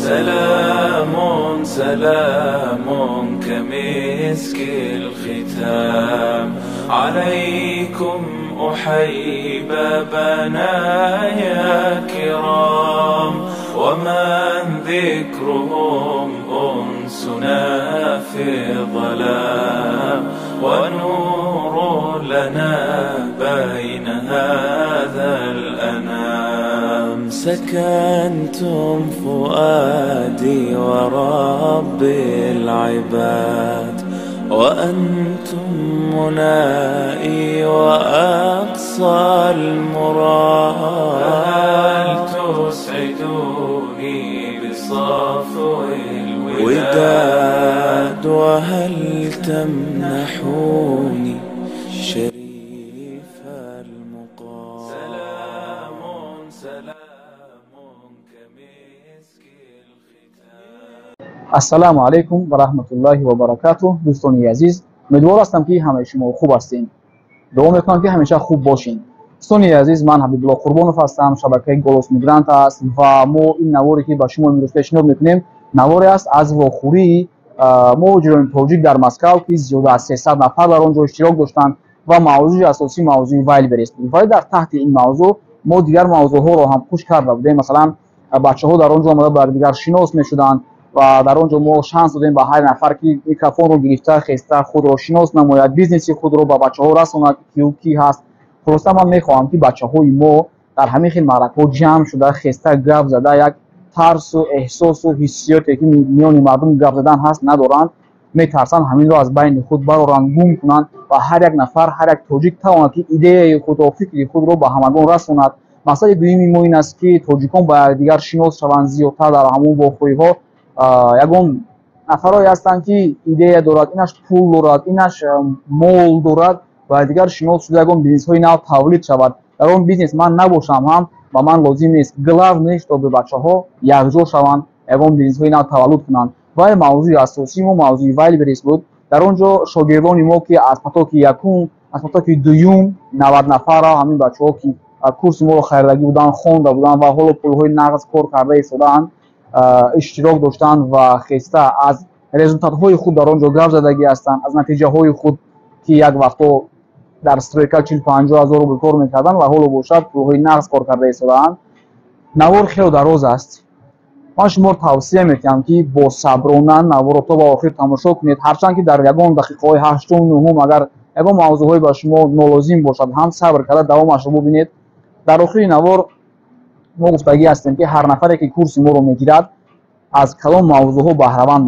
سلام سلام كمسك الختام عليكم أحيب بنايا كرام ومن ذكرهم أنسنا في الظلام ونور لنا بين هذا الأنام سكنتم فؤادي ورب العباد وأنتم منائي وأقصى المراد هل تسعدوني بصفو الوداد وهل تمنحوني شريف المقام سلام سلام كمسك الختام. السلام علیکم و رحمت الله و برکاته. دوستان عزیز، امیدوار هستم که همه شما خوب هستین. دعا میکنم که همیشه خوب باشین. دوستان عزیز، من حبیب الله قربانوف هستم. شبکه گلوس میگرانت است و ما این نواری که با شما امروز پیشنهاد میکنیم نواری است از واخوری مهاجران تاجیک در مسکو که زیاده از 300 نفر در آنجا اشتراک داشتند و موضوع اساسی موضوع وایلبرست بود. ولی در تحت این موضوع ما دیگر موضوعها را هم پوش کرده بودیم. مثلا بچه‌ها در آنجا آمده بر دیگر شناس میشدند و در آنجا ما شانس دادیم به هر نفر که میکروفون رو گرفته خسته خود را شناس نماید، بیزنسی خود رو به بچه‌ها رساند که کی هست. خلاصه من میخواهم که بچه‌های ما در همین خیل معرک‌ها جمع شده خسته گپ زده یک ترس و احساس و حسیاتی که میان مردم گپ زدن هست ندارند، میترسن همین رو از بین خود برارن گم کنند و هر یک نفر هر یک تاجیک تواند که ایده خود و فکر خود رو به همگان رساند. مسئله دومی ما این است که تاجیکان با دیگر شناس شوند. زیادتر در همون واخوری‌ها یگان نفرایی هستند که ایده دارد، اینش پول دارد، اینش مال دارد و دیگر شناس شده یگان بیزنس‌های نو تولید شود. در اون بیزنس من نباشم هم و من لازم نیست گلاو نیست تا به بچه‌ها یکجا شوند یگان بیزنس‌های نو تولید کنند. و موضوع اساسی ما موضوع وایلبرست بود. در اونجا شاگردان ما که از پتاک یکم از پتاک دوم 90 نفر همین بچه‌ها که کورس ما رو خریدگی بودن خوانده بودن و حالا پول‌های نقد کار کرده ایستادن اشتراک داشتن و خسته از رزولتات‌های خود در آنجا گپ زدگی هستند، از نتیجه‌های خود که یک وقتا در استریکا 40-50 هزار روبل کار می‌کردن و حالا باشد پول‌های نقد کار کرده ایستادن. نوار خیلی دراز است. من شما توصیه میکنم که با صبرانه نوار رو تا به آخر تماشا کنید. هرچند که در یگان دقیقه‌های 8 و 9 اگر یگان موضوع‌های با شما نالازم باشد هم صبر کرده دوامش رو ببینید. در آخر نوار ما گفتگی هستیم که هر نفری که کورس ما رو میگیرد از کلام موضوعها بهره‌مند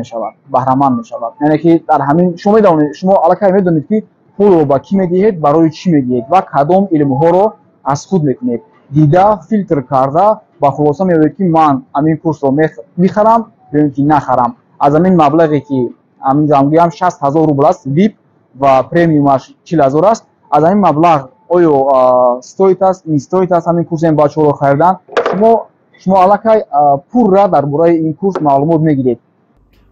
میشود. یعنی که در همین شما میدونید، شما الکی میدونید که پول رو با کی میدهید، برای چی میدهید و کدام علم‌ها رو از خود میکنید. دیده فیلتر کرده با خلاصه میگوید که من همین کورس رو میخرم یا که نخرم. از همین مبلغی که همین جمعی 60,000 روبل است ویپ و پریمیومش 40,000 است، از همین مبلغ آیا استویت است اینستویت است همین کورس این بچه‌ها رو خریدن شما الکی پول را درباره این کورس معلومات میگیرید.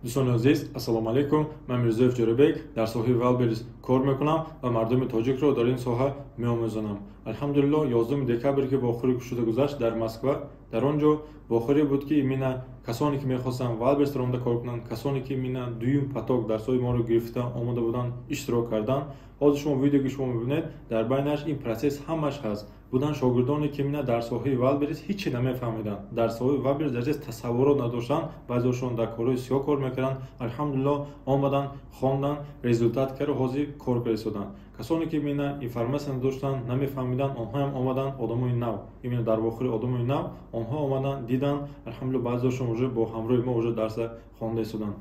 دوستان عزیز، السلام علیکم. من میرزاев جوریبек در ساحه وایلبرست کار میکنم و مردم تاجیک رو در این ساحه میآموزانم. الحمدلله 11 دکبر که واخوری شده گذشت در مسکو، در آنجا واخوری بود که مینا کسانی که میخواستن وایلبرست رو کار کنند، کسانی که مینا دویم پتاک در سایه ما رو گرفتن آماده بودن اشتراک کردن. حالا شما ویدیو که شما میبینید در بینش این پروسس همش هست. بودن شاگردانی که مینا در ساحه وایلبرست هیچی نمیفهمیدن، در ساحه وایلبرست درجه تصور نداشتن، بعضیشون در کارهای سیاه کار میکردن. الحمدلله آمدن خواندن رزولتات کردن حاضر کار کردن. کسانی که مینا اینفورماسیون نداشتن نمیفهمیدن آنها هم آمدن آدمای نو مینا در واقع آدمای نو آنها آمدن دیدن الحمدلله بعضیشون با همراه ما درس خوانده شدن.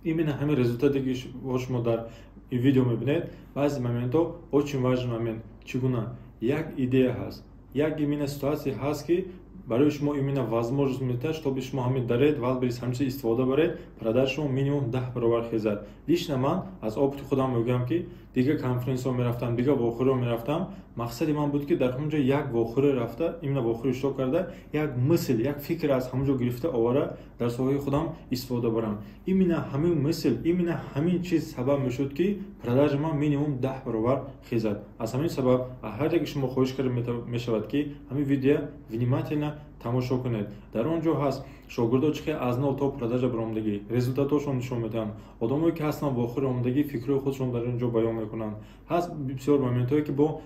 این مینا همین رزولتاتی که شما در این ویدیو میبینید بعضی моментов очень важный момент чугуна یک ایده هست، یک именно ситуация هست که برای شما именно возможность میده чтобы شما همین دارید وایلبرست همیشه استفاده برید продаж شما مینیمم 10 برابر خیزد. لیش من از آپت خودم میگم که دیگه کنفرانس ها میرفتم دیگه واخوری ها میرفتم، مقصد من بود که در اونجا یک واخوری رفته ایمنا واخوری اشتراک کرده یک مثل یک فکر از همونجا گرفته آوره در ساحه خودم استفاده برم. ایمنا همین مثل ایمنا همین چیز سبب میشد که продаж من مینیمم 10 برابر خیزد. از همین سبب هر یک شما خواهش کرده میشود که همین ویدیو внимательно видеоина тамошо кунед. Дар он ҷо ҳаст шогирдо чӣ аз нол то продажа баромадагӣ, результатошон нишон медиҳанд. Одамое ки ҳастанд бо охири омадагӣ фикрҳои худшон дар ин ҷо баён мекунанд. Ҳаст бисёр моментҳое ки бо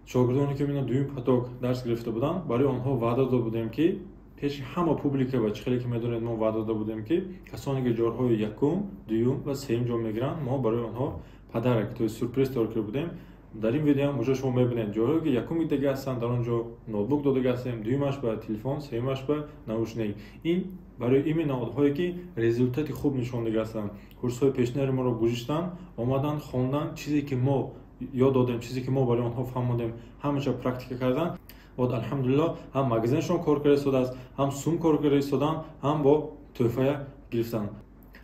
шогирдоне ки мина дуюм поток дарс гирифта буданд, барои онҳо ваъда дода будем ки пеши ҳама публика ва чӣ хеле ки медонед мо ваъда дода будем ки касоне ки ҷорҳои якум, дуюм ва сеюм ҷо мегиранд, мо барои онҳо падарак, то есть сюрприз тайёр карда будем. Дар ин видео ҳам шумо мебинед ҷойҳое ки якуми дига ҳастанд, дар он ҷо ноутбук дода ҳастем, дуюмаш ба телефон, сеюмаш ба наушник. Ин барои именно одҳое ки результати хуб нишон дига ҳастанд. Курсҳои пешнари моро гузиштанд, омаданд, хондан, чизе ки мо ёд додем, чизе ки мо барои онҳо фаҳмодем, ҳамаша практика карданд. Вот алҳамдулиллоҳ ҳам магазиншон коркара истодааст, ҳам сум коркара истоданд, ҳам бо тӯҳфа гирифтанд.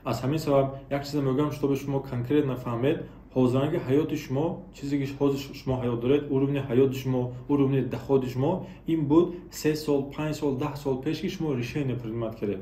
Аз ҳамин сабаб як чизе мегӯям, штоби шумо конкретно фаҳмед ҳозиранги ҳаёти шумо, чизе ки ҳозир шумо ҳаёт доред, уровни ҳаёти шумо, уровни доходи шумо ин буд 3 сол, 5 сол, 10 сол пеш ки шумо решение принимат кардед.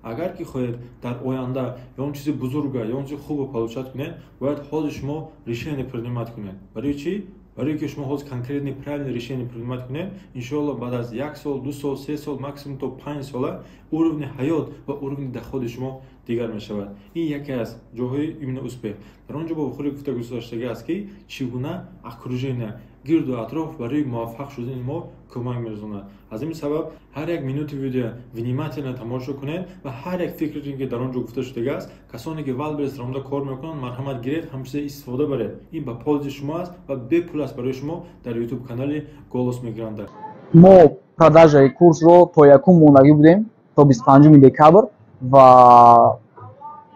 Агар ки хоҳед дар оянда ё чизи бузурга, ё чизи хубро получат кунед, бояд ҳозир шумо решение принимат кунед. Барои чӣ? Барои ки шумо ҳозир конкретни правильни решение принимат кунед, иншоаллоҳ баъд аз 1 сол, 2 сол, 3 сол, максимум то 5 сола уровни ҳаёт ва уровни доходи шумо дигар мешавад. Ин яке аз ҷоҳои именно успех. Дар он ҷо бо хӯри гуфта гузаштагӣ аст ки чӣ гуна окружение гирду атроф барои муваффақ шудани мо кӯмак мерасонад. Аз ин сабаб ҳар як минути видео внимательно тамошо кунед ва ҳар як фикре ки дар он ҷо гуфта шудагааст, касоне ки Wildberries рамода кор мекунанд, марҳамат гиред, ҳамчизе истифода баред. Ин ба ползи шумо аст ва бепул аст барои шумо дар YouTube канали Голос Мигранта. мо продажаи курсро то 1 мондагӣ будем, то 25 декабр ва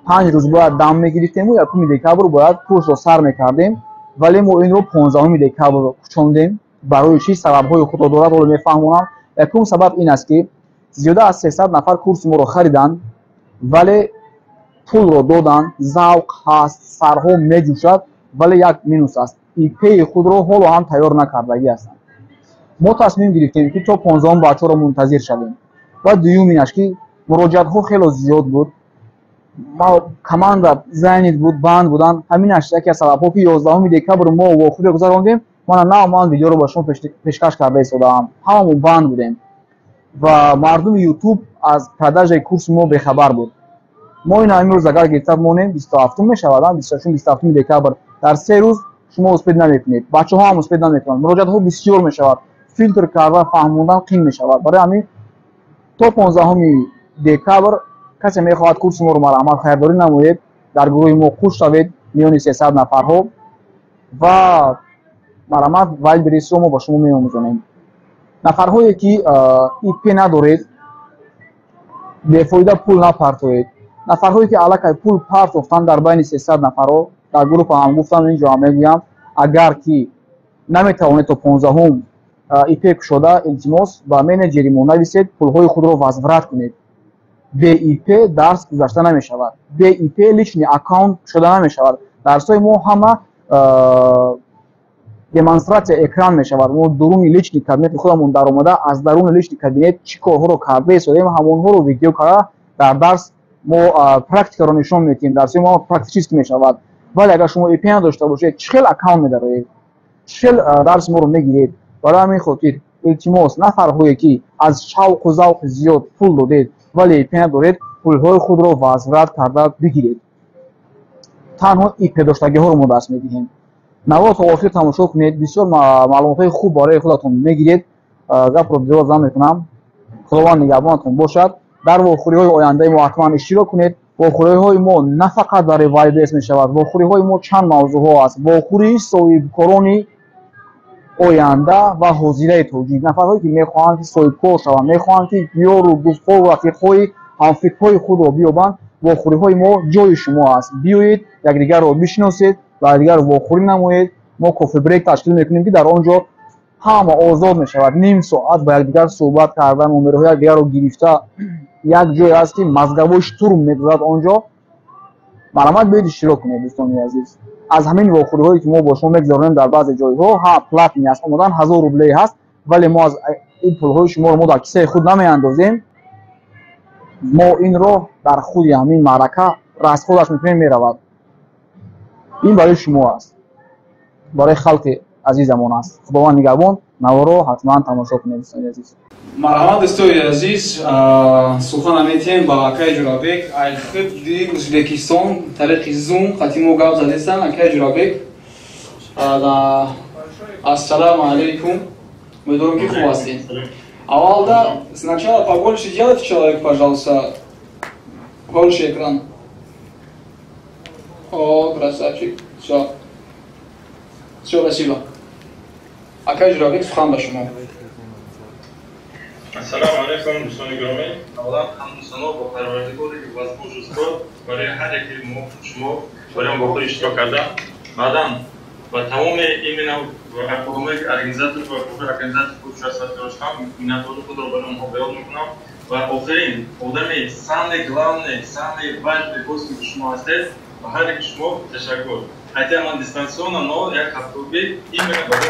5 рӯз бояд дам мегирифтем, 1 декабр бояд курсро сар мекардем, вале мо инро 15 декабр кушондем. Барои чӣ? Сабабҳои худро дорад, ҳоло мефаҳмонам. Якум сабаб ин аст ки зиёда аз 300 нафар курси моро хариданд, вале пулро доданд, завқ ҳаст, сарҳо меҷӯшад, вале як минус аст. ИП-и худро ҳоло ҳам тайёр накардагӣ ҳастанд. мо тасмим гирифтем ки то 15 бачаро мунтазир шавем. Ва дуюм инаш ки муроҷиатҳо хело зиёд буд. Команда занят буд, банд буданд. Ҳаминаш яке аз сабабҳо ки 11 декабр мо вохӯре гузарондем. Ман видеоро ба шумо пешкаш карда истодаам. Ҳамамон банд будем. Ва мардуми YouTube аз продажаи курси мо бехабар буд. Мо ин имрӯз агар гирифта монем 27 мешавад, 26 декабр. Дар 3 рӯз шумо успед намекунед. Бачаҳо ҳам успед намекунанд. муроҷиатҳо бисёр мешавад. Филтр карда фаҳмондан қин мешавад. Барои ҳамин то 15 декабр касе мехоҳад курси моро марҳамат хайрдорӣ намоед, дар гурӯҳи мо хуш шавед, миёни 300 нафарҳо ва марҳамат Wildberries-ро мо ба шумо меомӯзонем. нафарҳое ки ИП надоред, бефоида пул напартоед. нафарҳое ки аллакай пул партофтанд дар байни 300 нафарҳо, дар гурӯҳ ҳам гуфтам, ин ҷо ҳам мегӯям, агар ки наметавонед то 15 ИП кушода, илтимос ба менеҷери мо нависед, пулҳои худро возврат кунед. бе ИП дарс гузашта намешавад. бе ИП лични аккаунт кушода намешавад. дарсҳои мо ҳама демонстратсия экран мешавад. мо дуруни лични кабинети худамон даромада, аз даруни лични кабинет чӣ корҳоро карда истодем, ҳамонҳоро видео карда дар дарс мо практикаро нишон медиҳем. дарсҳои мо практически мешавад. вале агар шумо ИП надошта бошед, чӣ хел аккаунт медароед, чӣ хел дарси моро мегиред? барои ҳамин хотир илтимос, нафарҳое ки аз шавқу завқи зиёд пул додед, вале ИП надоред, пулҳои худро возврат карда бигиред. танҳо ИП доштагиҳоро мо дарс медиҳем. навро то охир тамошо кунед, бисёр маълумотҳои хуб барои худатон мегиред. гапро дирос намекунам. худованд нигаҳбонатон бошад. дар вохӯриҳои ояндаи мо ҳатман иштирок кунед. вохӯриҳои мо на фақат барои Wildberries мешавад, вохӯриҳои мо чанд мавзӯъҳо аст. вохӯрии соҳибкорони оянда ва ҳозираи тоҷик, нафарҳое ки мехоҳанд ки соҳибкор шаванд, мехоҳанд ки ёру дӯстҳо, рафиқҳои ҳамфикрҳои худро биёбанд. вохӯриҳои мо ҷои шумо аст. биёед, якдигарро бишиносед ва якдигарро вохӯрӣ намоед. мо кофи брейк ташкил мекунем ки дар он ҷо ҳама озод мешавад. ним соат ба якдигар суҳбат карда, номерҳои якдигарро гирифта. як ҷое аст ки мазгавои штурм медодад он ҷо. марҳамат биёед иштирок кунед дӯстони азиз. аз ҳамин вохӯриҳое ки мо бо шумо мегузаронем дар баъзе ҷойҳо, платини аст, омадан 1000 рубле ҳаст, вале мо аз ин пулҳои шуморо мо дар кисаи худ намеандозем. мо инро дар худи ҳамин маърака расходаш мекунем, меравад. ин барои шумо аст, барои халқи азизамон аст. худованд нигаҳбон. наворо ҳатман тамошо кунед дӯстони азиз. مرحبا دوستای عزیز، سخن میتیم با اکای جورابک الخط ازبکستان طریق زوم خطی مو گاو زدستان اکای جورابک. السلام алейкум. Медом ки خوب هستین. اول сначала побольше делать человек, пожалуйста. Больше экран. О, красавчик. Все. Все, спасибо. اکای جورابک سخن با شما. Ассаламу алейкум, дӯстони гиромӣ. Аввалан ҳамду сано бо Парвардигоре ки возможност дод барои ҳар яке шумо барои он бо худ иштирок карда. Баъдан ба тамоми именно кодомаи организатор ва организатори участие доштам миннатдории худро барои онҳо баён мекунам ва охирин одами самый главный, самый важный гости ки шумо ҳастед ба ҳар яке шумо ташаккур. Ҳатта ман дистансионно но як ҳафтаги именно барои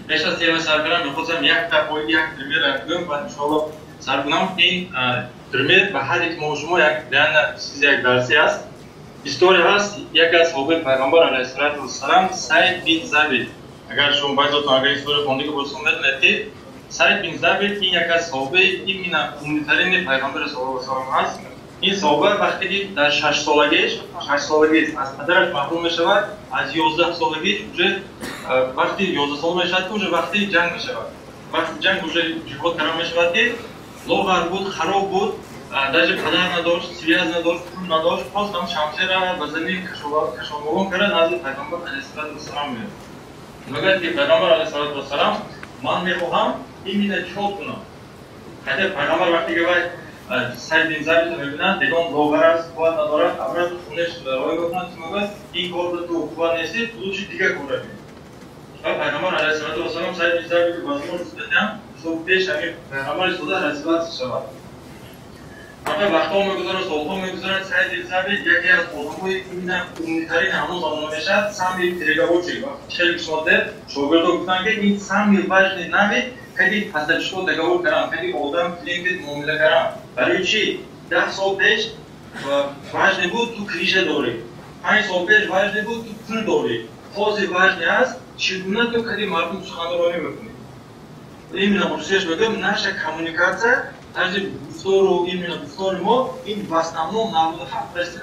پیش از تیم سر کنم می‌خواستم یک ترمیر بگم و انشالله سر کنم. این ترمیر به هر یک ما شما یک بیان یک درسی است. هیستوری هست یک از صحابه پیغمبر علیه السلام سعید بن زبید. اگر شما بعضیتون اگر هیستوری خوندگی بودید می‌دونید سعید بن زبید این یک از صحابه این عمومی‌ترین پیغمبر صلی الله علیه و آله است. این صحابه وقتی که در 6 سالگیش از پدرش محروم می‌شود، از 11 سالگیش وقتی 11 سال میشود که وقتی جنگ میشود. وقتی جنگ جهاد کردن میشود که لاغر بود، خراب بود، даже پدر نداشت، سویاز نداشت، پول نداشت، باز هم شمشیر را به زمین کشاوران کرد نزد پیغمبر علیه السلام میاد. میگه که پیغمبر علیه السلام من میخواهم این مینا چاپ کنم. حتی پیغمبر وقتی که سعید بن زبید رو میبینن دیگه اون لاغر است، قوت ندارد، امروز خونش رای گفتن میگه این کار تو قوت نیستی، خودش دیگه کار کنی. پیغمبر علیه السلام سعید بن زبید رو بازمون دادن صبح پیش همین پیغمبر صدا رسالت شود. وقتی وقتا میگذاره سالها میگذاره سعید بن زبید یکی از آدم‌های عمومی‌ترین همون زمان میشد. سامی تریگاوچی خیلی شده شاگردا گفتن که این سامی وجه نمی خیلی پسچو دگاور کردن، خیلی آدم کلینگ معامله کردن. برای چی 10 سال پیش وجه بود تو کلیشه داری، 5 سال پیش وجه بود تو پول داری، حاضر وجه است چگونه تو خیلی مردم سخنرانی میکنی. این نمایشش میگم نشه کمونیکاسیون از گفتار و این گفتار ما این واسطه‌مون 97%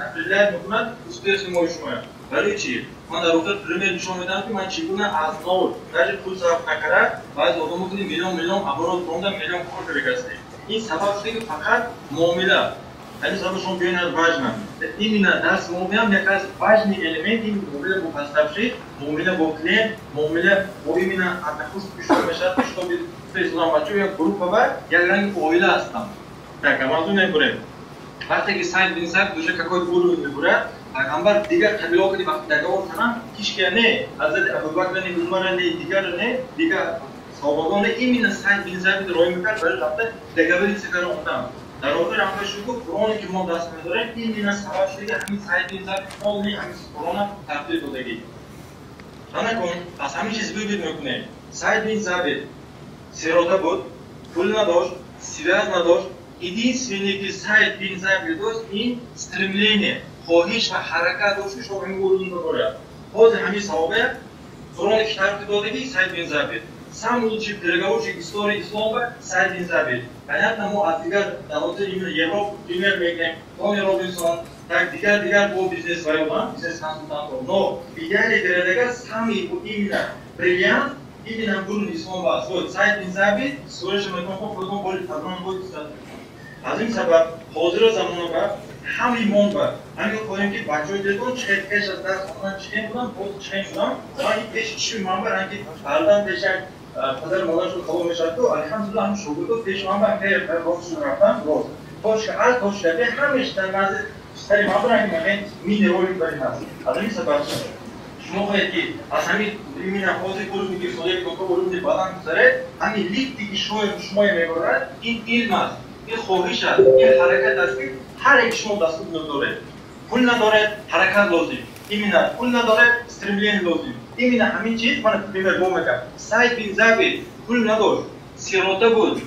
اپریل میکنند اسپیس ما شما. برای چی؟ من در واقع پرمیر نشون میدم که من چگونه از نور در پول صرف نکرده بعض آدم‌ها که میلیون ابرو خوندن میلیون کار کرده. این سبب است که فقط معامله این سببشون بیان از وجنم. این درس معامله یک از وجنی الیمنت این معامله با پستفشی، معامله با کلیم، معامله با این اتخوز پیشون میشد پیشون اسلام بچه یک گروه بابا یک رنگ اویله هستم. так амазу небурем. وقتی که سعید بن زبید دوشه کاکای گروه میبره پیغمبر دیگر قبیله که وقتی دعوا کنن کیش که نه حضرت ابوبکر نه عمر نه دیگر نه دیگر صحابگان این سعید بن زبید روی میکرد برای رفته دگاوری سکر اونم. در واقع رفته شد که قرآنی که ما دست می‌داریم این سبب شده که همین سعید بن زبید خودی همین قرآن تبدیل دادگی. نکن از همین چیز ببینید میکنه. سعید بن زبید سیراته بود، پول نداشت، سویاز نداشت. Единственное, que Саид бин Забид дошт, ин стремление, хоҳиш ва ҳаракат дошт, ки шумо ҳамин урунда борад. Ҳозир ҳамин саҳобе Қуръоне ки тарки додаги Саид бин Забид. Самый лучший переговорщик истории ислама Саид бин Забид. Понятно, мы от дигар давлати именно Европы пример мегирем, Тони Робинсон, так дигар бо бизнес вайодан, бизнес консультантов. Но в идеале дараҷага самый именно бриллиант именно гурун ислам аст. Вот Саид бин Забид сураш мекон худон боли фадрон боли сад. از این سبب حاضر زمان بعد همین مون بعد همین خواهیم که بچه‌های دیگه چهکش از دست آمدن چین بودن بود چین بودن و این پیش چی منبر هنگی بردن پیش پدر مادرش رو خواب میشد تو الحمدلله هم شغل تو پیش منبر که باقیشون رفتن روز توش که هر توش که همیش در مزد سری منبر هنگی مگه می روی برای هست از این سبب شما خواهید که از همین این نخواهی کلوش میگیر ساله که دکتر علوم دی بدن گذاره همین لیفتی که شما میبرد این علم است این خواهش است این حرکت است که هر یک شما دستور نداره پول نداره حرکت لازم این پول نداره استرملین لازم این همین چیز من پریمیر بوم میگم سعید بن زبید پول نداشت سیراته بود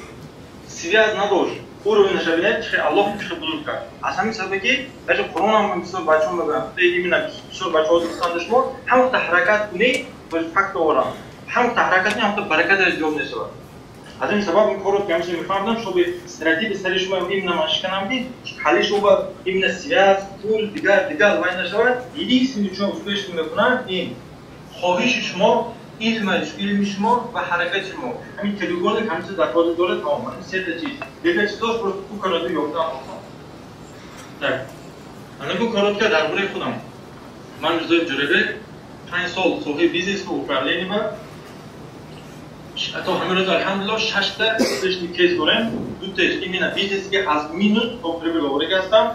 سویاز نداشت уровень наживения, чихи Аллах чихи бузург кард. Аз ҳамин сабабе ки даже Қуръон ҳам бисёр бачаҳо мегӯянд, именно бисёр бачаҳо дӯстонда шумо ҳам вақта ҳаракат кунӣ ба факт оварам. ҳам вақта ҳаракат кунӣ ҳам вақта баракаташ ҷоб мешавад. Аз ин сабаб ин корро ки ҳамеша мефаҳмидам, шоби стратегия сари шумо именно ман шиканам ки ҳали шумо именно связ, пул, дигар вай нашавад. Единственное, чё успешно мекунад, ин хоҳиши шумо, илми шумо ва ҳаракати шумо. Ҳамин телефони ҳамчи дар ҳозир дорад тамом. Ин сета чиз. Дигар чизош просто ту караду ёфтам осон. Так. Ана бу коротка дар бораи худам. Ман Мирзоев Ҷорабек 5 сол соҳиби бизнес ва управление ба то ҳамирӯз алҳамдулиллоҳ 6 та успешни кейс дорем. Дуташ именно бизнесге аз минус то прибыл оварда ҳастам.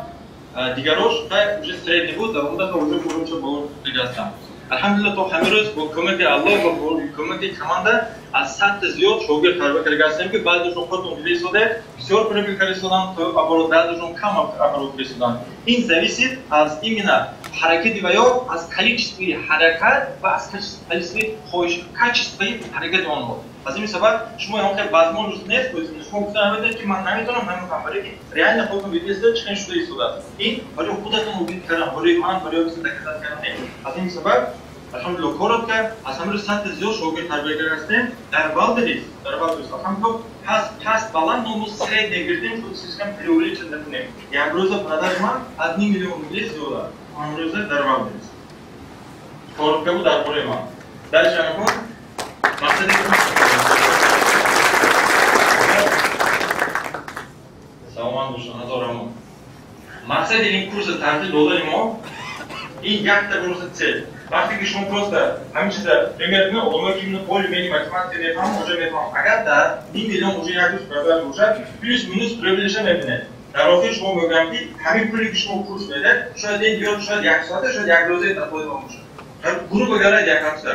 Дигарош та уже средний буд, дар онда то уже урумча болор ҳастам. Алҳамдулиллоҳ то ҳамирӯз бо кӯмаки Аллоҳ ва бо кӯмаки команда аз 100 та зиёд шогирд тарбия карда ҳастем ки баъдашон худтон фиристода бисёр прибыл кардан, то баъдашон кам оборот фиристодан. Ин зависит аз именно ҳаракати ва ё аз количествои ҳаракат ва аз количествои хоҳиш, качествои ҳаракати онҳо. Аз ин сабаб шумо ҳамон возможност нест, шумо гуфтаед ки ман наметавонам ҳамон барои ки реально худтон видеода чихен шуда истодааст. Ин барои худатон убид кардан, барои ман, барои киси доказат кардан нест. Аз ин сабаб алҳамдулиллоҳ коротка аз ҳамирӯз 100 та зиёд шогирд тарбия карда ҳастем. Дар Валберис алҳамдулиллоҳ паст баланд ному средне гирдем, ки слишком преувеличен накунем. Як рӯза продаж ман 1 миллион рублей зиёд аст. Амрӯза дар Валберис. Коротка буд дар бораи ман. Дальше анакун мақсади саломат бошед ҳазорамон. Мақсади ин курса таҳвил додани мо ин якта просто цел. Вақте ки шумо просто ҳамин чиза примерно одамое ки более-менее математика мефаҳмад, уже мефаҳмад. Агар дар 1 миллион уже як рӯз продаж бошад, плюс минус прибылиша мебинед. Дар охир шумо мегӯям ки ҳамин пуле ки шумо курс медед, шояд ин диёр шояд 1 соата, шояд 1 рӯзаи тафовут бошад. Грубо говоря, 1 ҳафта.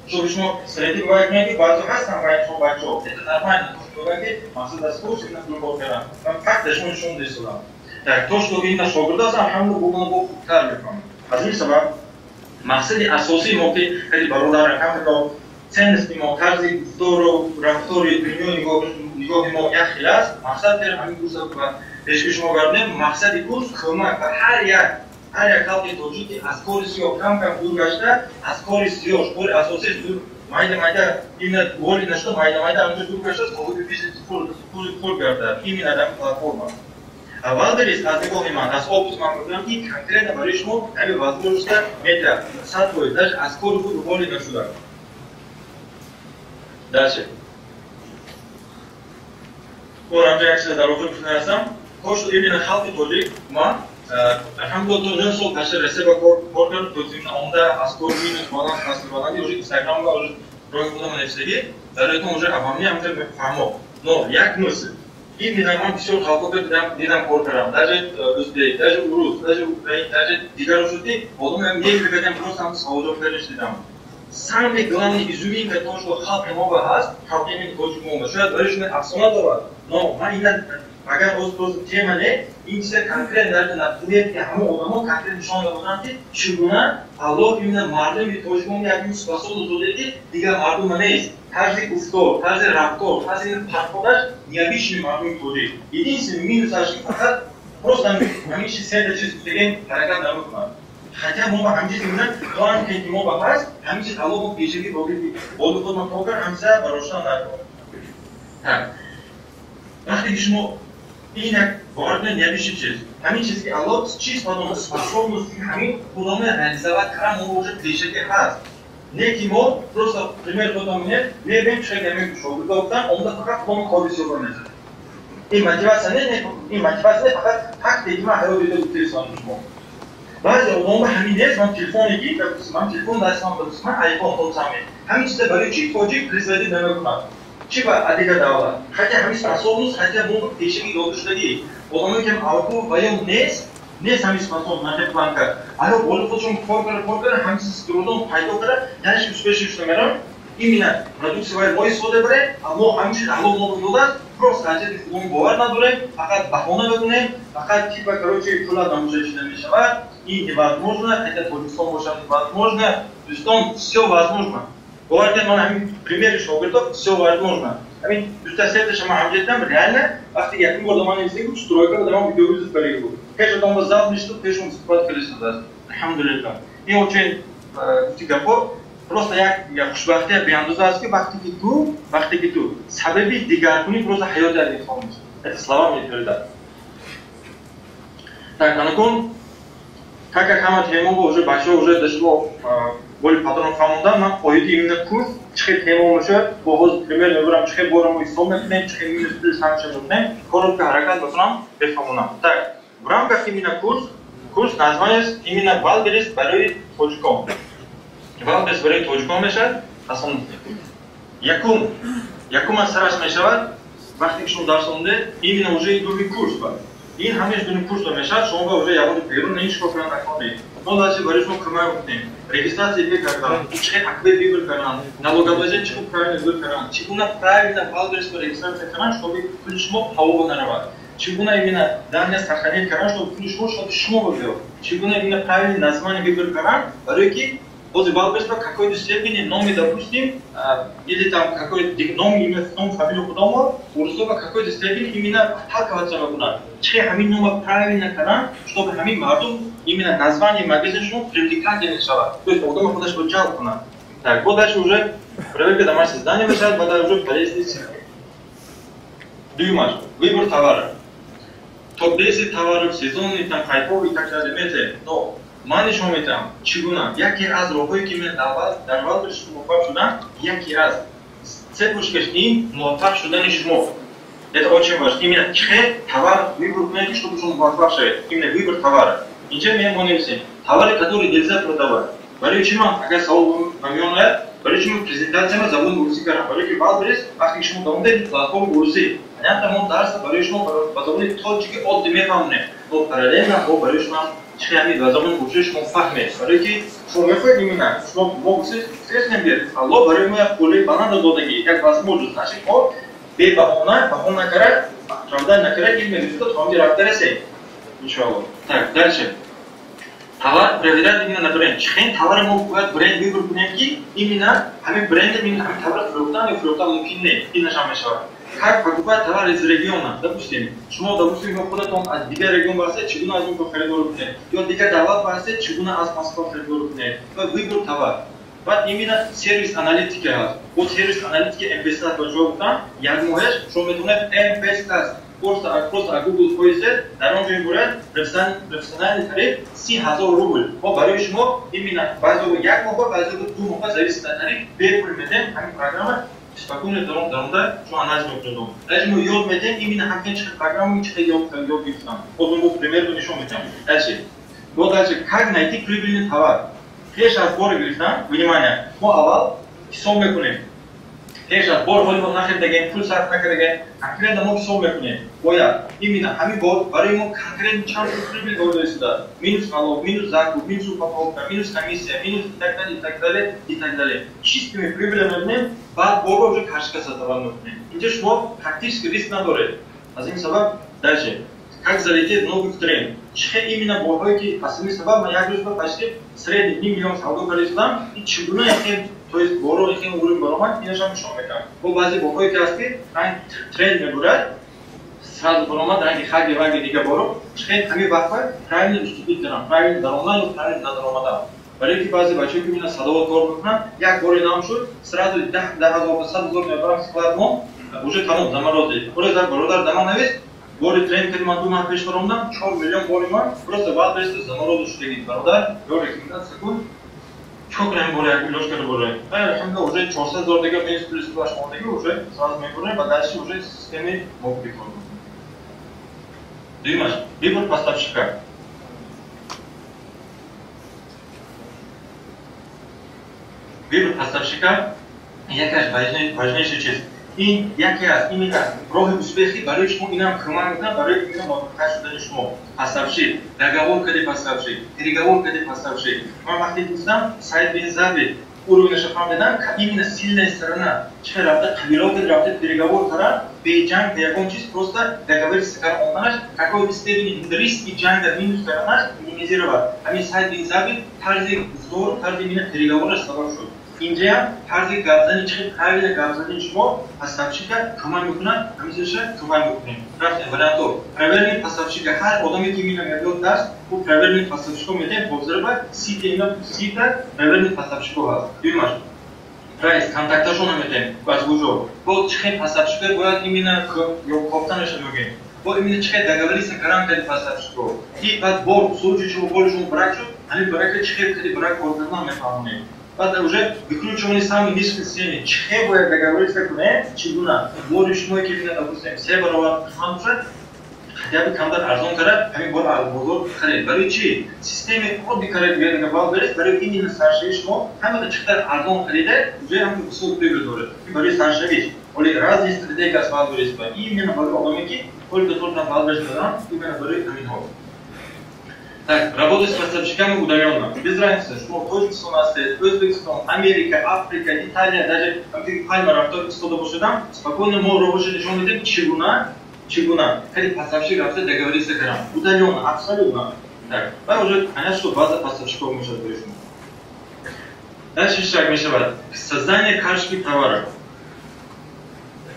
Шоби шумо стратегия вай кунед ки баъзо ҳастан вай шумо бачаҳо. Это нормально, то што мегӯям ки мақсад аз курс ин фурбол кардам. Ман факт шумо нишон дестодам. Так, то што ин шогирд ҳастам, ҳамаро бо хубтар мекунам. Аз ин сабаб мақсади асосии мо ки хеле бародарам ҳамаро ценности мо, тарзи гуфтору рафтори дунёи нигоҳи мо як хел аст. Мақсад дорем ҳамин курсро ба пешгӯи шумо гардонем. Мақсади курс кӯмак ба ҳар як халқи тоҷик ки аз кори сиёҳ кам дур гашта, аз кори сиёҳ кори асосиаш дур майда ина воли нашуда майда анҷо дур гашта, соҳиби бизнес пул гардад. Именно дар платформа. Валберис аз нигоҳи ман, аз опус ман мегӯям ки конкретно барои шумо ҳамин возможността метавонад 100% даже аз кори худ воли нашуда. Дальше. Орамҷа як чиза дар охир гуфта ҳастам. Кош именно халқи тоҷик ма алҳамдулиллоҳ то 9 сол пашта ресеба кор кард, то зимна омда аз кори минус баланд фасли баланди уже инстаграмга уже роҳи худам навиштагӣ, дароятон уже авамӣ ҳамча мефаҳмо. Но як мисл именно ман бисёр халқота дидам кор кардам, даже ӯзбек, даже урус, даже украин, даже дигаро шуд ки одам мебигадам просто ҳам саводор кардаш дидам. Самый главный изюминка то, что халқи мо ҳаст, халқи мин тоҷик мо шояд барои шумо афсона дорад, но ман ина агар оз тема не ин чиза конкретно дар натиҷаи ки ҳамон одамо конкретно нишон доданд ки чӣ гуна Аллоҳ именно мардуми тоҷикон як способ дода ки дигар мардума нест. Тарзи гуфтор, тарзи рафтор, тарзи парходаш необычный мардуми тоҷик. Единственный минусаш ки фақат просто ҳамин чиз сета чиз гуфтагем ҳаракат намекунад. Хотя мо ба ҳамин чиз именно план ки мо ба ҳаст, ҳамин чиз Аллоҳ мо пешагӣ боли худман токар ҳамча барошта накунад. Так. Вақте ки шумо ин як вард необычный чиз. Ҳамин чиз ки Аллоҳ чиз падонад способност ки ҳамин худоме реализовать кардан мо уже пешагӣ ҳаст. Не ки мо просто пример додам менед, мебем чихе мебем шогирда гуфтан, омда фақат худоме қобис ёба мезад. Ин мотивация не фақат тактики ма ҳаё дида гуфтаисонам шумо. Баъзе одамоба ҳамин нест, ман телефоне ки ман телефон дастам дастам, ман айфон худсам мед. Ҳамин чиза барои чӣ тоҷик производить намекунад? Чӣ ба адига давлат? Хотя ҳамин способност, хотя мо пешагӣ дода шудагӣ. Одамое ки алкул ва ё нест ҳамин способност ман план кард. Агар боли худшон кор карда, ҳамин чиз трудом пайдо карда, яъни успешно шуда мерам. Именно продуксияи мо истифода барем, мо ҳамин чиз Аллоҳ мо додааст, просто ҳаҷати худмон бовар надорем, фақат баҳона мекунем, фақат типа короче пула намӯшаида мешавад. И невозможно, это Тоҷикистон бошад, невозможно. Дӯстон, всё возможно. Бывает, мы примеры шоу, все возможно. Представляете, что мы объективно реально, а я не буду манить зигу, стройка, когда мы видим коллегу. Конечно, там мы завтра что пишем с подкрыльцем, алхамдулилля. И очень тикапо, просто я хушбахте биандузаски, бахте киту, сабеби дигаркуни просто хайот алихомис. Это слова мне передают. Так, анакон, как Ахмад Хемова уже большой уже дошло более патрон фамунда, нам поедем именно курс, чхет Хемова уже, богоз пример выбрам чхет бором и сомнем, чхет минус плюс санчем жутнем, коротко харакат басрам бефамуна. Так, в рамках именно курс название именно Валберес барой точком. Валберес барой точком мешает, основном. Якума сараш мешает, вахтик шум дарсонде, именно уже идет курс бар. این همش دونه کورس رو میشه شما уже я буду بیرون نمیشه کنم نکنید ما داشتی برای شما کمک کنیم رجیستراسی بکردم چه اکبر بیبر کنم налогообложение چه правильно выбрать чего правильно балдерс по регистрации канал чтобы ключмо пауга нарвать чего именно данные сохранить канал чтобы ключмо чтобы шмо было чего именно правильное название выбрать канал барыки возле балдерства какой-то степени номер допустим или там какой-то номер именно ном фамилию дома урсова какой-то степени именно халковаться могут че хамин номер правильно канал чтобы хамин мардум именно название магазина привлекательно стало то есть дома куда что джал канал так вот дальше уже проверка домашнего задания мешает вода уже полезный дюймаш выбор товара топ-10 товаров сезонный там хайповый и так далее но من شما میتونم چگونه یکی از راههایی که من در واقع شما موفق شدن یکی از سه پوشش این موفق شدن شما это очень важно именно чье товар выбрать чтобы шум موفق شد именно выбор товара اینجا мы несем товары которые нельзя продавать برای чему اگر سوال میونه برای чему презентация ما زبان روسی کردم برای که بعد برس وقتی شما دامده پلتفرم روسی یعنی ما درس برای شما با زبان تاجیکی عادی میفهمونه تو параллельно با برای شما чьями глазами учишь шум фахме барыки шум эффект именно шум могут средством бер алло барык мы поле банана додеги как возможность значит о бе бахона карат оправдание карат именно что там директоресе иншаллах так дальше товар проверять именно на бренд чхен товар мы будет бренд выбор будем именно хами бренд именно хами товар фруктан мумкин не и наша мешава как покупать товар из региона, допустим, шмо, допустим, вы куда-то от дига регион басе, чугуна аз мука харидор кунет, и от дига дават басе, чугуна аз Москва харидор кунет, то выбор товар. Вот именно сервис аналитики, вот сервис аналитики MPS доджоута, я думаю, что мы думаем MPS просто Google поиск, даром же будет профессиональный тариф 3000 рубль. Вот барой шмо именно базовый як моба, базовый ду моба зависит от тариф, бепуль метен, хами программа. Спокойно даромда, что анализ мы придумали. Дальше мы йод метем именно хакенчик программу, чьи йод бифтам. Вот мы пример ничего метем. Дальше. Вот дальше, как найти прибыльный товар? Первый разбор бифтам, внимание, мы авал, сом мекунем. Первый разбор, вот мы нахер деген, full сарф нахер деген, конкретно мы сом мекунем. Боя, именно, хами бор, барой мы конкретно чанс прибыль говорили сюда. Минус налог, минус закуп, минус упаковка, минус комиссия, минус и так далее, и так далее, и так далее. Чистыми прибылями بعد بابا уже кашка создавал нужны. Инде что практически риск надоры. Азим сабаб дальше. Как залететь в новый тренд? Чхе именно бобойки, асми сабаб, я говорю, что почти средний 1 миллион сауду количества и чугуна ихем, то есть боро ихем уровень бороман, и нажам шомекам. По базе бобойки аски, айн тренд не будет, сразу бороман, айн хаги ваги дига боро, чхе хами бахва, правильно уступить дарам, правильно дароман, правильно надаромада. برای که بعضی بچه‌ها که می‌بینن صداوات کار می‌کنن یک باری نام شد سرعت 10,000 میبرن سکوات ما уже تمام заморозили просто برادر دما نویس باری ترین که من 2 ماه پیش کردم 4 میلیون باری من просто بعد برسه заморозил شدید برادر یوری که 15 سکوند çok reng bori jak miloş kadar bori الحمد уже 400,000 دیگه میز پلیس باش موندگی уже сразу می‌کنه و дальше уже системе мог прикольно Димаш выбор поставщика Выбор поставщика – это важнейшая часть. И именно роги успехи, барой чему и нам команда, барой именно модификацию дали чему. Поставщик, договор, когда поставщик, переговор, когда поставщик. Мы махли там сайт бензаби, уровень шафамбедан, именно сильная сторона. Чхай рафта, кабиров, когда рафта переговор кара, бейджанг, якончис, просто договориться с карамонаж, какой степени риск и джанга минус сторона минимизировать. А мы сайт бензаби, тарзи зор, тарзи именно переговоры соглашают. اینجا هر یک گردنی چه هر گردنی شما پاساپچیکا کمان میکنن همیشه کمان میکنیم رفتیم براتو پرورنی پاساپچیکا هر آدمی که میاد دست او پرورنی پاساپچیکا میده بگذره سی اینا سی تا پرورنی پاساپچیکا هست دیماش پرایس کانتاکتاشون میدیم باز بوجو با چه پاساپچیکا باید اینا یا کاپتانش میگیم با اینا چه داغوری سکران کردی پاساپچیکا تی بعد بول سوجیشو بولشون براکشو همین براک چه کردی براک اوردنا میفهمونی بعد уже выкручивание самой низкой сцены. Чего будет договориться к чигуна? Бориш мой кефина, допустим, все барова ханжа, хотя бы камдар арзон кара, хами бор арбозор харит. Бари чи? Системе оби карет вернга балберес, бари именно старший шмо, хами да чхтар арзон хариде, уже хами высок пригодоры. Бари старший вещь. Оли разные стратегии балберес ба. Именно бари оломики, только только балберес бадан, именно бари аминхо. Так, работать с поставщиками удаленно. Без разницы, что Таджикистан, Узбекистан, Америка, Африка, Италия, даже Хаймар, кто допустим, спокойно можно рабочий решен идет чигуна. Когда поставщик работает, договориться с грамм. Удаленно, абсолютно. Так, уже понятно, что база поставщиков мы сейчас решим. Дальше шаг мешает. Создание карточки товара.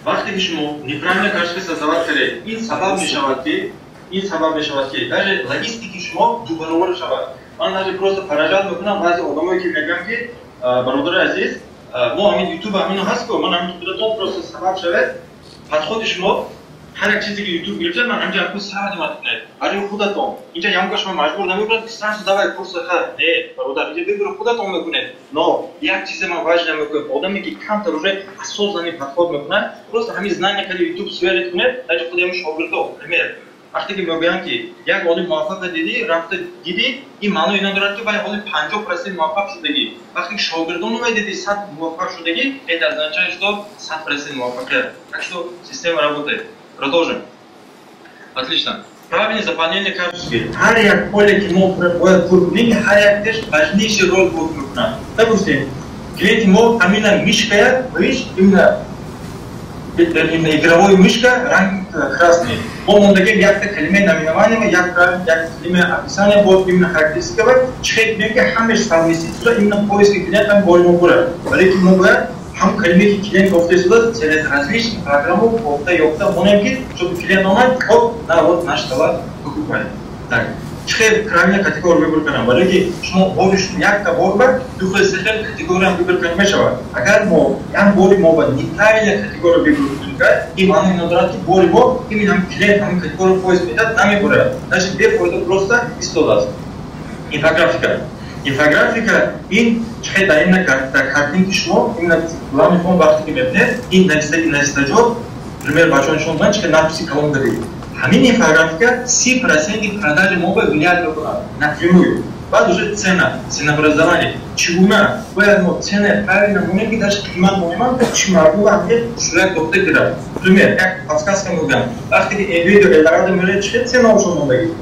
Вахты кишмо, неправильно карточки создавать करे. Ин сабаб мешает. این سبب میشود که در لوجستیک شما دوباره شود. من даже просто поражал میکنم بعضی آدمایی که میگن که برادر عزیز ما همین یوتیوب همین هست که من همین تو просто سبب شود. بعد خود شما هر یک چیزی که یوتیوب گرفته من همینجا کو ساعت میکنه. برای خودتون اینجا یام که شما مجبور نمیکنید که سانس داوای کورس خرید. نه برادر اینجا بگو خودتون میکنید. نه یک چیز من واجد نمیکنه. آدمی که کم تر уже осознанный подход میکنه. просто همین знания که یوتیوب سوالت کنه. даже خودم شاگردو пример وقتی که میگن که یک آدم موفق دیدی رفته دیدی این معنی اینا داره که برای آدم 50% موفق شدگی وقتی شاگردان رو دیدی 100 موفق شدگی это означает что 100% موفقият. Так что система работает. Продолжим. Отлично. Правильное заполнение карточки. Har jak поле кино будет выполнить, har jak теж важнейший роль будет выполнять. Допустим, клиент ему именно мишка, видишь, именно игровой мышка ранг красный. Он дает як-то калиме наименования, як калиме описания будет именно характеристика. Чхет беги хамеш совместительство именно поиски клиента более много. Валики много, хам калиме клиент кофте сюда через различные программы кофте ёпта монемки, чтобы клиент онлайн вот наш товар покупает. Так. Чхет крайне категория выбор канал. Валики шмо бориш як-то борба, духе сехер категория выбор канал мешава. Агар мо ян бори моба неправильная категория выбор и маны надрати бори бо именно клиент нам категорию поиск метод нами боря. Значит, где это просто история. Инфографика. Инфографика ин чхет именно картинки шмо именно главный фон вахти метод и на стадион пример бачон шон значит надписи колонка дей. Хамин инфографика 10% продажи моба влияет напрямую. بعد уже ценообразование. Чугуна, поэтому цены правильно моменты даже климат момент, чумару амбе шулак допте кира. Пример, как подсказка муган. Ахти видео эларада мэлэ чхет цена ушон мондаги.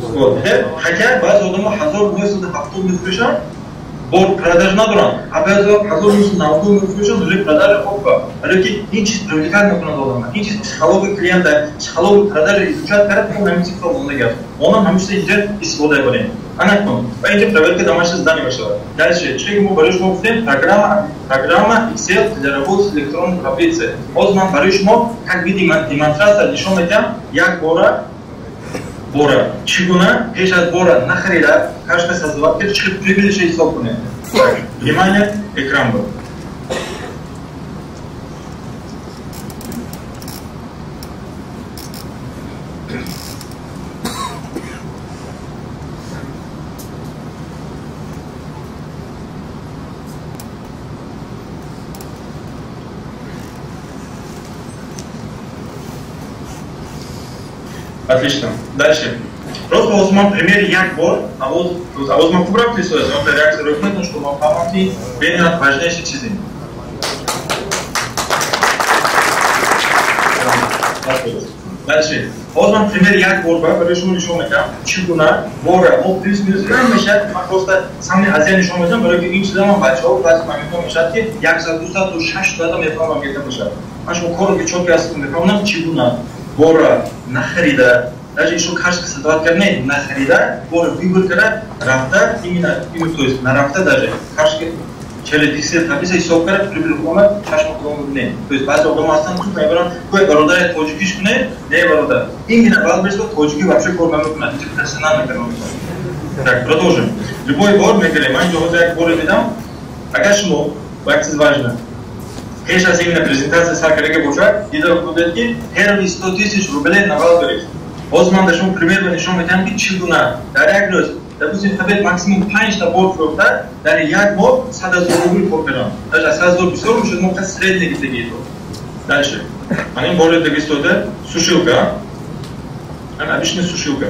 Вот, хотя база одама хазор мусуда хафту мифришан, бор продаж надуран, а база хазор мусуда нафту мифришан уже продажа опа. Алки ин чиз привлекательно кунад одама, ин чиз психологию клиента, психологию продажи изучать карат по намити про мондаги. Он hamisha идет исхода барин. Анакон. Поэтому проверка домашнего задания вышла. Дальше, человек ему барыш мог взять программа Excel для работы с электронной таблицей. Озман барыш мог, как видим, демонстрация решен это, як бора, чигуна, пеш от бора нахарида, каждый создаватель, человек приближает собственное. Внимание, экран был. Отлично. Дальше. Просто возьмем пример як бор, а возьмем кубрак рисует, он реакция рухнет, что мы памяти бедят важнейшие чизы. Дальше. Возьмем пример як борба, решим это. Чугуна, бора, вот плюс-минус грамм мешать, мы просто сами азиан решим это, bởi vì инчи zaman бачок, бачок моментом мешать, як за дуса, то 6 лет мефам где-то мешать. Аж мы коротко четко ясно мефам, чугуна. Бора нахарида, даже еще каждый создавать карне нахарида, бора выбор кара, рафта, именно, то есть на рафта даже, каждый 40 пиксель написано, ҳисоб кард, прибыл ҳукумат чашм худом бинед. То есть баъзе одам ҳастанд, ки мебаранд, кӯй бародари тоҷикиш кунед, не бародар. Именно баъд мешавад тоҷики вообще кор намекунад, ин персонал мекунад. Так, продолжим. Любой бор мегирем, ман ҷоҳоза як боре дидам, агар шумо вақти важно пеш аз именно презентация сар кардаги бошад, дида будед ки первые 100 000 рублей навал беред. Боз ман да шумо пример нишон медиҳам ки чӣ гуна дар як рӯз допустим табед максимум 5 та бор фурӯхта дар як моҳ 100 000 рубл кор кардам. Даже 100 000 бисёр мешуд, мо хас средний гитаги то. Дальше. Ман ин боре деги стода сушилка. Ана обычная сушилка.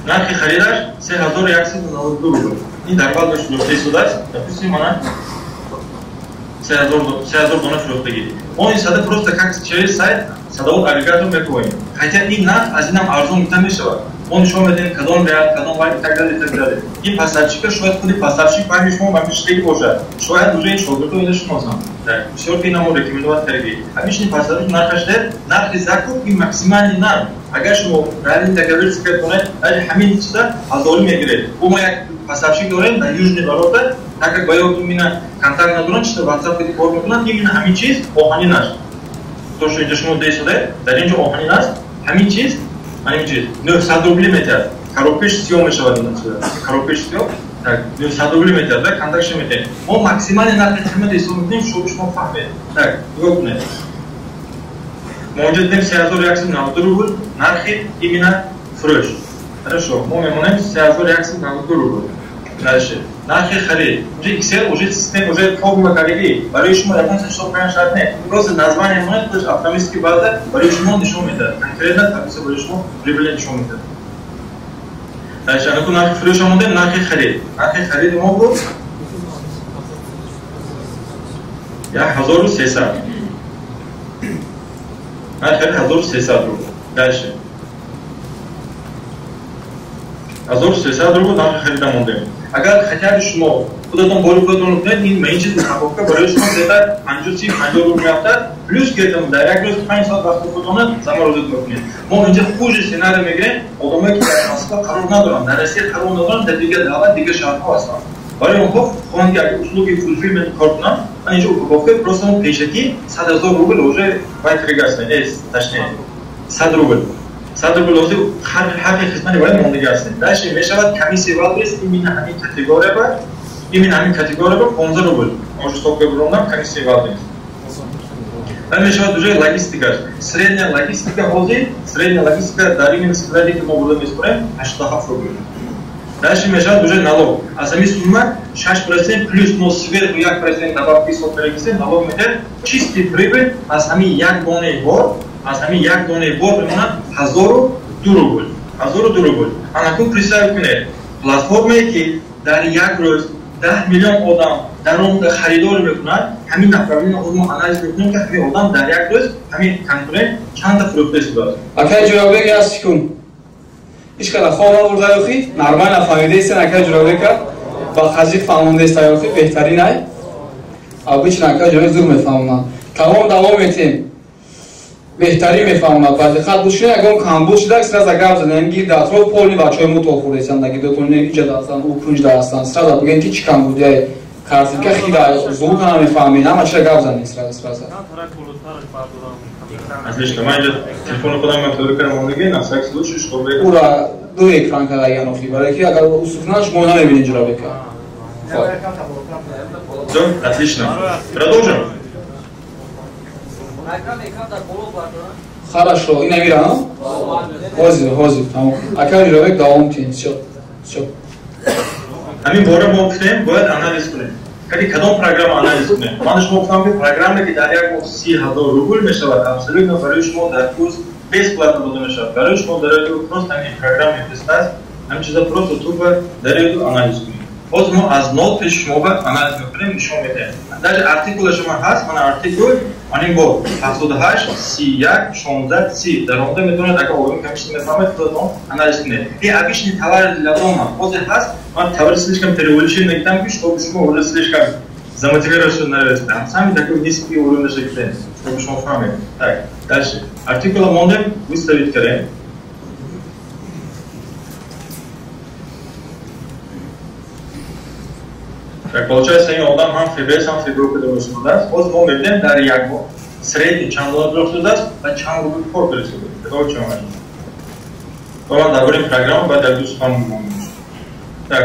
Нархи харидаш 3192 рубл. Ин дар вал мешуд фурӯхтаст. Допустим ана 3000 дона фурӯхтагӣ. Мо ин сада просто как через сайт садовод агрегатор мекунем. Хотя ин нарх аз инам арзон гуфта мешавад. Он нишон медиҳем кадом реал, кадом вай и так далее. Ин поставщика шояд худи поставщик фаҳми шумо мамиштаги бошад. Шояд уже ин шогирдо ино шиносанд. Бисёр ки намо рекомендовать кардаги. Обычный поставщик нархаш дед, нархи закуп ин максимальный нарх. Агар шумо реалин договориться кунед, даже ҳамин чиза ҳазорӣ мегиред. Мо як поставщик дорем дар Южный ворота, так как боёд именно контакт надоранд, чисто WhatsApp ки кор мекунанд, именно ҳамин чиз оҳанин аст. То, что инҷо шумо дешуде, дар инҷо оҳанин аст, ҳамин чиз 900 рубли метр. Коробкаш сиём мешавад ин чиза. Коробкаш сиём, так 900 рубли метр, да, контактш метем. Мо максимальный нархи қимат ҳисоб мекунем, шумо шумо фаҳмед. Так, нигоҳ кунед. Мо инҷо дидем 3192 рубл нархи именно фурӯш. Хорошо, мо мемонем 3192 рубл. Дальше. Нархи харид. Уже Excel, уже система, уже формула кардаги. Барои шумо японца ҳисоб кардан шарт не. Просто название монет, то есть автоматически база барои шумо нишон медиҳад. Конкретно таблица барои шумо прибыли нишон медиҳад. Дальше, анаку нархи фурӯша мондем, нархи харид. Нархи хариди мо буд 1300. Нархи 1300 рубл. Дальше. 1300 рубл нархи харида мондем. Агар хотя бы шумо худатон бори худатон кунед, ин менчиз упаковка барои шумо где-то 50 рубл меафтад, плюс где-то дар як рӯз 5 соат вақти худатона заморозит мекунед. Мо инҷа хуже сценарий мегирем, одамое ки дар Москва қарор надоранд, дар Россия қарор надоранд, дар дигар давлат, дигар шаҳрҳо ҳастанд. Барои онҳо хоҳанд ки агар услуги фулфилмент кор кунанд, ман инҷа упаковка просто он пешакӣ 100 000 рубл уже вайтригасне, точнее 100 рубл. 100 рубл ози ҳаққи хизмати вай мондагӣ ҳастед. Дальше мешавад комиссия валбрес именно ҳамин категория ба 15 рубл. Може стопка громна комиссия валбрес. Дан мешавад уже логистика. Средняя логистика ҳозир, средняя логистика дар именно склади ки мо бурда меспорем 87 рубл. Дальше мешавад уже налог. Аз ҳамин сумма 6% плюс мо сверху 1% добавки ҳисоб карда налог медиҳад. Чистый прибыль аз ҳамин як донаи бор, аз ҳамин як донаи бор мемонад 1002 рубл. 1002 рубл. Анакун представь кунед, платформае ки дар як рӯз 10 миллион одам дар он харидор мекунад, ҳамин направление мо анализ мекунем ки ҳамин одам дар як рӯз ҳамин конкурент чанда фурӯхта истодааст. Акай ҷуробек ҳаст кун. ишкала хона бурда ёхи, нормально фаҳмидеистен акай ҷуробека ба хазик фаҳмондест ёхи беҳтарин ай. Обычно акай ҷуробек зур мефаҳмад. Тамом давом метем. بهتری میفهمم بعد خط بوشه اگه کم بوشه داکس راز اگه زدن گیر داترو پولی بچه‌های مو تو خوردن دیگه دو تونه اینجا داستان او پنج داستان سرادا بگن کی چیکار بوده کارتی که خیلی زود هم میفهمین اما چرا گاو زدن سرادا ازش که من اینجا تلفن خودم مطلب کردم اون دیگه نه سکس دوشش شو بگم اورا دو اکران کرده یا نفی برای کی اگر усуфнаш можно نمیبینین جرا بکا Все, отлично. Продолжим. Хорошо, и наверное, хозир, там. А как же вы даунтин, все. Ами бора мокнем, бояд анализ кунем. Кади кадом программа анализ кунем. Манаш мокнем ки программа ки дар як 30,000 рубл мешавад, абсолютно барои шумо дар курс бесплатно дода мешавад. Барои шумо дарояду просто ҳамин программа мефирстад, ҳамин чиза просто тупо дарояду анализ кунем. Боз мо аз нот пеш шумо ба анализ мекунем, нишон медиҳем. Даже артикула шумо ҳаст, мана артикул анин бо 78 31 16 30 дар онда метавонад агар одам камишни мефаҳмад худатон анализ кунед. И обычный товар для дома ҳозир ҳаст, ман товар слишком перевеличен мегӯям ки чтобы шумо уже слишком замотивирован наверстам. Сами такой низкий уровень шахтен, чтобы шумо фаҳмед. Так, дальше. Артикула мондем, выставить карем. Так, получается, они одам хам ФБС, хам ФБУ درست است. باز ما می‌بینیم در یک ماه سریع چند دلار درست است و چند روبل پر برسید. تو چه می‌گی؟ تو ما درباره پروگرام بعد در دوست خانم می‌گیم. так,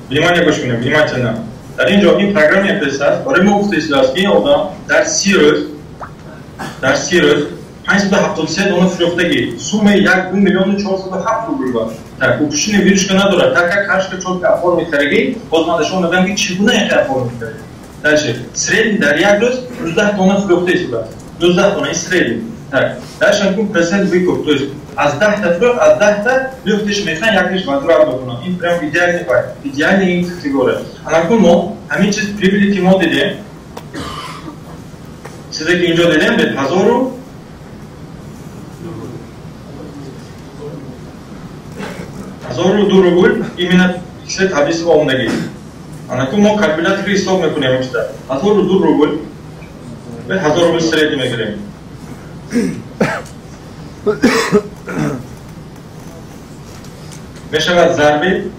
внимание گوش کنید، внимательно. در اینجا این پروگرام یک است. برای ما گفته است که آدم در 30 روز 573 دونه فروختگی سوم 1,407,000 روبل بود. Так, упущение вирушка надора, так как каждый человек оформит торги, вот надо что мы говорим, чего не оформить торги. Дальше, средний дарьягрус, 19 тонн фрукты сюда, 19 тонн и средний. Так, дальше он процент выкуп, то есть, аз дахта фрукт, аз дахта, люфтиш мехна, якиш ватура тонн. Им прям идеальный пай, идеальный категория. А на кому, они чист прибыли к модели, сюда к инжо делем, бед хазору, Азору дурубуль именно кисе таблица омнаги. А на ком калькулятор исток мекунем мечта. Азору дурубуль, бе азорубуль средний мекунем. Мешават зарби.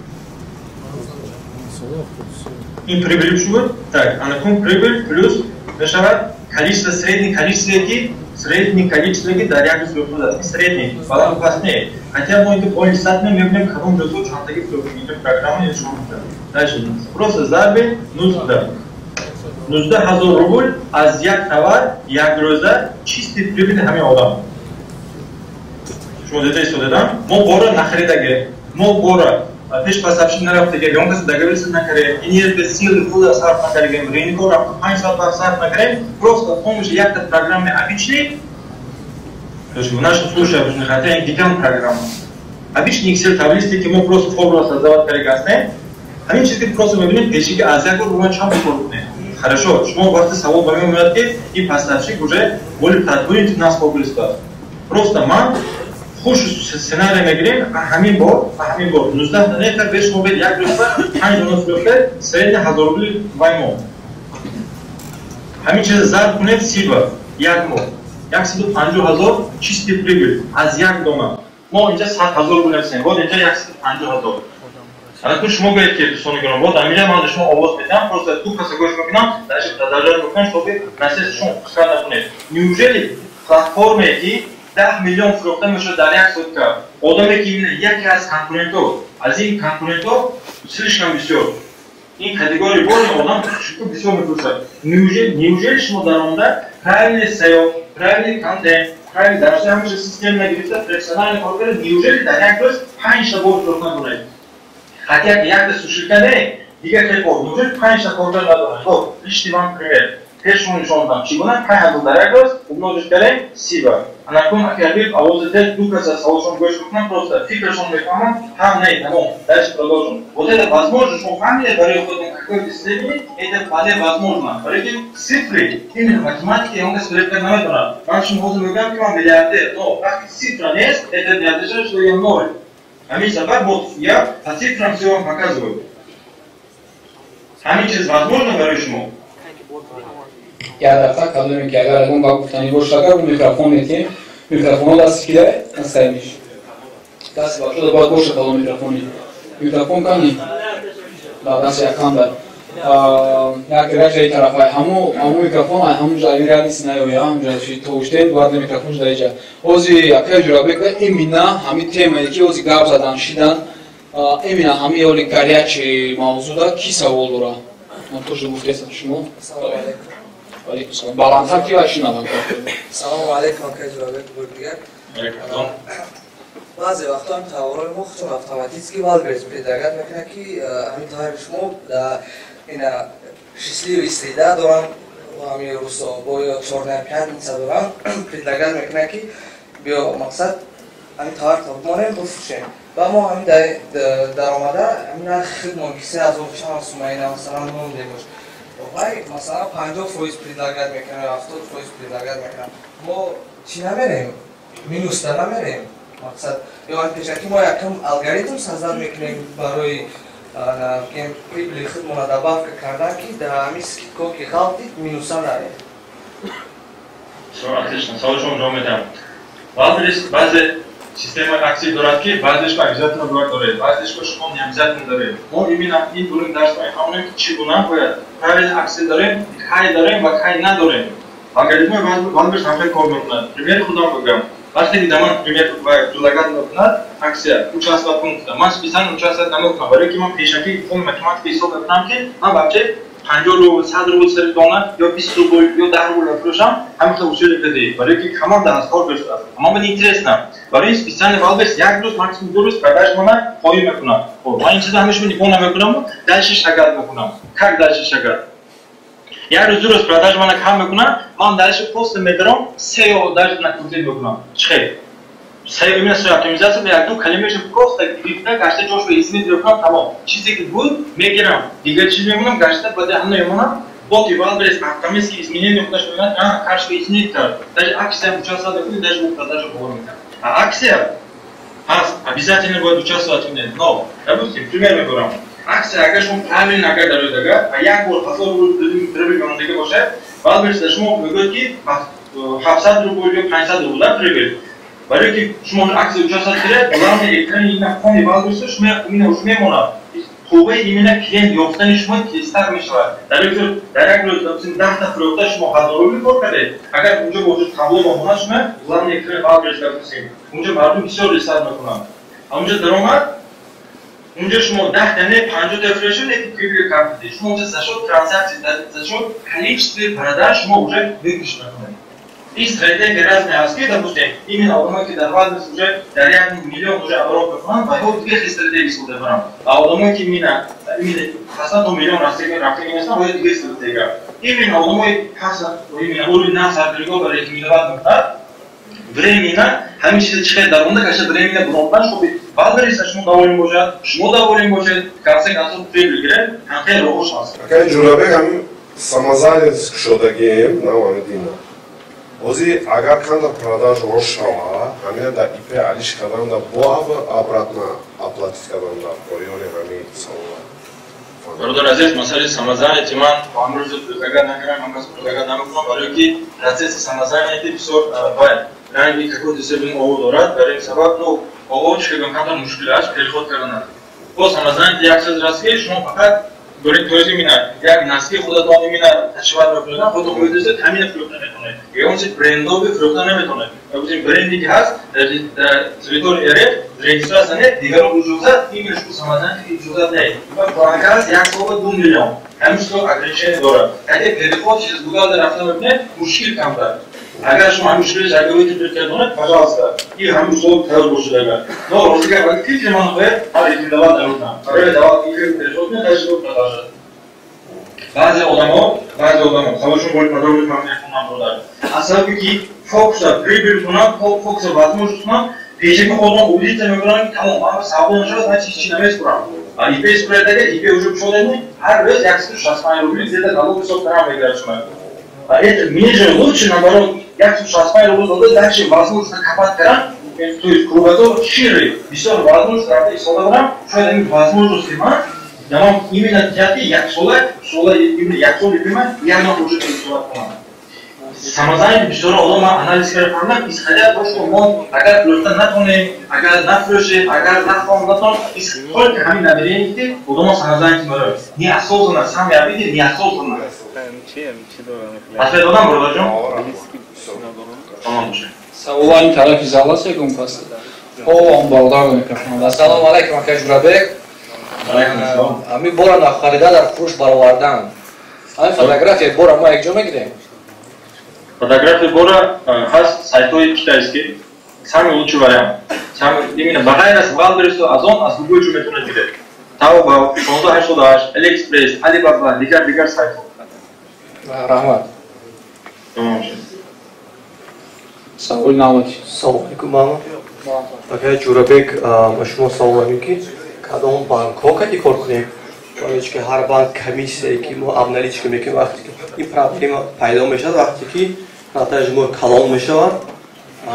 И прибыль шует. Так, а на ком прибыль плюс мешават количество средний средний количество дарьягрус фруктов. Средний, баланс классный. Хотя мы это полистатно мебель кому ждут чантаги фруктов программы не шумят. Дальше просто зарби нужда 1000 рубль, аз як товар, як роза чистый прибыль хаме одам. Шумо детей содедам, мо бора нахридаге, мо бора пеш пасапшин нарафтаге, ёнкасы договориться накаре, энергия силы пуда сарф накарегем, рынку рафта 5 саат сарф накарем, просто с помощью як-то программы обычной. То есть в нашем случае обычно хотя и гигантская программа. Обычные Excel таблицы, мы просто формулу создавать корректно. Они чисто просто мы видим пешики, а за год мы чем формулы. Хорошо, что мы варты савол бомим мятки и поставщик уже более продвинутый нас популяризует. Просто мы خوش سناریو میگیریم همین بار نوزده تا نه تا بهش موبایل یک روز 5 دونه فروخته سریع 1000 روبل وای مو همین چیز ضرب کنید 30 بار یک مو 150,000 چیستی پریبل از یک دونه ما اینجا 100,000 روبل هستیم بود اینجا 150,000 الان شما باید که سونی کنم بود امیلا من شما آواز میدم просто تو کسا گوش میکنم درجه میکنم شما مسیج شما قسمت نکنید неужели платформе ки 10 миллион фруктов еще در یک сутка. Одаме ки именно яке аз конкурентов, аз ин конкурентов слишком бисёр. Ин категория более одам шуку бисёр мефрушад. Неужели шумо дар онда правильный SEO, правильный контент, правильный дарши ҳамаша система гирифта профессиональный кор кард, неужели дар як рӯз 5 та бор фурӯхтан кунед? Хотя як та сушилка не, дигар хел бор, неужели 5 та кор кард надорад? Хоб, лишний вам пример. Пешмо нишондам, чӣ гуна 5,000 дар як рӯз умножиш карем 30 бар. Анакун акарбиб авозите ду каса саволшон гӯш мекунам, просто фикршон мефаҳмам, ҳам не, тамом, дальше продолжим. Вот это возможно, шумо фаҳмиде барои худтон какое исследование, это вполне возможно. Барои ки цифры, именно математика он кас гирифта наметавонад. Ман шумо ҳозир мегӯям ки ман миллиардер, но вақти цифра нест, это не означает, что я ноль. Ҳамин сабаб вот я по цифрам всё вам показываю. Ҳамин чиз возможно барои шумо. Я так думаю, कि अगर हम बात करते हैं वो शक्कर को मिक्रोफोन में थे मिक्रोफोन दास किया है नसाइमिश दास बात तो बहुत कोशिश करो मिक्रोफोन का नहीं दास या काम पर या किराया चाहिए तरफ है हमो मिक्रोफोन हम जारी रानी सुनायो या हम जारी तो उस्तेन बात में मिक्रोफोन जारी जा ओजी अकेले जुराबे का इमिना हमी tema है कि ओजी गाप ज़ादान शिदान इमिना हमी ओली कारियाची मौजूदा किसा वोलरा हम तो जो गुफ्ते सच्चमो Алейкум салам. Баланса ки ашина вам. Салом алейкум кайжабек бурдигар. Алейкум. Баъзе вақтон тавори мо худшон автоматически валберс педагог мекунад ки ҳамин тавори шумо да ина счастливый среда дорам ҳамин рӯзо бо ё чорна пятница дорам педагог мекунад ки биё мақсад ҳамин тавор табмонем бифурӯшем. Ва мо ҳамин даромада ҳамин нархи хидмон ки 3,000 сумаина масалан монде бош. Вай масалан 50% предлагать мекунем, 70% предлагать мекунем. Мо чӣ намерем? Минуста намерем. Мақсад ё пешакӣ мо якам алгоритм создан мекунем барои прибыли хидмона добавка кардан ки дар ҳамин скидко ки ғалтид минуса нарем. Всё, отлично. Саволшон ҷавоб медиҳам. Валберис баъзе система акций дорад ки баъзешко обязательно бояд доред, баъзешко шумо не обязательно доред. Мо именно ин бурин дарс мехонем ки чӣ гуна бояд правил акций дорем, кай дорем ва кай надорем. Алгоритмои валберс ҳамчун кор мекунад. Примери худам бигам. Вақте ки даман пример прилагат мекунад аксия участвовать пункта. Ман специально участвовать намекунам, барои ки ман пешакӣ фонд математика ҳисоб мекунам ки ман баче 50 рубл, 100 рубл сари дона ё 20 рубл ё 10 рубл мефурӯшам, ҳамин усули қидӣ, барои ки команда аз кор бештар. Аммо ман интересна. Барои специальный валберс як рӯз максимум 2 рӯз продаж мана хоҳӣ мекунам. Ман ин чиза ҳамешон нигоҳ намекунам, дальше шагат мекунам. Как дальше шагат? Як рӯз 2 рӯз продаж мана кам мекунам, ман дальше просто медарам 3 ё даже накрутить мекунам. Чӣ? Именно своя оптимизация як ду калимаша просто гирифта гашта ҷошро измит мекунам, тамом. Чизе ки буд мегирам, дигар чиз мемонам, гашта баъди ҳамна мемонам. Боти валберс автоматически изменение худаш мекунад, кашка изменит кард. Даже акция участвовать мекунед, даже бу продажа бовар мекунад. А акция ҳаст, обязательно бояд участвовать кунед. Но, допустим, пример мебарам. Акция агар шумо правильно агар дароед агар, як бор 1000 рубл прибыль монандага бошад, валберс да шумо мегӯяд ки 700 рубл ё 500 рубл прибыль. Барои ки шумо акция участвовать кунед, главное экрани ина фони валберса шумо именно уж мемонад. Қувваи именно клиент ёфтани шумо тезтар мешавад. Дар як рӯз допустим 10 та фурӯхта шумо 1000 рубл кор кардед, агар унҷо бошад табло монад шумо главное экрани валберс допустим. Унҷо мардум бисёр рисат мекунанд. А унҷо даромад унҷо шумо 10 та не 50 та фурӯшид кӯбиga кардед. Шумо унҷо зашод транзаксия зашод количестве продаж шумо уже выкиш мекунед. И стратегия разная аст ки допустим именно одамое ки дар валберс уже дар 1 миллион уже оборот мекунанд ба ҳол дига стратегия истифода барам. А одамое ки именно ҳасад 2 миллион рафтагӣ нестанд бояд дига стратегия. Именно одамое ҳасад именно уровень насарфиргоҳ ба рекомендовать мекунад. Временно ҳамин чизе чихед дар онда каша временно бунотан шумо валберса шумо даволин бошад, шумо даволин бошед, касек асо прибыль гирад, ҳамхел роҳош аст. Акай Ҷурабек ҳамин самозанец кушодагием навамидина. Ози агар канда продаж рош шава, ҳамина дар ИП алиш карданда бо обратно оплатить карданда поёни ҳамин савола. Бародар азиз, масъалаи самозанияти ман амрӯз предлагат накардам, ҳам кас предлагат намекунам, барои ки процесси самозанияти бисёр бай ранги какой-то особенный овод дорад, дар ин сабаб оводиш ки камтар мушкил аст переход кардан. Бо самозанияти як чиз аст ки шумо фақат барои този именно як насли худатон именно ташвиқ мекунед, худатон боидасед ҳамина фурӯхта метавонед. Ягон чиз брендовӣ фурӯхта наметавонед. Допустим бренди ки ҳаст дар территорияи РФ регистрация нет, дигаро иҷозат, именно шу самозанияти иҷозат нет. Агар аст як сола 2 миллион, ҳамишто ограничение дорад. Агар переход чиз гугал рафта мекунед, мушкил камтар. Агар шумо ҳамишро ҷаговити прикардонед, пожалуйста, и ҳамин сол тайёр бошед агар. Но розигар вақти фикри ман хоҳед, ман рекомендовать намекунам. Барои дават фикри переход кунед, дашто продажа. Баъзе одамо, савошон боид мадорид ман мехонам додар. Аз сабаби ки фокуса прибиль кунам, фокуса возможност кунам, пешаки ходам убедиться мекунам, ки тамом, ман савдо нашавад, ман чиз намескурам. А ИП искурад агар ИП уже пушодем, ҳар рӯз 165 рубли зеда налог ҳисоб карам мегирад шумо. А это менеджер лучше наоборот 165 рублей дадет, дальше возможность копать кран, то есть кругозор шире, бисёр возможность рафта истода барам, шояд ин возможности ман, я вам именно ҷати як сола именно як соли бима, як ман уже истода кунам. Самозанят бисёр одам ман анализ кардам, исходя то, что мон агар фурӯхта натонем, агар нафурӯшем, агар нахоҳам натонем, исходя ки ҳамин намерение ки одам самозанят мерояд. Неосознанно, сам я видел, неосознанно. Асфед одам бародар ҷон? Тамом боше. Саволани тарафи зала секунд каст. Он бародар микрофон. Ассалому алайкум, Акай Ҷурабек. Ами бора на харида дар фурӯш баровардан. Ами фотография бора мо якҷо мегирем? Фотография бора ҳаст сайтҳои китайский. Самый лучший вариант. Именно ба ғайр аз валберсу аз он аз любой ҷо метавонед гиред. Taobao, 1688, AliExpress, Alibaba, дигар сайтҳо. Раҳмат. Тамом шуд. Саволи навбатӣ. Салом алейкум мама. Акай Ҷурабек, ба шумо савол дорем ки кадом банкҳо кади кор кунем? Барои ки ҳар банк комиссияе ки мо обналичка мекунем вақте ки ин проблема пайдо мешавад, вақте ки продажи мо калон мешавад,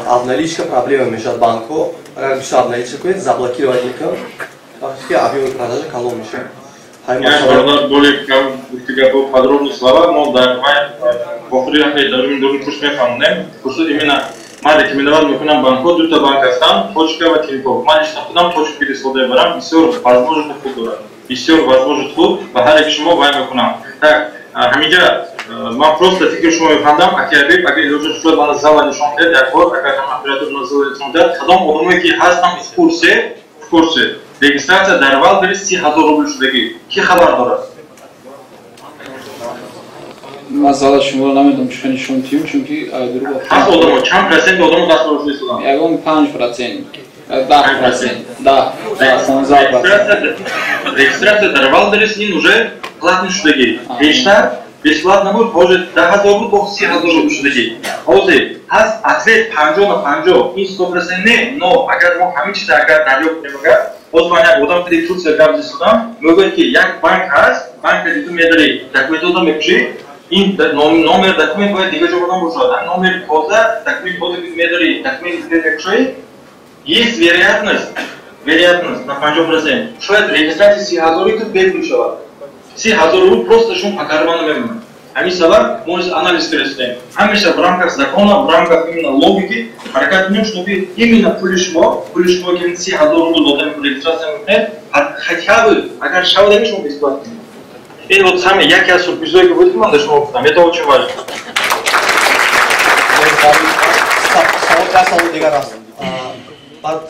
обналичка проблема мешавад банкҳо, агар бисёр обналичка кунед, заблокировать мекунад, вақте ки объеми продажа калон мешавад. Бародар более подробные слова, но да, охири ҳафта дарин курс мефаҳмонем. Курсу именно من رکمندovat میکنم بانک ها دو تا بانک هستن точка و تینکوف من اشتافتم точка пересылдай برم بسیار возможность خوب دارد بسیار возможность خوب و هر یک شما باید میکنم так همینجا من просто فکر شما میفهمدم اگر اجازه شد من زال نشون داد در کار اگر من اپراتور نزال نشون داد کدام آدمی که هستم کورس رجیستراسیا در والبرز 30000 روبل شدگی کی خبر دارد من زال شما رو نمیدونم چه نشون تیم چون که دروغ هست آدم چند درصد آدم دست رو شدن یکم 5% 10% да 15% регистрация در والبرز این уже платный шудеги регистр бесплатно будет позже 10000 будет до 30000 روبل шудеги озы هست ответ 50 на 50 این 100% не но اگر ما همین چیز اگر دریافت کنیم Osman odam který Turciya qabzi sudan میگه که یک بانک هست بانک دیگه میداری دکمنت رو میپشی این نمبر دکمنت باید دیگه جا بدم باشد نمبر کد دکمنت کد که میداری دکمنت میپشی есть вероятность на 50% شاید رجیستراسی 30000 تو بد میشود 30000 رو просто شون پکارمان میمونه همین سبب ما анализ کردیم همیشه в рамках закона в рамках именно логики حرکت میکنیم чтобы именно пулишмо که 30000 رو دادن регистрация میکنه хотя бы اگر شود شما бесплатно این вот сами یکی از سورپرایزایی که بود من به شما گفتم это очень важно سوال دیگر است بعد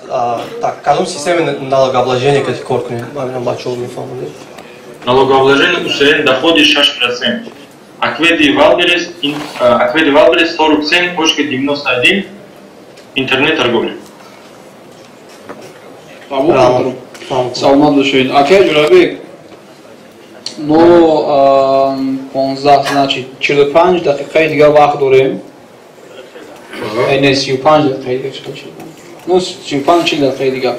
так канун системы налогообложения каких коркни мамина бачол мифамули налогообложение усилен доходи 6%. Акведи Валберес 47.91 интернет-торговля. Салмат душевин. Окей, Журабек. Но 15, значит, 45 дақиқа دیگه وقت داریم. این 35 دقیقه Ну, 35 دقیقه دیگه.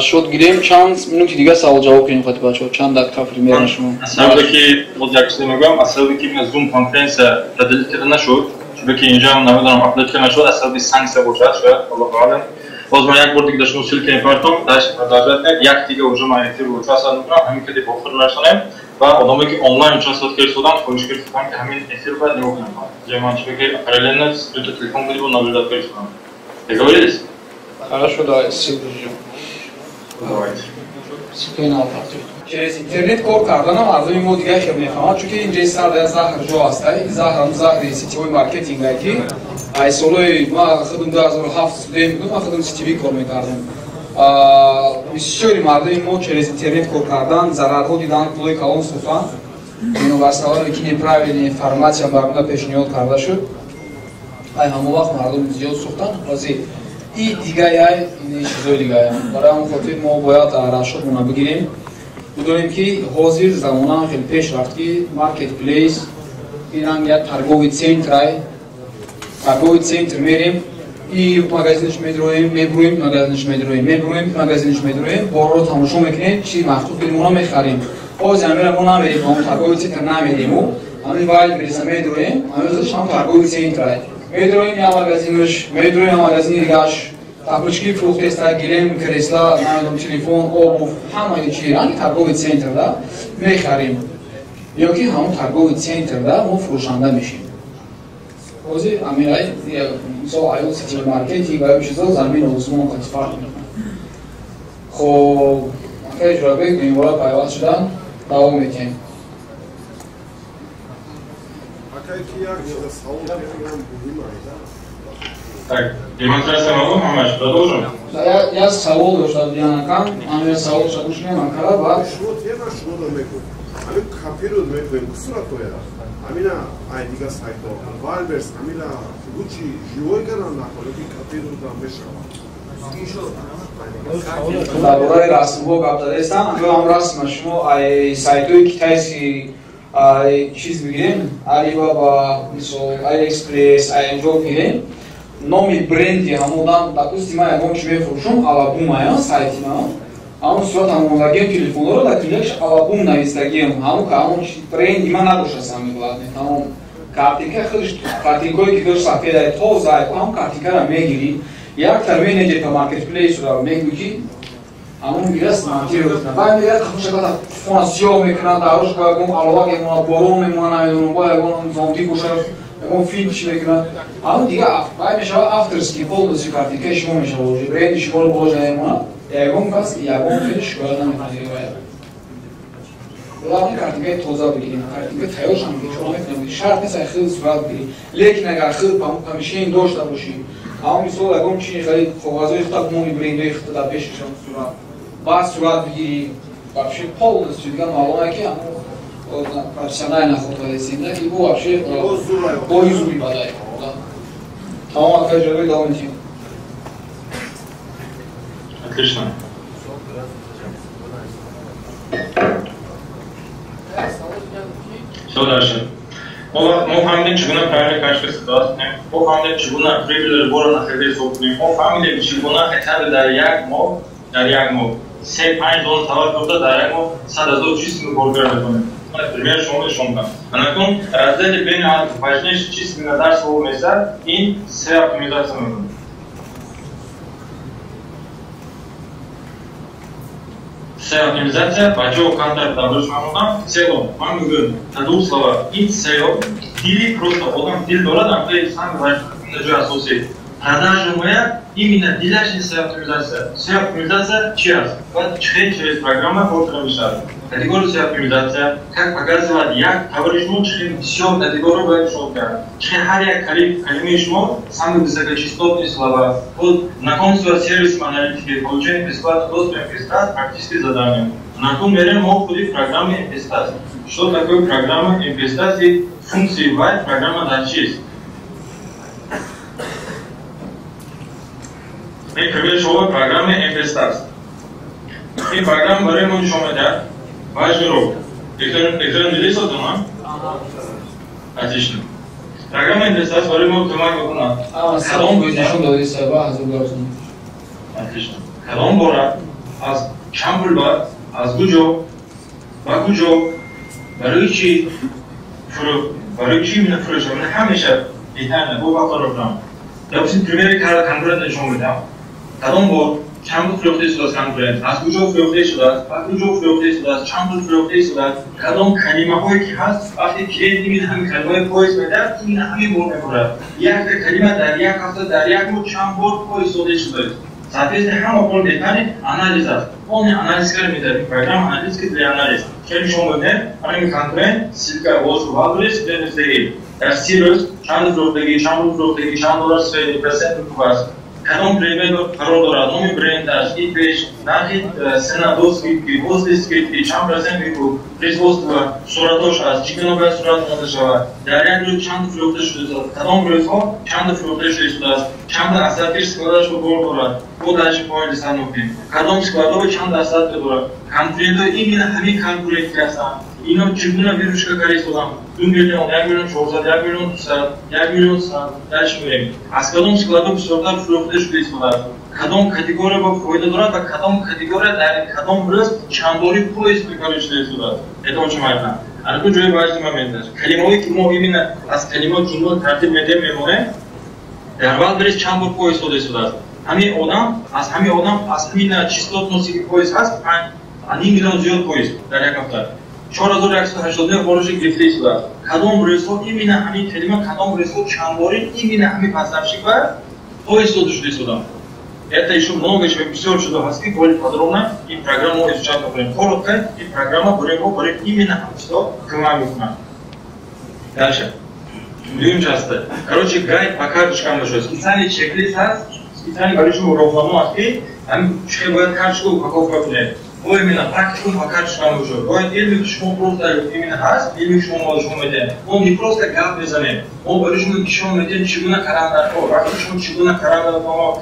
شد گیریم چند منوتی دیگه سوال جواب کنیم خاطر بچه‌ها چند دقیقه примерно شما اصلا که بود یکسی میگم اصلا که من زوم کنفرانس تدلیل کرده نشد چون که اینجا نمیدونم اپلود کنه شد اصلا سانکسیا باشد شاید الله اعلم باز من یک بار دیگه داشتم سیل کنم کارتم داشت پرداخت یک دیگه уже ما اتفاق بود واسه میکنم همین که دیگه بخور نشدم و آدمی که آنلاین چاسات کرد شدن خودش کرد که همین اتفاق بعد نمیکنم جمعان چون که параллельно دو تا تلفن بود و نابودات کرد شدم договорились хорошо да сидим давайте через интернет кор карданам ардами мо дига хел мефаҳмад чунки инҷои сарда заҳр ҷо ҳастай заҳрам заҳри ситивои маркетинг ай ки ай солои ма худум 2007 студент будум ма худум ситиви кор мекардам бисёри мардами мо через интернет кор кардан зарарҳо дидан пулои калон суфтан инвеститорҳои ки неправильная информация бармуда пешниҳод карда шуд ай ҳамон вақт мардум зиёд суфтан ҳозир и дигаи ай ин чизои дигаи барои ҳамон хотир мо бояд расшодмона бигирем بدونیم که حاضر زمانه خیلی پیش رفت که مارکت پلیس این رنگ یک ترگوی سنتر میریم این مغازینش میبرویم مغازینش میدرویم بارو رو تماشا میکنیم چی مخصوص بیرمونا میخریم باز همیره ما نمیریم همون ترگوی سنتر نمیریم و همین باید میرسه میدرویم همیزش هم ترگوی سنتر میدرویم یا مغازینش میدرویم یا مغازین دیگرش таблички фрухтеста гирем кресла намедом телефон обувь ҳамаи чӣ ранги торговый центрда мехарем ё ки ҳамон торговый центрда мо фурӯшанда мешем ҳозир амирай мисол аёл ситиви маркетинг ва ё чизо замин осмон қад фарқ мекунад хоб акай ҷурабек бемора пайваст шудан давом мекунем Так, демонстрация могу, мамаш, продолжим? Я савол доштам Дианакан, амир савол шадушнем акара баъд шумо тема шумо да мекунед амин копируд мекунем кусура тоя амина ай дига сайто валберс амина гучи живой канал наконе ки копируд да мешава дар бораи расмҳо гап задастам ам расма шумо ай сайтҳои китайски чиз бигирем алибаба мисол алиэкспресс айҷо бигирем номи бренди ҳамодан допустим ман ягон чӣ мефурӯшам алабумая сайти ман ҳамон сурат ҳамондагиам телефонҳоро дар тилакш алабум нависдагиам ҳамон ка ҳамон бренди ман надошта самии главне ҳамон картинка хелиш картинкое ки дошт сафедаи тоза ҳамон картинкаро мегирӣ як терминеҷе па маркетплейсро мегӯӣ ки ҳамон гирас мантиротна баъд мегӯяд хушаката фона сиёҳ мекунад дарош ба ягон алова мемонад борон мемонад намедонам ба ягон зонтӣ боша он фильм чего играет, а он дига, а мешал авторский полностью картинка, что мешал уже, бренд что было положено ему, я он каз, я он фильм что она не понимает. Главный картинка тоза бегим, картинка тайошам бегим, что он не понимает, шарт не сахил сурат бегим, лекин агар хил помещение дошта буши, а он мисол агом чини хали ховазой так мои бренды их тогда пишешь сурат, бас сурат бегим, вообще полностью дига маломаки, профессионально охотоводится, его вообще по юзу припадает. А он опять же выдал идти. Отлично. Все дальше. Мы фамилия чугуна правильно качество ситуации. Мы фамилия чугуна прибыли сбора на хозяйстве собственный. Мы фамилия чугуна хотя бы дарьяк мог. Все пань зон товар куда дарьяк мог. Садазо чистыми боргерами. Например, шумка. А на том разделе бен важнейший численный дар своего места и все оптимизация. Все оптимизация, бачок контакт доброчманудан, село, мангын, двух слова, и село, или просто одном диль дорадам, то есть сам важный ассоциат. Продажа моя именно делящая все оптимизация. Все оптимизация час. Вот через программу полтора мешает. Категория все оптимизация. Как показывает я, говорю, все категорию бывает шелка. Чехария калимишмо, самые высокочастотные слова. Вот на консула сервис аналитики получение бесплатно доступа к МПСТАС практически задание. На том мере могут быть программы МПСТАС. Что такое программа МПСТАС и функции бывает программа дальше. И первая программа МПСТАС. И программа берем шумада. Важный урок. Экран делится дома? Отлично. Программа МПСТАС берем дома. Салон будет еще говорить собак, отлично. Салон бора, аз чамбулба, аз гуджо, багуджо, барычи, барычи именно фреш, именно хамиша, и тайна, боба программа. Допустим, примеры конкретно шумада. Салон бор. Чамбул фрукты сюда конкурент, азгуджо фрукты сюда, багуджо фрукты сюда, чамбул фрукты сюда. Кадом калимаҳое ки ҳаст, вақте клиент имин ҳамин калимаҳои поиз медиҳад, имин ҳамин бор мекунад. Якта калима дар як ҳафта дар як бор чанд бор поиз дода шудааст. Соответственно, ҳама бор метани анализ аст. Полный анализ кар медиҳад. Программа аналитика для анализа. Чели шумо бинед, ҳамин конкурент силка возу валдурис денистеги. Дар сирус чанд фруктаги, чанд фруктаги, чанд доллар сфери процент мекунад. Кадом брендо қарор дорад, номи брендаш, и пеш, нархи сена до скидки, после скидки, чанд процент вику, производство суратош аст, чикеновая сурат мода шавад. Дар як рӯз чанд фрукта шуда, кадом рӯзҳо чанд фрукта шудааст, чанд асатиш складашро бор дорад, бо даши поин лисан мукин. Кадом складово чанд асат дорад. Конкурентҳо именно ҳамин конкурентки ҳастанд. Ино чигуна вирушка кар истодам 2 миллион, 1 миллион 400, 1 миллион 200, 1 миллион 100, дальше мирем. Аз кадом складов сортар фрукта шуда истодад. Кадом категория ба фоида дорад ва кадом категория дар кадом рӯз чандбори пул истифода шуда истодад. Это очень важно. Ана ду ҷои важный момент аст. Калимаҳое ки мо именно аз калима ҷумла тартиб медем мемонем, дар вақт бирис чанд бор пул истода истодааст. Ҳамин одам аз ҳамин чистоотности ки поиз ҳаст, 1 миллион зиёд поиз дар як ҳафта. 4189 борожи гирифта истодааст. Кадом рӯзҳо именно ҳамин калима, кадом рӯзҳо чандбори именно ҳамин поставщик ва поиз дода шуда истодам. Это еще много, еще все что хаски, более подробно и программу изучать будем. Коротко и программа будем именно что к вам нужно. Дальше. Будем часто. Короче, гайд по карточкам нужен. Специальный чек-лист, специальный большой уровень аспект, там что будет карточку упаковка будет. О, именно практику по карточкам нужен. Бывает или что просто именно раз, или что можем делать. Он не просто гад без замен. Он говорит, что еще мы делаем чигуна каранда, чигуна каранда,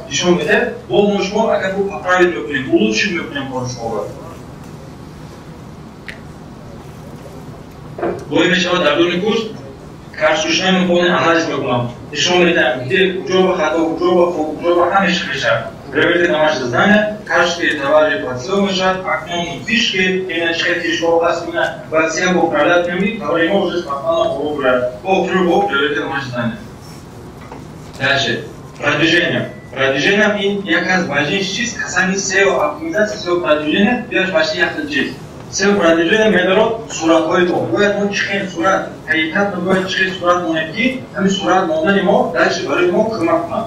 еще мы делаем. Он может а как бы поправить его, улучшить его прям Бой мечава дардуни курс, карточками полный анализ выполнил. Еще мы делаем, где учеба, ходов, учеба, хамиш хиша. Проверьте домашнее задание, качественные товары подсылмышат, окном фишки, иначе фишку асмина, во всем управлять ними, говорим уже спокойно управлять. Проверьте домашнее задание. Дальше. Продвижение. Продвижение и яказ важнейший чист, касание SEO, оптимизации SEO продвижения, первый почти яхтый чист. Self-продвижение медород суратҳои то. Бояд мо чӣ хел сурат, ҳақиқат бояд чӣ хел сурат монем ки ҳамин сурат мондани мо дарчи барои мо кӯмак кунад.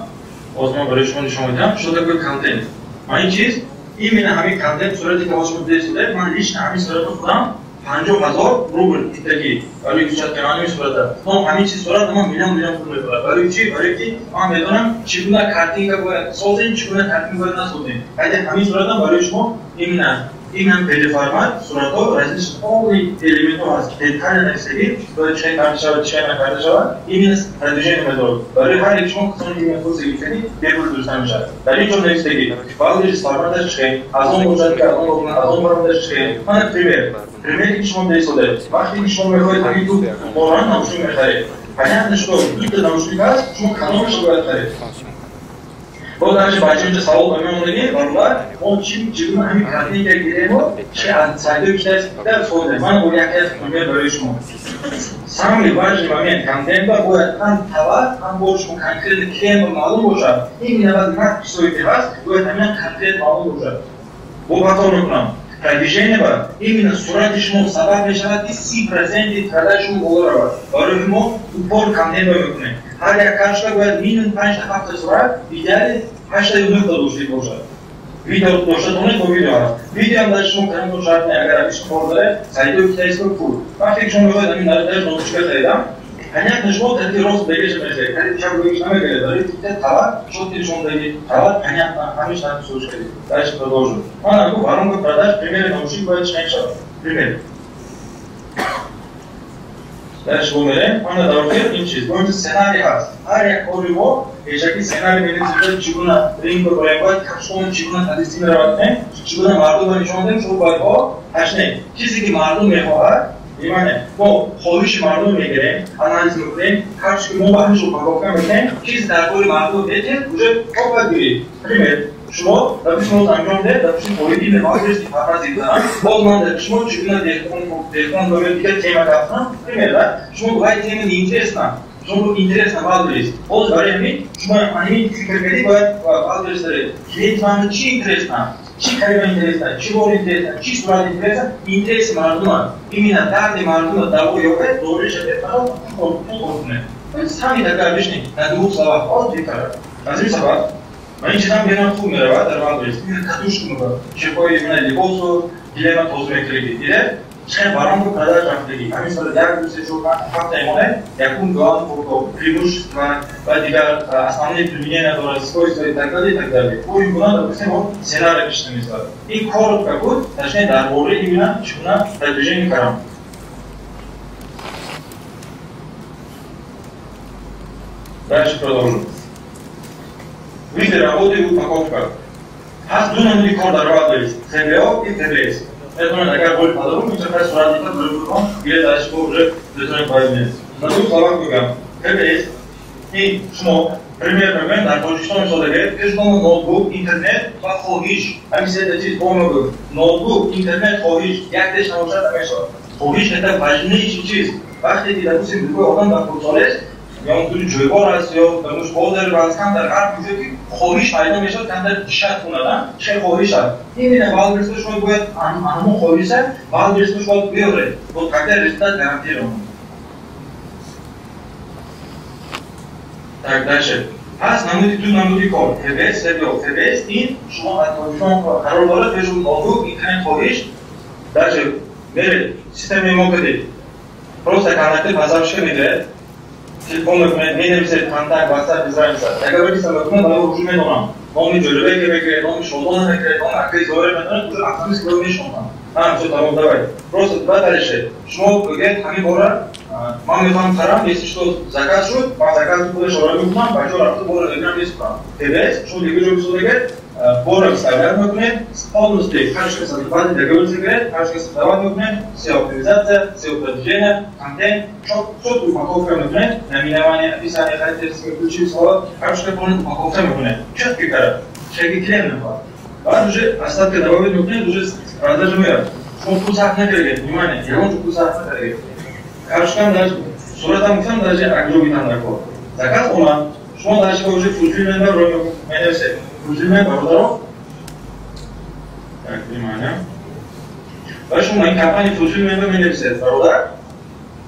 Боз ман барои шумо нишон медиҳам, что такое контент. Ман ин чиз именно ҳамин контент сурати ки ҳозир дестуде, ман лично ҳамин суратро худам 50,000 рубл итаки барои кучат каналами сурата. Но ҳамин чиз сурат ман миллион пул мебарад. Барои чӣ? Барои ки ман медонам чӣ гуна картинка бояд созем, чӣ гуна картинка бояд насозем. Ҳайде ҳамин суратам барои шумо именно PDF формат суратҳо различни ҳоли элементҳо ҳаст ки детально навиштагӣ бояд чӣ карда шавад, чӣ накарда шавад. Именно продвижение медорад. Барои ҳар як шумо қисми именно курси гирифтагӣ бепул дуруста мешавад. Дар ин ҷо навиштагӣ валидиш форматаш чӣ хел, аз он бошад ки аз он форматаш чӣ хел. Мана пример ки шумо дестуде. Вақте ки шумо мехоҳед ҳамин ту моҳоран наушник мехаред. Понятно, что дутта наушник ҳаст, шумо каналашро бояд харед. Боз ҳамчи бачаинҷа савол ба ман монагӣ, барулар, мо чӣ гуна ҳамин картинка гиремо, чӣ аз сайдои китаби дар фонде. Ман бо яке аз пример барои шумо. Самый важный момент контента бояд ҳам тавад, ҳам бояд шумо конкретно клиентро маълум бошад. Именно на сойти ҳаст, бояд ҳамин конкрет маълум бошад. Бо батор мекунам. Продвижение ба именно сурати шумо сабаб мешавад ки 30% продаж шумо боло равад. Барои мо упор контент мекунем. Ҳар як кашка бояд минимум 5-7 сурат, идеали 8-9 дошта бошад. Видео дошта онед бо видео ҳаст. Видео ҳам дар шумо канал шарт не, агар абиш кор дорад, сайтои китайское пул. Вақте ки шумо мехоҳед ҳамин нарадаш ноутбук харидам, понятно, шумо таки рост бегеш мешавед. Таки чап бегеш намегиред. Барои китаб тавад, шоти шумо даги тавад, понятно, ҳамиш тариф сӯз кардед. Дальше продолжим. Мана гуфт воронка продаж, пример наушник бояд чӣ шавад. Пример. Дальше бомерем, мана давохир ин чиз. Бо инҷо сценарий ҳаст. Ҳар як кори мо бешаки сценарий менависем, чӣ гуна ринг бояд кашон, чӣ гуна тадисӣ меравад, чӣ гуна мардумро нишон дем, шумо бояд ҳашне. Чизе ки мардум мехоҳад, имане мо хоҳиши мардум мегирем, анализ мекунем, ҳар чӣ ки мо ба ҳамишро упаковка мекунем, чизи дар бори мардум бетед, уже фокат гиред. Пример, шумо допустим роз анҷом дед, допустим оиди меморист фармази дорам, боз ман шумо чӣ гуна деҳқон бояд дигар тема рафтам, пример да, шумо вай тема неинтересна, шумо интересна валберист. Боз барои ҳамин шумо ҳамин фикркарӣ бояд валберист доред. Клиент ман чӣ интересна? Чӣ карима интересна, чӣ бор интересна, чӣ сурат интересна, интереси мардума, именно дарди мардума даво ёбед, дориш бетарав, кунед. Ҳамин така бишни, на ду слова ҳоз бекарад. Аз ин сабаб ман ин чизам бенам хуб меравад дар валберист. Катушка мекунад, чепҳои именно либосу дилема тоз мекунед. Диде чӣ воронка продаж рафтагӣ. Ҳамин соли 1-2-3 ҳафта мемонад, якум дуал фото, преимущества ва дигар основные применения дорад, свойства и так далее. Ин гуна допустим мо сценарий пишта мисалад. Ин коротко буд, точнее дар бораи именно чӣ гуна продвижение карам. Дальше продолжим. Видите работы и упаковка. Ҳаст ду намуди кор дар валберист, ФБО и ФБС. Метавонед агар боли подробно чақай сурат дида бурбурон, бие дальше бо уже бетонед байдинед. На ду словах гӯям. ФБС ин шумо пример мебинед дар Тоҷикистон мисол дегед, кишумо ноутбук, интернет ва хоҳиш. Ҳамин сета чиз бо мегӯем. Ноутбук, интернет, хоҳиш. Як деш набошад намешавад. Хоҳиш это важнейший чиз. Вақте ки допустим бикои одам дар худсолест, یا اون توی جویبار هست یا دموش باز داره و از کم در هر کجا که خواهیش پیدا میشه کم در شد خوندن چه خواهیش هست این میده بعد برسوش باید همون خواهیش هست بعد برسوش باید بیاره با تکتر رسیدت گرانتی رو tak dalsze هست نمودی تو نمودی کار FBS FBS این شما شما قرار داره بهشون نوتبوک اینترنت خواهیش dalsze میره سیستم ما کدید просто کانکتر بازارش میده телефон мекунед, менависед контакт, WhatsApp без разница. Така вече се мекунед, але уже медонам. Номи Ҷолибек мекунед, номи Шодон мекунед, номи Акай Зоир мекунед, уже автоматически го мешонам. Все тамом, давай. Просто два дальше. Шумо гӯед ҳамин бора ман мехоҳам харам, если что заказ шуд, ман закази худаш ора мекунам, бачаҳо рафта бора мегирам месупам. ТБС шумо дигар ҷо мисолегед, бора виставляд мекунед, полностью ҳашт каса баъди договориться мекунед, ҳашт каса дават мекунед, все оптимизация, все продвижение, контент, чётко упаковка мекунед, номинование, описание, характеристики, ключи, слова, ҳашт каса полностью упаковка мекунед. Чётки кара, чеки клиент мехоҳад. Баъд уже остатка добавить мекунед, уже продажа меяд. Шумо пул сарф накардед, внимание, ягон пул сарф накардед. Каршкам даже суратам гуфтам даже агробитам дар кор. Заказ омад, шумо даже уже fulfillment ро менависед. Fulfillment бародаро. Так, внимание. ва шумо ин компания фулфилмент менависед бародар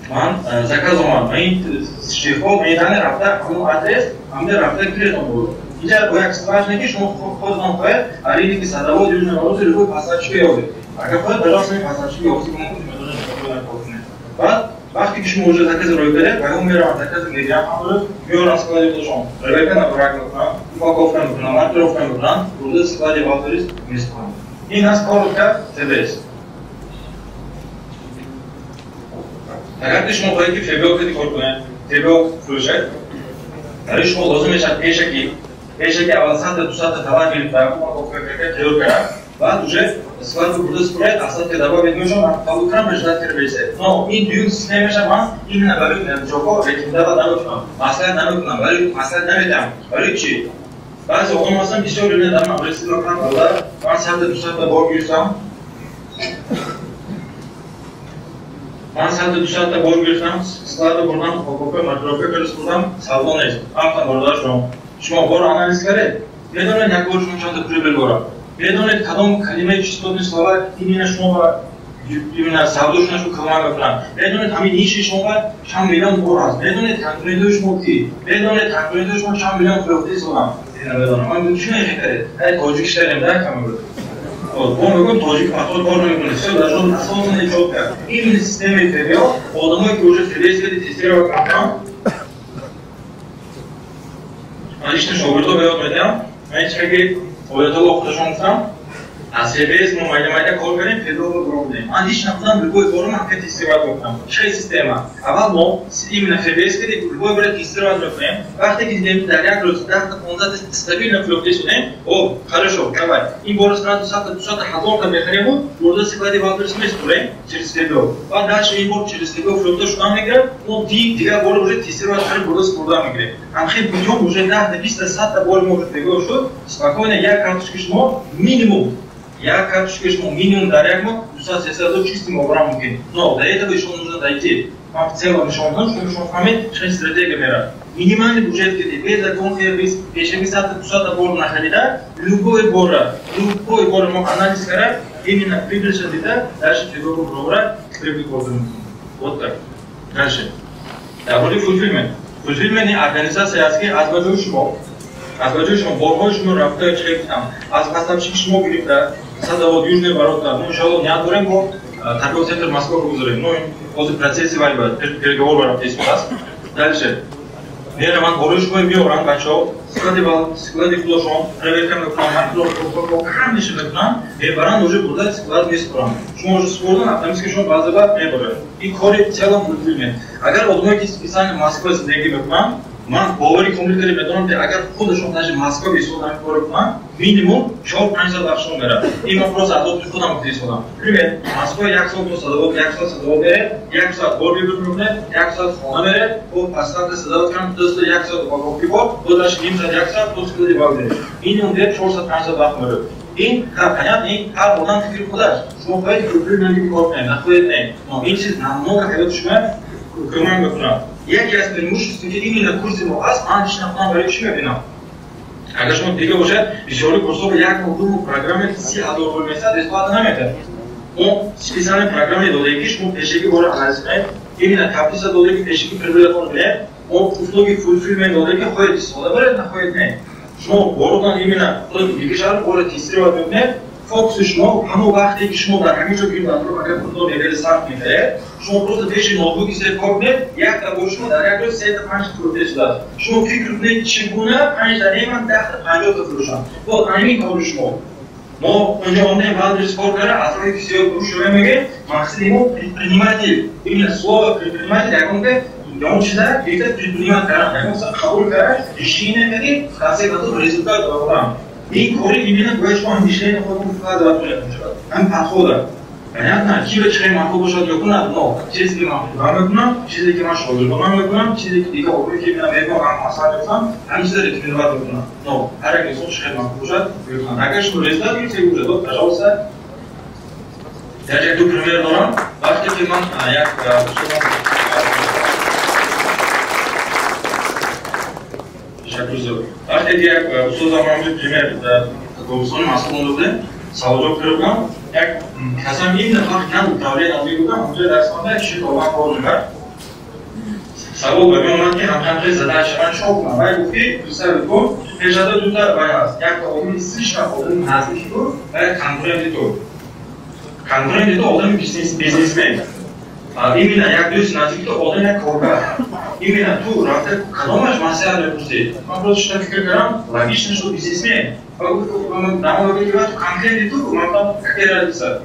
ман заказован ин шифо медани рафта ҳамон адрес ҳамда рафта кирдам буд инҷа бо як справочнике шумо худтон хоҳед аридики садовод южной вороти любой пассажирка ёбед агар хоҳед баҷои пассажирка ёбед баъд вақте ки шумо уже заказро беред ба он меравам закази мегирам ҳамро меорам склади худашон проверка набрак мекунам упаковка мекунам маркировка мекунам бурда склади валторис мескунам ин аст коробка ТБС агар ки шумо хоҳед ки фебиокади кор кунед фебиок фурӯшед барои шумо лозим мешавад пешаки аввал 100-200 товар гирифта упаковка тайёр кардам баъд уже складро бурда спуред асадка добавить мешавад қабул кунам реждат кирда берисед но ин дуюм система мешавад именно барои ҷоҳо рекомендова намекунам маслиҳат намекунам маслиҳат наметам барои чӣ баъзе одам ҳастанд бисёр бинедам ресторан карда ман 100-200 бор гирифтам ман 100-200 бор гирифтам складро бурдам упаковка маркировка карда спурдам савдо нест ҳафта бародар шумо бор анализ кардед медонед як бор шумо чанда пули бигора медонед кадом калимаи чистотни слова именно шумо именно савдо шумо кӯмак мекунад медонед ҳамин ниши шумо чанд миллион бор аст медонед конкурентои шумо ки медонед конкурентои шумо чанд миллион фурӯхтаи солам намедонам ман чӣ мефикаред тоҷикиштарем да кама буд он мегӯям тоҷик фақат кор намекунад все дажон асосан иҷод кард именно системаи фбо одамое ки уже фбскади тестировать кардам ман лично шогирдо баёд медиҳам ман ки оятолло худашон гуфтам аз ФБС мо майда кор кардем федоро бурон будем ман лично худам любой боро ман ка тестировать мекунам чӣ система аввал мо именно ФБС кади любой боро тестировать мекунем вақте ки дидем дар як рӯз 10-15 стабилно фурӯхта шудем о хорошо давай ин боро сразу 100-200 ҳазор та мехарем бурда склади валторис меспурем через ФБО баъд дальше ин бор через ФБО фурӯхта шудан мегирад мо дигар боро уже тестировать карем бурда спурда мегирем ҳамхел бутён уже 10-20 бори мо ФБО шуд спокойно як карточка шумо минимум як карточка шумо минимум дар як моҳ 200-300 чистим обрам мумкин но до этого ещё нужно дойти ман в целом нишон дам шумо фаҳмед чӣ стратегия мерад минимальный бюджет кади без закон сервис пешаки 100-200 бор нахарида любой бор мо анализ карда именно прибыльша дида дальше федору бровра прибыль кодим вот так дальше дар бораи фулфилмент организация аст ки аз баҷои шумо борҳои шумо рафта чӣ гуфтам аз поставщики шумо гирифта садовод южный ворота ну иншалло ният дорем бо торговый центр Москва гузорем ну ҳозир процесси вай переговор барафтаист аст дальше мераван борои шумо биёрам бачаҳо склади худошон проверка мекунам маркировка ҳамаша мекунам мебаранд уже бурда склад меспурам шумо уже спурдан автоматически баъзе вақт мебарад ин кори целом фулфилмент агар одамое ки специально Москва зиндагӣ мекунанд ман бовари комил карда медонам ки агар худашон даже Москва бисёрдан кор кунанд минимум 4-5 сал вақтшон мерад ин ман просто аз опити худам фиристодам пример Москва як сал то садовод як сал садовод беред як соат бор бибур мекунед як соат хона беред бо поставка садовод кам дӯста як соат упаковки бор бо дашт ним соат як соат то склади бор беред минимум 4 саат 5 саат вақт мерад ин понятно ин ҳар одам фикри худаш шумо хоҳед фулфилмент кор кунед нахоҳед не но ин чиз намного ҳаёти шумо кӯмак мекунад яке аз преимуществ ки именно курси мо аст ман лично худам барои чӣ мебинам агар шумо дига бошад бисёри курсҳо як модулу программе 30,000 пул месяц бесплатно наметад мо специальни программе додем ки шумо пешаги боро анализ кунед именно таблица додем ки пешаги прибылатон билед мо услуги фулфилмент додем ки хоҳед истифода баред нахоҳед не шумо бородан именно худои дигишаро боро тестировать мекунед фокуси шумо ҳамон вақте ки шумо дар ҳамин ҷо гирифт агар худо мебери сарф мекардед шумо просто пеши ноутбуки сеф кор кунед як та бор шумо дар як рӯз 3-5 фурӯхта шудааст шумо фикр кунед чӣ гуна 5 дар ман 10-50 фурӯшам бо ҳамин кори шумо мо онҷо омдем валдерис кор карда аз роҳи бисёр гӯш шумо мегӯем мақсади мо предприниматель именно слово предприниматель ягон ки yon chizar bitta предприниматель кардан ягон қабул карда решение кади в конце концов результат дорам ин кори именно бояд шумо мишлени худтон вкладывать кунед ҳамин подхода понятно ки ва чиқаи махбуб бошад мекунад но чизе ки ман худам мекунам чизе ки ман шогирдонам мекунам чизе ки дига одаме ки мена мебинам ҳам масъал мекунам ҳамин чиза рекомендовать мекунам но ҳар як инсон чиқаи махбуб бошад мекунад агар шумо результат гирифтед уже дод пожалуйста як ду пример дорам вақте ки ман як вақте ки як устозам ҳамин пример дар Қозоқистон масъул буда саводҷо кардам як касам именно вақт кам давлет азӣ будам онҷо дарс хонда чӣ тобак кор мекард савол ба меомад ки ҳамқамқи задааш ман чико кунам вай гуфти дусари ту пешада дута вай аст як та одами сишта одами наздики ту ва як конкуренти ту одами бизнесмен именно як дӯст наздики ту одами як коргар именно ту рафта кадомаш маслиҳат мепурсӣ ман просто шута фикр кардам логично шуд бизнесмен ва намодаги ва ту конкуренти ту ман там какая разница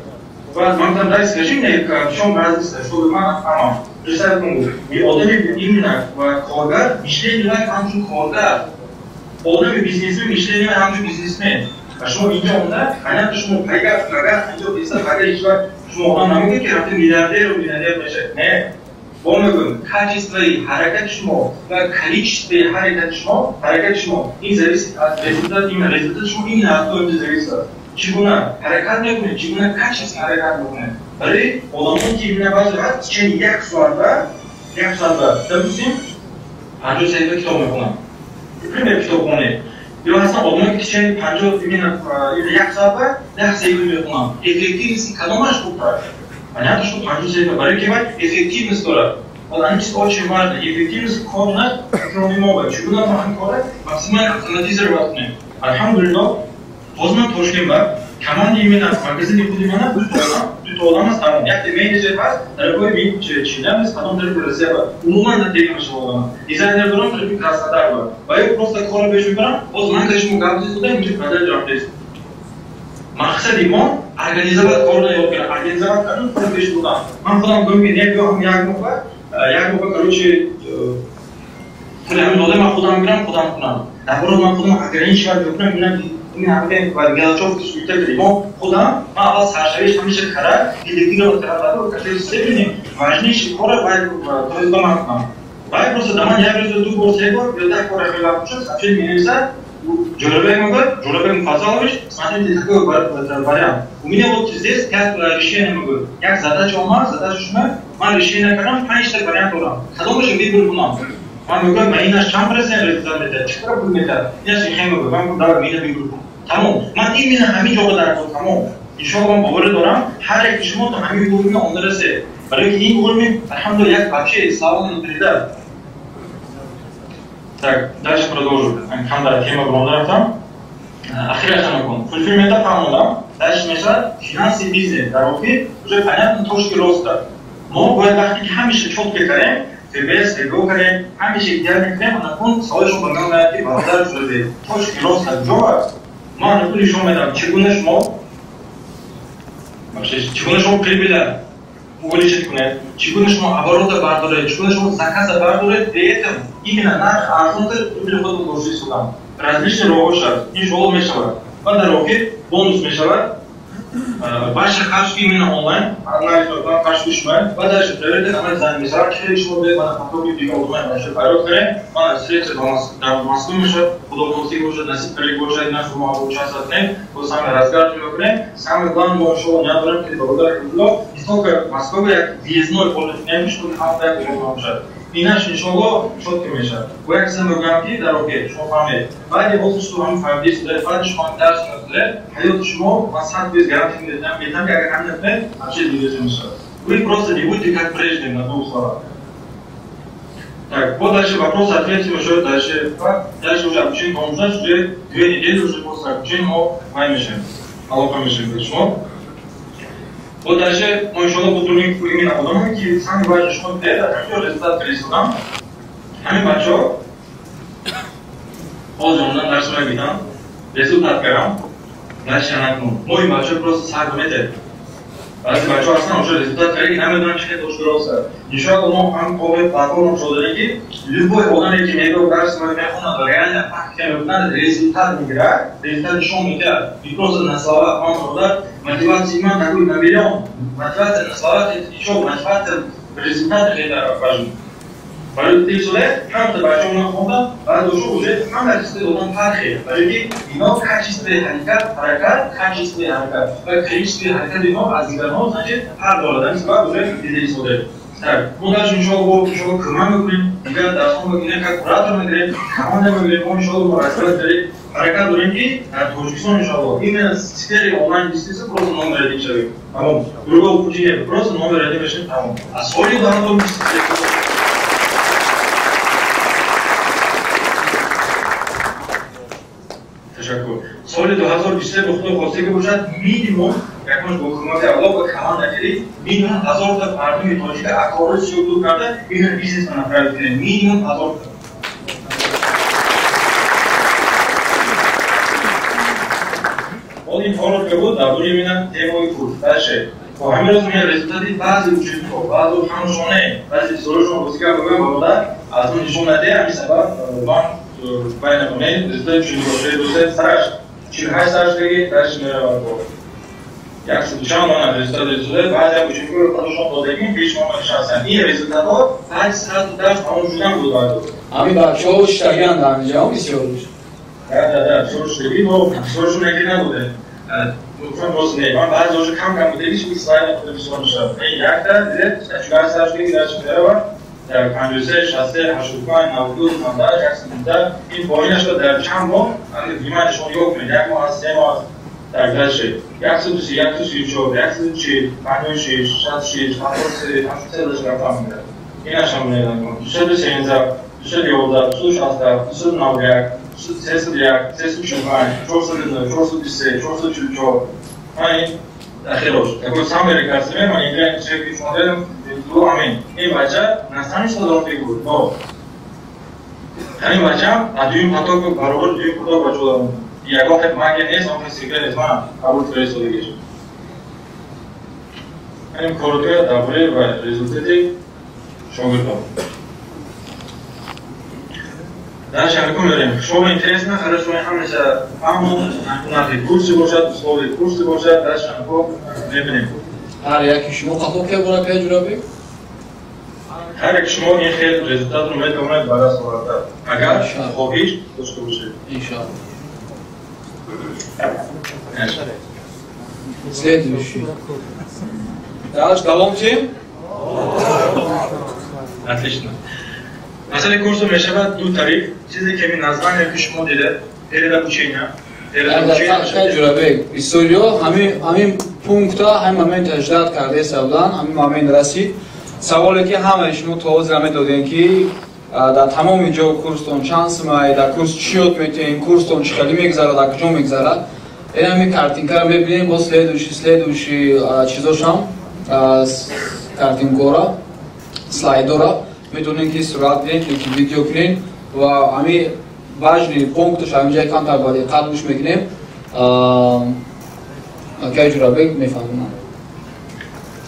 ва ман там дай скажи мне в чём разница чтобы ман фаҳмам представь и одами именно коргар мишление вай ҳамчун коргар одами бизнесмен мишление вай ҳамчун бизнесмен ва шумо инҷо монда ҳанақи шумо пайгар инҷо писар пайгар ишва шумо одам намегӯед ки рафти миллиардеру миллионер мешавед не бо мегӯем качествои ҳаракати шумо ва количествои ҳаракати шумо ин зависит аз результат именно результати шумо именно аз то имҷо зависит аст чӣ гуна ҳаракат мекунед чӣ гуна качественно ҳаракат мекунед барои одамоне ки именно баъзе вақт течени як соатда допустим 50 саҳифа китоб мехонанд пример китобхонед ё ҳастан одамоне ки течени 50 именно як соатда 10 саҳифа мехонанд эффективности кадомаш хубтар понятно что 50 саҳифа барои ки вай эффективност дорад вот они очень важно эффективность кора кроме мова чӣ гуна мо ҳам кора максимально автоматизировать кунем алҳамдулиллоҳ боз ман тошкент команди именно магазини худи мана ду одам аст тамом якте менеҷер ҳаст дарбои чидан аст кадом дарбои резерва умуман натега мешаводам дизайнер дорам дарбои краснодар ба ва ё просто кора беш мекунам боз ман ка шумо гап зидам инҷо продаж рафтест мақсади мо организовать корро ёд гирам организовать кардан пул беш будам ман худам гӯем ки як моҳа короче пули ҳамин дода ман худам гирам худам кунам дарбораи ман худам ограничивать мекунам این همه گلچوف سویتر کردیم ما خودم من اول سرشویش همیشه کرد دیگه کرد و کسی سیبینیم واجنیش کاره باید توی دام کنم باید просто دمان یک روز دو بار سه بار یا ده کار خیلی باشد سفید می‌نویسد جلوبек میگه جلوبек مفصلش смотрите такой вариант у меня вот здесь 5 решений могу як задача у меня задача шума man решение кардам 5 та вариант дорам кадомашо вибор кунам man میگم من ایناش چند پرسنت رسیدم بده چقدر پول می‌داد ایناش خیلی میگم من دارم میرم میگم تمام من این همین جواب دارم تمام ان شاء الله باور دارم هر یک شما تو همین گروه اون درسه برای که این گروه الحمدلله یک بچه سوال نداره так дальше продолжу когда тема была там ахираш након фулфилмента тамомдам дальше мешад финансы бизнес дороги уже понятно точки роста но бояд вақти ки ҳамеша чётко карем ФБС, ФГО карем, ҳамеша идеал мекунем, анакун саволшон ба ман ояд ки бародар шудаде точки роста ҷо аст ман анакун нишон медам чигуна шумо прибыля увеличить кунед чигуна шумо оборота бардоред чигуна шумо заказа бардоред при этом именно нарх арзонтар прибыли худро вложи судам различни роҳошад ин шуғл мешавад ва дар охир бонус мешавад баша харҷ именно онлайн харҷ шумаед ва дарша проверка амал зан мешавад ки шумо бе мана фотои дига онлайн баша пайрод карем мана встреча дар москва мешавад худоҳофизӣ бошад насиб карӣ бошад на шумо участвовать кунем то саме разговор мекунем самое главное мо шумо надорам ки благодаря аллоҳ истолько москва як въездной полет немешуд ҳафта як бошад инаш иншоаллоҳ чотка мешавад бо як чиза мегӯям ки дар охир шумо фаҳмед баъди ҳозир шумо ҳамин фаҳмидед шудаед баъди шумо дарс мекунед ҳаёти шумо ва 100% гарантия медам ки агар ҳамин накунед вообще движение мешавад вы просто не будете как прежде на двух словах так вот дальше вопрос ответим еще дальше уже обучение помогать уже 2 недели уже после обучения мы ваймешем алло помешаем почему вот дальше мы еще будем именно потому что самое важное что это какой результат присудам ҳамин бачаҳо ҳозир ондан дарс мебинам результат карам дальше накунам мо ин бачаҳо просто сабр медем баъзе бачаҳо ҳастан уже результат караги намедонам чи хел ошкороста иншоаллоҳ мо ҳам қобил платформа шудаем ки любой одаме ки меёд дарс мехонад ва реально практика мекунад результат мегирад результат нишон медиҳад и просто на слова ман додад мотивация ман такой на миллион мотивация на слова ичо мотивация результат хеле важен барои тилсоле ҳамта бачаҳо нахондам баъд ошо уже ҳама чиз додам фарқе барои ки ино качествои ҳаракат качествои ҳаракат ва количествои ҳаракат ино аз дигарҳо значит ҳар дорад ҳамин сабаб уже дидани соде так мо дальше иншоаллоҳ кӯмак мекунем دیگه درسون بگیریم که کوراتور میگیریم کمان بگیریم ما انشاءالله مراسلات داریم حرکت داریم که تاجیکستان انشاءالله این سیستم آنلاین بیزنس پروس نام ردیم شویم تمام گروه کوچیک پروس نام ردیم بشیم تمام از سالی دارم تشکر سال 2023 به خود خواسته که باشد مینیمم یکمش با حکومت اولا با کمان نکردید مینیمم 1000 تا مردم تاجیک اکارش شروع کرده این بیزنس منفرد کنه مینیمم 1000 تا این فارغ که بود درباره می‌بینم تیمای کورسشه با همین روز میاد رزولتاتی بعضی وجودها بعضی همشونه بعضی سرشون بسیار بگم بوده از اون نشون نده همین سبب من باید نکنه رزولتات چیزی باشه دوسته سرش 48 سرش بگید درش میره بود یک سوچان من رزولتات بعضی هم وجودی رو خودشون دادگیم پیش ما نشستن این رزولتات ها 8 ساعت درش همون جودن بود باید همین بچه ها شتگیان در اینجا هم بسیار روش سرش بگید و سرشون نگید نبوده گفتم روز نه من بعضی وقتا کم بوده هیچ اسلاید نبوده بسیار شد این یک تا دیگه 4 سرش بگید درش میره و در 53 63 85 92 90 130 این پایینش رو در چند ماه اگه بیمارشون یک میلیون یک ماه از 3 ماه در گذشته 130 134 140 56 66 73 73 داشت رفتم میره اینش هم نیدم 213 211 216 291 301 345 409 423 444 این اخیراش اگه سام رکاسمه من اینجا چک شده تو همین این بچه نستانش دادم بگو نه همین بچه ادویم خطا که برابر دویم خدا بچه دارم یک وقت مگه نیست اون سیگار نیست من قبول فرستادگیش همین کارتوی درباره و رزولتاتی شاگردام در شرکم داریم شما اینترس نخواهد شما همیشه همون نفی کورسی باشد اسلاوی کورسی باشد در شرکم میبینیم هر یکی شما قطعه که برای پیج را بگیم هر یک شما این خیلی رزولتات رو میتواند برای سوالتا اگر خوابیش داشته باشه انشاءالله следующий дальше давайте отлично مثلا کورس میشود دو طریق چیزی که می نظرم که شما دیده перед обучением خیلی جورا استودیو همین پونکتا همین момент جداد کرده سابلان همین момент رسید سوالی که همه شما توضیح میدادین که در تمام اینجا کورستون چانس میاد در کورس چی یاد میتین کورستون چقدر میگذره در کجا میگذره این همین کارتینکا رو ببینیم با следующий چیزاشم کارتینکورا слайдора میتونین که صورت بدین که ویدیو کنین و همین важный пунктش همینجا کم تا باید قدمش میکنیم که جورا بگیم میفهمم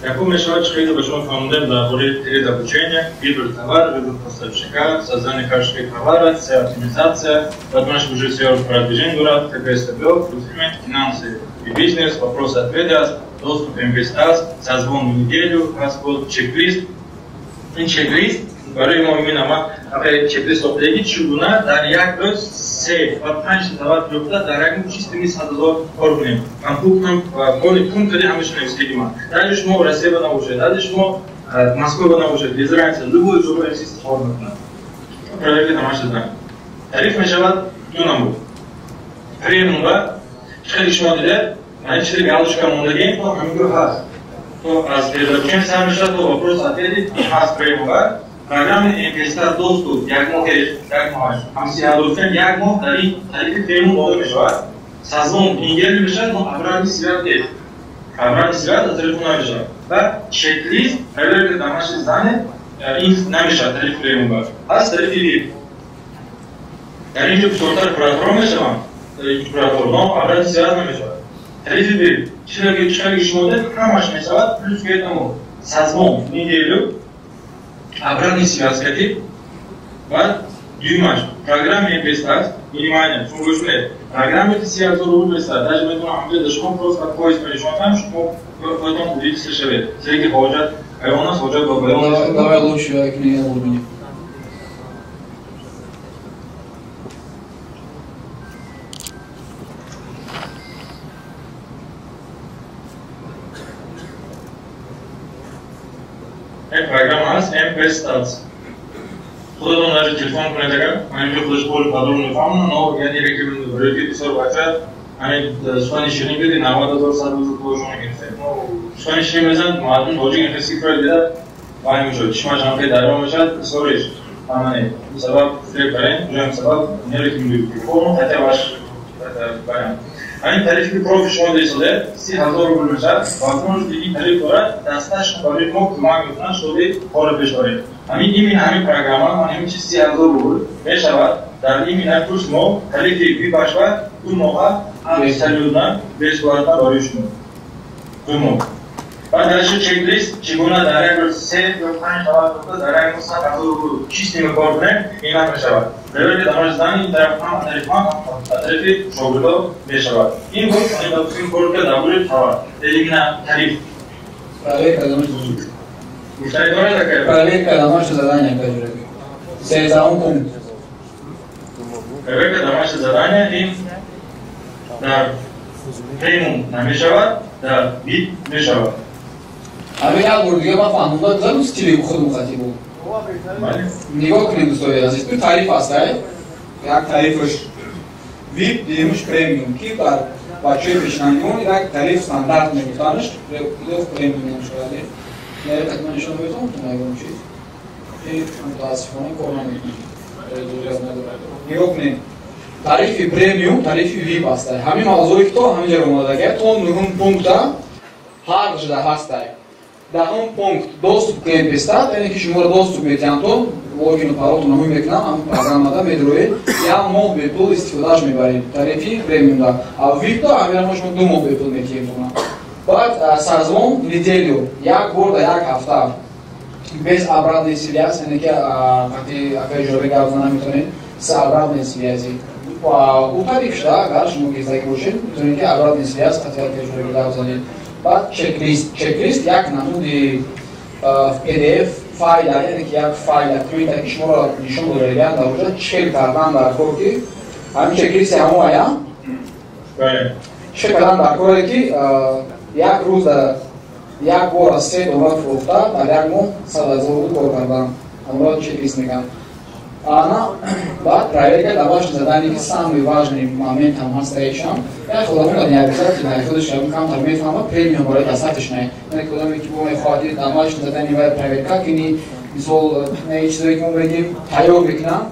Яку мешать школе большого фонда для перед обучения, выбор товара, выбор поставщика, создание качества товара, оптимизация, наш уже все продвижение дура, ТПСТБ, функциональные финансы и бизнес, вопросы-ответы, доступ к инвестициям, созвон в неделю, расход, чек-лист. این چکلیست برای ما میبینم اگر چکلیست رو بگید چگونه در یک روز 3 و 5 تاور بیفته در یک سیستمی 100,000 کار کنیم من پوکنم و کلی پونک کردی همیشه نویسیدی من در شما رسیه بناباشه در شما مسکو بناباشه دیزرانیسه لبوی جوبه این سیستم کار میکنم پروژه تماش دادن تعریف میشود دو نمود پریمون و خیلی شما دیده من این چیزی گالوش کموندگیم تو همینگاه هست то разделение самиша то вопрос ответить аз приемува программе инвестор доступ як мо ҳамси ҳадофен як мо дари тарифи фирму бода мешавад сазвон ингел мешавад но абрани сират нет абрани сират телефон намешавад ва чек-лист агар ки дамаши зане ин намешавад тарифи фирмува аз тарифи вип дар инҷо бисёртар прокурор мешавам прокурор но абрани сират намешавад тарифи вип чироки шумо дед ҳамаш мешавад плюс к этому созвон в неделю обратный связь кардид ва дюймаш программа инвестиц внимание чун гӯш кунед программа 30,000 рубл мешавад даже метавонам ҳамҷо шумо просто поиз мешавад шумо худтон регистр шавед чизе ки ҳоҷат байон аст ҳоҷат ба байон давай лучше як не урбинем این پروگرام هست M-Pestats خودتون دارید تلفن کنید اگر همین خودش پول پادرون میفهمن نه یعنی یکی من روی بسیار بچه همین سوانی شیرین بدی 90,000 سال روز پولشون گرفته سوانی شیرین بزن مردم توجیه این فسیل کرد بیاد وای میشد چشمش هم که درام میشد سورش همانه سبب فکر کردن جام سبب نیروی میگی فرم حتی باش بیان همین تعریفی پروف شما دیسوده 30,000 روبل میشه واکنش دیگه تعریف دارد دستش برای ما کمک میکنه شده کار پیش برید همین پروگرام همین چیز 30,000 روبل میشود در این کورس ما تعریفی بی باشد دو موقع هم سریعتر بیش بالاتر باریش می‌کنه دو موقع بعد درش چک لیست چگونه در یک 3 یا 5 ساعت در یک 100,000 روبل چیزی کار کنه اینا میشود لول دانشجویان این طرف شغل میشود این بود این کار که داوری تاور دیگه تعریف برای کلمش گفتن داره که برای کلمش زدن یک تجربه سیزدهم پونکت برای کلمش زدن این در پیمون نمیشود در بیت میشود همه یک بار دیگه من فهمیدم زن چی خود مخاطب بود نگاه کنید دوستان عزیز تو تعریف هست یک تعریفش ویپ دیمش پریمیوم کی بر بچه پیشنهادیون یک تعریف استاندارد میگفتنش رو پریمیوم میشود نه تقریبا نشون میدم تو نگم چیز این متاسفانه کار نمیکنه نگاه کنید تعریف پریمیوم تعریف ویپ هست همین موضوعی که تو همینجا رو اومده تو نهم پونکت هر جدا هست دهم پونکت доступ к MP-стат, یعنی که شما را доступ میتین تو логин و пароль نمی میکنم هم программада میدروید یا ماه به پول استفادهش میبرید تعریفی پریمیوم دا а VIP دا همین شما دو ماه به پول میتین بعد سازمان неделю یک بار در یک هفته без обратной связи یعنی که وقتی اگر جوری گفتن نمیتونید с обратной связи у تعریفش دا اگر شما گذاری باشید میتونید که обратной связи хотя که جوری گفتن بعد چک لیست یک نمودی PDF فایل یعنی که یک فایل که شما را نشون بده در اونجا چک کردن در کار که همین چک لیست همون آیا چک کردن در کاری که یک روز یک بار از 3 دلار فروخته در یک ماه 100,000 روبل کار کردن اون چک لیست میگن بعد проверка домашнего задания самый важный момент там остается. Я хотел не обязательно, я хотел, чтобы компьютер имел премиум более достаточно. Я когда мы типа хватит домашнее задание в проверка, кини мисол не читаю, как мы видим, тайор викна,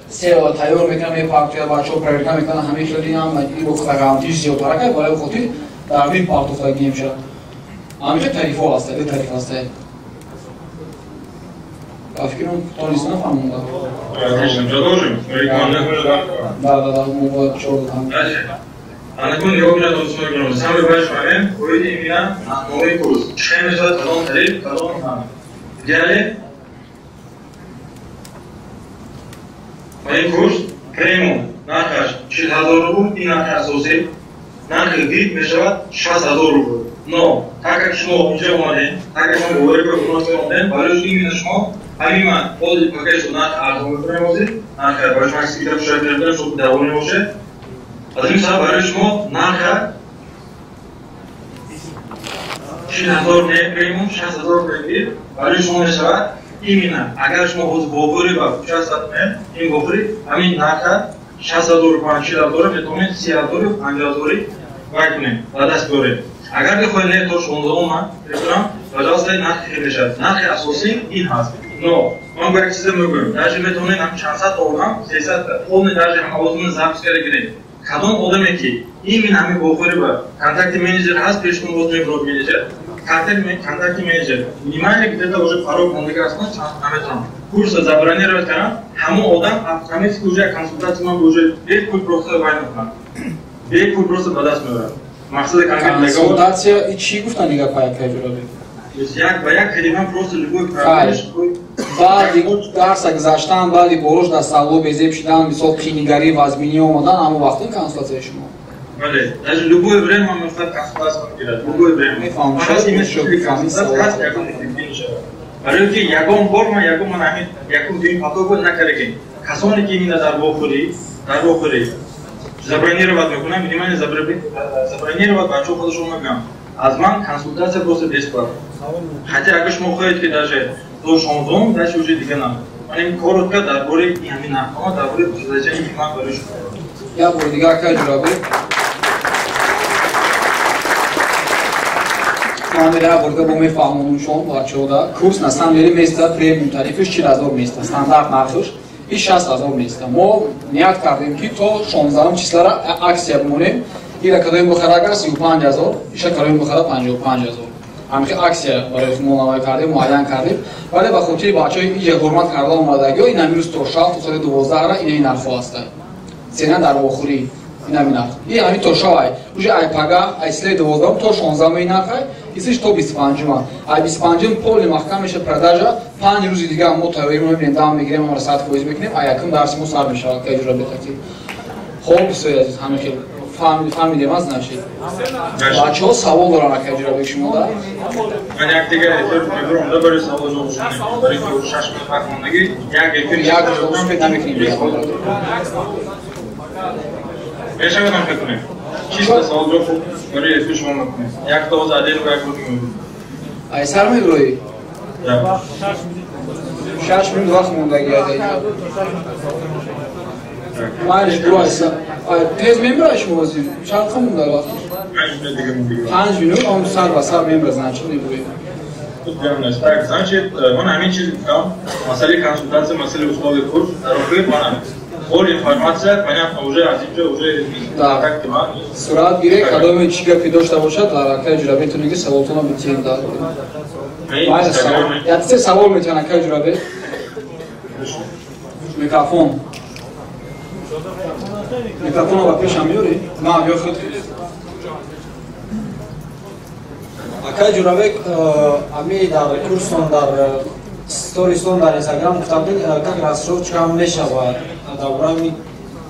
сел тайор викна мы пактуя бачо проверка викна, хами шли нам и бухтагам тиш зел парака, более хотит, да вин пактуя флагим шел. А мы же тарифо остается, тариф остается. Афкирон тонисна фамунда. Отлично, продолжим. Да, мы вот что там. Дальше. Анакун йогна доступный. Самый важный момент – выйти именно на новый курс. Чем идет колонн тариф, колонн фан. Далее. Новый курс премиум. Нархаш 4,000 рублей и нархаш соси. Нархаш вид мешает 6,000 рублей. Но так как шмо уже умаден, так как мы говорили про курс умаден, барыш именно шмо همین خود پاکش رو نرخ ارزان می‌کنه بازی نرخ برای شما اکسی کتاب شاید گرفتن شما دوانی باشه از این سبب برای شما نرخ 60,000 پریمیوم 60,000 پریمیوم برای شما میشود ایمینا اگر شما خود بافوری و 60,000 این بافوری همین نرخ 60,000 و 50,000 میتونید 30,000 و 50,000 بکنید و دست بیارید اگر بخواید نه تو 16 من بکنم وجاست نرخ خیلی شد نرخ اساسی این هست Но он говорит, что мы говорим, даже метоны нам чансат олгам, сесат, он даже хавозмун запуск керек. Кадон одамеки, именно мы говорим, контакт менеджер has пешком возле бро менеджер. Контакт менеджер. Внимание, где-то уже порог коммуникации наметрам. Курс забронировать канал, хаму одам, автоматически уже консультация мы уже бег путь просто вайнутна. Бег путь просто бадас мера. Максат конкретно консультация и чьи гуфта никакая кайфировали. То есть як ба як калимам просто любой правильный баъди дарса гузаштан баъди борош дар савло безеб шидан мисол қинигарӣ вазминӣ омадан ҳамон вақтин консультатсияи шумо бале даже любое время man мефтад консультация мегирад любое время мефаҳмам барои ки ягон бор ман ягон ман ҳамин якум дин патоҳо накардагем касоне ки именно дар вохӯрӣ забронировать мекунам внимание забронировать бачаҳо худашон мегӯям аз ман консультация просто бесплатно хотя агар шумо хоҳед ки даже до 16 дальше уже дига надо این коротко дар бораи ҳамин нархҳо дар бораи гузараҷаи қимат барои шумо. Я бори дигар Акай Ҷурабек. Ман я бори бо мефаҳмонам шумо бачаҳода курс на самом деле места премиум тарифиш 40,000 места, стандарт нархиш 60,000 места. Мо ният кардем ки то 16 числара аксия бимонем. Ира кадоим бухара агар 35,000, иша кадоим бухара 55,000. ҳамин аксия барои муолимат кардем, муайян кардем. Вале ба хотири бачаҳои ия ҳурмат карда омадагиҳо ин ҳамин рӯз то шаб то соати 12 ра ин нархҳо ҳастанд. Цена дар охирӣ ин ҳамин нарх. Ин ҳамин то шавай. Уже ай пага, ай числаи 12 то 16 ин нархай, исиш то 25. Ай 25 поли маҳкам меша продажа, 5 рӯзи дига мо тавои мебинем, дам мегирем, ама расат фоиз мекунем, ай якум дарси мо сар мешавад ки иҷро бетати. Хоб бисёр азиз, ҳамин хел фаҳмидем аз нашид. Бачаҳо савол доранд Акай Ҷурабек шумо да? Ман як дига эфир мебурам да барои савол ҷавоб шунем. Барои ки 6 минут вақт мондагӣ як эфир намекунем. мешавадам фикр кунем. Чиста савол ҷавоб барои эфир шумо мекунем. Як тоз адел ва як рӯз мебурам. Ай сар мебуроӣ? 6 минут вақт мондагӣ адаи. Майш гуайса. Тез мембраш мозив. Чанд хан мунда вақт? 5 минут он сар ба сар мембра значит мебурем. Тут прямо так, значит, он ҳамин чиз гуфтам, масъалаи консультатсия, масъалаи условия курс, дар охир ман бор информация, понятно, уже аз инҷо уже контакти ман. Сурат гиред, кадоме чӣ гапе дошта бошад, дар Акай Ҷурабек тунеги саволтона битиҳем дар. Яксе савол метавонад Акай Ҷурабек? Микрофон. Микрофон ба пешам меёрӣ? На, ё худ. Акай Ҷурабек, ами дар курсон дар стористон дар Инстаграм гуфтамед, как рассрочка мешавад. Дар бораи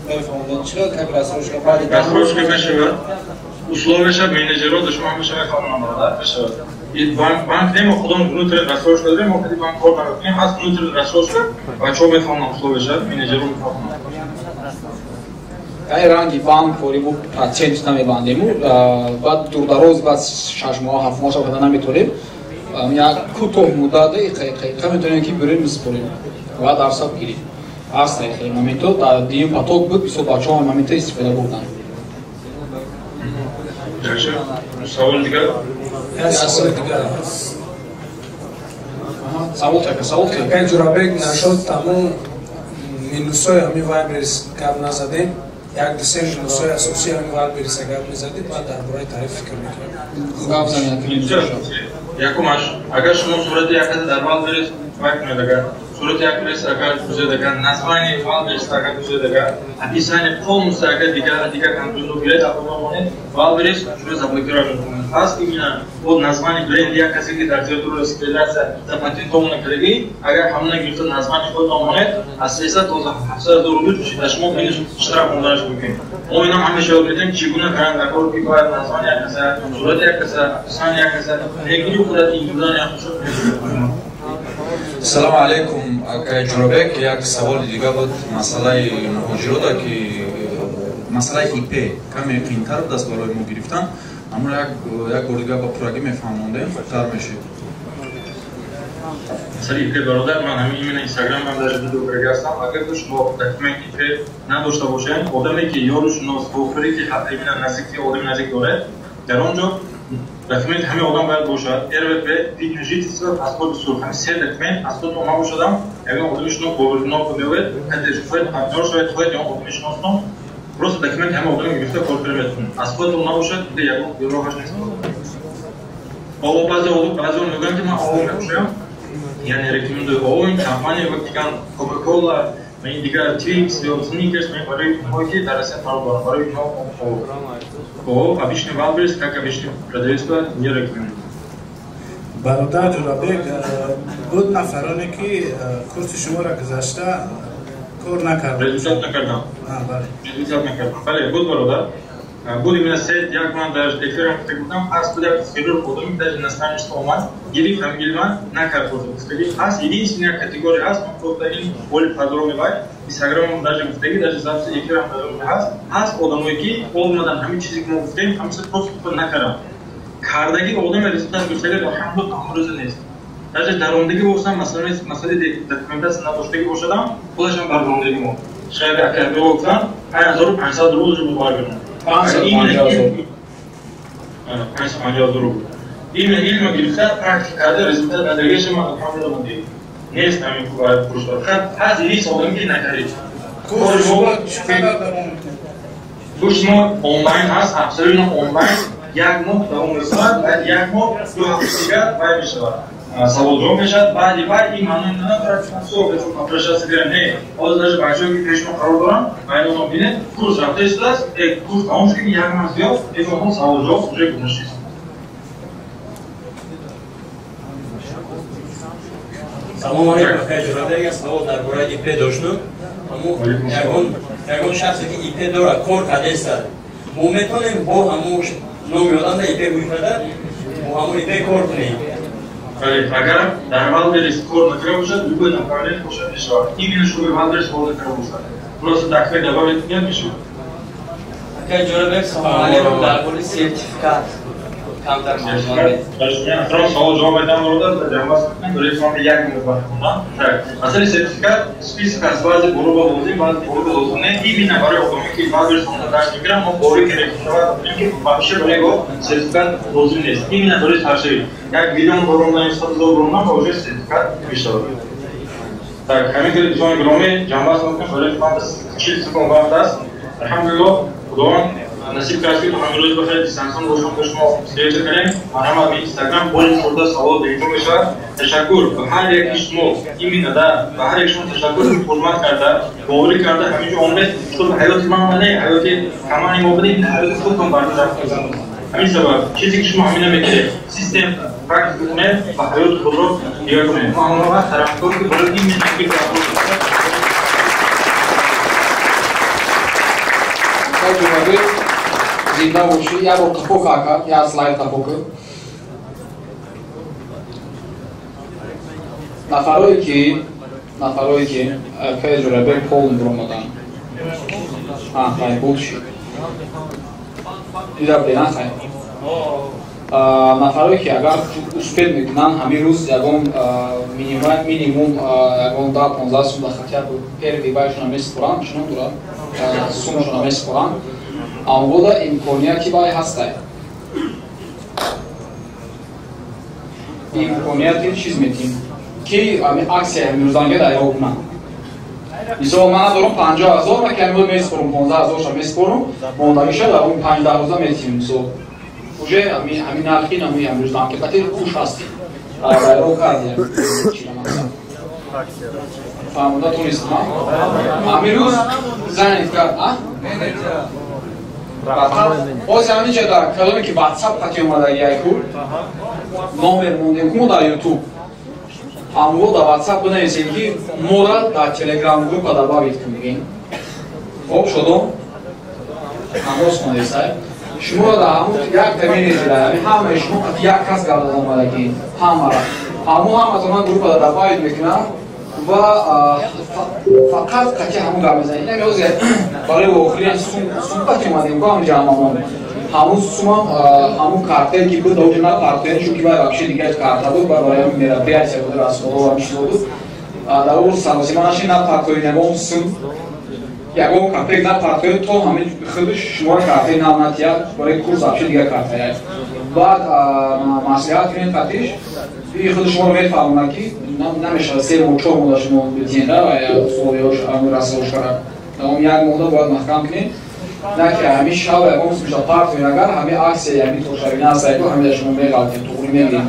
мефаҳмондан чиқа как рассрочка баъди рассрочка мешавад. Условияша менеҷерҳо до шумо ҳамеша мефаҳмонанд мешавад. Банк немо худом внутрен рассрочка дорем, мо кади банк кор намекунем, ҳаст внутрен рассрочка, бачаҳо мефаҳмонанд условияша, менеҷерҳо мефаҳмонанд. Ай ранги банк бори бо процент намебандем, баъд дурдароз баъд 6 моҳ 7 моҳ шавада наметонем. Як кӯтоҳ муддат қайқа метонем ки бирем бисупорем ва дарсад гирем. Аз қайқа моментҳо дар дим поток буд, бисёр бачаҳо момента истифода бурданд. Савол дигар? Савол така, савол ки Акай Ҷурабек нашод тамом минусҳои ҳамин Вайберис гап назадем. Як дусем минусҳои асосии ҳамин Вайберис гап мезадем, баъд дар бораи тариф фикр мекунем. Якумаш, агар шумо сурати як кас дар Вайберис вай кунед, агар сурати як кас агар гузед, агар названи Вайберис агар гузед, агар описание полностью агар дига контролу гиред, апомонед Вайберис шумо заблокира мекунед. Ҳаст именно под названи бренд як касе ки дар территорияи Федератсия запатентована кардагӣ, агар ҳамна гирифта названи худ омонед, аз 300 то 700,000 рубл ба шумо минус штраф мударраж мекунед. Мо инам ҳамеша ёд медиҳем чӣ гуна каранд дар кор ки бояд названи як каса, сурати як каса, описание як каса, региру курад индивидуални ҳамшо. Салому алейкум, Акай Ҷурабек. Як саволи дига буд масъалаи муҳоҷирота ки масъалаи ИП каме қиинтар буд аст барои мо гирифтан. Аммо як бор дига ба пуррагӣ мефаҳмондем, хубтар мешед. Масъалаи ИП бародар, ман ҳамин именно Инстаграмам даже видео гирифтам. Агар шумо документ ИП надошта бошед, одаме ки ёру шунос вофире ки именно наздики одами наздик дорад, дар он ҷо документ ҳамин одам бояд бошад. РВП, вид на жительство, паспорт сурх. Ҳамин се документ, паспорт ма бошадам, ягон одами шуно бовирнок меояд, каде шофер партнёр шавад, хоҳед ягон одами шуносно, просто документ ҳамин одами гирифта кор кунед. Паспорт набошад, дига ягон роҳаш нест. Ало баъзе мегӯям ки ман ово мекушаям, яъне рекомендую ово, компания вақтиган Coca-Cola, ин дига Twix ё Snickers барои инҳое ки дар Россия фаъол доранд, барои инҳо ово. Обычный Вайберис, как обычный продавецтво, не рекомендую. Бародар Ҷурабек, буд нафароне ки курси шуморо гузашта кор накарданд. Результат накардам. Результат накардам. Бале, буд бародар. Буд именно сет, як ман дар эфирам гуфтам, аз буд як хирург одами даже на страничка омад, гирифт ҳамгилман накард фотографии. Аз единственная категория аст, ман гуфтагин боли падроми вай, Инстаграмам даже гуфтаги, даже записи эфирам падроми аст одамое ки олмадан ҳамин чизе ки мо гуфтем, ҳамиса просто накардам. Кардаги одаме результат гӯштаги алҳамдулилла ҳамрӯза нест. даже даромадагӣ бошам, масъалаи документация надоштагӣ бошадам, худашам барномадагӣ мо. Шаҳри Академия гуфтан 5500 рубл баргардон. 5500 рубл. Именно илм гирифта, практика карда, результат надаргиша ман алҳамдулилла мандем. Нест ҳамин курсдор. Аз ин солам ки накардид. Курс мо онлайн ҳаст, абсолютно онлайн. Як моҳ давом мешавад, баъд як моҳ 2 ҳафта дигар вай мешавад. Саволҷавоб мешавад, баъди вай ин маъно надорад, чун апрошаси берам не. Ҳозир даже бачаҳое ки пешмо қарор доранд, майдонро бинед, курс рафта истодааст, курс тамом шуд ки як моҳ зиёд, эфоҳон саволҷавоб уже гузаштааст. Салом алейкум, ҳаҷурадага савол дар бораи ИП доштум. Ягон шахсе ки ИП дорад, кор кардааст. Мо метавонем бо ҳамон номи одам дар ИП бӯйкарда, бо ҳамон ИП кор кунем. Агар дар Валберис кор накарда бошад, любой направление бошад мешавад. Именно шуби Валберис кор накарда бошад. Просто дакве добавить нет мешавад. Ҳаҷурабек, салом алейкум, дар бораи сертификат камтар маълумот. Фронт савол ҷавоб айдан дорда, ҷамъбас кунем, дорем фронт як муҳаббат хундан. Масъалаи сертификат список аст, баъзе боруба лозим, баъзе боруба лозим не. Именно барои одаме ки Валберис хонда дашт мегиранд, мо бори керек мешавад, ки вообще барои го сертификат лозим нест. Именно барои ҳаршавӣ. 1 миллион баромдан 100,000 баромдан ба уже сертификат мешавад. Так, ҳамин ки дӯстони гиромӣ, ҷамъбас кунем, барои ман 40 секунд вақт аст. Алҳамдулиллоҳ, худованд насиб кард ки ҳамин рӯз бахир дистанцион бошам ба шумо встреча кардем. Ман ҳама Инстаграм бои хурда савол беҳҷоб мешавад. Ташаккур ба ҳар яки шумо, именно ба ҳар яки шумо ташаккур, ҳурмат карда, боварӣ карда ҳаминҷо омед, чун ҳаёти ман не, ҳаёти ҳамаи мо буда, именно ҳаёти худтон бартараф кардам. ҳамин сабаб чизе ки шумо ҳамина мегиред, систем практика кунед ва ҳаёти худро дига кунед. Мо ҳамон вақт тарафдор ки барои именно фикр зинда бошӣ, як бор қафо кард, як слайд қафо кард. нафарое ки Файз Ҷурабек пол биромадан. Хай булши. Дида бена хай. Нафарое ки агар успеҳ мекунанд, ҳамин рӯз ягон минимум ягон 10-15 сум да хатия первый байшона месупоранд, чунон дурад, сумашона месупоранд. Амвода имконияти бай ҳастай. Имконияти чиз метим ки аксия мирӯзанга дайро кунанд. Мисол ман надорам 50,000 ва камио месупорам, 15,000 ша месупорам, мондагиша дар он 5-10 рӯза метим. Мисол уже ҳамин нархи намои амрӯз ҳақиқати хуш ҳаст. Дайро карди. Фаҳмода тунистам? Ҳамин рӯз занит кард, боз ҳаминҷа дар каломе ки WhatsApp хати омадаги яйку номер мондем ку дар YouTube ҳамго дар WhatsApp бинависем ки мора дар Telegram группа добавит кунигем. Хоб шудум ҳамроз кунесай шумо дар ҳамун як коммюнити дар ҳамаи шумо як кас гардон омадаги ҳаматонан группа добавит мекунам ва фақат қати ҳамун гап мезанем. Инам ёзе барои охирин сумпати омадем ку ҳамин ҷамъамон ҳамун сумам ҳамун карте ки буд оҷа напартоен чунки вай вообще дигар карта буд барои мероприятия буд расмолова мишро буд дар он саросиманаши напартоен ягон сум ягон капек напартоен то ҳамин худ шумори картаи навнатия барои курс вообще дигар картая баъд маслиҳат кунед қатиш и худ шуморо мефаҳмонад ки намешавад 3 моҳ 4 моҳ шумо битиенда ва условияш расош кара давом 1 моҳда бояд маҳкам кунед на ки ҳамин шаб ягон сумиша партоен агар ҳамин аксия ягин тошавина ҳастайку ҳамида шумо меғалтед туғри мегирем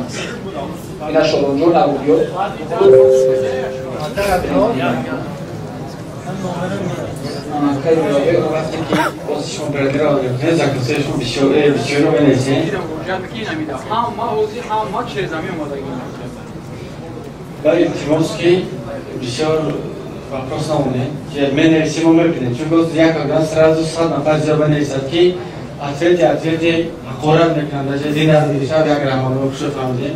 ина шодонҷо набуд ёд Дар илтимоски бисёр вопрос намонед, ки менависимо мебинед, чунки як адам сразу 100 нафар ҷаба нависад ки ответи ҳақорат мекунанд, даже дина шаб як раҳбарро хушо фаҳмидем,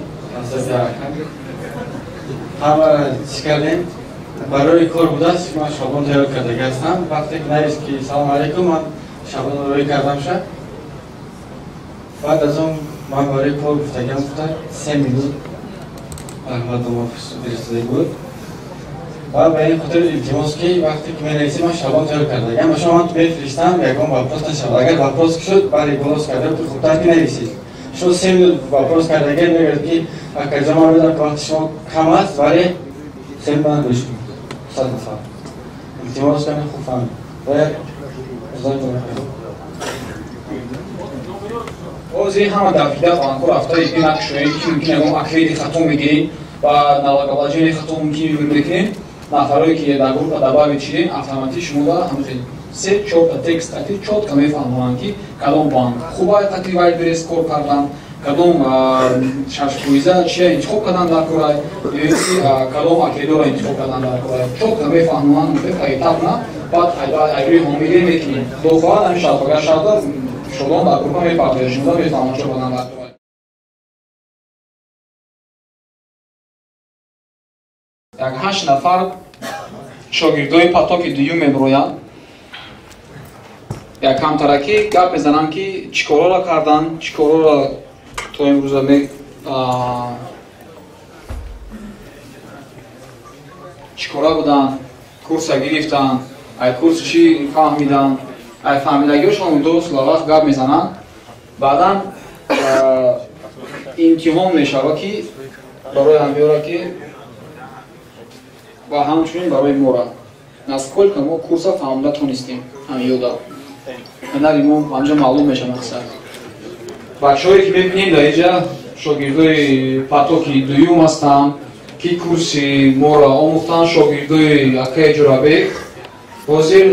ҳамаро чӣ кардем барои кор будааст, ман шаблон тайёр кардаги ҳастам. Вақте ки навист ки салом алейкум, ман шаблонро рӯй кардам ша. Баъд аз он ман барои кор гуфтагиам гуфта 3 минут Ahmad Omar فرستاده بود و به این خاطر التماس که وقتی که می‌نویسیم من شبان تر کرده اگر شما من بفرستم یکم واپس نشود اگر واپس شد برای گلوس کرده تو خودت که نویسید شما 3 minut واپس کرده اگر میگرد که اگر ما بدم که وقت شما کم است ولی 3 minut بشید 100 نفر التماس کنید خوب فهمید و اوزی همه دفیده قانکور هفته ایدی نکشوی که ممکنه اون اکریدی خطوم بگیریم و نواقباجی خطوم ممکنه بگیریم نفرهایی که در گروه دبا بچیدیم اتوماتیک شما دا همچنین 3-4 تکست اتی چوت که میفهمونن که کدوم بانک خوبه قطعی باید بری اسکور کردن کدوم ششپویزه چیه انتخاب کردن در کورای کدوم اکریدور انتخاب کردن در کورای چوت که میفهمونن که ایتاب نه بعد ایبری همیلی میکنیم دو فعال همی شد بگر شد شدون در گروه میپردازیم دا میفهمون چه کردن در کورای یک 8 نفر شاگردای پاتوک دیو میبرویند یک کمترکی گپ میزنن که چیکارا را کردن چیکارا را تو امروز چیکارا بودن کورس گرفتن ای کورس چی فهمیدن ای فهمیدگیشون دوست لاغت گپ میزنن بعدا امتحان میشود که برای همیورا که و همچنین برای مورا насколько ما کورس فهمیده تونستیم همین یودا هنری ما همجا معلوم میشه مقصد بچه‌هایی که ببینیم در اینجا شاگردای پاتوکی دویوم هستن که کورسی مورا آموختن شاگردای اکای جورابک حاضر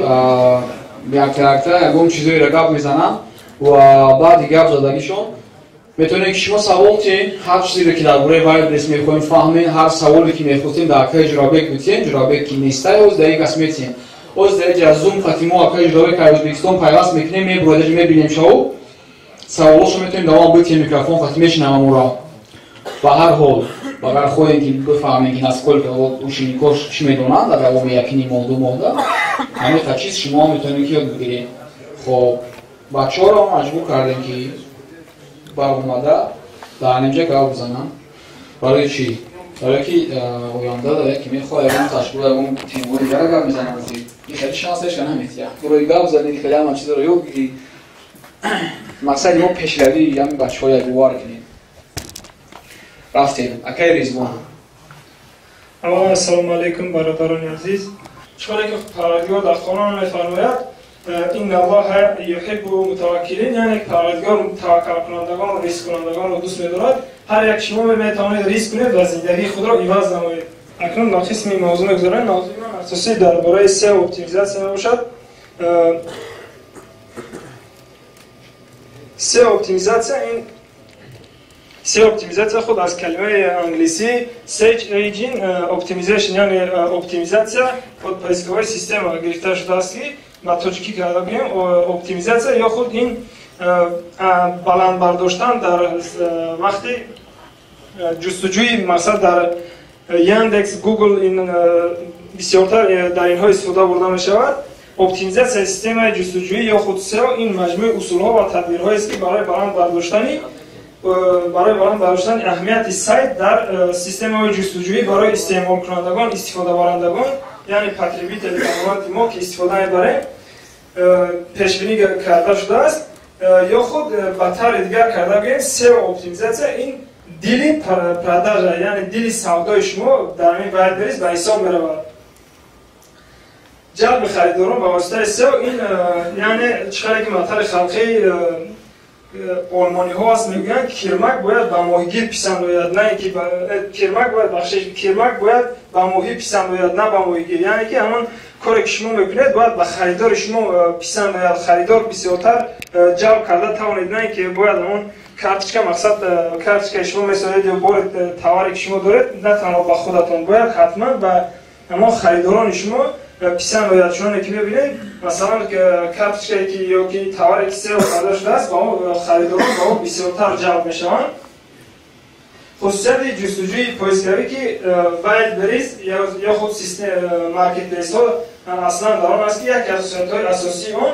یک کرکتر یکم چیزایی را گپ میزنن و بعد گپ زدگیشون میتونید که شما سوال تین هر چیزی که درباره وایلدبریس میخواین فهمین هر سوالی که میخواستین در اکای جورابک بتین جورابک که نیسته از در یک قسمت تین از در اینجا زوم خطیمو اکای جورابک ازبکستان پیوست میکنیم میبرده میبینیم شو سوالاشو میتونید دوام بتین میکروفون خطیمش نمامورا و هر حال بگر خودین که بفهمین که نسکل که اوشینیکوش چی میدونن در دوام یکی مولدو مولده همه تا چیز شما میتونید که یاد بگیرین خب بچه ها را مجبور کردیم که بر اومده در اینجا گپ بزنم برای چی؟ برای که اویانده داره که میخواه اگرم تشکیل اگرم تیمو دیگر گپ میزنم این خیلی شانسش که نمیتیه برای گپ زنید خیلی همه چیز رو یاد بگیری مقصد ما پیشروی همین بچه های اگوار کنید رفتیم اکای ریزبان السلام علیکم برادران عزیز چطوری که پروردگار در قرآن میفرماید این الله یحب متوکلین یعنی پروردگار توکل کنندگان و ریسک کنندگان رو دوست می‌دارد هر یک شما میتوانید ریسک کنید و زندگی خود را عوض نمایید اکنون ناقص می موضوع می‌گذارم موضوع من اساسی درباره سئو اپتیمیزاسیون میباشد سئو اپتیمیزاسیون این سئو اپتیمیزاسیون خود از کلمه انگلیسی سرچ انجین اپتیمیزیشن یعنی اپتیمیزاسیون خود پایسکوی سیستم گرفته شده است که با توجیهی کرده بگیم اپتیمیزاسیون یا خود این بلند برداشتن در وقتی جستجوی مثلا در یاندکس گوگل این بسیارتر در اینها استفاده برده می شود اپتیمیزاسیون سیستم جستجویی یا خود سئو این مجموعه اصولها و تدبیرهایی است که برای بلند برداشتن اهمیت سایت در سیستم جستجویی برای استعمال کنندگان استفاده برندگان یعنی پاتریبی تلفنات ما که استفاده داره پیش بینی کرده شده است یا خود به طور دیگر کرده بگیم سئو اپتیمیزاسیون این دلی پراداژ یعنی دلی سودای شما در این وایلدبریس به حساب میرود جلب خریداران به واسطه سئو این یعنی چقدر که مطلب خلقی آلمانی ها هست میگن کرمک باید به ماهیگیر پسند آید نه که کرمک باید به ماهی پسند آید نه به ماهیگیر یعنی که همان کاری که شما میکنید باید به خریدار شما پسند آید خریدار بسیارتر جلب کرده توانید نه که باید اون کارتچکا مقصد کارتچکا شما میسازید یا باید تواری که شما دارید نه تنها به خودتون باید حتما به اما خریداران شما پسند آید چون که ببینید مثلا کارتچکایی که یا که تواری که سئو کرده شده است با خریداران با اون بسیارتر جلب میشوند خصوصیت جستجوی پایسکاری که وایلدبریس یا خود سیستم مارکت پلیس ها اصلا در آن است که یک از خصوصیت های اساسی آن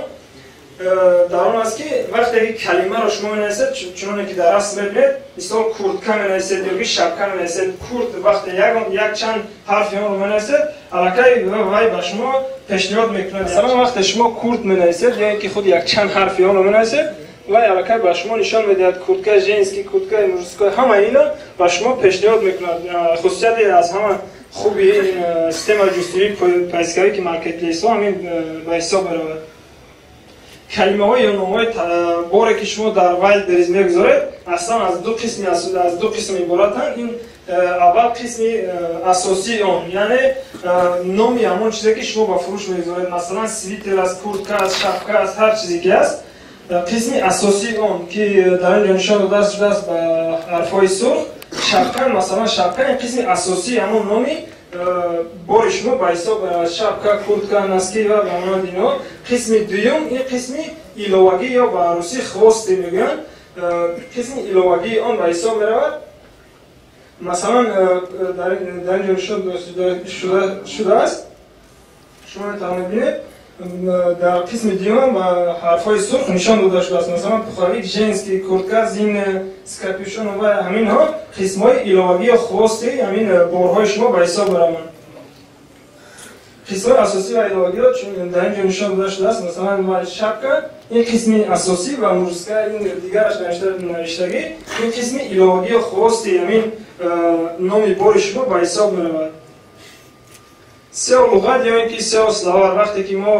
дар он аст ки вақте ки калимаро шумо менависед чуноне ки дар асл мебинед мисол куртка менависед ё ки шапка менависед курт вақте як чанд ҳарфи онро менависед аллакай вай ба шумо пешниҳод мекунад масалан вақте шумо курт менависед ё ки худ як чанд ҳарфи онро менависед вай аллакай ба шумо нишон медиҳад куртка женский куртка мужской ҳама ино ба шумо пешниҳод мекунад хусусияти аз ҳама хуби ин система ҷустуҷӯи поискавӣ ки маркетплейсҳо ҳамин ба ҳисоб меравад калимаҳои ё номҳои боре ки шумо дар Wildberries мегузоред аслан аз ду қисм иборатанд ин аввал қисми асосии он яъне номи ҳамон чизе ки шумо ба фурӯш мегузоред масалан свитер аст куртка аст шапка аст ҳар чизе ки аст қисми асосии он ки дар инҷо нишон дода шудааст ба ҳарфҳои сурх шапка масалан шапка ин қисми асосии ҳамон номи бори шумо ба ҳисоб меравад шапка куртка носки ва ба монанди ино қисми дуюм ин қисми иловагӣ ё ба русӣ хвосте мегӯянд қисми иловагии он ба ҳисоб меравад масалан дар инҷо нишон шудааст шумо метавонед бинед дар қисми дуюм ба ҳарфҳои сурх нишон дода шудааст масалан пуховик женский куртка зин скапюшон ва ҳаминҳо қисмҳои иловагӣ ё хвости ҳамин борҳои шумо ба ҳисоб мераванд қисмҳои асосӣ ва иловагиро дар инҷо нишон дода шудааст масалан шапка ин қисми асосӣ ва мужская ин дигараш навиштагӣ ин қисми иловагӣ ё хвости ҳамин номи бори шумо ба ҳисоб меравад сео луғат ё ин ки сео словар вақте ки мо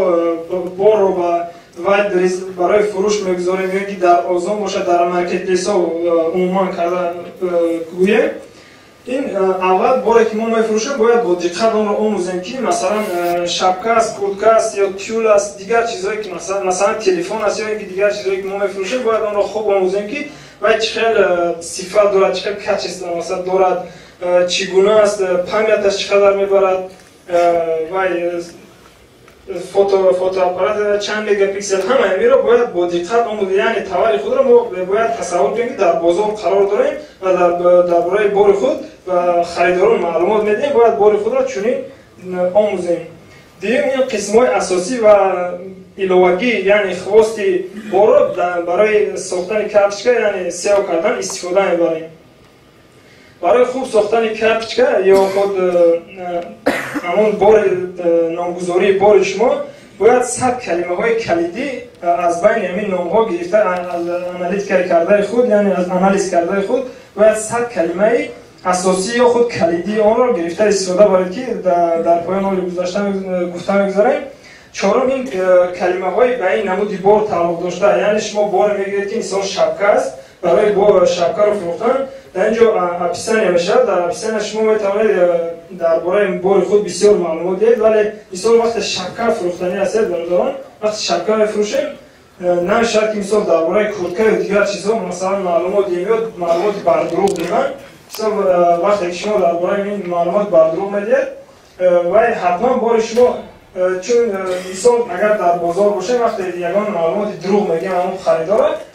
борро ба Wildberries барои фурӯш мегузорем ё ки дар озон бошад дар маркетплейсҳо умуман карда гӯем ин аввал боре ки мо мефурӯшем бояд бо диққат онро омӯзем ки масалан шапка аст куртка аст ё тюл аст дигар чизҳое ки масалан телефон аст ё ин ки дигар чизҳое ки мо мефурӯшем бояд онро хуб омӯзем ки вай чӣ хел сифат дорад чӣ хел качество дорад чӣ гуна аст памяташ чӣ қадар мебарад вай фотоаппарат чанд мегапиксел ҳама ҳамиро бояд бо диққат омӯзем яъне тавари худро мо бояд тасаввур кунем ки дар бозор қарор дорем ва дар бораи бори худ ба харидорон маълумот медиҳем бояд бори худро чунин омӯзем дуюм ин қисмҳои асосӣ ва иловагӣ яъне хвости борро барои сохтани карточка яъне сео кардан истифода мебарем барои хуб сохтани карточка ё худ ҳамон бори номгузории бори шумо бояд 100 калимаҳои калидӣ аз байни ҳамин номҳо гирифта аналитика кардаи худ яъне аз анализ кардаи худ бояд 100 калимаи асосӣ ё худ калидии онро гирифта истифода баред ки дар поён оли гузашта гуфта мегузарем чорум ин калимаҳои ба ин намуди бор тааллуқ дошта яъне шумо боре мегиред ки мисол шапка аст барои шапкаро фурӯхтан дар инҷо описание мешавад дар описание шумо метавонед дар бораи бори худ бисёр маълумот диҳед вале мисол вақте шапка фурӯхтанӣ ҳастед бародарон вақте шапка мефурӯшем намешавад ки мисол дар бораи куртка ё дигар чизҳо масалан маълумот диҳем ё маълумоти бардурӯғ диҳанд мисол вақте ки шумо дар бораи ин маълумот бардурӯғ медиҳед вай ҳатман бори шумо чун мисол агар дар бозор бошем вақте ягон маълумоти дурӯғ мегӯем ҳамон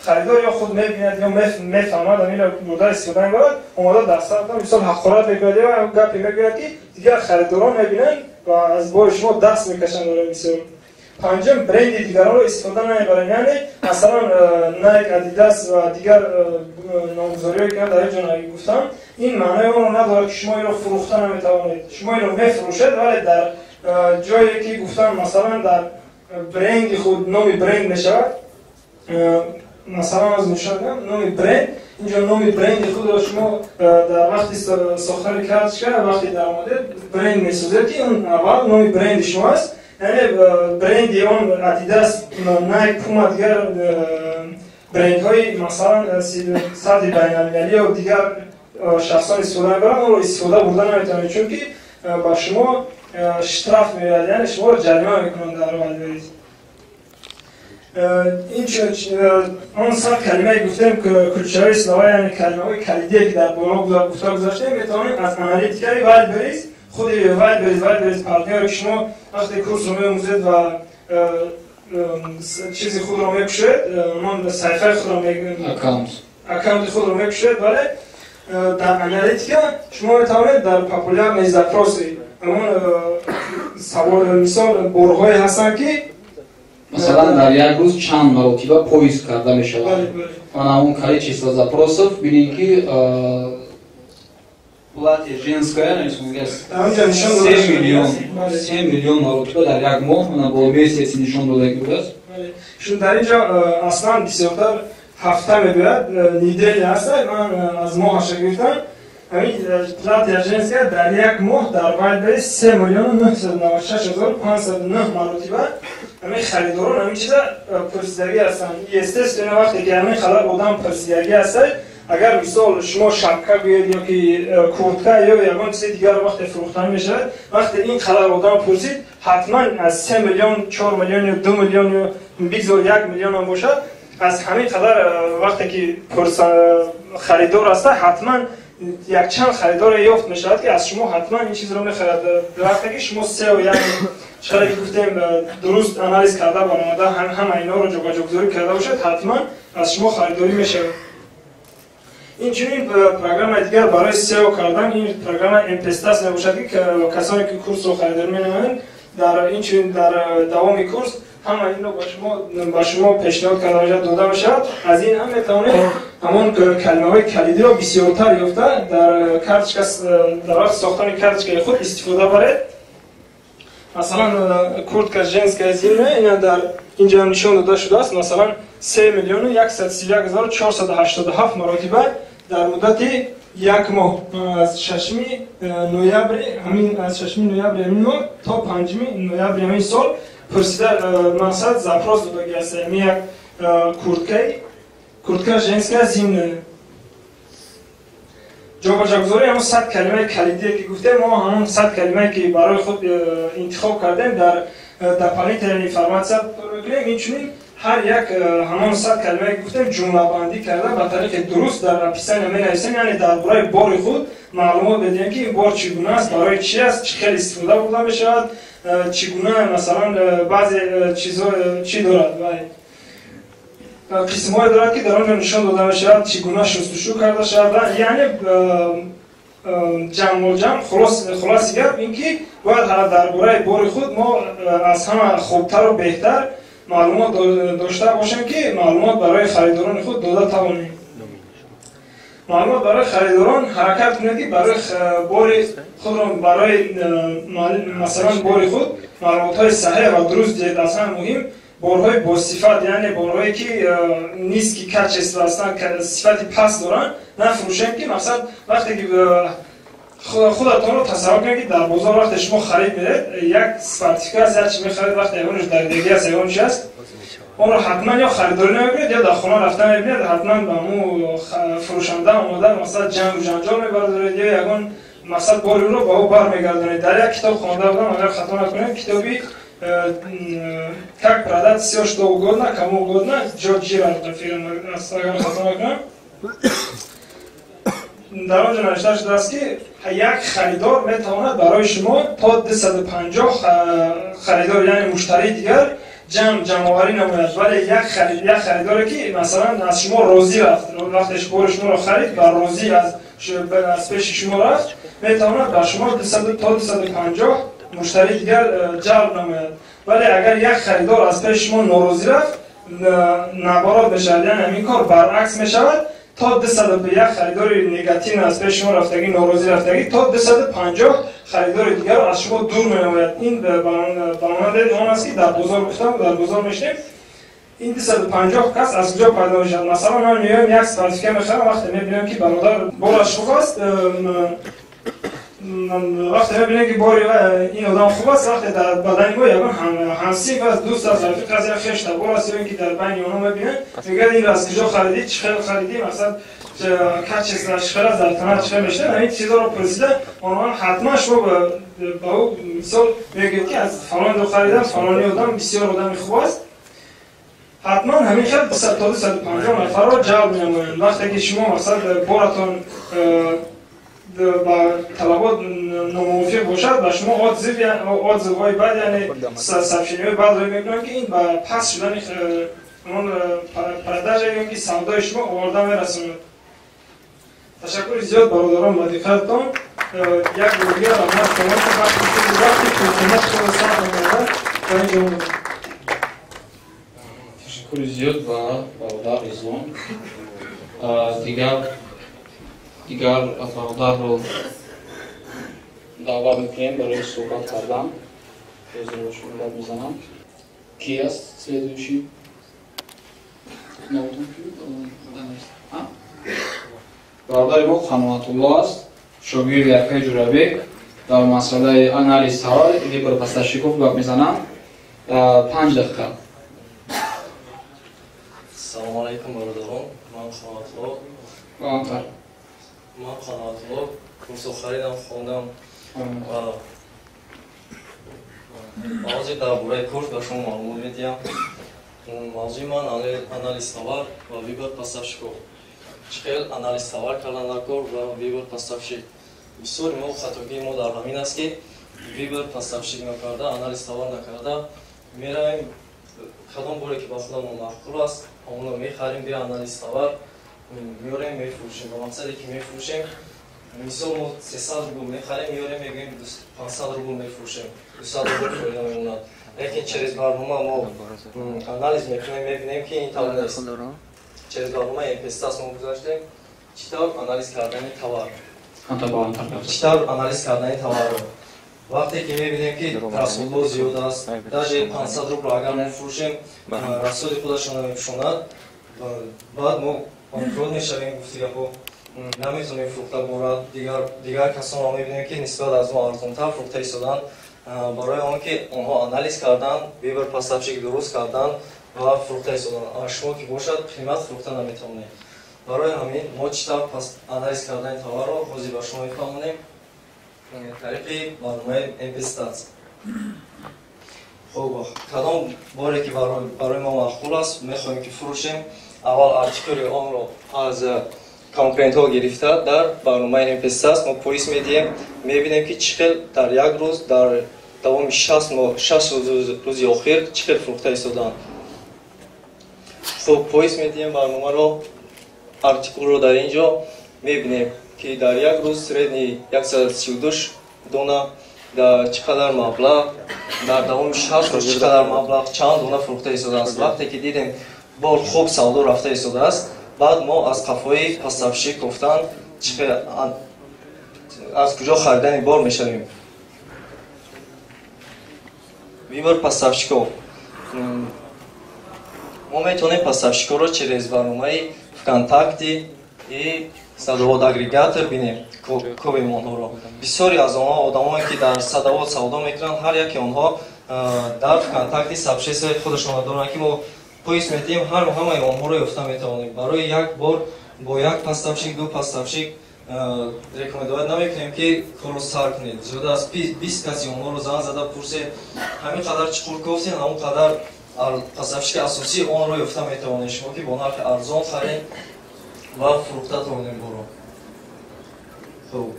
харидор ё худ мебинад ё мефаҳмад ҳаминро бурда истифода мебарад омода дар сарта мисол ҳақорат мекунад ё гапе мегӯяд ки дигар харидорон мебинанд ва аз бори шумо даст мекашанд мисол панҷум бренди дигаронро истифода намебарем яъне масалан Nike Adidas ва дигар номгузориҳое ки дар инҷо гуфтам ин маънои онро надорад ки шумо инро фурӯхта наметавонед шумо инро мефурӯшед вале дар ҷое ки гуфтам масалан дар бренди худ номи бренд мешавад масалан аз нишон дидам номи бренд инҷо номи бренди худро шумо дар вақти сохтани карточка вақти даромадед бренд месозед ки он аввал номи бренди шумо аст яъне бренди он Adidas Nike Puma дигар брендҳои масалан сатҳи байналмилалӣ ё дигар шахсон истифода мебаранд онро истифода бурда наметавонед чунки ба шумо штраф меояд яъне шуморо ҷарима мекунанд дар Wildberries он 100 калимаи гуфтем ключаваи слова яъне калимаҳои калидие ки дар боло гуфта гузаштем метавонем аз аналитикаи Wildberries худи Wildberries партнёре ки шумо вақте курсро меомӯзед ва чизи худро мекушед мон саҳифаи худро аккаунти худро мекушед вале дар аналитика шумо метавонед дар популярни запроси ҳамон савол мисол борҳое ҳастанд ки مثلا در یک روز چند مرتبه پویز کرده می شود. اون количество запросов ببینید که платье женское, если 3 миллион مرتبه در یک ماه من با месяц نشون داده بود. شون در اینجا اصلا بسیارتر هفته میگوید نیدری هست. من از ماهش گرفتم همین платье женское در یک ماه در باید به 3,996,509 مرتبه همین خریداران همین چیزا پرسیدگی هستن. استثنا وقتی که همین خلق آدم پرسیدگی هست، اگر مثال شما شبکه بیاید یا که کورتکه یا یگان چیز دیگر وقتی فروختن میشه، وقتی این خلق آدم پرسید حتما از 3 میلیون 4 میلیون یا 2 میلیون یا بگذار 1 میلیون هم باشد، از همین خلق وقتی که خریدار هست حتما یک چند خریدار یافت میشود که از شما حتما این چیز رو میخرد. وقتی که شما سه و یک چقدر گفتیم درست آنالیز کرده برآمده همه اینا رو جابجا کرده باشد حتما از شما خریداری میشه. این چنین پروگرام دیگر برای سئو کردن این پروگرام امپستاس نباشد که کسانی که کورس رو خریداری می‌نمایند در این چنین در دوام کورس همه این رو با شما پیشنهاد کرده باشد داده باشد. از این هم میتوانید همون کلمه‌های کلیدی رو بسیارتر یافته در کارتچکا در وقت ساختن کارتچکای خود استفاده برید. مثلا کورتکا ژنسکا زیرمه اینا در اینجا نشان داده شده است. مثلا 3,131,487 مرتبه در مدت یک ماه از 6 نوامبر همین همین ماه تا 5 نوامبر همین سال پرسیده مقصد زاپروس داده است. یک کورتکا ژنسکا زیرمه جابجاگذاری همون 100 کلمه کلیدی که گفتیم ما همون 100 کلمه که برای خود انتخاب کردیم در پانیت اینفورماسیون پروگرام اینچنین هر یک همون 100 کلمه که گفتیم جمله بندی کرده به طریق درست در اپلیکیشن می‌نویسیم، یعنی درباره بار خود معلومات بدیم که این بار چگونه است، برای چی است، چه خیلی استفاده برده می‌شود، چگونه مثلا بعضی چیزا چی دارد و قسم‌های دارد که در آنجا نشان داده می‌شود چگونه شستشو کرده شود. یعنی جمع خلاص گپ اینکه باید درباره بار خود ما از همه خوبتر و بهتر معلومات داشته باشیم که معلومات برای خریداران خود داده توانیم. معلومات برای خریداران حرکت کنید که برای بار خود را برای مثلا بار خود معلومات‌های صحیح و درست دید. اصلا مهم بارهای با صفت، یعنی بارهایی که نیست که کچ است و اصلا صفتی پس دارن نفروشیم که مثلا وقتی که خودتون رو تصور کنید که در بازار وقتی شما خرید میرید یک سرتیفیکات از هر چی میخرید وقتی ایوانش در دیگه از ایوانش هست اون رو حتما یا خریداری نمیبینید یا در خونه رفتن میبینید حتما به همون فروشنده آماده مثلا جنگ و جنجال میبردارید یا یکان مثلا باری رو با او برمیگردونید. در یک کتاب خوانده بودم اگر خطا نکنید کتابی как продать все что угодно кому угодно Джо Джирард фільм اگر خطا نکنم در آنجا نوشته شده است که یک خریدار میتواند برای شما تا 250 خریدار یعنی مشتری دیگر جمع‌آوری نماید، ولی یک خریداری که مثلا از شما راضی رفت وقتی شما را خرید و راضی از پیش شما رفت میتواند بر شما 200 تا 250 مشتری دیگر جلب نماید. ولی اگر یک خریدار از پیش شما ناراضی رفت نبارات میشود، یعنی همین کار برعکس میشود تا 200 به یک خریدار نگاتیو از پیش شما رفتگی ناراضی رفتگی تا 250 خریدار دیگر رو از شما دور می‌نماید. این برنامه آن است که در بازار گفتم در بازار میشنیم این 250 کس از کجا پیدا میشن. مثلا من میایم یک سرتیفیکت میخرم وقتی میبینم که برادر بارش خوب است وقتی میبینم که باری این آدم خوب است وقتی در بدن ما یکان همسیف از دوست از رفیق از یک خشت بار است که در بین اونا میبینم میگه این را از کجا خریدی چه خیلی خریدی مثلا کچ از خیلی از در تنها چه میشه این چیزا رو پرسیده اونها حتما شما با او مثال میگه که از فلان دو خریدم فلانی آدم بسیار آدم خوب است حتما همین خیلی 200 تا 250 نفر رو جلب می‌نمایند. وقتی که شما مثلا بارتون با طلبات ناموافق باشد و شما آدز وای بعد یعنی سبشینی بعد رو میگن که این با پس شدن اون پرداش که سودای شما آورده میرسونه. تشکر زیاد برادران و دقتتون. یک روزی را من شما وقتی که حکومت خود ساخت می‌کنه تا اینجا تشکر زیاد و برادر رضوان دیگر برادر رو دعوت میکنیم برای صحبت کردن. حضور باشون داد میزنم. کی است следующий؟ برادر ما خانواتالله است، شاگرد یحیی جورابک. در مسئله آنالیز ها لیبر پستاشیکوف گپ میزنم 5 دقیقه. سلام علیکم برادران، من خانواتالله. من خانواتالله کورسو خریدم، خوندم و موضوع درباره کورس به شما معلومات میدم. موضوع من آنالیز تاور و ویبر پستاشیکوف. چقدر آنالیز تاور کردن در کور و ویبر پستاشیک. بسیار ما خطاگی ما در همین است که ویبر پستاشیک نکرده، آنالیز تاور نکرده. میرایم کدام بوره که با خودمون معقول است، اون رو میخریم به آنالیز تاور میاریم میفروشیم. با مقصدی که میفروشیم مثلا ما 300 روبل میخریم میاریم میگیم 500 روبل میفروشیم، 200 روبل فایده میمونه. لیکن через برنامه ما آنالیز میکنیم میبینیم که این طور نیست. через برنامه امپستاس ما گذاشتیم چطور آنالیز کردن تاور، چطور آنالیز کردن تاور رو وقتی که میبینیم که رسول زیاد است، даже 500 روبل اگر میفروشیم رسول خودشون میفروشند، بعد ما کنترل میشویم گفتیم نمیتونیم فروخته بورد دیگر کسان را میبینیم که نسبت از ما ارزانتر فروخته ایستادن. برای آنکه آنها آنالیز کردن، ویبر پستاشیک درست کردن و فروخته ایستادن. شما که باشد قیمت فروخته نمیتونیم. برای همین ما چطور آنالیز کردن تاور را حاضر به شما میفهمونیم طریق برنامه امپستاس. خب کدام باری که برای ما معقول است میخواهیم که فروشیم، اول ارتیکل آن را از کامپوننت ها گرفته در برنامه امپستاس ما پویس میدیم، میبینیم که چقدر در یک روز در دوام 60 روز آخر چقدر فروخته ایستادن. خب پویس میدیم برنامه رو، ارتیکل رو در اینجا میبینیم که در یک روز سریدنی 132 دونه در چقدر مبلغ در دوام 60 روز چقدر مبلغ چند دونه فروخته ایستاده است. وقتی که دیدیم بار خوب سودا رفته ایستاده است، بعد ما از قفای پستاشیک گفتن از کجا خریدن بار میشویم. ویبر پستاشیکو ما میتونیم پستاشیکو رو через برنامه ВКонтакте и садовод агрегатор бинем кӯбем онҳоро. бисёре аз онҳо одамое ки дар садовод савдо мекунанд, ҳар яке онҳо дар ВКонтакте сабшесияи худашонро доранд ки мо поис метиҳем ҳамаи онҳоро ёфта метавонем. барои як бор бо як пастовщик ду пастовщик рекомендовать намекунем ки корро сар кунед. зиёда аз 20 каси онҳоро зан зада пурсед ҳамин қадар чуқур кофтен, ҳамон қадар пастовщики асосии онро ёфта метавонем шумо ки бо нархи арзон харед ва фурӯхта тавонем боро. хуб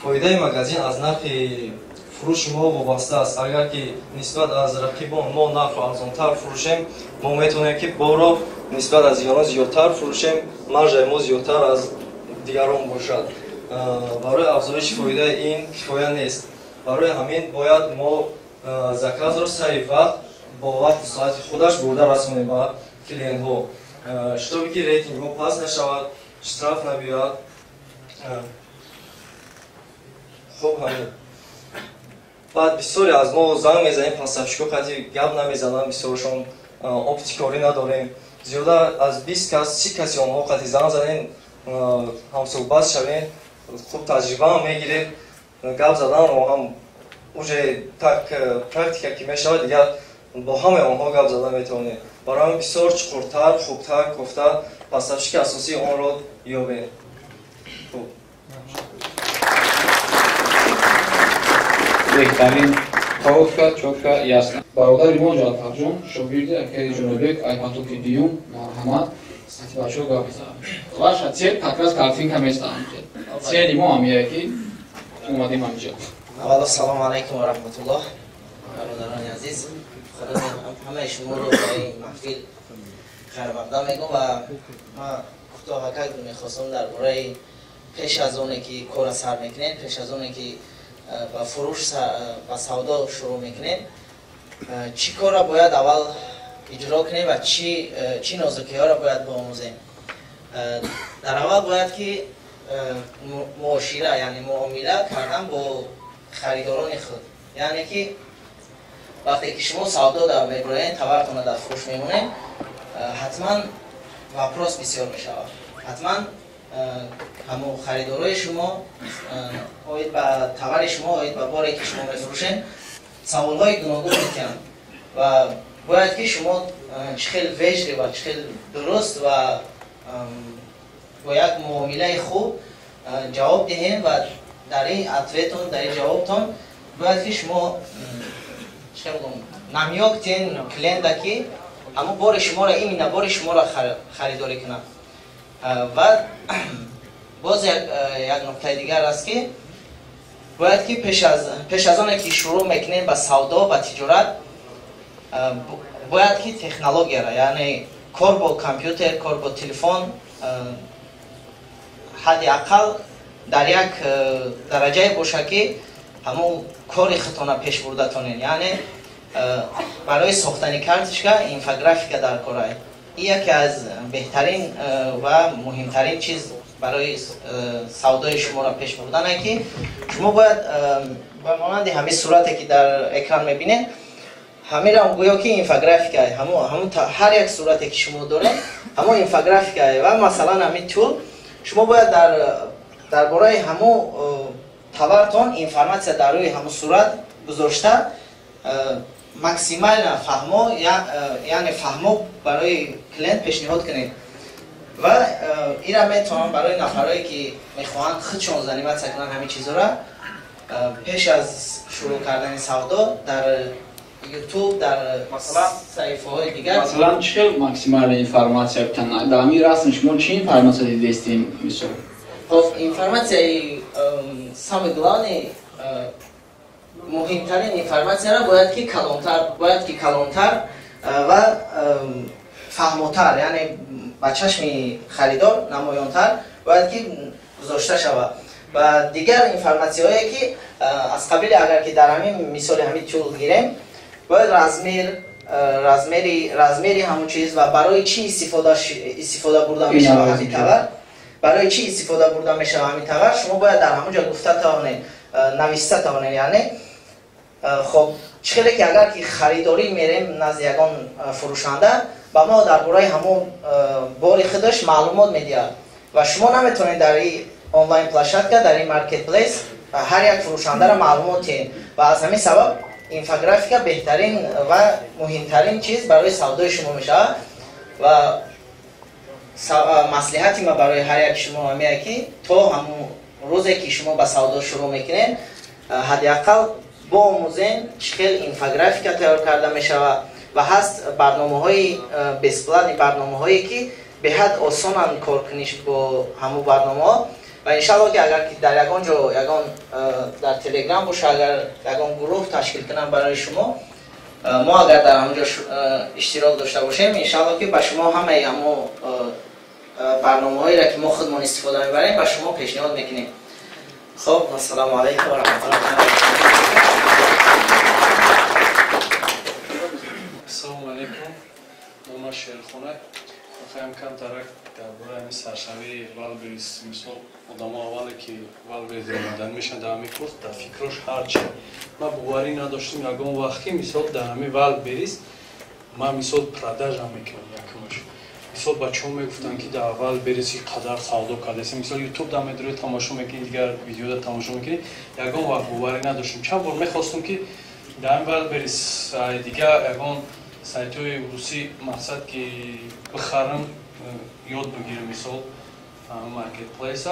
фоидаи магазин аз нархи фурӯши мо вобаста аст. агар ки нисбат аз рақибон мо нархро арзонтар фурӯшем, мо метавонем ки боро нисбат аз дигарон зиёдтар фурӯшем, маржаи мо зиёдтар аз дигарон бошад. барои афзоиши фоидаи ин кифоя нест. барои ҳамин бояд мо заказро сари вақт бо вақти соати худаш бурда расонем ба клиентҳо, штобе ки рейтинги мо паст нашавад, штраф набиёяд. хуб ҳамин баъд бисёре аз мо занг мезанем пастовщико қати гап намезананд, бисёрашон оптикорӣ надорем. зиёда аз 20 кас 30 каси онҳо қати занг занем, ҳамсӯҳбат шавем, хуб таҷрибаам мегиред. гап заданро ҳам уже так практика ки мешавад дигар бо ҳамаи онҳо гап зада метавонем. барои ҳамин бисёр чуқуртар хубтар кофта пастовщики асосии онро ёбем. беҳтарин коротко чотко ясно. бародари мо ҷаъфарҷон шогирди акаи ҷунубек айпатоки дуюм марҳамат сати бачаҳо гап мезананд. ваша цел как раз картинка местанам. цели мо ҳамия ки омадем ҳамҷо. аввал ассалому алайкум ва раҳматуллоҳ. бародарони азиз, худо ҳамаи шуморо ба ин маҳфил хайрмақдам мегӯям ва ман кӯтоҳака мехостам дар бораи пеш аз оне ки кора сар мекунем, пеш аз оне ки ба фурӯш ба савдо шурӯъ мекунем, чӣ кора бояд аввал اجرا کنیم و چی نازکی ها را باید بیاموزیم. در اول باید که معاشره یعنی معامله کردن با خریداران خود، یعنی که وقتی که شما سودا در میبرین تورتون در فروش میمونین حتما وپراس بسیار میشه، حتما همون خریدارای شما آید به تور شما آید به باری که شما میفروشین سوالهای گوناگون میکنن و باید که شما چخیل وجری و چخیل درست و با یک معامله خوب جواب دهین و در این عطویتون در این جوابتون باید که شما نمیاک تین کلینده که اما بار شما را ایمینه بار شما را خریداری کنه. و باز یک نکته دیگر است که باید که پیش از آن که شروع میکنین به سودا و تجارت باید که تکنولوژی را یعنی کار با کامپیوتر کار با تلفن حداقل در یک درجه باشه که همون کاری خودتون پیش برده تونین، یعنی برای ساختن کارتشکا اینفوگرافیک در کار است. این یکی از بهترین و مهمترین چیز برای سودای شما را پیش بردن است که شما باید به مانند همین صورتی که در اکران میبینید همین را گویا که اینفوگرافیک است، همون هر یک صورتی که شما دارید همون اینفوگرافیک است و مثلا همین طول شما باید درباره همون تورتون اینفرماسیا در روی همون صورت گذاشته ماکسیمال فهمو یعنی فهمو برای کلینت پیشنهاد کنید و این را میتونم برای نفرایی که میخواهند خودشون غنیمت کنن همین چیزا را پیش از شروع کردن سودا در یوتیوب در مثلا صفحه های دیگر مثلا چه ماکسیمال اینفرماسیا بتن در همین راست شما چی اینفرماسیا دیدین میشه؟ خب اینفرماسیای سامگلانی مهمترین اینفرماسیا را باید که کلانتر و فهموتر یعنی با چشم خریدار نمایانتر باید که گذاشته شود و دیگر اینفرماسیایی که از قبیل اگر که در همین مثال همین طول گیریم باید رزمری همون چیز و برای چی استفاده برده میشه همین تور برای چی استفاده برده میشه همین تور شما باید در همونجا گفته توانید نوشته توانید، یعنی خب چخیلی که اگر که خریداری میریم نزد یگان فروشنده با ما درباره همون باری خودش معلومات میدید و شما نمیتونید در این آنلاین پلتفرم در این مارکت پلیس هر یک فروشنده را معلومات دهید و از همین سبب اینفوگرافیک بهترین و مهمترین چیز برای سودای شما میشه و مصلحتی ما برای هر یک شما میگه که تا همون روزی که شما به سودا شروع میکنین حداقل با آموزین چخیل اینفوگرافیک تیار کرده میشه و هست برنامه‌های بسپلان برنامه‌هایی که به حد آسان کار کنیش با همون برنامه‌ها و انشالله که اگر که در یگان در تلگرام باشه اگر یگان گروه تشکیل کنم برای شما ما اگر در همونجا اشتراک داشته باشیم انشالله که به شما همه همون برنامه‌هایی را که ما خودمون استفاده می‌بریم به شما پیشنهاد میکنیم. خب السلام علیکم و رحمت الله. السلام علیکم. نام شیرخونه. می‌خوایم کم ترک درباره همین سرشوی والبریز مثلا آدم‌ها اولی که والبریز آمدن میشن در همین کورس در فکرش هرچی ما باوری نداشتیم یگان وقتی مثلا در همین والبریز ما مثلا پراداژ هم میکنم یکمش مثلا بچه‌ها میگفتن که در اول بریزی قدر سودا کردیم مثلا یوتیوب در مدرو تماشا میکنید دیگر ویدیو در تماشا میکنید یگان وقت باوری نداشتیم چند بار میخواستم که در این والبریز دیگر یگان سایت‌های روسی مقصد که بخرم یاد بگیرم مثلا مارکت پلیس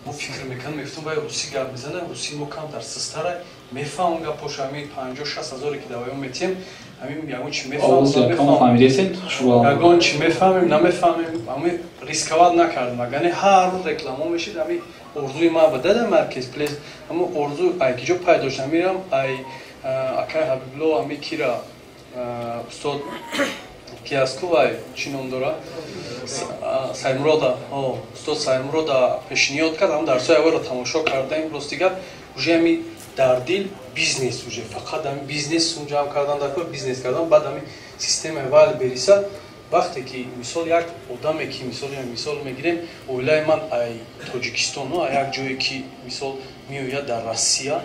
ما فکر میکنم میفتم باید روسی گپ میزنم روسی ما کم در سستره میفهمم گپاش همین 50-60 هزاری که دوایی میتیم همین یگان چی میفهمم یگان چی میفهمیم نمیفهمیم همین ریسکوات نکردم یعنی هر روز رکلام میشید همین اردوی ما بده در مارکت پلیس همون اردو ای کجا پیدا شدم میرم ای اکای حبیبلو همین کیرا استاد کیاسکوای چی نام داره سایمرودا استاد سایمرودا پیشنهاد کرد هم درسای اول رو تماشا کردیم روز دیگر уже ми дар дил бизнес уже фақат ами бизнес унҷам кардан дар кор бизнес кардан баъд ами системаи вал бериса вақте ки мисол як одаме ки мисол мегирем оилаи ман ай тоҷикистону ай як ҷое ки мисол меояд дар Россия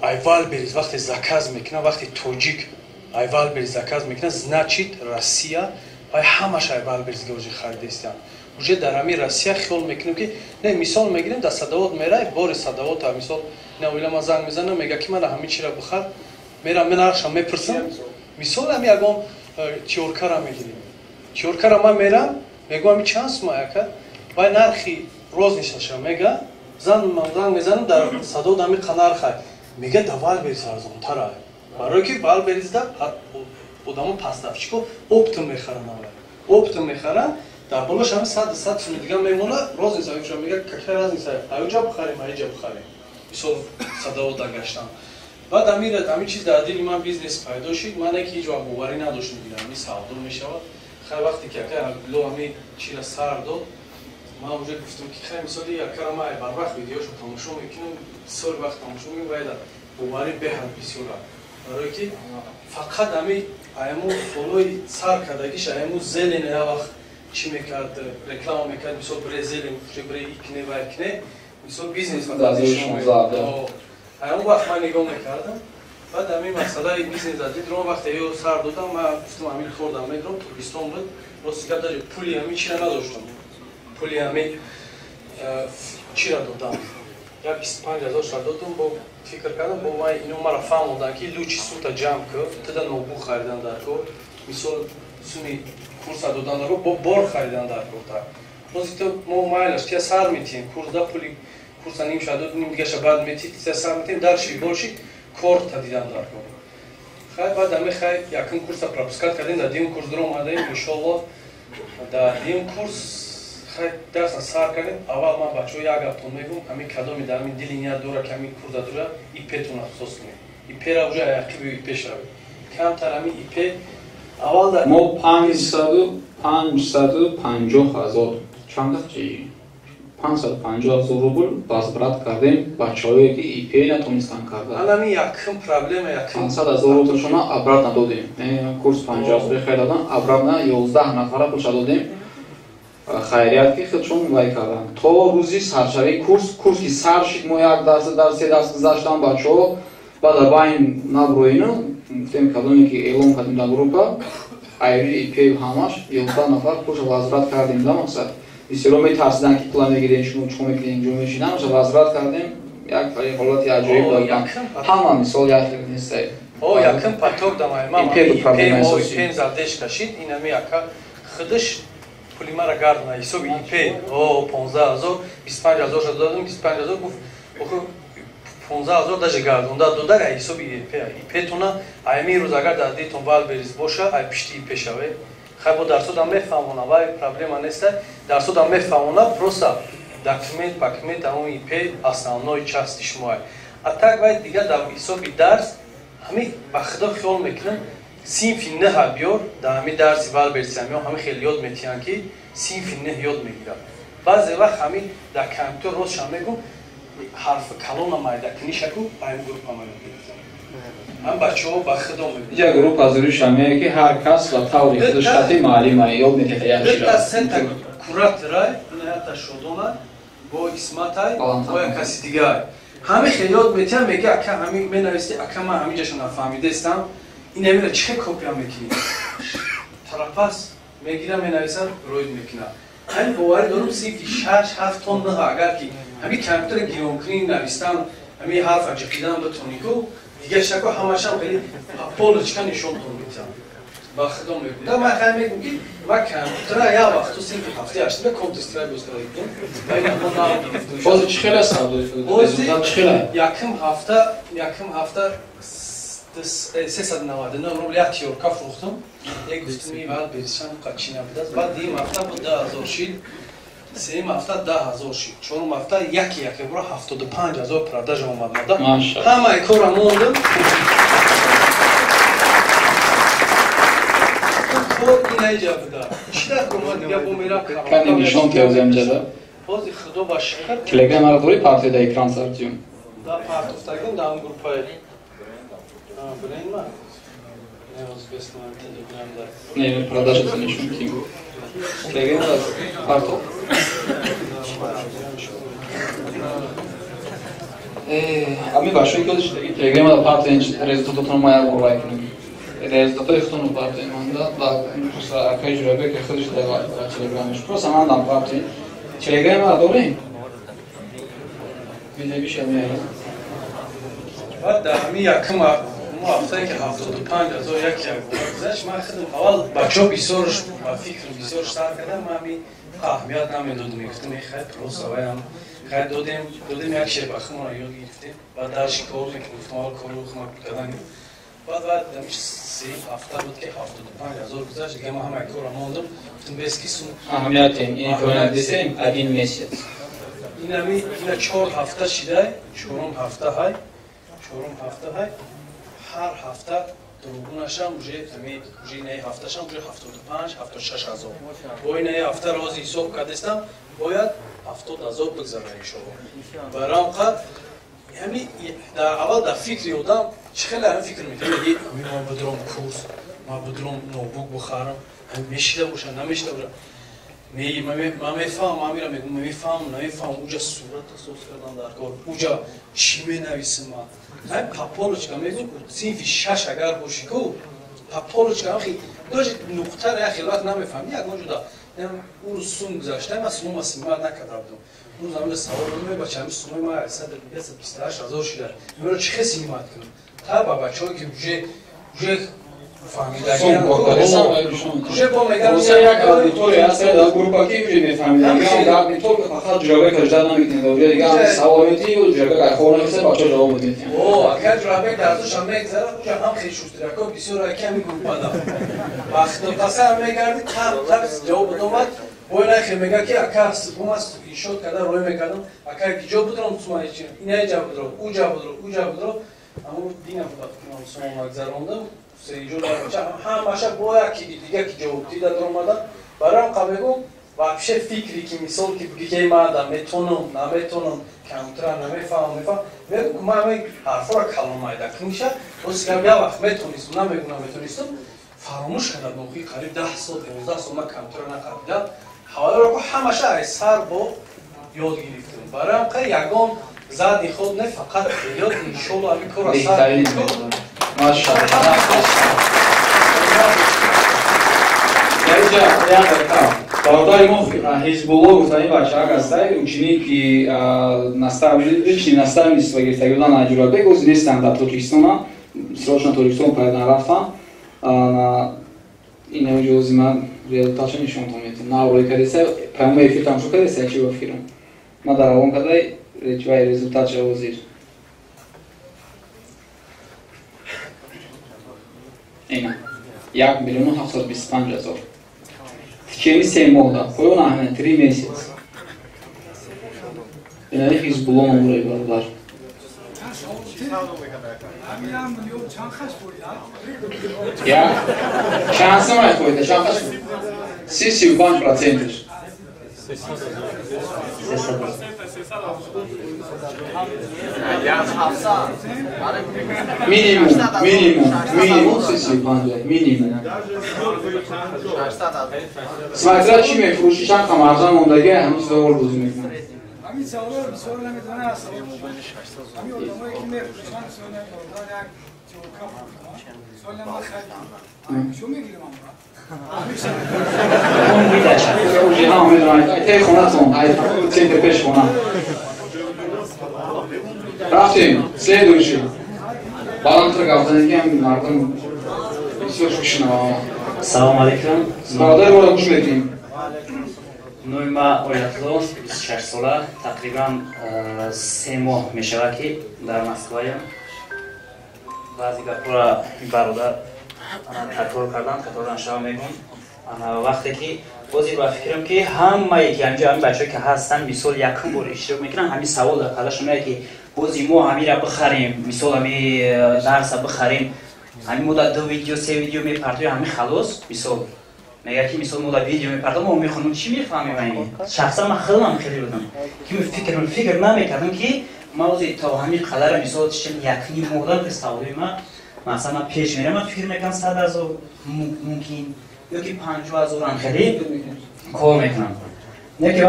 ай вал берис вақте заказ мекунад вақте тоҷик ай вал берис заказ мекунад значит Россия ай ҳамаш ай вал берис гавҷи харидестиам уже дар ами Россия хиёл мекунем ки не мисол мегирем дар садовод мерай бори садовод мисол не оилама занг мезанам мега ки мана ҳамин чира бухар мерам мен аршам мепурсам мисол ами ягон тиёркара мегирем тиёркара ман мерам мегӯям чанд сума яка вай нархи роз нишаша мега занг мезанам дар садовод ами қанархай мега да вал берис арзонтара барое ки вал берисда одамо пастафчико оптом мехаран оптом мехаран дар болош ҳами 100 сум дига мемона роз ниса мега какая разница аёҷа бухарем аиҷа бухарем мисол садовода гаштам баъд ами чиз дар дили ман бизнес пайдо шид мане ки ҳеҷ вақт боварӣ надоштам ами савдо мешавад хай вақте ки яка ло ами чира сар дод ман уже гуфтам ки хай мисоли якара ман барвақт видеошо тамошо мекунам соли вақт тамошо мекунам вайда боварӣ беҳад бисёра барое ки фақат ами аяму фолои сар кардагиш аяму зелен я вақт чӣ мекард реклама мекард мисол бире зелен фурӯши бире икне ва икне мисол бизнес аяму вақт ман нигоҳ мекардам баъд ами масъалаи бизнес дидро вақте ё сар додам ман гуфтам ами хордам медром туркистон буд рости гап дари пули ами чира надоштам пули ами чира додам як 25000 шар додам бо фикр кардам бо ман ино мара фаҳмондам ки лучи сута ҷамъ кӯ тада нобу харидан дар кор мисол суми курса додан дар кор бо бор харидан дар корта рози то мо майлаш тия сар метиҳем курсда пули курса ним шад ним дигаша баъд метиҳ тия сар метиҳем дарши борши корта дидан дар кор хай баъд ами хай якум курса пропускат кардем дар дим курс дуро омадаем иншоллоҳ дар дим курс хай дарса сар кардем аввал ман бачаҳо як гаптон мегӯм ами кадоми дар ами дили ният дора ки ами курса дура ипетон ахсос кунем ипера уже яқиби ипе шавед камтар ами ипе аввал дар мо 550,000 чанд чи 550,000 рубл возврат кардем бачаҳое ки ипе натонистанд кардан анами якум проблема якум 500,000 рублшона обратно додем курс 50 хай дадан обратно 11 нафара пулша додем хайрият ки худшон вай карданд то рӯзи саршавии курс ки сар шид мо 1 дарс дар 3 дарс гузаштам бачаҳо баъд абайн наброину гуфтем кадоме ки эълон кардем дар группа айри ипе ҳамаш 11 нафар пулша возврат кардем да мақсад бисёро метарсиданд ки пула мегирем шумо чуқо мекунем ҷо мешинам возврат кардем як ҳолати аҷоиб додам ҳама мисол як нестай якум поток дамай ман ипе задеш кашид инами яка худаш пули мара гардна ҳисоби ипе 15000 25000 шад додам 25000 гуфт охо 15000 даже гардонда додар ай ҳисоби ипетона ами рӯз агар дар дилтон вал берис боша ай пишти ипе шавед хай бо дарсудам мефаҳмонам вай проблема неста дарсудам мефаҳмонам просто документ пакумент тамоми ипе основной части шумоай а так вай дига дар ҳисоби дарс ҳами ба худо хиёл мекунам синфи ниҳа биёр дар ҳами дарси вал берисам ё ҳами хеле ёд метиҳанд ки синфи ниҳ ёд мегирад баъзе вақт ҳами дар компютер ростшам мегӯм ҳарфи калона майда книшаку айм группа мегӯм ҳам бачаҳо ба худо мегӯм як группа зури шамее ки ҳар кас ба таври худаш хати маълимае ёд метиҳад як шира сента куратрай ината шодона бо исматай бо як каси дигар ҳами хеле ёд метиҳанд мега ака ҳами менависти ака ман ҳамиҷаша нафаҳмидаистам инамира чихе копия мекунӣ тарапас мегирам менависам роид мекунам ҳами боварӣ дорум синфи 6-7 тон ниҳа агар ки ҳами компютера гиромкунӣ навистан ҳами ҳарфа ҷиқидан битонику дига шако ҳамашам хеле полочка нишонтон метиҳам ба худо мегӯм да ман хай мегӯм ки ман компютера як вақту синфи 7-8 контестира бозкара бози чӣ хела савдои бози якум ҳафта 399 рубл як тиёрка фурӯхтам як гуфтам вал берисам қачи набудааст баъд дим ҳафта бо 10000 шид сеюм ҳафта 10000 шид чорум ҳафта яке бура 75000 продажа омад мада ҳамаи кора мондам инаиҷа буда чида кумад дига бо мерам кани нишон кардем ҷада бози худо ба шукр телеграммаро дори партияда экран сардиём да парт уфтагидем да ҳам группаи блин ма неизвестно телеграм да не продажа за ничего типа телеграм да парто ами башои кодиш телеграм да парто результатотон моя лайк результаты хтону парто манда да просто акай журабек ходиш да телеграмш просто мандам парто телеграм да дорем видео бишами بعد همی یکم هفته که 75,000 یک گذشت من خودم اول بچه‌ها بسیارش با فکر بسیار سر کردم من همی اهمیت نمیدادم گفتم خیلی پروسه هم خیلی دادیم یک شب اخمون رو یاد گرفتیم بعد درش کار میکنم گفتم اول کار رو خمک کردن بعد دمیش 3 هفته بود که 75,000 گذشت دیگه ما همه کار رو موندم گفتم بس کسون اهمیت این کنند دیدیم один месяц این همی 4 هفته شده 4 هفته های هر هفته دروغونشم уже نه هفتهشم уже 75 76 هزار با این نه هفته روز حساب کردم باید 70,000 بگذارم شما برام قد یعنی در اول در فکر آدم چخیلی هم فکر میکنه ما بدرم کورس ما بدرم نوتبوک بخرم میشیده باشه نمیشیده باشه من میفهم من میرم میگم نمیفهم اونجا صورت سوز کردم در کار اونجا چی مینویسم من پاپولوچکا میگم صنف 6 اگر باشی کو پاپولوچکا خیلی دوست نقطه را خیلی وقت نمیفهم یک موجوده اون رو سوم گذاشتم من سوم اسمت نکردم اون زمان سوار رو بچه‌م سوم ما 128,000 شده من چه خیلی سیمات کنم تا با بچه‌ها که вже فهمیدن уже با میگم یک آدیتوری هست در گروه کی вже میفهمیدن میگم آدیتور فقط جواب کردن نمیتونه دیگه سوالاتی و جواب خورن هست بچه‌ها جواب میدن او اگر جواب درسش هم میگذره اونجا هم خیلی شوسترکا بسیار کمی گروه داد وقتی پسا میگردی تا جواب دومات باید خیلی میگه که اگر سوماس ایشود کردن روی میکردم اگر کی جواب بدرم سومای چی اینه جواب بدرم او جواب بدرم اما دینا بود سوم مگذروندم سریجور همشه باید که دیگه که جواب دیده درآمدن برام قبلگم вообще فکری که مثال که بگی من میتونم نمیتونم کمتر نمیفهم میگم من حرفا را کلام میدم میشه واسه که یه وقت میتونستم نمیتونستم فراموش کردم موقعی قریب 10 سال 12 سال من کمتر نکردم حالا رو همشه از سر با یاد گرفتم برام که یگان زدی خود نه فقط یاد ان شاء الله همین کار سر ماشاءالله برادر ما حزب‌الله گفتن این بچه‌ها هستن ученики личные наставничества герцогина Наджурабек o'zi nestan در Tojikiston срочно Tojikiston поедан рафтан на این اجازه من результатش نشون میدم на ролика десе прямой эфир там шукали сечи в эфиром ما در اون کدای رچوای результатش وزیر اینا 1,725,000 в течение 7 года понял на 3 месяца yani Hizbullah'ın burayı varlar ya şansım var koydu şansım 65%. Minimum 65 minimum. Смотря чим میفروشی چند کم ارزان موندگی هنوز دور روز میکنه. همین سوال نمیدونه است. همین آدمایی که میفروشن سوال نمیخواد. شو میگیرم اون میداشت. اوجی ها میدونن. تی خونتون. ای چند پیش خونه. رفتیم. следующий. بالانتر گفتن که مردم بسیار خوشنوا. سلام علیکم. برادر ما رو خوش می‌کنیم. نویما اویاتلو 26 ساله تقریبا 3 ماه میشود که در مسکوایم بعضی گپورا برادر تکرار کردن کتابان شما میگم وقتی که بازی با فکرم که همه که همین بچه‌ها که هستن مثال یکم بار اشتراک میکنن همین سوال در کلاش میاد که بازی ما همین را بخریم مثال همین درس بخریم همین مدت 2 ویدیو 3 ویدیو میپرتوی همین خلاص مثال میگه که مثلا مدت ویدیو میپردم ما میخونم چی میفهمیم این شخصا من خیلی بودم که فکر نمیکردم که موضوع توهمی قدر مثال چیم یکنی مقدار که سوالای ما مثلا پیش میره من فکر میکنم 100,000 ممکن یا که 50,000 هم خیلی کار میکنم. نه که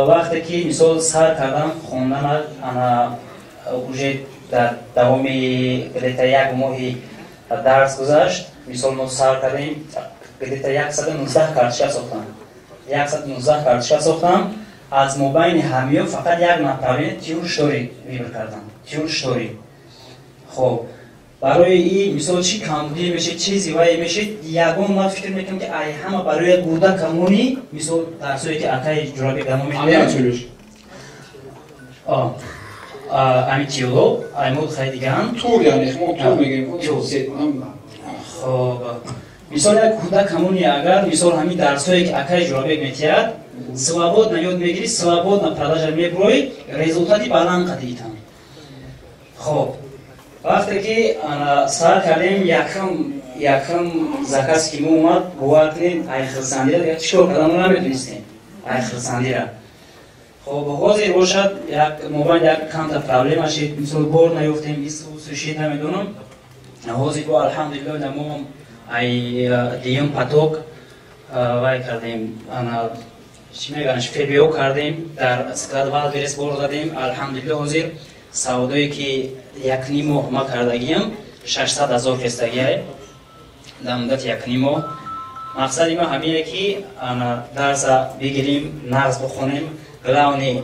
وقتی که مثال سر کردم خوندن انا اوجه در دوام گلیتا یک ماهی درس گذاشت مثال ما سر کردیم گلیتا 119 کارتشا ساختم 119 کارتشا ساختم از مابین همه فقط یک نفر تیور شوری ویبر کردم تیور شوری. خب برای این مثال چی کامبودی میشه چیزی وای میشه یگون ما فکر میکنم که ای همه برای گودا کمونی مثال درسایی که اتای جورابی دمو میدیم امی تیولو ایمود خیلی دیگه تور یعنی ما تور میگیم خب مثال یک گودا کمونی اگر مثال همین درسایی که اتای جورابی میتیاد سوابود نیاد میگیری سوابود نپرداش میبروی رزولتاتی بالان قدیتن. خب وقتی که سر کردیم یکم زکاس که اومد گوارتیم ای خلصندی را چیکار کردن رو نمیتونستیم ای خلصندی را. خب حاضر باشد یک موبایل یک کانت پرابلم شد مثل بور نیفتیم سوشید نمیدونم حاضر با الحمدلله نموم ای دیم پاتوک وای کردیم چی میگنش فیبیو کردیم در اسکلاد وال برس بور دادیم الحمدلله حاضر سعودایی که یک نیم ماه ما کردگیم 600,000 خستگیه در مدت یک نیم ماه. مقصد ما همینه که درس بگیریم نرز بخونیم گلاونی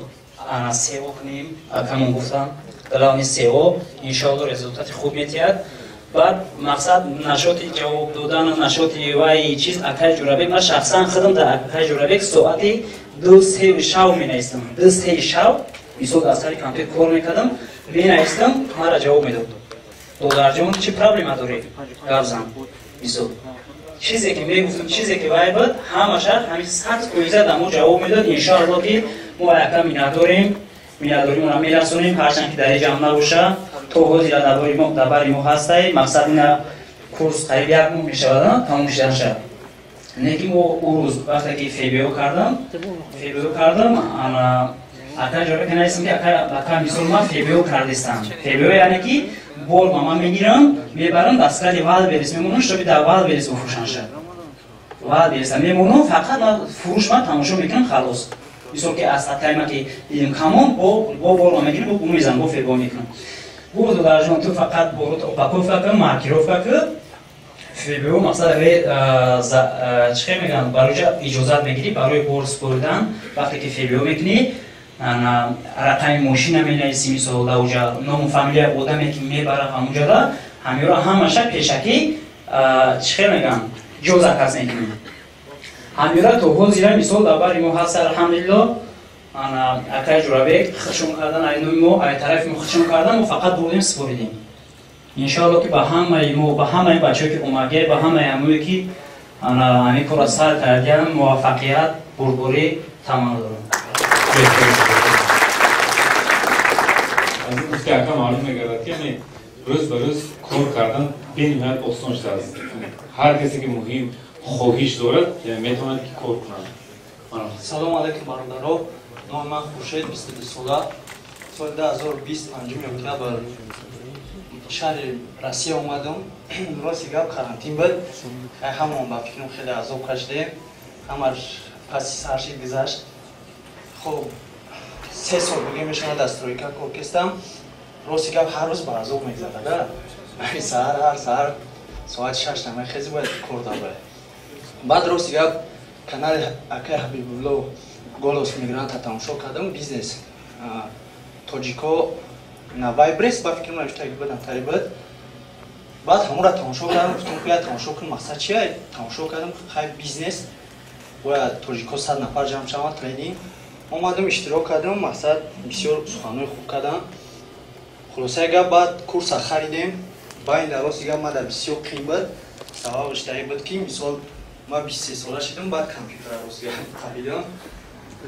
سیو کنیم کمون گفتم گلاونی سیو انشاءالله رزولتات خوب میتید. بعد مقصد نشاطی جواب دادن نشاطی وای چیز اکای جورابک من شخصا خودم در اکای جورابک ساعتی 2-3 شب مینویسم 2-3 شب مثال از سری کامپیوتر کار میکردم مینویسم مرا جواب میداد دولار جون چی پرابلم داری گفتم مثال چیزی که میگفتم چیزی که وای بود همش همین 100% دمو جواب میداد ان شاء الله که ما یکم میاداریم اون میرسونیم هرچند که در جمع نباشه تو حاضر درباره ما هستی مقصد اینا کورس قریب یک ماه میشه تموم میشه. نگیم او روز وقتی که فیبیو کردم انا اکا جوری که نیستم که اکا مثال ما فیبیو کردستم فیبیو یعنی که بول ماما میگیرم میبرم دستگاه وال برس میمونم شبی در وال برس بفروشن شد وال برس میمونم فقط ما فروش ما تماشا میکنم خلاص مثال که از تایما که دیدم کامون با بول میگیرم با میزنم با فیبیو میکنم بو دو درجه تو فقط بورو اوپاکوفا که مارکیروفا که فیبیو مقصد چه میگن برای اجازه میگیری برای بورس بردن وقتی که فیبیو میکنی رقم ماشین مینویسی مثلا اوجا نام فامیلی آدمی که میبره همونجا را همین را همش پیشکی چه میگن جزء کس میکنی همین را تو حاضر مثال درباره ما هست الحمدلله انا اکای جورابک خشم کردن اینو ای طرف ما خشم کردن و فقط بودیم سپردیم ان شاء الله که با همه بچه‌ها که اومده با همه عمویی که انا همین کار سر کردن موفقیت بربری تمام دارم. از این که اکا معلوم میگردد که یعنی روز به روز کار کردن بین‌الملل آسان شده است. هر کسی که مهم خواهش دارد یعنی میتواند که کار کند. سلام علیکم برادران. نام من خورشید 22 ساله. سال 2020 انجام اکتبر شهر روسیه اومدم. راستی گپ کارانتین بود. همون با فکرم خیلی عذاب کشیدیم. همش پس سرشی گذشت. خب 3 سال دیگه میشم دسترویکا کار کردم. راستی گپ هر روز با عذاب میگذره. من هر سحر ساعت 6 نمی خیلی باید کار دارم. بعد راستی گپ کانال اکای حبیبالله گولوس میگرانت تماشا کردم بیزنس توجیکو وایبرس با فکر من اشتغال بدم تریبت بعد همون را تماشا کردم گفتم که تماشا کنم مقصد چیه تماشا کردم خیلی بیزنس و توجیکو 100 نفر جمع شدن ترینینگ اومدم اشتراک کردم مقصد بسیار سخنرانی خوب کردم خلاصه گپ بعد کورس خریدیم با این دراستی گپ ما در بسیار قیمت سبب اشتغال بود که مثال ما 23 ساله شدم بعد کامپیوتر روزگار خریدم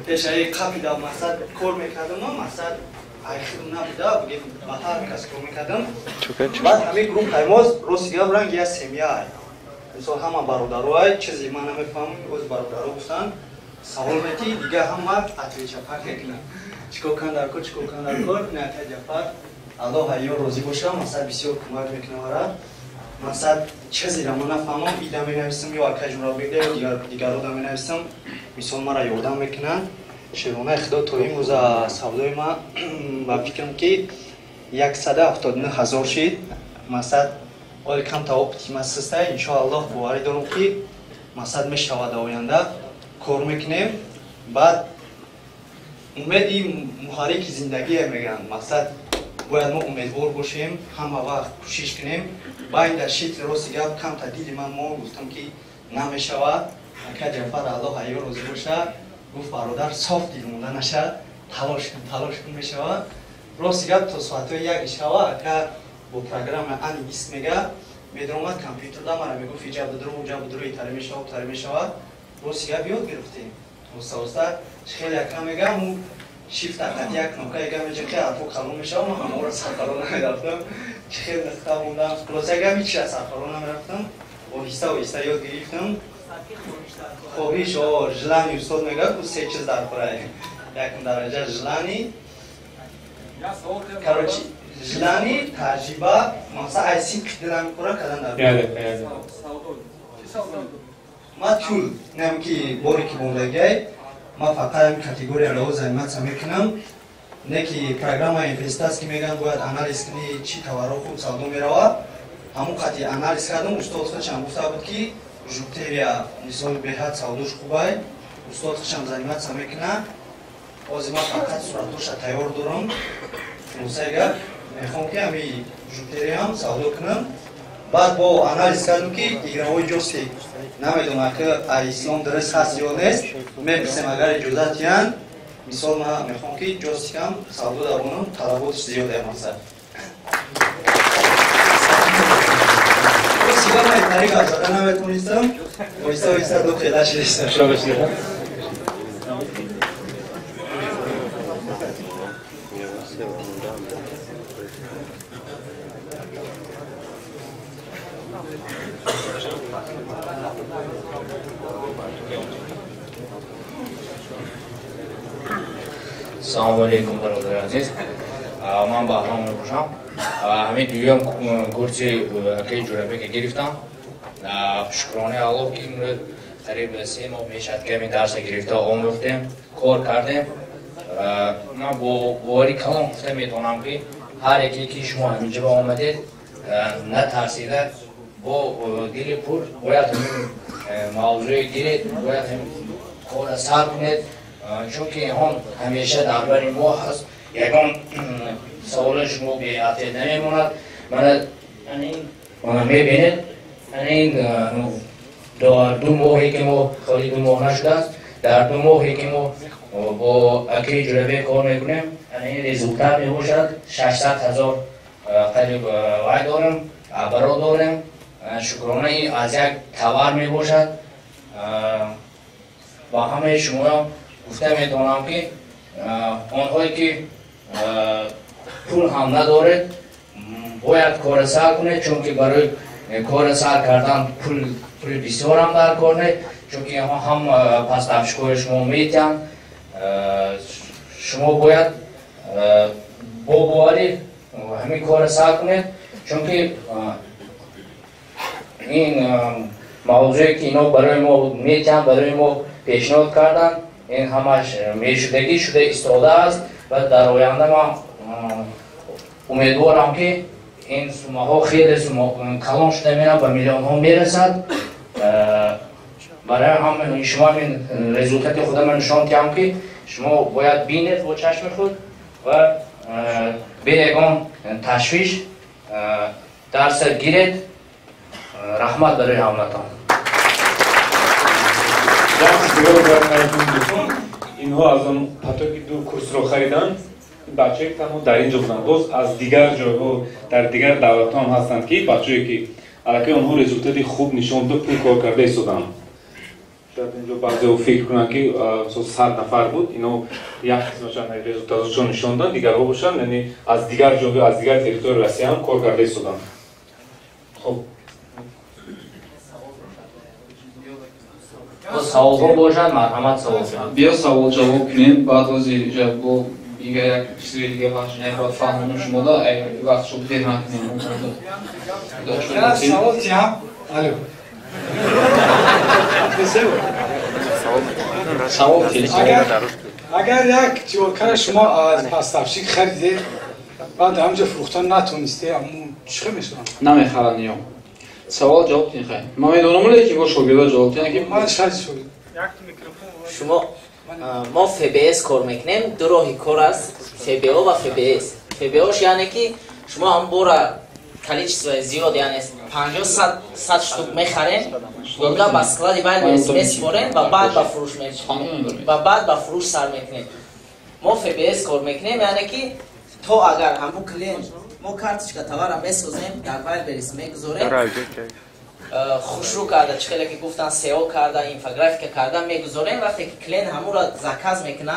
پیش ای قبیدم مقصد کار میکردم و مقصد ای خیلی نبوده بگیم با هر کس کار میکردم بعد همین گروه قیماز روزگار رنگ یا سمیه ای مثال همه برادرای چیزی من نمیفهمم از برادرها گفتن سوالتی دیگه هم ما اتریچ پاک کنیم. چیکار کن در کار نه تا جفر الله هایو روزی باشه مثلا بسیار کمک میکنه مرا مثلا چیزی را من نفهمم ایده می نویسم یا کجورا بگیره دیگر رو می نویسم مثلا مرا یادم میکنن شرونه خدا تو این روز سودای ما با فکرم که 179,000 شد مثلا اول کم تا اپتیماست است ان شاء الله باوری دارم که مثلا میشود آینده کار میکنیم بعد امیدی محرک زندگی میگن مقصد باید ما امیدوار باشیم همه وقت کوشش کنیم با این در شیط روزی گفت کم تدیل من ما گفتم که نمیشود که جعفر الله هایو روزی باشه گفت برادر صاف دیل مونده نشد تلاش کن میشود روزی گفت تا ساعت یک شود که با پروگرام انی بیست میگه میدرامد کامپیوتر دا مرا میگفت ایجاب درو ایتاری میشود روزی گفت یاد گرفتیم وستا خیلی کم میگم شیفت اکت یک نکته ایگه میگه که اتو کلون میشه و همه را سفرون نمیرفتم خیلی نختا موندم روزه ایگه هیچی از سفرون نمیرفتم و ایستا یاد گرفتم خوبیش و جلانی استاد میگه که سه چیز در پره یکم درجه جلانی کاروچی جلانی تجربه مثلا ایسی کدیدن میکنه کدن در پره ما طول نمی که باری که بوندگی ما فقط هم کاتگوری رو زحمت میکنم نه که پروگرام اینفستاس که میگن باید انالیز کنی چی توارو خوب سودو میروه همون خاطی انالیز کردم استاد خودشم گفته بود که ژوپیتریا مثال بهت سودوش خوبه استاد خودشم زحمت میکنه از ما فقط صورتوش تیار دارم موسیقی میخوام که همی ژوپیتریا هم سودو کنم بعد با انالیز کردم که ایگراوی جوستی نمیدونم که اسلام درست هست یا نیست میپرسیم اگر اجازت یان مثال ما میخوام که جوستی کم سودو دارم طلباتش زیاده مثلا سیگار من طریق از نمیتونستم وایستا دو خیلش نیستم سلام علیکم برادر عزیز من بهرام میباشم همین دویم کورسی که جوربک گرفتم شکرانه الله که قریب 3 ماه میشد که این درس گرفته آموختیم کار کردیم من با باری کلام گفته میدونم که هر یکی که شما همینجا آمدید نترسیده با دل پر باید موضوع گیرید باید کار سر کنید چون که هم همیشه در بر ما هست یکم سوال شما به عطیت نمیموند من میبینید این 2 ماهی که ما خالی 2 ماه نشده است در 2 ماهی که ما با اکی جربه کار میکنیم این ریزولتر میباشد 600,000 قریب وای دارم برا دارم شکرانه از یک توار میباشد با همه شما گفته میتونم که آنهایی که پول هم ندارد باید کار سر کنه چون که برای کار سر کردن پول بسیار هم در کار نه چون که هم پس افشکای شما میتین شما باید با باوری همین کار سر کنید چون که این موضوعی که اینا برای ما میتین برای ما پیشنهاد کردن این همش میشدگی شده استفاده است و در آینده ما امیدوارم که این سومه ها خیلی کلان شده میرن و میلیون ها میرسد برای هم شما این رزولتات خود من نشان دهم که شما باید بینید با چشم خود و به یگان تشویش درس گیرید رحمت برای همتان اینها از اون پاتوکی 2 کورس رو خریدن بچه‌ای تنها در اینجا بودن باز از دیگر جاها در دیگر دولت هم هستند که بچه‌ای که البته اونها رزولتاتی خوب نشون داد پول کار کرده ایستادن شاید اینجا بعضی فکر کنن که 100 نفر بود اینا یک قسمتشان رزولتاتشون نشون دادن دیگرها باشن یعنی از دیگر جاها از دیگر تریتور روسیه هم کار کرده ایستادن خب سوال باشد مرحمت سوال کنم. بیا سوال جواب کنیم بعد از جواب دیگه یک چیزی دیگه باشه نمی‌خواد فهمونم شما دا وقت شد دیر نکنیم. سوال چیم؟ الو. سوال اگر یک جوکر شما از پستفشی خریده بعد همجا فروختن نتونسته همون چه میشن؟ نمیخرن یا سوال جواب تین خیلی ما میدونم ولی که با شاگردا جواب تین که من شاید شد شما ما FBS کار میکنیم دو راهی کار است FBO و FBS FBOش یعنی که شما هم بورا количество زیاد یعنی 50-100 штук میخرین اونجا با سکلادی باید میسپرین و بعد با فروش میکنین و بعد با فروش سر میکنین ما FBS کار میکنیم یعنی که تو اگر همون کلینت ما کارتشکا توارا میسازیم در وایل بریس میگذاریم خوشرو کرده چخیلی که گفتن سئو کرده اینفوگرافیک کرده میگذاریم وقتی که کلینت همون را زکاز میکنه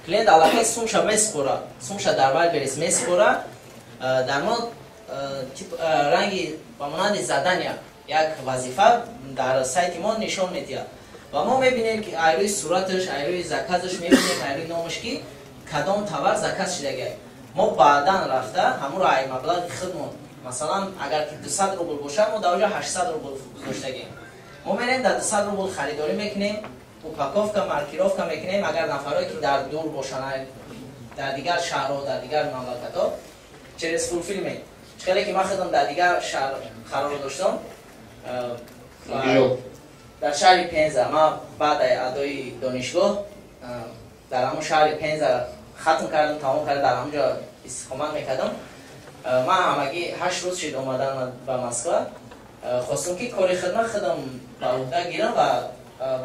کلینت علاقه سومشا میسپوره سومشا در وایل بریس میسپوره در ما رنگی با مانند زدن یک وظیفه در سایت ما نشان میده و ما میبینیم که ایروی صورتش ایروی زکازش میبینیم ایروی نامش که کدام توار زکاز شده ما بعدا رفته همون را ای مبلغ خدمون مثلا اگر که 200 روبل باشه ما در اونجا 800 روبل گذاشتگیم ما میریم در 200 روبل خریداری میکنیم اوپاکوفکا مارکیروفکا میکنیم اگر نفرایی که در دور باشن در دیگر شهرها در دیگر مملکت‌ها چرس فولفیل می خیلی که من خودم در دیگر شهر قرار داشتم در شهر پنزه ما بعد ادای دانشگاه در همون شهر پنزه ختم کردم تمام کردم در همونجا استقامت میکردم من همگی 8 روز شد اومدم به مسکو خواستم که کاری خدمت خودم به عهده گیرم و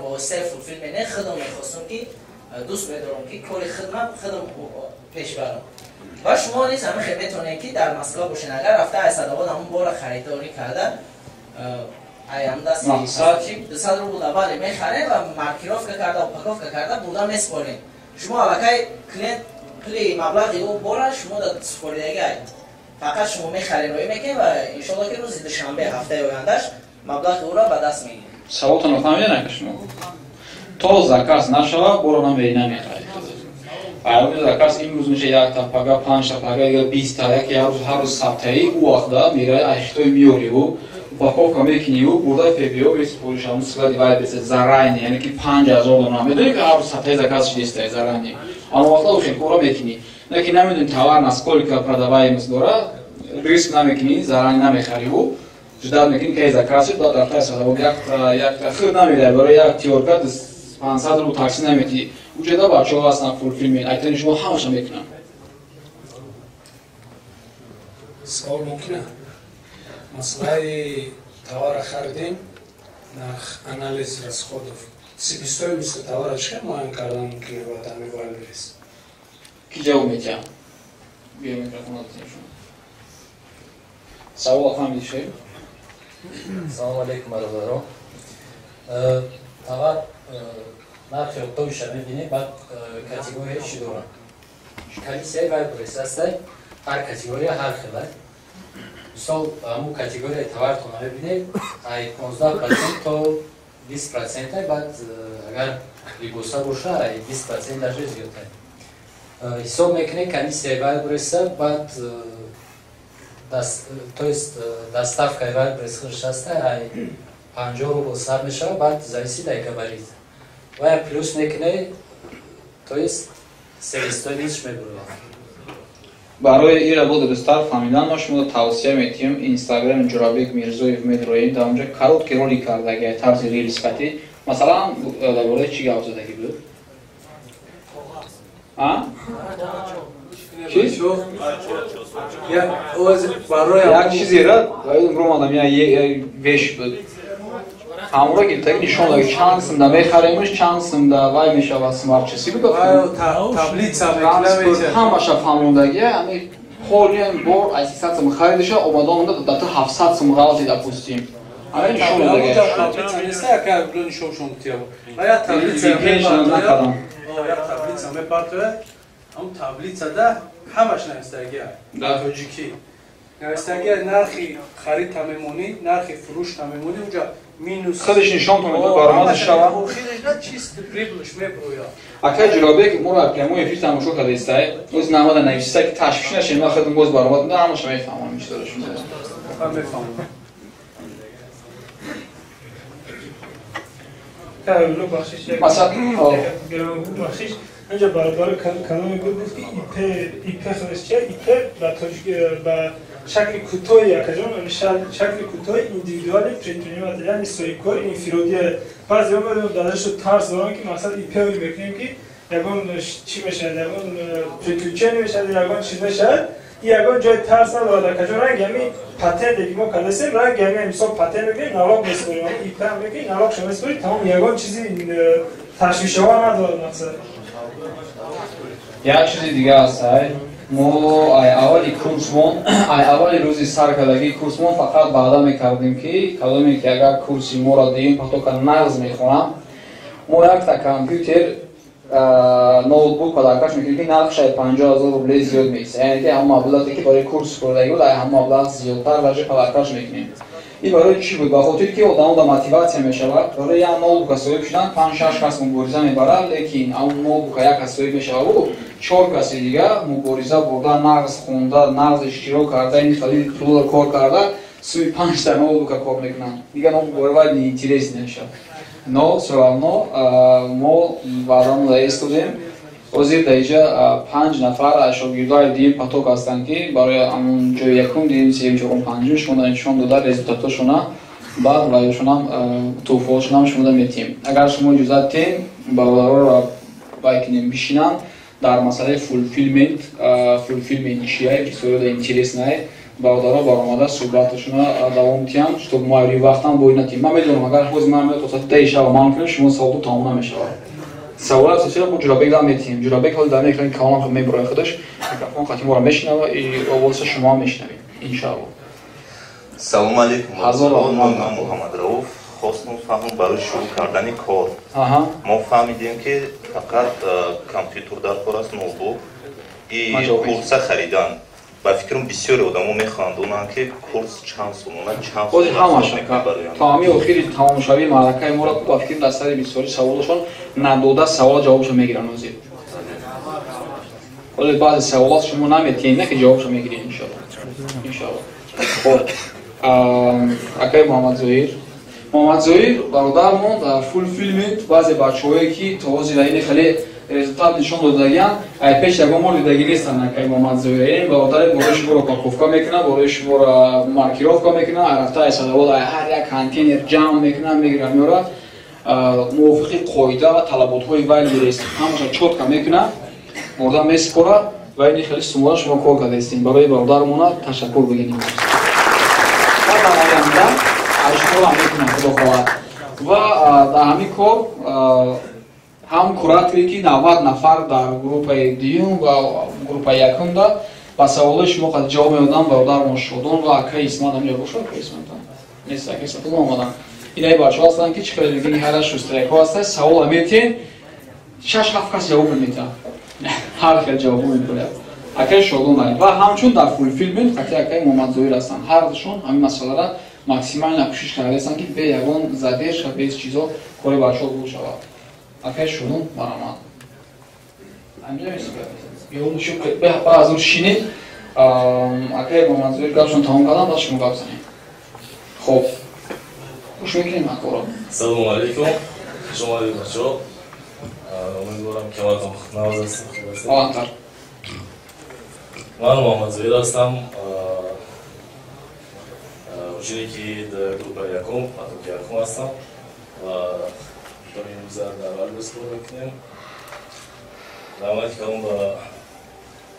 با سر فولفیل نه خودم میخواستم که دوست میدارم که کاری خدمت خودم پیش برم و شما نیست همه خدمتونه که در مسکو باشین اگر رفته اسدآباد همون بار خریداری کرده ایام دستی 200 روبل اول میخره و مارکیروفکا کرده و پاکوفکا کرده بودا میسپارین شما الکی کلینت پلی مبلغی او باره شما در سپاریدگی فقط شما میخرین روی میکنین و انشالله که روز دوشنبه هفته آیندهش مبلغ او را به دست میگیرین سوالتون رو فهمیدین که شما تا زکاز نشوه برو نمیری نمیخرید ایام زکاز امروز میشه یک تا پاگا 5 تا پاگا یا 20 تا یک هر روز سبتایی او وقتا میره اشتوی میوری او упаковка میکنی و برده FBO میسپوریش همون سکلادی باید بسید زرعینی یعنی که 5000 دونم میدونی که هر روز سبتایی زکاز شدیسته زرعینی اما وقتا اوشین کورا میکنی نه که نمیدونی توار насколько продаваемость داره ریسک نمیکنی زرعینی نمیخری و جدا میکنی که زکاز شد داد رفته ساده یک خود نمیده برای یک تیورکا 500 رو تاکسی نمیتی و جدا بچه ها هستن فول فیلمین ایتانی شما همشا میکنن سوال ممکنه مسئله توار خریدیم نخ انالیز расходов себестоимость مثل توار چه معین کردن ممکنه باید همه باید برسیم کی جواب میتیم بیا میکروفون دادیم شما سوال فهمیدی شد سلام علیکم برادران توار نرخ оптовиша میبینیم بعد کاتگوریش دارن کالیسیای باید برسه هر کاتگوری هر خیلی مثال همون کاتگوری توارتون میبینید ای 15% تا 20% بعد اگر لیبوسا باشه ای 20% даже زیادتر حساب میکنه کالیسیای باید برسه بعد то есть доставка باید برسه ای 50 روبل سر میشه بعد зависит ای габарит و плюс میکنه то есть себестоимость میبره برای این را بود بستر فهمیدن ما شما توصیه میتیم اینستاگرام جورابک میرزویف میدرویم در اونجا کارت رولی کرده که طرز ریل صفتی مثلا درباره چی گپ زدگی بود؟ ها؟ چی؟ یک چیزی را امرو آدم یک وش بود همون را گیرتگی نشون داده چند سمده میخریمش چند سمده وای میشه و سمارت چیزی بود تبلیت همه شب هموندگی یعنی خوری بار از 300 سم خریدش اومده اونده تا 700 سم غلطی دپوستیم همین نشون داده تبلیت نیست که بلون نشون تیابو آیا تبلیت نکردم یا تبلیت میپرتوه هم تبلیت ده همش نوستگی در لوجیکی نوستگی نرخی خرید تمیمونی نرخی فروش تمیمونی اونجا خودش نشان کنه تو کارآمد شوا اکای جرابه که مرا پیامو یفیش تماشا کرده است از نماد نویسه که تشویش نشه ما خودمون باز برآمد نه اما شما میفهمم میشه دارش مثلا بخشش اینجا برادر کلام گفت که ایپ خودش چیه ایپ با شکل کوتاهی اکجان شکل کوتاهی ایندیویدوالی پرینترنیمات یعنی سویکور انفرادی بعضی وقتا داداش ترس دارن که مثلا ایپ رو میکنیم که یگان چی میشه یگان پرینتوچن میشه یگان چیز میشه یگان جای ترس نداره اکجان رنگ یعنی پتن دیگه ما کلاسی رنگ یعنی مثلا پتن میگه نالاق میسپریم ایپ هم میگه نالاق شما میسپریم تمام یگان چیزی تشویش‌ها نداره مثلا یک چیز دیگه است ما اولی کورسمون اولی روزی سرکردگی کورسمون فقط بعدا میکردیم که کدومی که اگر کورسی ما را دیدیم پختو که نغز میخونم ما یک تا کامپیوتر نوتبوک پدرکش میکنیم که نرخ شاید 50,000 روبل زیاد میشه یعنی که هم مبلغی که برای کورس کردگی بود هم مبلغ زیادتر وجه پدرکش میکنیم این برای چی بود؟ با خاطر که آدم دا موتیواسیا میشود برای یک نوتبوک صاحب شدن 5-6 کس مبارزه میبرد لیکن اون نوتبوک یک کس صاحب میشود و 4 کس دیگه مبارزه بردن نغز خوندن نغز اشتراک کردن این خیلی پول کار کردن سوی 5 تا نوتبوک کار میکنن دیگه نوتبوک باید اینترس نمیشه نو سوال نو ما بعداً دایستیم وزیر دیجا 5 نفر شاگردای دیگه پاتوک هستند که برای همون جای یکم دیدیم سیم چهارم پنجم شما نشون داده رزولتاتشون بعد وایشون هم توفیقشون هم شما میتیم اگر شما اجازه دادین بالا بایکنیم بشینن در مسئله فولفیلمنت چیه که سوال اینترس نه باودارا برآمده صحبتشون دوام میتیم تو مایری وقتم بوی نتیم من میدونم اگر خود من تو تا دیشه و من کنم شما سوالو تمام نمیشه سوال اساسی رو جرابه دام میتیم جرابه حال در میکنه کلام خود میبره خودش میکروفون خاطی ما رو میشنوه اولش شما میشنوید ان شاء الله سلام علیکم من محمد رؤوف خواستم فهم برای شروع کردن کار ما فهمیدیم که فقط کامپیوتر در کار است نوتبوک این کورس خریدن با فکرم بسیاری آدم‌ها می‌خواندن که کورس چند سال خود همش تمامی اخیر تماشاوی معرکه ما را با فکر دستاری بسیاری سوالشون نداده سوال جوابش میگیرن وزیر خود بعضی سوالات شما نمیتین نه که جوابش میگیرین ان شاء الله خب اکای محمد زهیر برادرمون در فولفیلمنت بعضی بچه‌هایی که تو حوزه این خیلی результат нишон додагиян ай пеш ягон мо дидаги нестанд акай момад зоираин бародари бораи шуморо парковка мекунад бораи шуморо маркировка мекунад рафтаи садовод ҳар як контейнер ҷамъ мекунад мегирад меорад мувофиқи қоида ва талаботҳои вай мерест ҳамаша чотка мекунад мурда месипорад ва ини хеле сумора шумо кор кардаистем барои бародармона ташаккур бигинем аянда ашкорам мекунам худо хоҳад ва дар ҳамин кор ҳам куратори ки 90 нафар дар группаи дуюм ва группаи якум да ба саволои шумо қад ҷавоб меодам бародармон шодон ва акаи исмат ҳамҷо бошад акаи исматам нест акаи исматам омадан инаи бачаҳо ҳастанд ки чӣ қадар дигини ҳара шустракҳо ҳастанд савол метен 6-7 кас ҷавоб намедиҳад ҳар хел ҷавоб мекунад акаи шодон дорем ва ҳамчун дар фулфилмент қати акаи муҳаммад зоҳир ҳастанд ҳардушон ҳамин масъалара максимална кӯшиш кардаистанд ки бе ягон задержка бе ҳеҷ чизо кори бачаҳо гул шавад акай шунун баромад баъзур шинед акай муҳаммад зоҳир гапшон тамом кардам баъд шумо гап занем хоб гӯш мекунем акоро салому алейкум шумои бачаҳо умедворам ки ҳолатон навоз ҳастем авантар ман муҳаммад зоҳир ҳастам ученики группаи якум патоки якум ҳастам ва имрӯза дар валбес кор мекунем равнати калом ба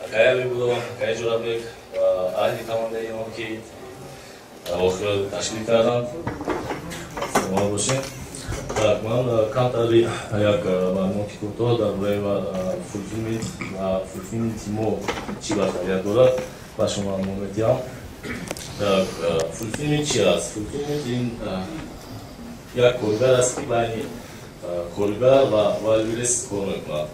акаяви будам акаи ҷурабек ва аҳли тамондаи он ки охира ташкил карданд саломат бошед так ман камтари як маълумоти кӯтоҳ дар бораи фулфилмент ва фулфилменти мо чӣ бартарият дорад ба шумо маълумот медиҳам так фулфилмент чи аст фулфилмент ин як коргар аст ки байни коргар ва валбирес кор мекунад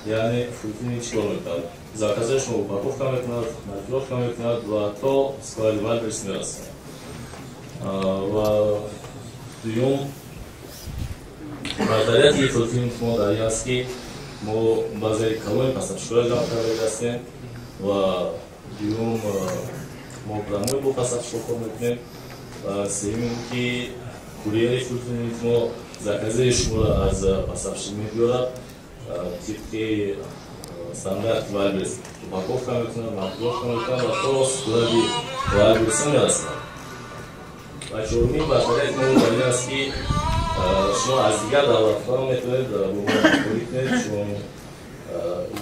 яъне фулфилмент чӣ кор мекунад заказаи шумо упаковка мекунад маркировка мекунад ва то склади валбирес мерасонад ва дуюм бартарияти филфилм мо дар ин аст ки мо баъзеи калони пасабшикора ҷамъ карда ҳастем ва дуюм мо промои бо пасабшикор кор мекунем ва сеюм ки курьери филфилми мо заказаи шуморо аз пасабшик мебиёрад тибқи стандарт валберс упаковка мекунад махдушка мекунад ва то сурати валберса мерасонад ва чорумин бартарияи мо дар ин аст ки шумо аз дигар давлатҳо метавонед бо мо ҳамкорӣ кунед шумо ин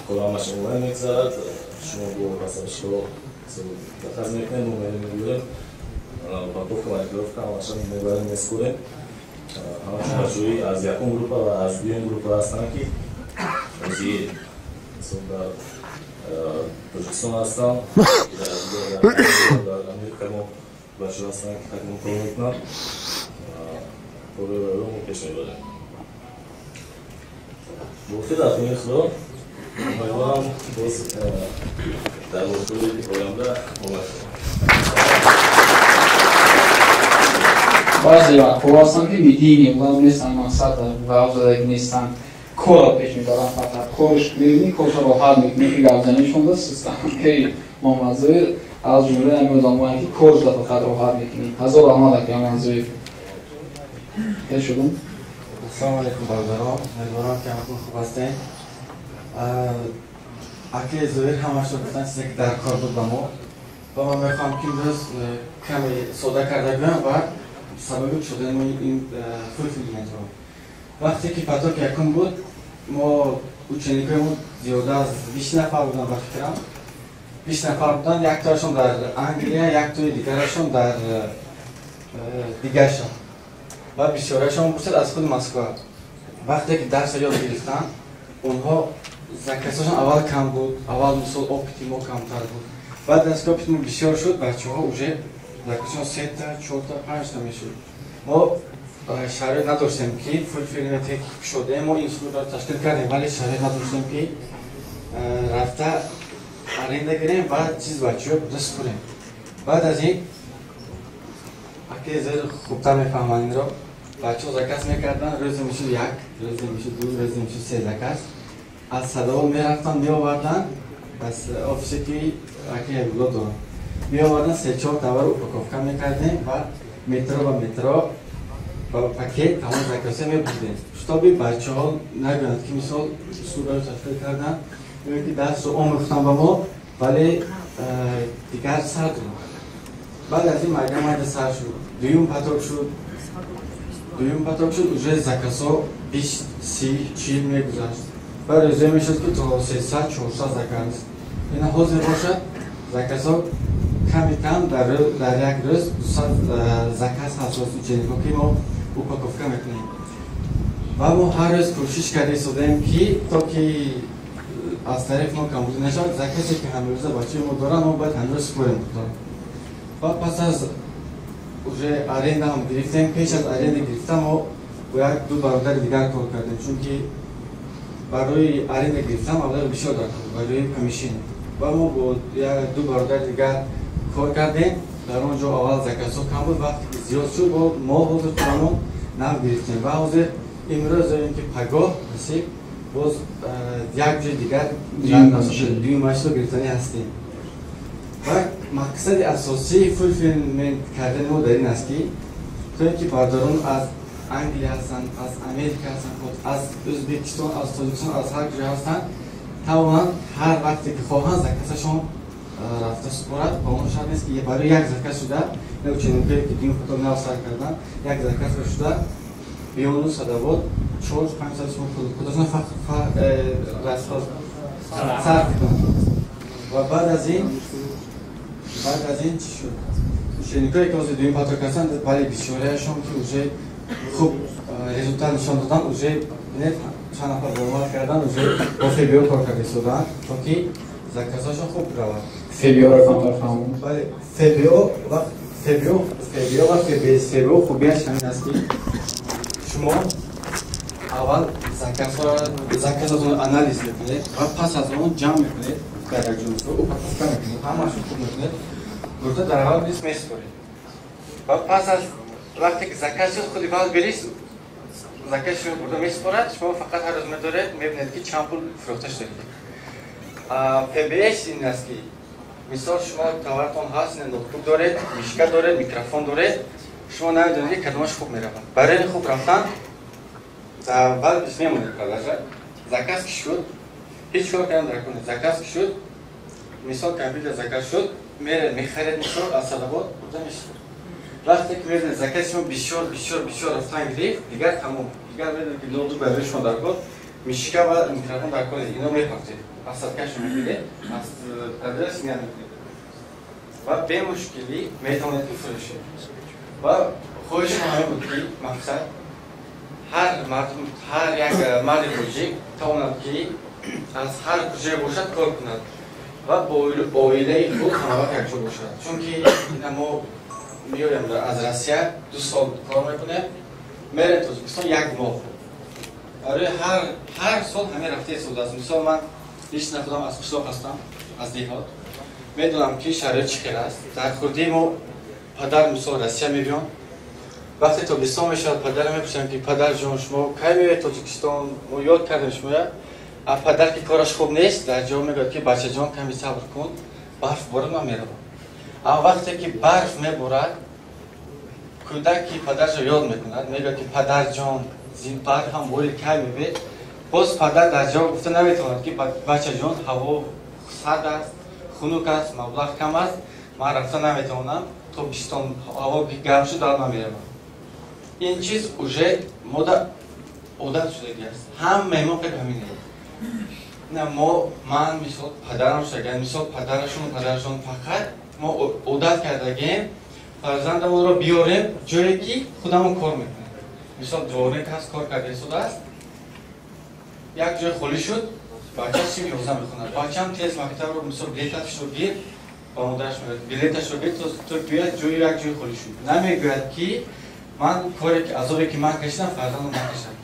корама шумо мегзарад шумо бо пасабшикҳо заказ мекунед мо мебиёрем упаковка маркировка ҳамаша мебарем мескорем ҳамаша бачаҳои аз якум группа ва аз дуюм группа ҳастанд ки ози дар тоҷикистон ҳастанд дар америка мо бачаҳо ҳастанд ки такмон кор мекунанд короро мо пеш мебарем боқӣ дар хони худо امیدوارم باز در موضوع آینده اومد بعضی وقتا هستن که میدینیم و نیستن مقصد و افزودگی نیستن کار پیش میبرن فقط کارش میبینی کارش رو حل میکنی که گردنشون دست سیستم که منظور از جمله امیدوارم که کارش رو فقط رو حل میکنی هزار رحمت که منظور که شدون السلام علیکم برادران امیدوارم که همتون خوب هستین اگه زویر همش رو گفتن چیزی که در کار بود با ما و من میخوام که امروز کمی سودا کرده بیم و سبب شده این فلفل انجام وقتی که پاتوک یکم بود ما ученикаймон зиёда аз 20 нафар буданд ба фикрам 20 нафар буданд яктоашон дар Англия яктои дигарашон дар дигар шаҳр ва бисёрашон бусад аз худи Москва вақте ки дарса ёд гирифтанд онҳо закасашон аввал кам буд аввал мисол опити мо камтар буд баъд аз ки опити мо бисёр шуд бачаҳо уже закасашон 3 та 4 та 5 та мешуд мо شرایط نداشتیم که فول فیلم تک شده ما این سلوک را تشکیل کردیم ولی شرایط نداشتیم که رفته آرنده گیریم و چیز بچه رو دست کنیم بعد از این اگه زیر خوبتر میفهمن این را بچه ها زکست میکردن روزی میشود یک روزی میشود دو روزی میشود سه زکست از صداول میرفتن میآوردن از آفیسی که اگه بلا دارم میآوردن 3-4 تاور رو پاکوفکا میکردیم و مترو و مترو با پاکت همون زکاسی میبودیم شتابی بچه ها نبیند که مثال سوره رو تشکیل کردن میبینید که درس رو آموختن با ما ولی دیگر سر دارم بعد از این مرگم های سر شد دویم پتاک شد اوجه زکاس ها 20 30 40 میگذاشت و روزه میشد که تا 300 400 زکاس این حوض باشد زکاس ها کمی کم در یک روز 200 زکاس حساسی چنین که ما упаковка мекунем ва мо ҳар рӯз кӯшиш карда истодем ки то ки аз тарафи мо камбуда нашавад закасе ки ҳамрӯза бачаи мо доранд мо бояд ҳамрӯз спорем ва пас аз уже аренда ҳам гирифтем пеш аз аренда гирифта мо бо як ду бародари дигар кор кардем чунки барои аренда гирифта маблағи бисёр дар барои комиссия ва мо бо ду бародари дигар кор кардем дар он ҷо аввал закасо кам буд вақте ки зиёд шуд мо ҳозир худамон нав гирифтем ва ҳозир имрӯз дорем ки пагоҳ расиб боз як ҷои дигар дуюмашро гирифтанӣ ҳастем ва мақсади асосии фулфилмент кардани мо дар ин аст ки toe ки бардорон аз Англия ҳастанд аз Америка ҳастанд аз Ӯзбекистон аз Тоҷикистон аз ҳар ҷо ҳастанд тавонанд ҳар вақте ки хоҳанд закасашон рафта спорад ба он шарт нест ки барои як заказ шуда чунинке ки дин фото нав сар кардан як заказ шуда биёну садовод 4-5 сал худашон сарф кунанд ва баъд аз ин чӣ шуд чунинкое ки ҳозир дуюм паток ҳастанд бали бисёрияшон ки уже хуб результат нишон додан уже чанд нафар бовар кардан уже бо фбо кор карда истодаанд то ки заказашон хуб равад فبیو رو کامتر فهمون بله فبیو و فبیو خوبیش همین است که شما اول زکاساتون انالیز میکنید و پس از اون جمع میکنید در یک جزء رو پاکوفکا میکنید همه‌شون خوب میکنید گفته در اول نیست میسپارید و پس از وقتی که زکات شد خودی باید بریز زکات شما برده میسپارد شما فقط هر روز میدارید میبینید که چند پول فروخته شده PBS این است که مثال شما تاورتون هست نوتبوک دارید میشکه دارید میکروفون دارید شما نمیدونید کدومش خوب میرود برای خوب رفتن اول بس میمونید کلاجه زکات شد هیچ کار کردن در کنید زکات شد مثال کامپیوتر زکات شد میره میخرید مثال از صدابات برده میشه وقتی که میبینید زکات شما بسیار رفتن گرفت دیگر تمام دیگر میبینید که نوتبوک برای شما در کن میشکه و میکروفون در کنید اینو میپرسید از صدکش میگیره از تدرس میان و به مشکلی میتونید بفروشید و خودش مهم بود که مقصد هر یک مرد کوچک تواند که از هر کجای باشد کار کند و با اویله خود همه یک جور باشد چون که ما میاریم از روسیه 2 سال کار میکنه میره تاجیکستان 1 ماه برای هر سال همه رفته سودا است مثلا من هیچ نخودم از قشلاق هستم از دیهات میدونم که شرایط چقدر است در خودی ما پدر مثلا روسیه میبینم وقتی تو بیستان میشد پدر میپرسم که پدر جان شما کی میای تاجیکستان ما یاد کردیم شما پدر که کارش خوب نیست در جا میگه که بچه جان کمی صبر کن برف باران من میروم اما وقتی که برف میبارد کودکی پدرش رو یاد میکند میگه که پدر جان زین برف هم باری کی میبید باز پدر در جا گفته نمیتواند که بچه جان هوا سرد است خنک است مبلغ کم است من رفته نمیتوانم تو بیستان هوا گرم شد در نمیروم این چیز اوجه مدت عادت شده است هم مهمان که همینه نه من مثال پدرم شده مثال پدرشون فقط ما عادت کردگیم فرزندمون رو بیاریم جایی که خودمون کار میکنیم مثال دوانه که هست کار کرده شده است یک جای خالی شد بچه چی میوزه میخونه بچه هم تیز مکتب رو مثال بلیتش رو گیر با مادرش میگه بلیتش رو گیر تو بیاید جایی یک جای خالی شد نمیگوید که من کاری که عذابی که من کشیدم فرزندم نکشیدم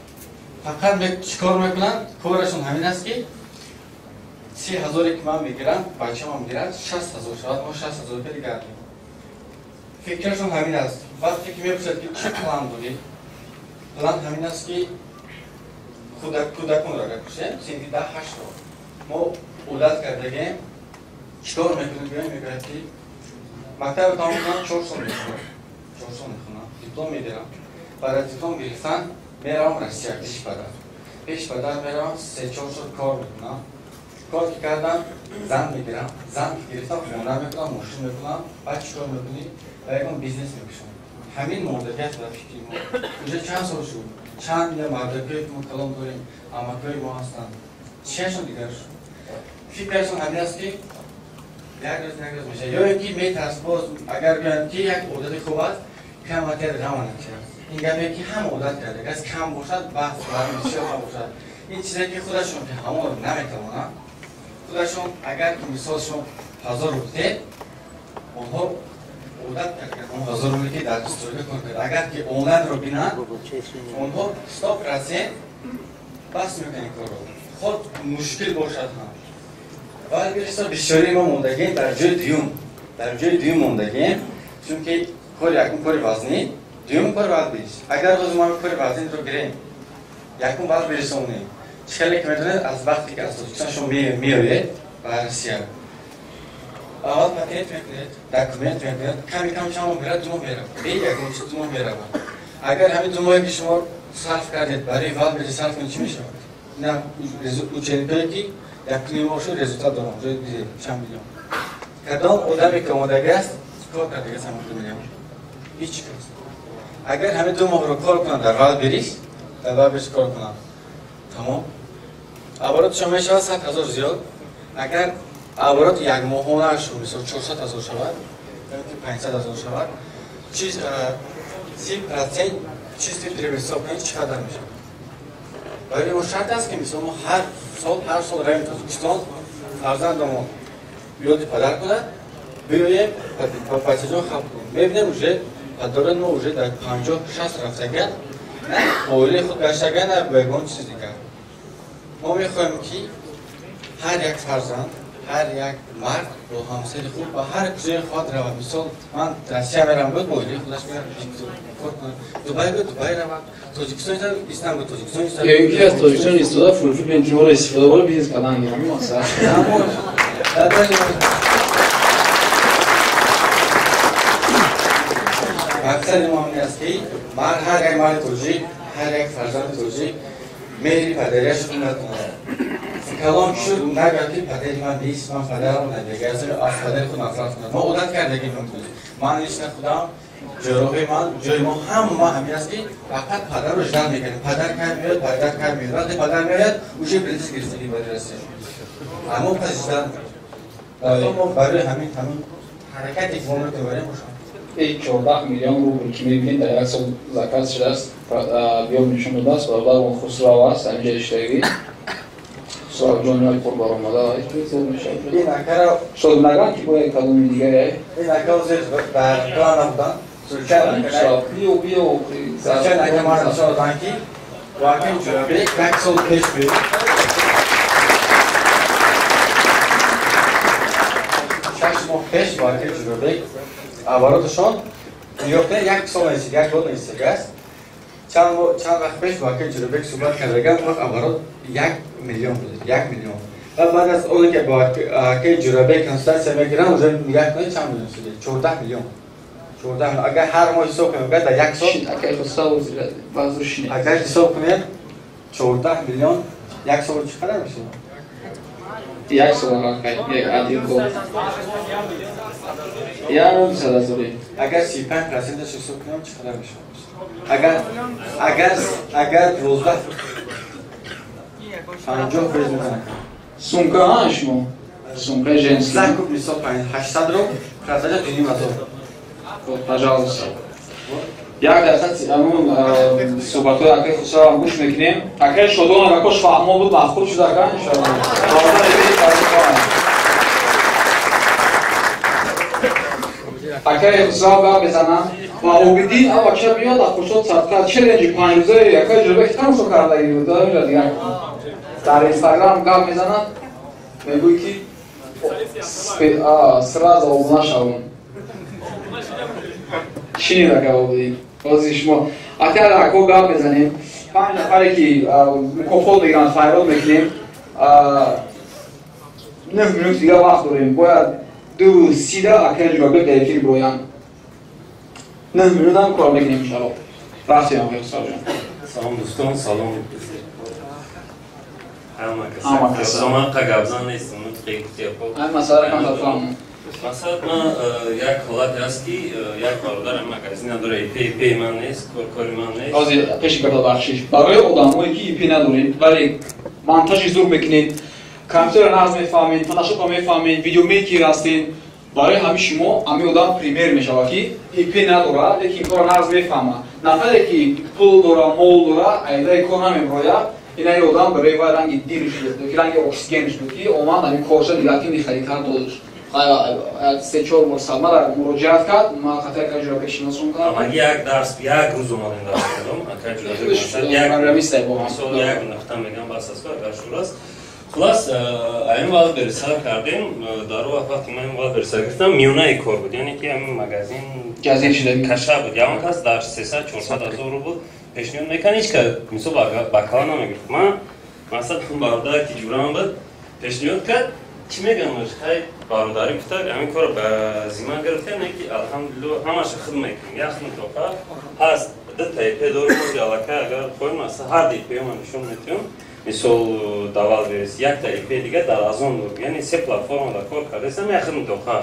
فقط چیکار میکنن کارشون همین است که 30,000 که من میگیرم بچه من میگیرد 60,000 شاید ما 60,000 دیگه گردیم فکرشون همین است وقتی که میپرسد که چه پلان داری پلان همین است که کودکون را کشیم سنی 10-8 ما عادت کردگیم چیکار میکنیم بیایم میگوید که مکتب تمام کنم 4 سال میخونم دیپلم میگیرم برای دیپلم گرفتن میرم روسیه پیش پدر میرم 3-4 سال کار میکنم کار که کردم زن میگیرم زن که گرفتم خونه میکنم ماشین میکنم بعد چیکار میکنی باید بیزنس میکشم همین موردیت و فکری ما اونجا چند سال شد چند یا مردکی ما کلام داریم امکای ما هستن چیشون دیگر شد فکرشون همین است که یک روز میشه یا اینکه میترس باز اگر بیان که یک عادت خوب است کم وقت روان کرد این گفته که هم عادت کرده از کم باشد بحث بسیار هم باشد این چیزایی که خودشون که همون رو نمیتوانند خودشون اگر که مثالشون 1000 روپیه اونها عادت کرده اون 1000 روپیه که در دستوری کار کرده اگر که آنلاین رو بینن اونها استاپ رسید بس میکنن کار رو خود مشکل باشد هم ولی بسیار بسیاری ما موندگیم در جای دیوم موندگیم چون که کاری وزنی دیوم کار باید بیش اگر روز ما کاری وزنی رو گیریم یکم باید برسونیم چکلی که میتونه از وقتی که از تاجیکستان میآید و روسیه اول پتنت میکنید دکومنت میکنید کمی شما میره دو ماه میره یک دو ماه میره اگر همین 2 ماهی که شما صرف کردید برای وال صرف کنید چی میشه نه اوچنیکایی که یک ماه شد رزولتات دارم چند میلیون کدام آدمی که آمادگی است کار کرده است همون 2 میلیون هیچ کس اگر همین 2 ماه رو کار کنن در وال بریز در وال بریز کار کنن تمام عبارت شما میشه 100,000 زیاد اگر عبارت یک ماهانه شد مثلا 400,000 شود یا 500,000 شود چیز 30% چیز دیگه حساب کنید چقدر میشه ولی اون شرط است که مثلا ما هر سال رویم تاجیکستان فرزندمون بیاد پدر کنه بیایم بچه جان خب کنیم میبینیم اوجه پدران ما اوجه در 50-60 رفتگن نه اولی خود گشتگن نه بگون چیز دیگر ما میخوایم که هر یک فرزند هر یک مرد با همسر خوب و هر کجای خود روم. مثال من رشیا میرم بود با ایلی خودش میرم دوبای بود دوبای روم. تاجیکستان تا استانبول تاجیکستان. یکی از تاجیکستان استفاده فروشی بنجور استفاده ولی بیز کردن میگم مثلا. مقصد ما این است که مرد هر یک مرد توجیه هر یک فرزند توجیه مهری پدریش رو نکنه. کلام شد نگه که پدری من نیست من پدرم نمیگه از پدر خود نفرت کنم. ما عادت کردگی من بود. من نیست خودم جروحی من جای ما هم همین است که فقط پدر رو جان میکنیم. پدر کار میاد پدر کار میاد. وقتی پدر میاد اوجه بریز گرفتگی بررسی. اما پسیدن برای همین حرکتی که ما رو داریم این 14 میلیون روبل که می‌بینید در یک سال زکات شده است بیام نشون داده است و بعد اون خسرو است اینجا اشتراکی خسرو جانیای پر برآمده است این اکرا شد نگاه که با یک کدوم دیگه این اکرا زیر بر پلان بودن سرچه بیو سرچه نگاه ما شد بانکی واقعا جوابی یک سال پیش بود 6 ماه پیش واقعا جوابی عباراتشان نیافته یک سال نیست یک روز نیست است چند وقت پیش واقعا جلوبک صحبت کردگم وقت عبارات 1 میلیون بود 1 میلیون و بعد از اون که با که جلوبک کنسولانسی میگیرن اونجا نگاه کنید چند میلیون شده 14 میلیون اگر هر ماه حساب کنیم در یک سال اگر حساب کنیم 14 میلیون یک سال چقدر میشه یک سال یک عدیل گفت یا نو صد سالی اگر 35% حساب کنیم چقدر میشه اگر 12 50 پیش میزنه سونکه ها شما سونکه جنسی لکوب حساب کنید 800 رو خرجات 2500 پجاوز یک درصد همون صحبت‌های اگه خسرو هم گوش میکنیم اگه شدون اگه کش فهمه بود مفهوم شده کن انشاءالله اگه خسرو هم بزنم و اوبیدین او بچه بیاد اخوشت صدقه چلنجی 5 روزه یکه جلوه کتن شو کرده ای بود داره دیگر در اینستاگرام گام میزنن میگوی که سراز اوبنا شون چی نگه بودیم بازی شما اگر اکو گام بزنیم 5 نفری که میکروفون بگیرن فایرال میکنیم 9 minut دیگه وقت داریم باید 2:30 اکر جوابه دقیقی برویان 9 minut هم کار میکنیم انشاءالله راستی هم خسرو جان سلام دوستان سلام همه کسی من قگابزان نیستم خیلی خیلی این مسئله کم تفهم مثلا یک حالت هست که یک برادر مگزین نداره ایپی من نیست کاری من نیست آزی پیشی کرده بخشیش برای آدمایی که ایپی ندارید ولی منتاجی زور میکنید کامپیوتر ناز میفهمید فوتوشاپ میفهمید ویدیو میکر هستین برای همه شما همه آدم پریمیر میشود که ایپی نداره لیکن کار ناز میفهمه نفری که پول داره مول داره ایده کار نمیبره این آدم برای وای رنگ دیرش بود که رنگ اکسیژنش بود که اومد همین کورس دیگه میخرید هر دولش 3-4 بار سالما را مراجعت کرد ما خاطر که جواب شناسون کردم من یک درس یک روز اومدم درس کردم که جواب من رمیسته با هم یک نقطه میگم بس از کار شوراست خلاص این وقت برسا کردیم در وقت من وقت برسا گرفتم میونه کار بود یعنی که همین مغازین جزیره شده کشا بود یا اون کس در 300-400 هزار رو بود پیشنهاد میکنه هیچ که مثلا با کار نمیگرفت من مثلا برادر که جورم بود پیشنهاد کرد چی میگم خیلی برادری کتاب همین کار به زیمان گرفتیم که الحمدلله همش خدمت میکنیم یا خدمت توقع هست دو تایپه داریم که علاقه اگر خواهیم مثلا هر دیپه من نشون میتونم مثال دوال برس یک تایپه دیگه در ازون دور یعنی سه پلتفرم در کار کردیم یا خدمت توقع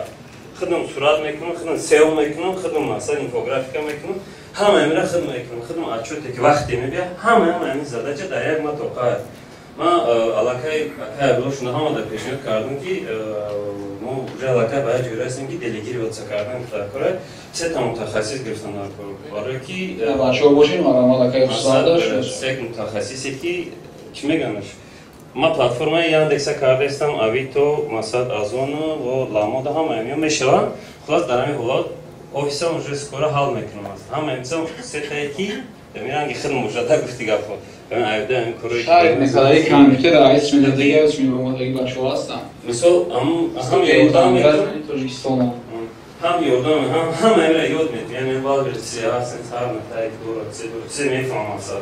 خدمت صورت میکنم خدمت سئو میکنم خدمت مثلا اینفوگرافیک میکنم همه میره خدمت میکنم خدمت اچوتی که وقتی میبینه همین زده چه در یک ما توقع ما علاقه بروش نهام در پیشنهاد کردم که ما вже علاقه باید جوری هستیم که دلیگیری واسه کردن در کاره سه تا متخصص گرفتن در کار برای که بچه‌ها باشین ما علاقه خصوصا داشت سه متخصصی که چی میگنش ما پلتفرم یاندکس کرده استم اویتو مثلا ازون و لامود همه میشن خلاص در همین حالت ofisem уже скоро hal میکنم همه امسال سه تا کی میرن که خدمت مجدد گفتی گفت شاید مثلا کامپیوتر رئیس مدرسه اسمی به مدرسه باشو هستم. مثلا هم یادم هم یادم هم همه یاد میاد. یعنی واقعی سیاست هر نتایی دور سه میفهمم مثلا.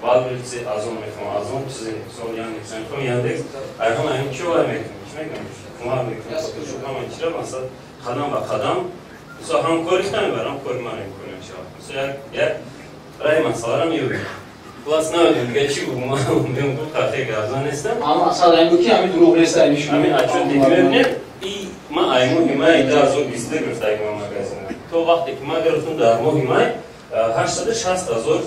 واقعی azon میفهمم azon چیزی سوالان نیستن. کمی یادش هم این چه ولی میکنم. کمار میکنم. شو کمان چرا مثلا خدام با خدام مثلا هم کاری کنم برام کاری من میکنم شاید. مثلا یک رای مثلا میویم. Plus نه دیگه چی بود ما میگم کافه گازان نیستم. اما اصلا این بودی همین دروغ نیست ایش. همین اچون دیگه نه ای ما ایمون همه دارزو بیسته گرفته اگه ما مگازین. تو وقتی که ما گرفتم در ماه همه 860,000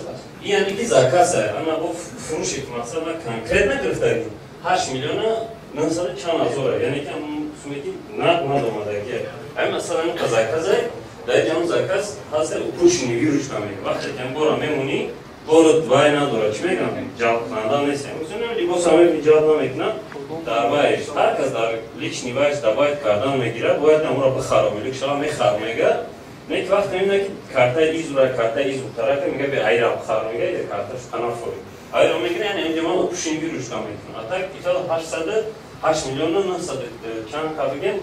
یعنی که زکاته. اما با فروشی که مثلا کنکرت نگرفته 8 میلیون 900 چند هزار یعنی که سمیتی نه اومده که این مثلا زکاته در جام زکات هست پوش نیویروش نمیگه. وقتی که برام میمونی بورد وای نداره چی میگم جواب خواندن نیستم مثلا لیباس همه جواب نمیکنم در وایش هر کس در لیچنی وایش دبایت کردن میگیره باید اون رو بخرم میگه شما میخرم میگه نه که وقتی میگه کارت ایزو طرف میگه به ایرا بخرم میگه یا کارتش تنفر ایرا میگه یعنی اینجا ما پوشین ویروش نمیکنه اتا کیتا 8 میلیون 900 چند کا بگیم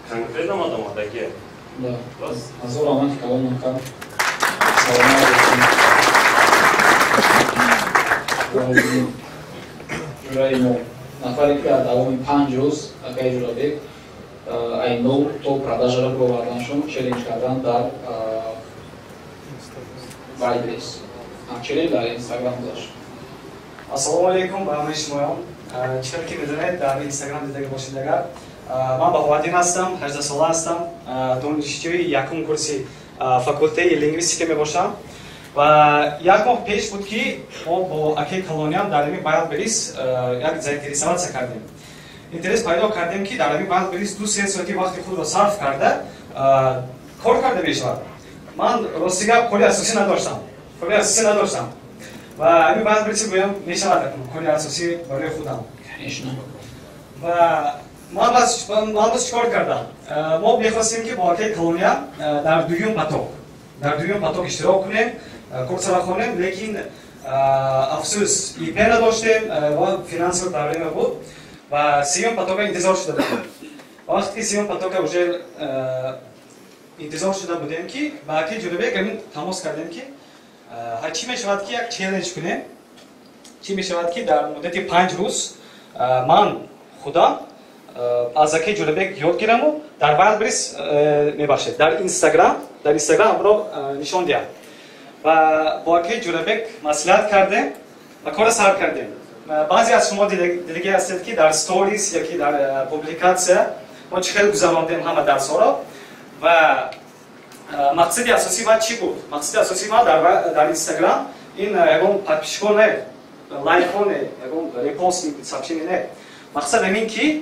کنکرت ما دادگی بس از اون آمد کلام میکنم جورایی نفری که دوام 5 روز اگه جورایی اینو تو پراداژ را پرووادنشون چالش کردن در وایبریس همچنین در اینستاگرام داشت. السلام علیکم به همه شما. چطور که میدونید در اینستاگرام دیده باشید اگر من بهوادین هستم 18 ساله هستم دانشجوی یکم کورس فاکولته لینگویستیک میباشم و یک ماه پیش بود که ما با اکی کلونیان در این وایلدبریس یک زاینترسovat کردیم. اینترس پیدا کردیم که در این وایلدبریس 2-3 ساعتی وقتی خود را صرف کرده کار کرده میشود. من راستیگه کاری اساسی نداشتم. و این وایلدبریس گویم میشود کاری اساسی برای خودم. و ما بس چیکار کردم؟ ما می‌خواستیم که با اکی کلونیا در دویوم پاتوق اشتراک کنیم کورس را خوانیم لیکن افسوس ایپی نداشتیم و فینانسیل پرابلم بود و سیوم پاتوق انتظار شده بودیم. وقتی سیوم پاتوق اوجل انتظار شده بودیم که با اکی جلوی گمین تماس کردیم که چی میشود که یک چالش کنیم چی میشود که در مدت 5 روز من خودم از اکی جلوی یاد گیرم و در وایلدبریس میباشد در اینستاگرام رو نشان دیم و با اکی جوربک مصلحت کردیم و کار سر کردیم. بعضی از شما دیگه هستید که در ستوریز یا که در پوبلیکاسیون ما چقدر گذراندیم همه درس ها رو و مقصد اساسی ما چی بود؟ مقصد اساسی ما در اینستاگرام این یکم подписчиков نه لایک‌ها نه یکم ریپوست سابچینی نه مقصد همین که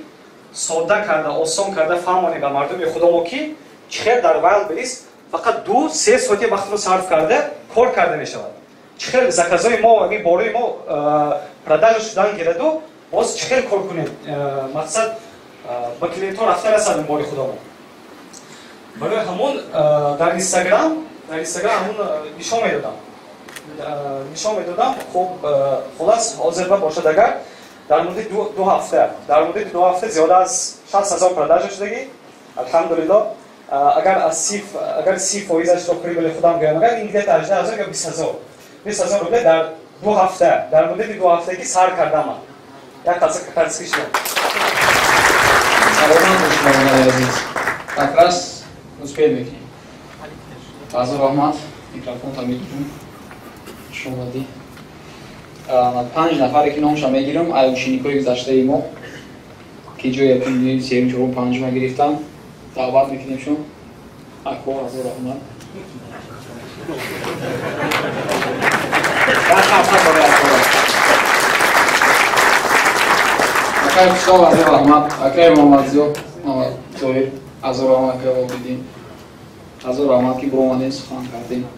ساده کرده آسان کرده فهمانی به مردم خودمون که چقدر در وایلدبریس فقط 2-3 ساعتی وقت رو صرف کرده کار کرده می شود. چقدر زکازای ما اگه باروی ما پراداژ شدن گیرد و باز چقدر کار کنیم مقصد با کلیت ها رفته رسانیم باری خودمون. برای همون در اینستاگرام همون نشان میدادم خب خلاص حاضر باشد اگر در مدت 2 هفته زیاده از 60,000 پراداژ شدگی الحمدلله اگر 30% رو قریب خودم گیرم اگر این دیگه 18,000 یا 20,000 روبل در 2 هفته در مدت 2 هفته که سر کردم یک قصه کشیدم. سلام عزیز. تکراس успеем میکنیم. فضل رحمت میکروفون تا میگیرم. شما دی. 5 نفر که نامش میگیرم ایوشینیکوی گذشته ما که جای اپیدمی سیرم چون 5 ما گرفتم دعوت میکنیم شون اکبر از رحمان اکبر کشتاب از رحمان اکبر محمدزیو زویر از رحمان اکبر بودیم از رحمان که برومانه سخن کردیم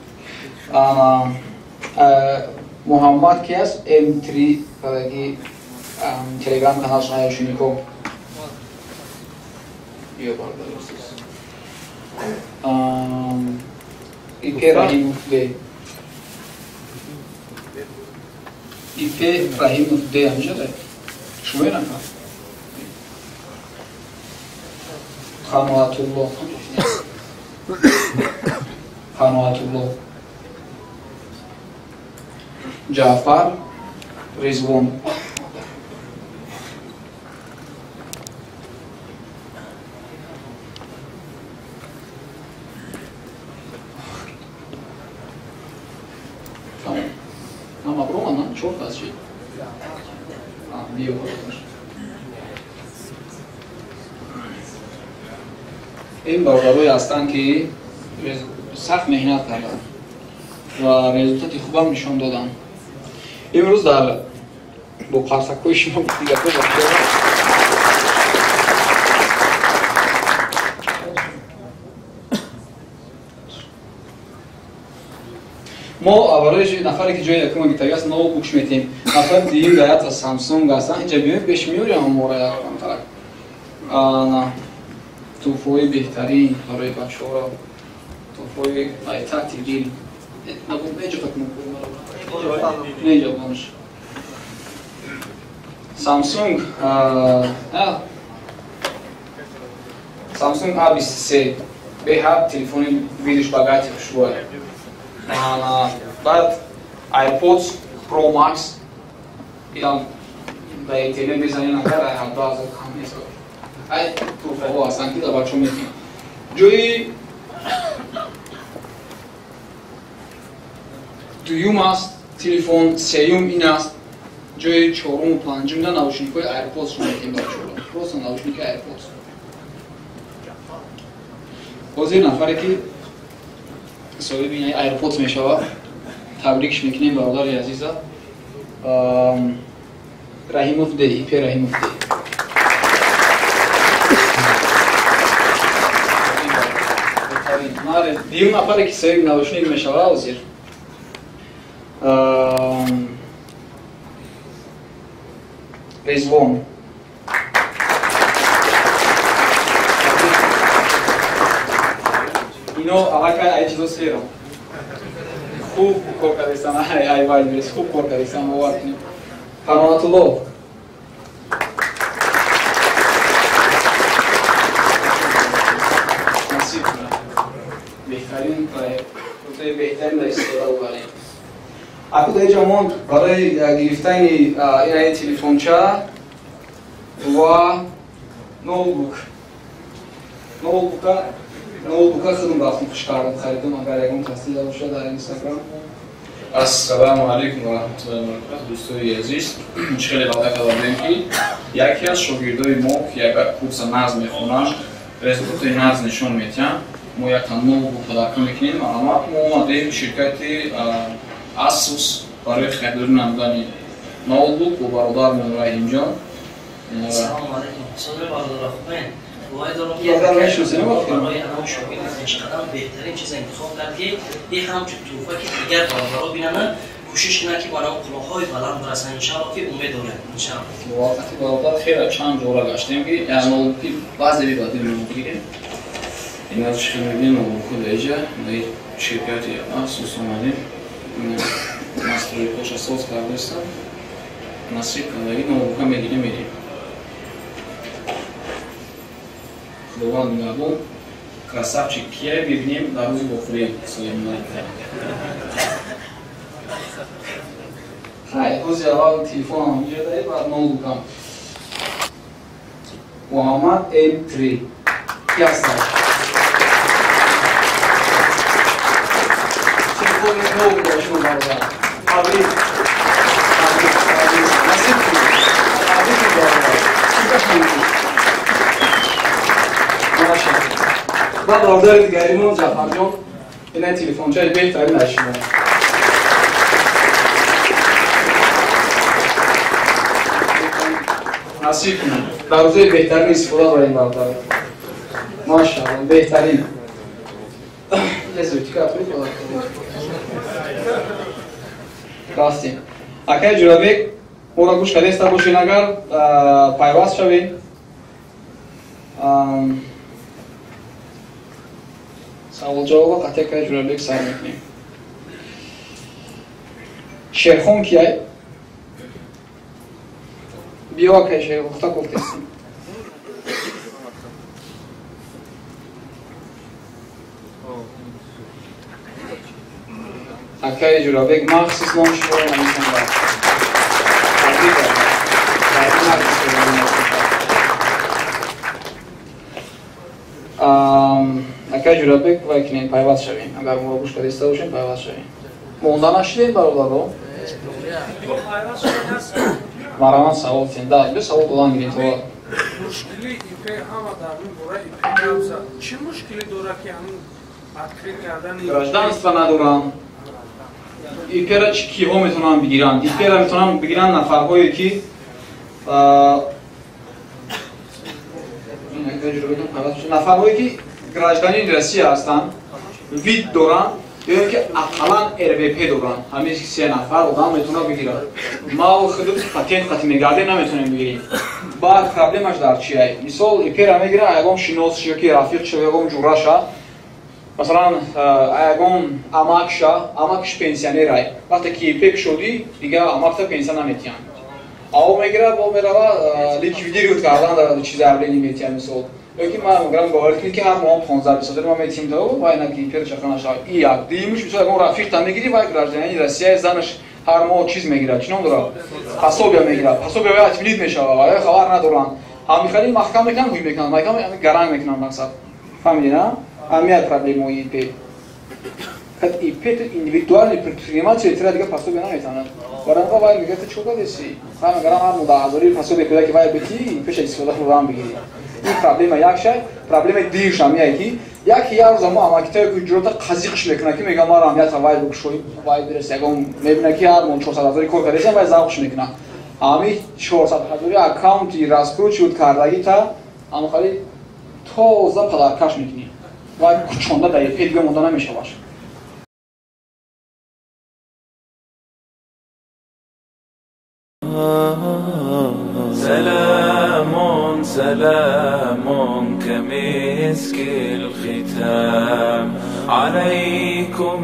محمد کی است M3 کداگی تلگرام کانال شما شونیکو یه بار درست ایپی رحیم به IP Rahimoddin همینجا داره شما یه نفر قناعت الله قناعت الله جعفر رضوان Ama romandan çok az şey. Bir این بارداروی هستند که سخت مهنت کردن و رزولتات خوبم نشان دادن. امروز در با قرصک‌های شما دیگه ما برای نفری که جای یکم گیتاری است نو بوکش میتیم نفر دیگه گایت از سامسونگ هستن اینجا بیایم پیش میاریم ما را کمتر توفوی بهترین برای بچه‌ها توفوی لایت تیدیل نبود اینجا فکر می‌کنم اینجا باش سامسونگ سامسونگ A23 به هر تلفنی ویدیوش باگاتی خوشبوه بعد ایرپودز پرو ماکس ایران در اینترنت بزنین اگر ایرپودز از کم نیست ای توفه ها هستن که در بچه میتیم جوی دویوم است تلفن سیوم این است جوی چهارم و پنجم در نوشنیک های ایرپودز رو میتیم بچه ها راست نوشنیک ایرپودز حاضر نفره که صاحب این ایرپودز میشود تبریکش میکنیم برادر عزیز رحیموف دی پی رحیموف دی دیگه نفره که صاحب نوشنیک میشود حاضر رضوان اینو اول که ای چیزو سیرم خوب کار کردستان ای وای میرس خوب کار کردستان موارد کنیم قناعت الله نصیب کنم بهترین روزای بهترین در استفاده ببریم اکو در اینجا ماند برای گرفتن این تلفنچه و نوتبوک نوتبوک خودم رفتم خوش کردم خریدم اگر یکم تحصیل باشه در اینستاگرام السلام علیکم و رحمت الله و برکاته دوستای عزیز خیلی وقت کردیم که یکی از شاگردای ما که یک کورس نظم میخونن رزولت نظم نشون میدن ما یک نوتبوک تدارک میکنیم اما ما اومدیم شرکت اسوس برای خرید نمودن نوتبوک با برادرمون رحیم جان سلام علیکم صدای برادر خوبین برای انام شاگرد نشکدن بهترین چیز انتخاب کرد که این همچون توفه که دیگر برادرها بینن کوشش کنه که برای کلاه‌های بلند برسن انشاءالله که امید داریم انشاءالله وقتی برادر خیلی چند جوره گشتیم که یعنی بعضی بیادی میگیریم این از چی میگیم نوتبوک دیجا در شرکتی اسوس اومدیم مستری خوش اساس کرده است نصیب کنه این نوتبوک میگیریم میریم دوان میگم красавчик کیه ببینیم در روز بخوریم سلیمان های روز اول تلفن اینجا داری بعد نوتبوکم محمد M3 کی هست تلفن نوتبوک شما برادر تبریک نصیب کنید تبریک برادر بعد برادر دیگریمون جعفر جان این تلفنچه بهترین نشونه نصیب کنم در روزای بهترین استفاده برای این برادر ماشاءالله بهترین لذتی که اطوری فضا راستیم اکای جورابک او را گوش کردسته باشین اگر پیوست شوین سوال جواب قطعه که جورابک سر میکنیم شیرخون کیه؟ بیا کشه گفتا گفتیم اکای جورابک مخصوص نامش رو نمیشون دارم اکای جورابک باید کنین پایواز شویم اگر ما گوش کردیسته باشیم پایواز شویم موندن نشدیم برادر مرمان سوال تنده به سوال دادن گیریم تو مشکلی ایپه همه در این باره ایپه نمزد چه مشکلی داره که همون ادکریت کردن گراجدانست و ندارن ایپه را کیها میتونن بگیرن ایپه را میتونن بگیرن نفرهایی که نفرهایی که گراجدانی رسی هستن وید دارن یا که اقلا RVP دارن همین 3 نفر آدم میتونن بگیرن ما خودم پاتنت قطعی میگرده نمیتونیم بگیریم بعد پرابلمش در چیه مثال ایپه را میگیره اگم شناس شو که رفیق شو اگم جورا شو مثلا اگم اماکش پنسیونر وقتی که ایپه شدی دیگه اماکتا پنسیون نمیتیان او میگیره با میره لیکویدی کردن در چیز اولی نمیتیان مثال یکی ما میگم باور که هر ماه 15 ما میتیم دو و اینا که پیش چقدر شاید ای یک دیمش میشه اون رفیق تا میگیری و گراجدانی روسیه زنش هر ماه چیز میگیره چنون داره حسابیا میگیره حسابیا اتولیت میشه آیا خبر ندارن هم میخواد محکم میکنن گوی میکنن محکم گران میکنن مقصد فهمیدی نه همین پرابلم ای پی kad i pet individualni предприниматели трябва да пасо бе наметана. Баранга вай мигате чуда деси. Хана грам ар мудазори пасо бе куда ки вай бети пеша исода хурам бигири. И проблема якша, проблема диш ам яки, яки яр замо ама китай ки ҷурота қазиқш мекуна ки мега марам я та вай букшой вай берес ягом мебина ки ар мон 400 азори кор кардесам вай завқш мекуна. Ами 400 азори аккаунти раскручивать кардаги та ама хали тоза падаркаш мекуни. Вай кучонда да епе дига монда намешаваш. سلام سلام كمسك الختام عليكم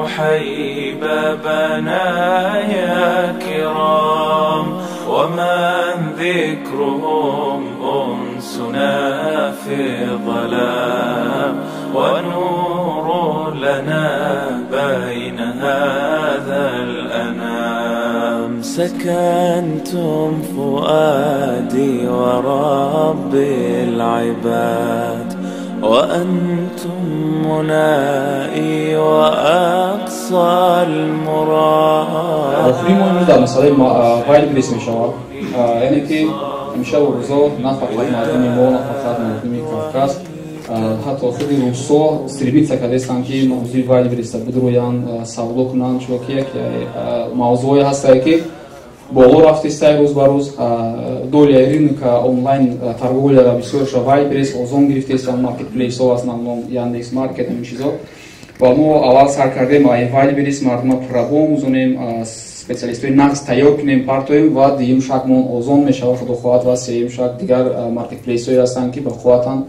أحيب بنايا كرام ومن ذكرهم أنسنا في الظلام ونور لنا بين هذا الأنام سكنتم فؤادي ورب العباد وأنتم منائي وأقصى المراد. آخرین مورد در مسئله وایل بریس میشود یعنی که همیشه روزا نه فقط مردم ما نه فقط مردم کافکاس حتی خود روسو стремится کردن که موضوع وایل بریس بدرویان سوالو کنند چون که یک موضوعی هست که بالا رفته روز به روز доля рынка онлайн торговля بسیار شوال برس اوزون گرفته است مارکت پلیس ها основном یاندکس مارکت این چیزا و ما اول سر کردیم وایل برس مردم پرابوم زنیم специалистои нақс тайёр кунем партоем ва дуюм шак мон озон мешавад худохоҳад ва сеюм шак дигар маркетплейсҳое ҳастанд ки ба хоҳатан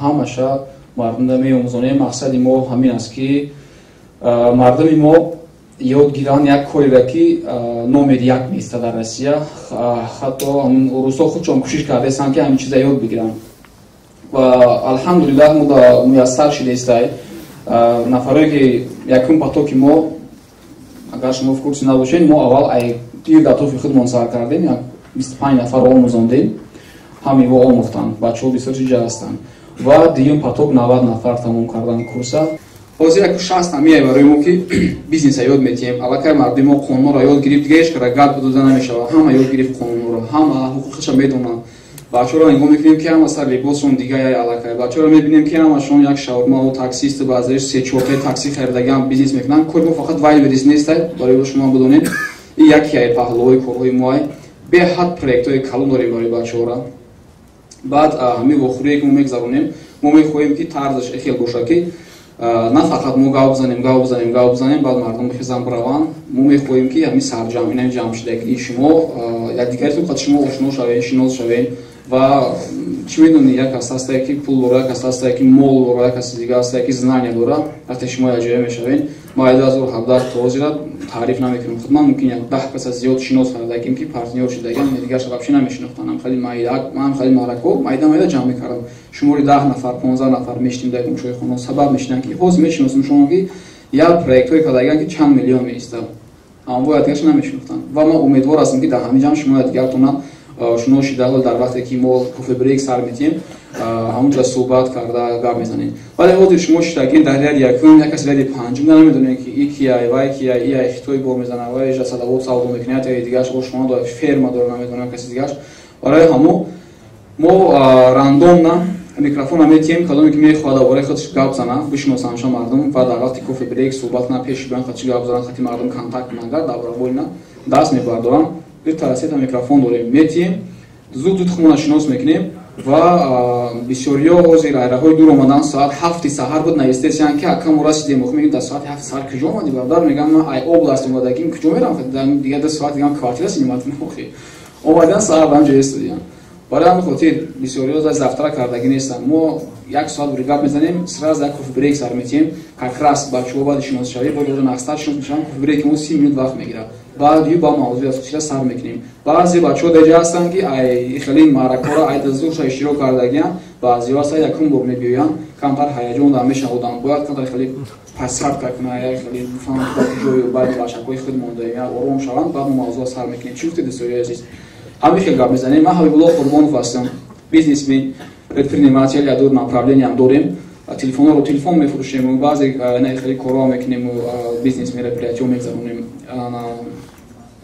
ҳамаша мардумда меомӯзонем мақсади мо ҳамин аст ки мардуми мо ёд гиранд як кореро ки номери як места дар россия ҳатто рӯзҳо худшон кӯшиш кардаистанд ки ҳамин чиза ёд бигиранд ва алҳамдулиллаҳ муяссар шидаистай нафарое ки якум потоки мо агар шумо в курсе набошед мо аввал дар тофи худмон сар кардем 25 нафар омӯзондем ҳамиво омӯхтанд бачаҳо бисёр ҷиҷа ҳастанд ва дуюм поток 90 нафар тамом кардани курса ҳозир як 60 ҳамияй барои мо ки бизнеса ёд метиҳем аллакай мардуми мо қонунро ёд гирифт дига ҳеч кара гап дода намешавад ҳама ёд гирифт қонунро ҳама ҳуқуқиша медонанд бачаҳоро нигоҳ мекунем ки ҳама сар либосшон дига яй аллакай бачаҳоро мебинем ки ҳамашон як шаурмао таксист баъзаиш 3-4 такси харидагиам бизнес мекунанд кори мо фақат вайл бирис нестай барои шумо бидонед ин яке ай паҳлӯи корҳои моай беҳад проектҳои калон дорем барои бачаҳора баъд ҳамин вохӯрие ки мо мегузаронем мо мехоҳем ки тарзаш хел боша ки на фақат мо гап бизанем баъд мардум бихезан бираванд мо мехоҳем ки ҳамин сарҷам ин ҷамъшудагии шумо якдигари хат шумо ошно шавед шинос шавед ва чӣ медонӣ як кас ҳастае ки пул дора як кас ҳастае ки мол дора як каси дигар ҳастае ки знания дора вақте шумо якҷоя мешавед ما 2017 توزیع تعریف نمیکنم خود من ممکن یک 10 کس از زیاد شناس کردم که پارتنر شدگان دیگر شبابش نمیشناختم خیلی من خیلی مارکو مایدا جمع کردم شماری 10 نفر 15 نفر میشتیم در اون شوی خونه سبب میشدن که حوز میشناسم شما که یا پروژه کردگان که چند میلیون میسته اما باید دیگرش نمیشناختن و ما امیدوار هستم که در همین جمع شما دیگرتون شما شدگان در وقتی که ما کافه بریک سر میتیم همونجا صحبت کرده گپ میزنیم ولی وقتی شما شدگین در ریال یکم یک کسی ریال پنجم نمیدونه که این کیه و کیه این اختوی بر میزنه و اجازه صداوت ساوت میکنه تا دیگرش شما داره فرم داره نمیدونه کسی دیگرش برای همو ما راندوم نه میکروفون هم میتیم کدومی که میخواد برای خودش گپ بزنه بشناسه همشون مردم و در وقتی کافه بریک صحبت نه پیش بیان خودش گپ بزنن خاطر مردم کانتاکت کنن در برابر نه دست میبردارن bir tarafta mikrofon داریم میتیم زود خودمون شناس میکنیم و بسیاریا از ایراهای دور اومدن ساعت 7 سحر بود نایستیشن که کم رسیدیم میگیم در ساعت 7 سحر کجا اومدی برادر میگم من ای اوبلاست اومدیم کجا میرم دیگه در ساعت دیگه کوارتر سینما میخوام اومدن سحر هم جای استودیو برای همین خاطر بسیاریا از دفتر کاردگی نیستن ما یک ساعت بریگاب میزنیم سراز یک کافی بریک سر میتیم کاکراس بچه‌ها بعد شناس شوی بود اون نقطه شناس میشن کافی بریک ما 30 minut وقت میگیره بعد یه با موضوع اساسی سر میکنیم بعضی بچه‌ها دیگه هستن که ای خیلی معرکه ای دزور اشتراک کردگیان بعضی‌ها سعی یکم گم میگویان کمتر هیجان دارن میشن بودن باید کمتر خیلی پسرد کنه خیلی فهم جوی بعد باشکوی خود مونده یا آروم شوند بعد موضوع سر میکنیم چی گفته دستوری عزیز همین که گپ میزنیم ما حبیب الله قربانов هستم бизнесмен предприниматель я дور направлением дорим телефонро телефон мефурӯшем баъзе хеле корҳо мекунем бизнес мероприятиё мегзаронем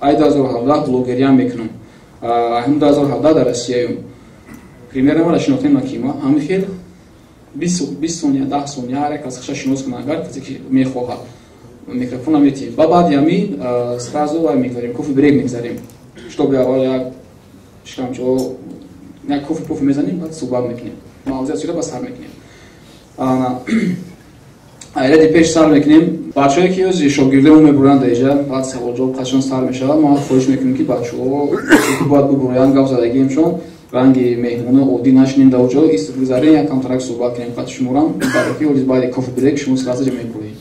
ай 2017 блогериям мекунам ҳам 2017 дар россияюм примерно мара шинохтем на кима ҳамин хел 20 сония 10 сония ҳар як кас шинос кунад агар касе ки мехоҳад микрофона метиҳем ва баъди ҳамин сразу вай мегзарем кофе брек мегзарем чтобы як шкамчо як кофе пуф мезанем баъд суҳбат мекунем мавзӯъ шуда ба сар мекунем айради пеш сар мекунем бачаҳое ки ози шогирдамон мебуранд деҷа баъд саволҷавоб қашон сар мешавад мо хоҳиш мекунем ки бачаҳо бояд бибуроянд гап задагиимшон ранги меҳмони оддӣ нашинем дар ҷо истигузарен якам тарак суҳбат кунем қати шуморам барки ози баъди кофе брек шумо сразу мебурем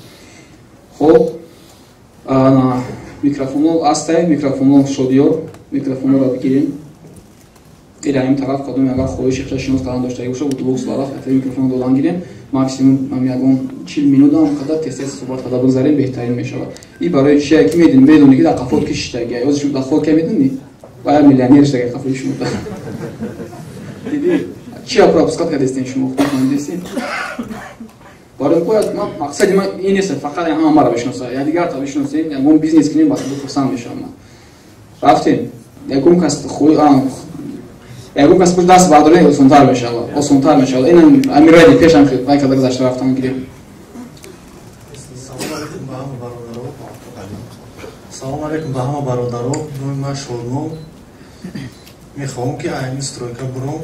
хоб микрофоно астай микрофоно шодиёр микрофонро бигирем ира ин тараф кадом агар хоҳиши шинос кардан доштаги боша утлук тараф микрофон додан гирем максимум ягон 40 минут ам қадар тез суҳбат карда бигзарем беҳтарин мешавад и барои чия ки медони ки дар қафот кишиштаги ёзи шумо дар ход ки медони бая миллионер штаги қафои шумо диди чия пропускат кардестен шумо худмандестен барои бояд мақсади ман ин нест фақат ҳама мара бишноса я дигар та бишносем ягон бизнес кунем бас хурсанд мешавам рафтем ягон кас ягон кас даст бардорем осонтар мешавад ин амиради пешам вай када гузашта рафтам гирем салом алейкум ба ҳама бародаро номи ман шодмон мехоҳам ки айни стройка буром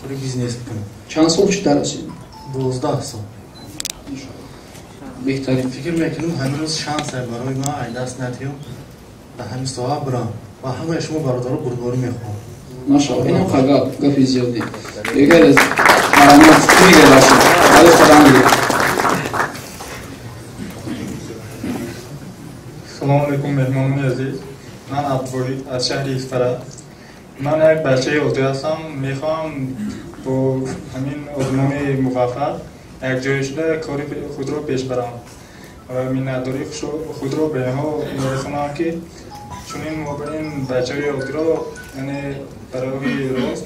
кори бизнес кунам чанд сол чӣ дарасид 12 сол беҳтарин фикр мекунам ҳанӯз шансе барои ман ай даст надиҳам ба ҳамин соҳа бурам ва ҳамаи шумо бародаро бурдборӣ мехоҳам машалла инам гапи зиёде ягар аз марамат мегардашед али худам салому алейкум меҳмонони азиз ман абдувоҳид аз шаҳри истара ман як бачаи оддӣ ҳастам мехоҳам бо ҳамин озмуни муваффақ якҷоя шуда кори худро пеш барам ва миннатдории худро ба инҳо мерасонам ки чунин мо ба ин бачаи оддиро яъне ба роҳи рост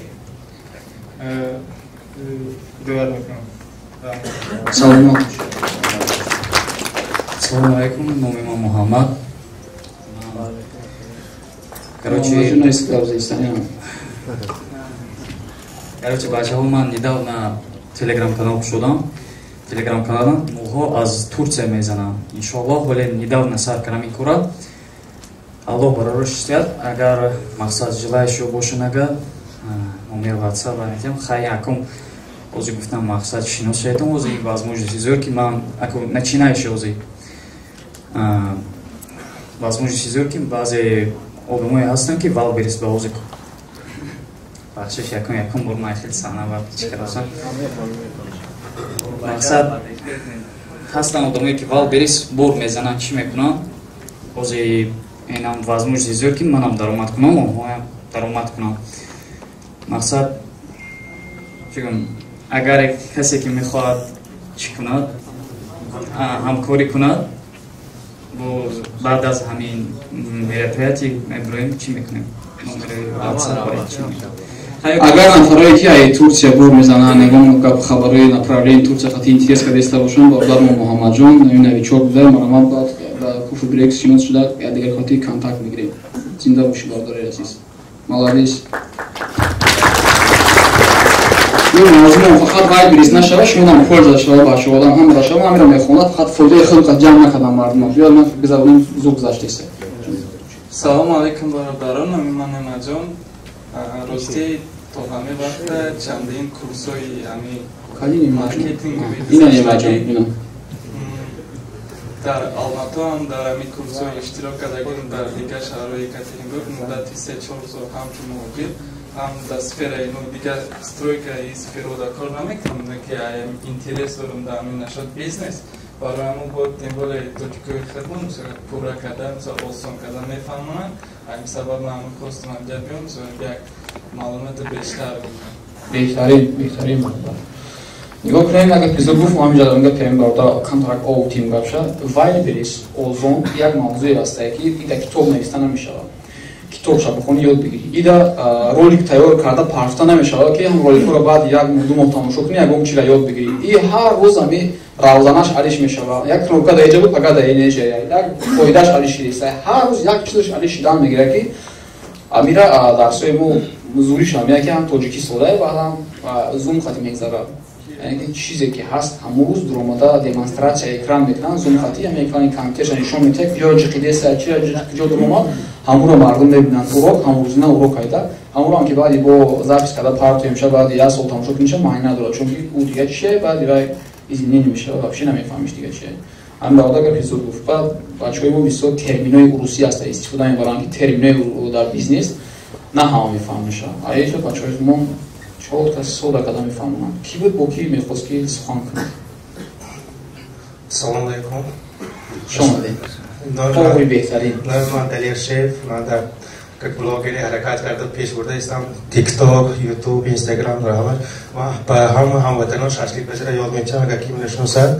ҳидоят мекунам салому алейкум номи ман муҳаммад короче бачаҳо ман недавно телеграм-канал шудам телеграм-каналам моҳо аз Турсия мезанам иншоаллоҳ вале недавно сар кардам ин кора аллоҳ бароро шистият агар мақсад желающего боша нага номер ватсап метем хай якум ози гуфтам мақсад шиносиятам ози возможности зор ки ман ако начинающий ози возможности зор ки баъзе одамое ҳастанд ки вал берис ба ози бахшиш якум бор ман хел саҳна ва чикарасам мақсад ҳастанд одамое ки валберис бор мезананд чӣ мекунанд бозе инам возможности зиёд ки манам даромад кунам оҳоям даромад кунам мақсад чигум агар касе ки мехоҳад чӣ кунад ҳамкорӣ кунад баъд аз ҳамин мероприятие мебироем чӣ мекунем агар нафарое ки ай турсия бор мезананд ягон гап хабарои направление турсия қати интерес кардеста бошанд бармо муҳаммадҷон навин навичор буда марама баъд ба куфр брекс шинос шуда дигар хоти контакт мегирем зинда боши бардори азиз молодец лозим фақат вайберис нашава шумонам польза шава бачаҳо одам ҳамаро шава ҳамеро мехонад фақат фоидаи хелқа ҷамъ накардам мардумам биёд ман гузаронем зуд гузаштеса салому алейкум бародарон ман эмаҷон рости то ҳамин вақта чандин курсои маркетинг дар алмато ҳам дар ҳамин курсҳо иштирок кардагим дар дигар шаҳрҳои екатеринбург муддати 3-4 сол ҳамчун муовин ҳам дар сфераи дигар стройкаи сферода кор намекунам ки интерес дорам дар ҳамин нашод бизнес барои ҳамон бо динболи точкаи хидмат пурра кардан осон кардан мефаҳмонанд ҳамин сабаб ман хостам ҳамҷа биём як маълумоти бештар беҳтарин нигоҳ кунем агар пизо гуфт ҳаминҷа дар онга пиём барода контракт оутим гапша вайлберис озон як мавзӯе ҳастае ки ида китоб нависта намешавад китобша бихони ёд бигирӣ ида ролик тайёр карда пафта намешавад ки ҳам роликҳоро баъд як ду моҳ тамошо кунӣ ягон чиза ёд бигирӣ и ҳар рӯз ҳами равзанаш алиш мешавад як кнопка да иҷа буд пага да инеҷа як қоидаш алишириста ҳар рӯз як чизаш алиш шидан мегира ки амира дарсои мо зуриш ҳам яке ҳам тоҷикистонае баъд ҳам зум хати мегзарад чизе ки ҳаст ҳамон рӯз дуромада демонстратсия экран мекунанд зум хати ҳам экрани компютерша нишон медиҳад ки ё ҷиқидеса ҷо дуромад ҳамонро мардум мебинанд урок ҳамрӯзина урок айда ҳамонро ҳам ки баъди бо запис карда партия меша баъди як сол тамошо куниша маъни надорад чунки ӯ дига чие баъди вай изини намешавад вообще намефаҳмиш дига чие ҳамин равода агар ҳизор гуфт баъд бачаҳои мо бисёр терминои урусӣ ҳаста истифода мебаранд ки терминои дар бизнес на ҳама мефаҳмиша аешо бачаҳои мо чор каси сода када мефаҳмонанд ки буд бо ки мехост ки сухан кунад салому алейкум шомадед оғои беҳтарин ман далер шеф ман дар как блогери ҳаракат карда пеш бурда истам тикток ютуб инстаграм раваш ба ҳама ҳамватанон шашлик базира ёд мечам агар ки менашносад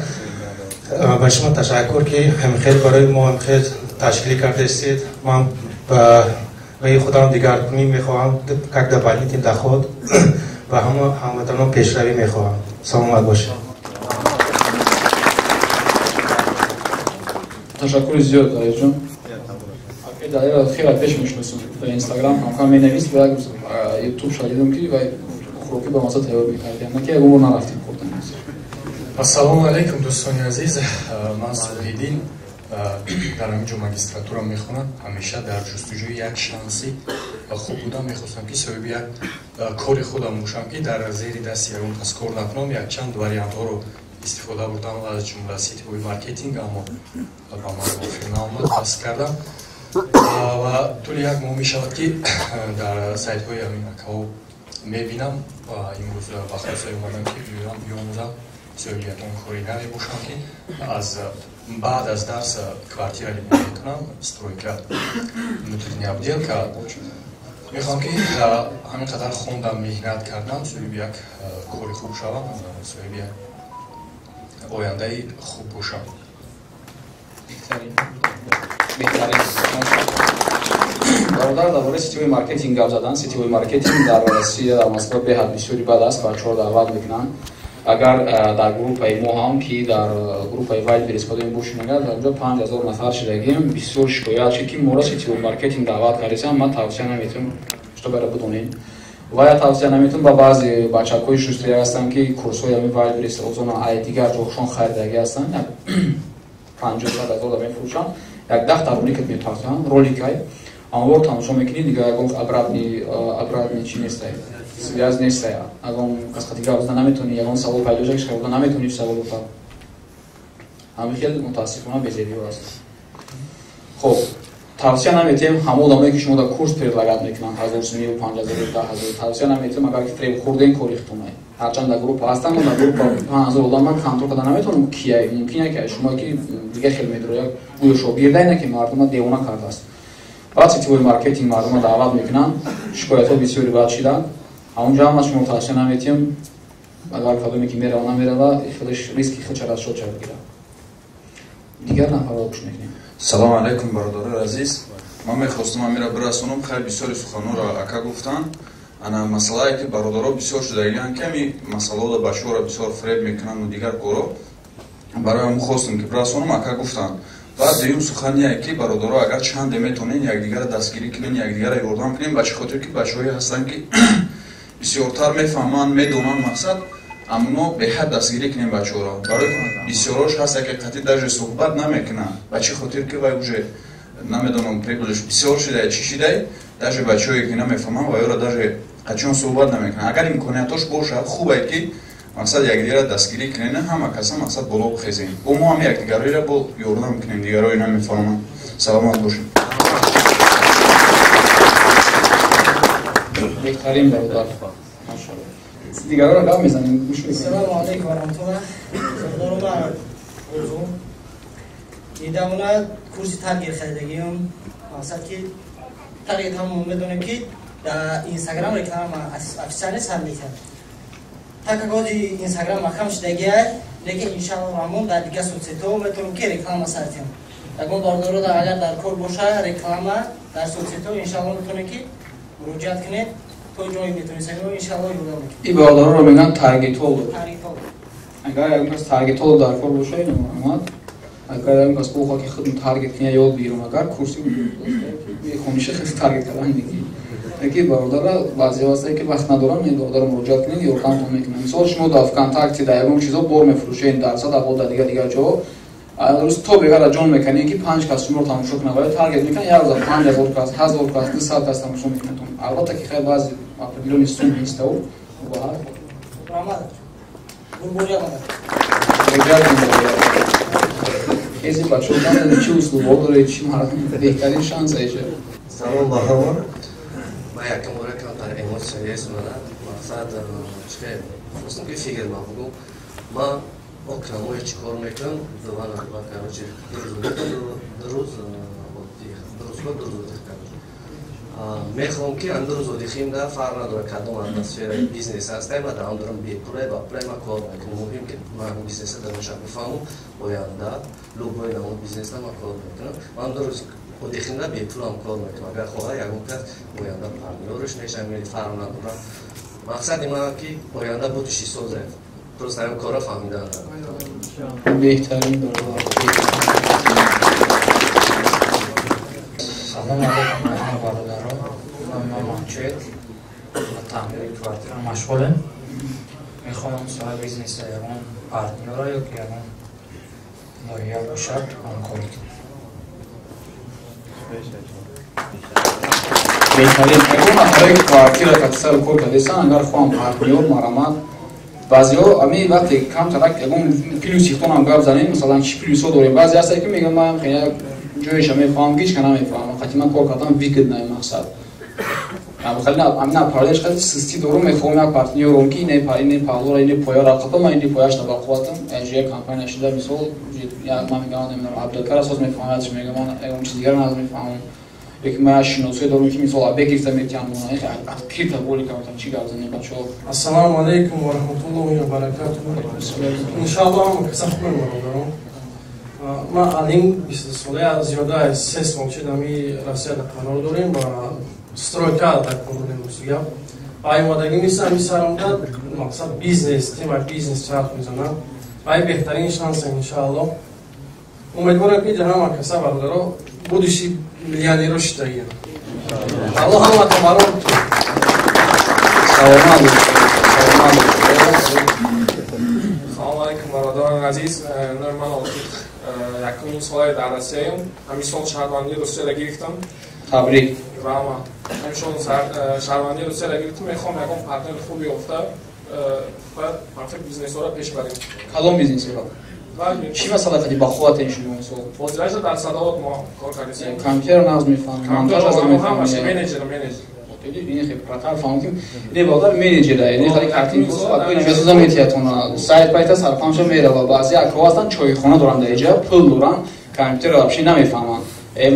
ба шумо ташаккур ки ҳамхел барои мо ҳамхел ташкилӣ кардастед ман ба худам дигаркунӣ мехоҳам как дополнительный доход ба ҳама ҳамватанон пешравӣ мехоҳам саломат бошед ташаккури зиёд алиҷон далера хеле пеш мешиносам ба инстаграм камкам менавист ва ютуб шадидам ки вай хӯроки ба маза тайёр мекардем наки ягон бор нарафтем хӯрдам ассалому алейкум дӯстони азиз ман соҳиддин дар ҳаминҷо магистратура мехонам ҳамеша дар ҷустуҷӯи як шанси хуб будам мехостам ки соҳиби як кори худам бошам ки дар зери дасти ягон кас кор накунам якчанд вариантҳоро истифода бурдам аз ҷумла сетиҳои маркетинг аммо ба ман муофиқ наомад паст кардам ва тӯли як моҳ мешавад ки дар сайтҳои ҳамин акаҳо мебинам имрӯз ба хусои омадам ки биомӯзам соҳиби ягон кори наве бошам ки аз баъд аз дарс квартира либон мекунам стройка внутренняя обделка мехоҳам ки ҳамин қадар хондам меҳнат кардам соҳиби як кори хуб шавам соҳиби як ояндаи хуб бошам бародар дар бораи сетиҳои маркетинг гап задан сетиҳои маркетинг дар россия дар москва беҳад бисёри бад аст бачаҳо даъват мекунанд агар дар группаи мо ҳам ки дар группаи вайлберис кодем бошинагар дар онҷо 5000 нафар шидагим бисёр шикоят ки мора сетиҳои маркетинг даъват кардесам ман тавсия наметавонам што бара бидонем ва я тавсия наметавонам ба баъзе бачакҳои шустрия ҳастанд ки курсҳои ҳамин вайлберис озона ай дигар ҷохшон харидаги ҳастанд 50,000 да мефурӯшанд як 10 та роликат мепахшанд роликай амвор тамошо мекунӣ дигар ягон обратный чи нестае связ нестае ягон касқати гап зада наметавонӣ ягон савол пайдо шад шавода наметавонӣ саволо пар ҳамин хеле мутаассифона безебиҳо аст хоб тавсия наметем ҳама одамое ки шумода курс предлагат мекунанд 1000 сомию 5000 10000 тавсия наметем агар ки фреб хӯрден кори хитонае ҳарчанд дар группа ҳастам, дар группа ман аз одам ман контрол карда наметавонам кие мумкине ки шумо ки дига хел медро як гӯё шогирда ина ки мардума девона кардааст. баъд сетивои маркетинг мардума даъват мекунанд, шикоятҳо бисёри баъд шидан, ҳамонҷо ҳам шумо тавсия наметиҳем агар кадоме ки мерава намерава худаш риски хелча расшод шавад гира. Дигар нафарро гӯш мекунем. Салому алейкум бародари азиз. Ман мехостам амира бирасонам, хеле бисёри суханҳоро ака гуфтанд. Ана масъалае ки бародаро бисёр шудагиянд ки ами масъалаҳоро бачаҳоро бисёр фреб мекунанд ва дигар коро. Барои ҳамон хостам ки бирасонам ака гуфтанд. Баъд дуюм сухание ки бародаро агар чанде метонен якдигарро дастгирӣ кунен, якдигарро ёрдам кунем, ба чӣ хотир ки бачаҳое ҳастанд ки бисёртар мефаҳманд, медонанд мақсад, аммо беҳад дастгирӣ кунем бачаҳоро. Барои бисёрош ҳаст якқати даже суҳбат намекунанд, ба чӣ хотир ки вай уже намедонам прибылиш бисёр шидай чӣ шидай, даже бачаҳое ки намефаҳманд ва ёро даже қачон суҳбат намекунанд. Агар имкониятош бошад, хубе ки мақсад якдигарро дастгирӣ кунем, ҳама каса мақсад боло бихезем. Бо мо ҳам якдигароро бо ёрдам кунем, дигарои намефаҳманд. Саломат бошед. Беҳтарин бародар. Машоалло. Дигароро гап мезанем. Салому алейкум ва раҳматуллоҳ. Сардорона орзу. Идамона курси таргир хардагиём. Мақсад ки таргир ҳам медонем ки дар Instagram реклама официале сар мекард. Такагоди Instagram махам шудагиай, лекин иншаллоҳ раҳмон дар дигар соцсетиҳо метавонем ки реклама сартем. Ягон бародаро агар дар кор боша реклама дар соцсетиҳо иншаллоҳ метавонем ки муроҷиат кунед. То ҷое метавонед сагро иншаллоҳ ёрдам мекунед. Ин бародароро мегӯянд таргетол. Агар ягон кас таргетол дар кор боша иномад. Агар ягон кас бохоҳад ки худ таргет кунад ёд бигирам, агар курси ҳамеша хеле таргет кардан мегирам. Лекин бародара баъзе вақтае ки вақт надорам, ин бародаро муроҷиат кунед, ёрдамтон мекунам. Мисол шумо дар ВКонтакте дар ягон чизо бор мефурӯшед, дар садақот дар дигар ҷо. Рӯз то бегара ҷон мекунед ки 5 кас шуморо тамошо кунад, вале таргет мекунад 1000 кас, 1000 кас, 200 кас тамошо мекунад. Албатта ки хеле баъзе определённый сумма истау баҳар. Рамада. Бурбурия мада. Эзи бачаҳо чӣ услубҳо доред, чӣ беҳтарин шанс аиша. Салом ба ҳама. Ман якам бора камтар эмоцияес мана. Мақсад чӣ хостам ки фикр мабугум. Ман окнамои чӣ кор мекунам? Дувана короче дуруз мехоҳам ки андаруз одихимда фарқ надорад кадом анда сфераи бизнес ҳастай, ман даам дорам бепулай ба пулай ман кор мекунам. Муҳим ки ман бизнеса дароша мефаҳмам, оянда лубои намон бизнеса ман кор мекунам. Ман дуруз одихимда бепулам кор мекунам. Агар хоҳад ягон кас оянда партнёриш мешавам, фарқ надорад. Мақсади ман ки оянда будуши созад. Просто ҳам кора фаҳмидан. Беҳтарин Салому алейкум бародаро. Ман Маҳмудшоид ба таъмири квартира машғулем. Мехоҳам соҳиб бизнеса ягон партнёра ё ки ягон лоиҳа бошад ҳамкорӣ кунем. Беҳтарин ягон нафаре квартира катсар кор кардесан, агар хоҳам партнёр марамад баъзеҳо ами вақте камтарак ягон плюс ихтонам гап занем, масалан чӣ плюсҳо дорем. Баъзе ҳастае ки мегӯям ман хеле ҷоеша мефаҳмам, гичка намефаҳмам. Вақти ман кор кардам вигиднаи мақсад. Амина пародеш қади систӣ дорум, мефаҳмам як партнёром ки ин павлора ин поя рақаба, ман ин пояшта бақувватам. Як компания шуда мисол ман мегӯям намедонам Абдулкар асос мефаҳмад, мегӯям ман ягон чиз дигар аз мефаҳмам. Яке ман як шиносие дорум ки мисол абе гирифта метиҳам, кирта боли кардам чӣ гап занем бачаҳо. Ассалому алейкум ва раҳматуллоҳи ва баракатуҳ. Иншаллоҳ ҳама каса хуб бародарам. Ман алин 20 сола зиёда аз 3 сол чидами Россияда қарор дорем ва стройка дар кор мусигам. Аймодаги мисами саромда мақсад бизнес, тема бизнес чарх мезанам. Ай беҳтарин шанс иншаллоҳ. Умедворам ки ҳама каса бародаро будущий миллионеро шитагиям. Аллоҳ ҳама тамарро саломат. Салому алейкум бародарон азиз. Норман олтик якумин солаи дар Россияям. Ҳамин сол шаҳрвандии Русияда гирифтам. Табрик. Рама. Ҳамин сол шаҳрвандии Русияда гирифтам. Мехоҳам ягон партнери хуби ёфта ва бизнесҳоро пеш барем. Кадом бизнесҳоро? Чӣ масъала кади ба худатен шумо мисол? Ҳозирашда дар садовот мо кор кардем. Компютер назм мефаҳмем, монтаж аз мефаҳмем. Менеҷер. این خبرات فهمیدیم این باور منیجره این خیلی کارتین بود بعد می‌شود میتیاتون سایت پایت سرفامش میره و بعضی اکوازن چای خونه دارن دیجا پول دارن کامپیوتر آپشن نمیفهمن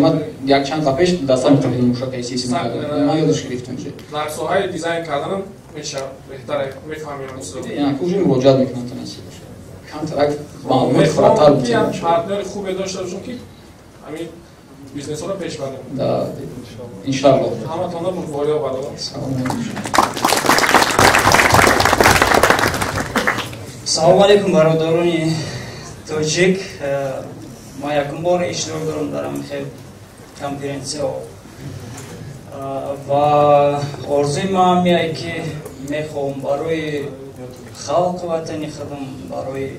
ما یک چند قپش دستم می‌کنیم مشکلی سیستم ما یادش گرفتیم چه در ساحه دیزاین کردن میشه بهتره میفهمیم اصلا یعنی کجا مراجعه میکنن تناسب کانترکت معلومات فراتر بود پارتنر خوبی داشته باشون که همین بیزنس رو پیش برداریم ان شاء الله همه تون رو مفاوضه برداریم Салом алейкум бародарони тоҷик. Ма якум бор иштирок дорам дар ин конференсия ва орзуи ман меяд ки мехоҳам барои халқ ватани худам барои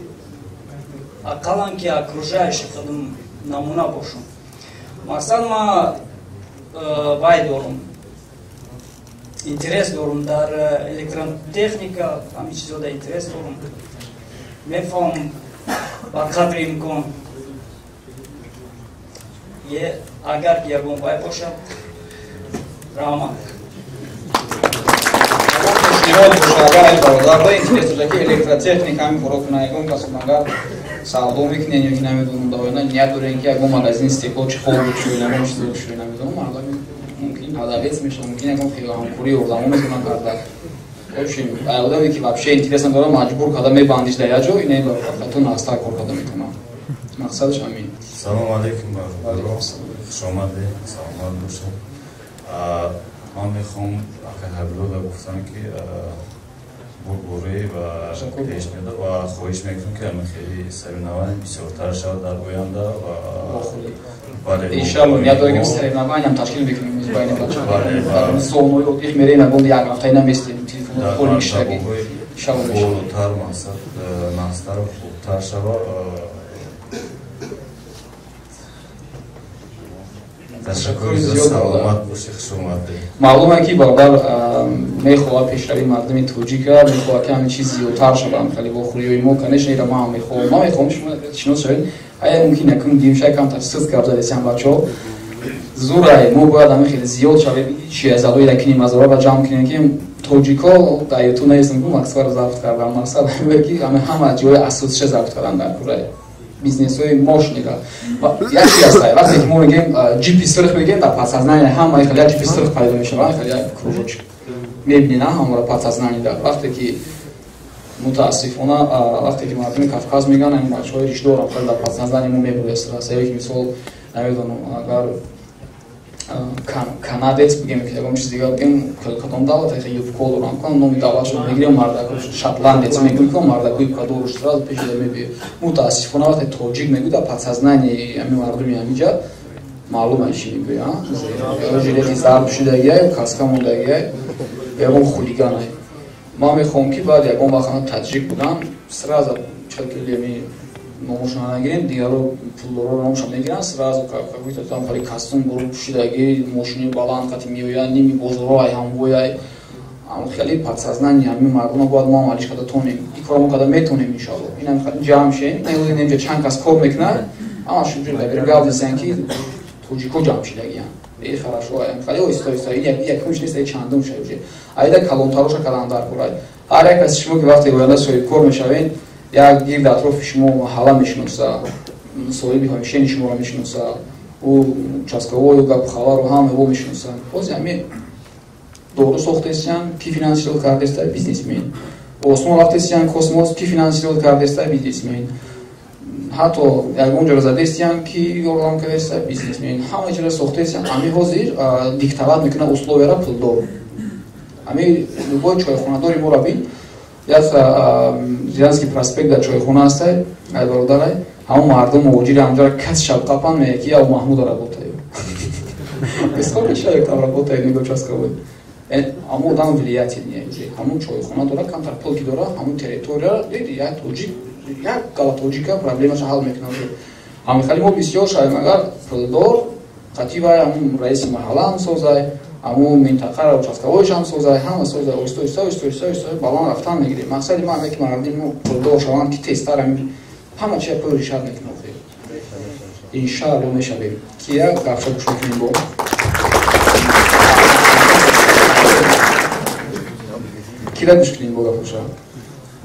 ақаллан ки окружающий худам намуна бошам. Масалан ман вай дорам интерес дорам дар электротехника ҳамин чизода интерес дорам мефаҳмам ба қадри имкон агар ягон вай бошад раҳмат электротехниками фурӯхкунагон касбагар савдо мекунен ё ки намедонам давояна ният дорем ки ягон магазин стекло či хол бикушӯем ягон чиз бикушӯем намедонам мардами мумкин ҳадавец мешавад мумкин ягон ҳамкурӣ ордамо метавонам карда общем одаме ки вообще интересно дорам маҷбур карда мебандиш дар як ҷо ин фақат наста кор карда метавонам мақсадаш ҳамин. Салом алейкум бародаро, хушомадед, саломат бошед. Ман мехоҳам акадабилода гуфтам ки бурбурӣ ва пеш меда ва хоҳиш мекунам ки ҳамин хеле соревнования бисёртар шавад дар оянда ва иншалло ният дорем соревнованиям ташкил мекунем байни бачаҳо солнои отиқ мерем ягон як ҳафтаи наместем телефон холи иштаги иншалло болотар мақсадтар хубтар шавад. маълуме ки баробар мехоҳад пешравии мардуми тоҷика мехоҳад ки ҳамин чиз зиёдтар шавад хеле вохӯриҳои мо канешна ира ман мехоҳам ман мехоҳам шумо шинос шавед ая мумкин якум димша камтар сиз гап задесиам бачаҳо зурай мо бояд ҳамин хеле зиёд шавем шиязадои дакини мазора ва ҷамъ кунем ки тоҷико дар ютуб наистам ку максвар забт кардам мақсад ки ҳама ҷои асосиша забт кардан дар курай бизнесои мощника як чиз аст вақте ки мо мегем ҷипи сирх мегем дар подсознание ҳама хеле як ҷипи сирх пайдо мешавад хеле як кружочек мебинӣ на ҳамаро подсознание дар вақте ки мутаассифона вақте ки мардуми кавказ меган ин бачаҳои ришдорам хеле дар подсознание мо мебояд сирасаи мисол намедонам агар канадец бигем ки ягон чиз дигар бигем кадом давлат хеле юбко дорам кунам номи давлатшо мегирем мардаку шотландец мегӯй кунам мардаку юбка дору сразу пешида мебиёд мутаассифона вақте тоҷик мегӯй дар подсознание ҳамин мардуми ҳаминҷа маълума чӣ мегӯй ё жилети зард пӯшидагия ё каска мондагия ягон хулиганай ман мехоҳам ки баъд ягон вақт таҷик будам сразу чакилеми номошона нагирем дигаро пулдоро номошона мегиранд сразу какой-то там хали костюм буру пӯшидаги мошини баланд қати меояд ними бозоро ай ҳамвояй хеле подсознание ҳамин мардума бояд мо амалиш карда тонем ин кора мо карда метонем иншалло инам ҷамъ шем наёдинем чанд кас кор мекунад ҳамашон ҷӯ гап десен ки тоҷико ҷамъ шидагиян хорошо хеле оҳиста оҳиста якумш нест чандум шад уже айда калонтароша кардан дар курай ҳар як каси шумо ки вақте оянда соҳибкор мешавед як гирд атрофи шумо маҳалла мешиноса соҳиби ҳамишени шуморо мешиноса ӯ участковой гапу хабару ҳамао мешиносанд бози ҳамин дору сохтесиян ки финансировать кардеста бизнесмен осмон рафтесиян космос ки финансировать кардеста бизнесмен ҳатто ягон ҷоро задестиян ки ёрдам кардеста бизнесмен ҳама ҷоро сохтесиян ҳамин ҳозир диктоват мекунад условияра пулдор ҳамин любой чойхонадори моро бин як Зиянский проспект дар чойхона ҳастай ай бародарай ҳамон мардум муҳоҷири ҳамҷоро кас шабқапан меяд ки я маҳмуда работаю бисёр человек там работает него участковой ҳамон одам влиятельнее ҳамон чойхона дора камтар пул ки дора ҳамон территория диди як тоҷик як гала тоҷика проблемаша ҳал мекунад ҳамин хали мо бисёр шавем агар пулдор қатъи вай ҳамон раиси маҳаллаам созай ҳамон минтақара участковойшам созай ҳама созай оҳиста балон рафтан мегирем мақсади ман ки мардуми пулдор шаванд ки тезтар ҳама чи пул ришад мекунад иншаалло мешавем ки як гапша гӯш мекунем бо Кират мушкилин бога хуша.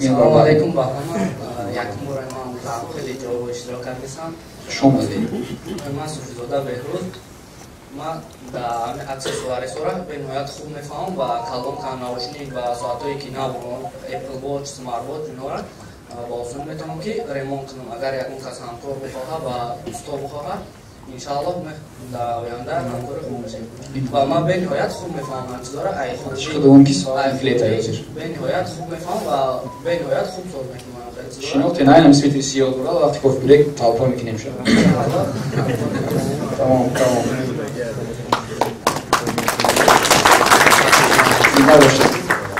Салом алейкум бахама. Якум бора ман хеле ҷо иштирок кардам. Шома ди. Ман Суфизода Беҳруз. Ман дар аксессуарисора беноят хуб мефаҳмам ва колонка, наушник ва соатҳое ки навбон Apple Watch, Smart Watch инора ба осон метавонам ки ремонт кунам. Агар ягон кас ҳамкор бихоҳад ва усто бихоҳад, иншааллоҳ дар оянда ҳамкори хуб мешавем. Ва ман бениҳоят хуб мефаҳмам чизора ай худ. Шудавон ки флета язир. Бениҳоят хуб мефаҳмам ва бениҳоят хуб соз мекунам. Шинохти найнам свети сиёҳ бурад вақти кофи брек талпа мекунем шо. Тамом.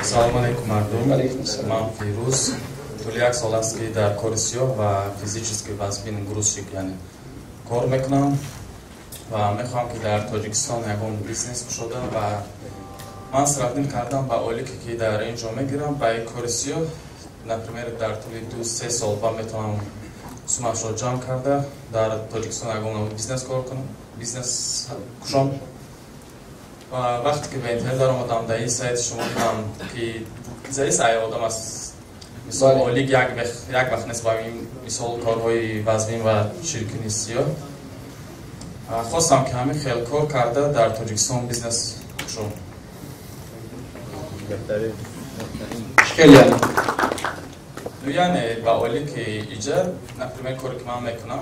Салом алейкум мардум. Ман Фирӯз. Тӯли 1 сол аст ки дар кори сиёҳ ва физически вазбин грузчик яъне кор мекунам ва мехоҳам ки дар Тоҷикистон ягон бизнес кушодам ва ман сравним кардам ба олике ки дар ин ҷо мегирам ба кори сиёҳ. Например, дар тӯли 2-3 сол ба метавонам сумашро ҷамъ карда дар Тоҷикистон ягон бизнес кор кунам, бизнес кушам. Ва вақте ки ба интернет даромадам, дар ин сайт шумо дидам ки заис ай одам аст. Мисол олик як вақт нест ба ин мисол корҳои вазбин ва чиркини сиёҳ. Хостам ки ҳамин хел кор карда дар Тоҷикистон бизнес кушам. Яъне ба олики иҷа, например, коре ки ман мекунам,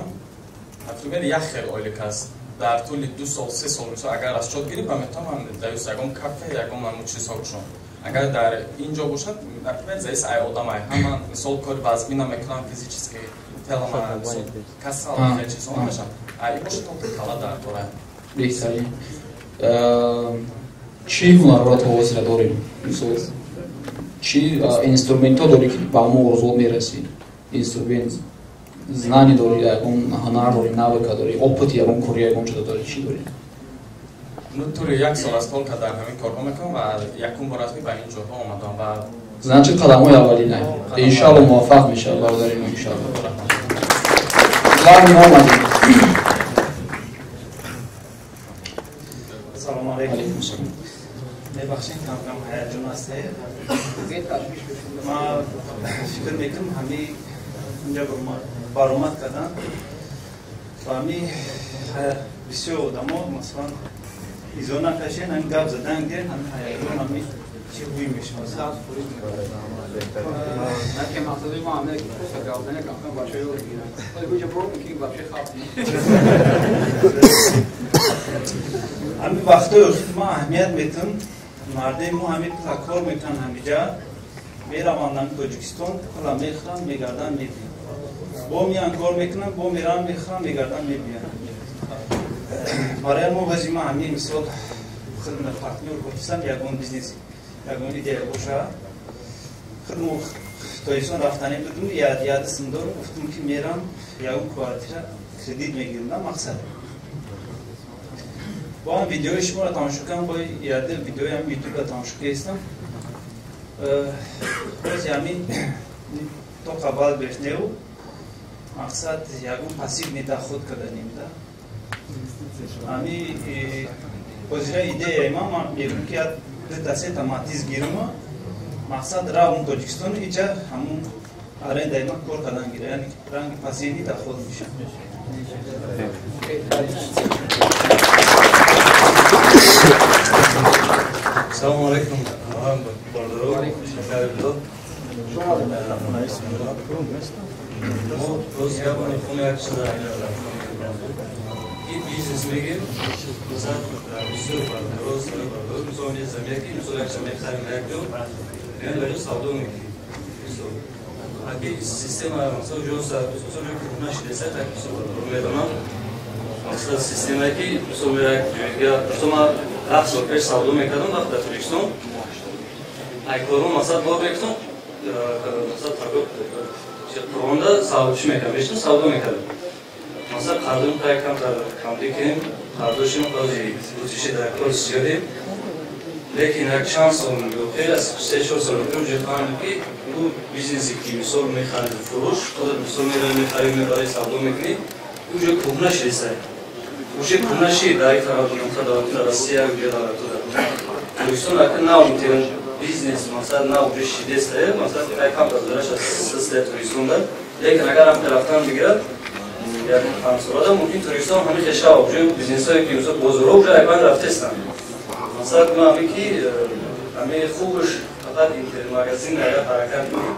например, як хел олик аст. Дар тӯли 2 сол, 3 сол мисол агар аз чот гирифт, метавонам дар ягон кафе, ягон ҳамун чизҳо кушам. Агар дар ин ҷо бошад, например, заис ай одамай, ҳама мисол кори вазбина мекунам физически, телама касал хел чизҳо намешам. Ай бошад то кала дар бора. Беҳтарин. Чӣ ҳунарварат ҳозира дорем? Мисол чӣ инструментҳо дорӣ ки ба мо орзу мерасӣ? Инструмент знание дорӣ, ягон ҳунар дорӣ, навыка дорӣ, опыти ягон кори ягон чиза дорӣ, чӣ дорӣ? Ну тӯли 1 сол аст ҳол дар ҳамин корҳо мекунам ва якум бор аст ки ба ин ҷоҳо омадам ва значит қадамҳои аввалинай. Иншаллоҳ муваффақ мешавад бародари мо иншаллоҳ. Салому алейкум. Мебахшед камкам ҳаяҷон аст. Ман фикр мекунам ҳамин инҷа баромад кардан ва ҳамин бисёр одамо масалан изо накашен ҳамин гап задан ген ҳамин ҳаяҷон ҳамин чӣ ҳуй мешавад. ҳамин вақтҳои охир ман аҳамият метавам мардем мо ҳамин пула кор мекунанд ҳамиҷа мераванд ҳамин Тоҷикистон пула мехӯранд мегарданд мебиям. Бо миян кор мекунанд, бо мераванд мехӯранд мегарданд мебиям. Барои мо вазима ҳамин мисол хидмат партнёр гуфтам ягон бизнеси ягон идея бошад. Хидмат Тоҷикистон рафтанӣ будум, яъдасим дорам, гуфтам ки мерам ягон квартира кредит мегирам мақсад. با هم ویدیوی شما را تماشا کنم با یاد ویدیوی هم یوتیوب را تماشا کردم باز همین تو قبل بخنه و مقصد یکون پاسیو نیده خود کردنیم ده همین بازیره ایده من میگم که دسته تماتیز گیرم مقصد را اون توجیکستان ایجا همون آرین دایما کار کردن گیره یعنی رنگ پاسیو نیده خود میشه Assalomu alaykum. Bordaro. Roz yapani konu yakışıda İlk biznesmeki mesela bir sürü var. Roz bir sonraki zamiyaki bir sonraki akşam eklerim reaktör. Ben böyle savduğum ki Haki sistem var. Mesela Jones'a sonra kurma şidese takmış olur. Mesela mesela sistemdeki sonra ya sonra رقص رو پیش سالو میکردم وقت در توریستان ایکارو مثلا با بیکتم مثلا تاکو پروندا سالوش میکردم بیشتر سالو میکردم مثلا قدم پای کم در کاملی کردیم قدوشیم قاضی بودیشه در کار سیادی لیکن یک شانس اون خیلی از 3-4 سال پیش جهانی که bu biznesi ki misal میخرید فروش خود misal میخرید میبری سالو میکنی اونجا کوبنا شیسه уже кунаши дай фарадун хадават Россия где-то туда. То есть он акна он тем бизнес масад на уже шидесте масад айкам дадаш систе туристунда лекин агар ам тарафтан бигирад як ансурада мумкин туристон ҳами теша уже бизнесҳое ки ӯзо бозорҳо уже айкан рафтестанд масад мами ки ҳами хубш фақат интернет-магазин агар ҳаракат кунем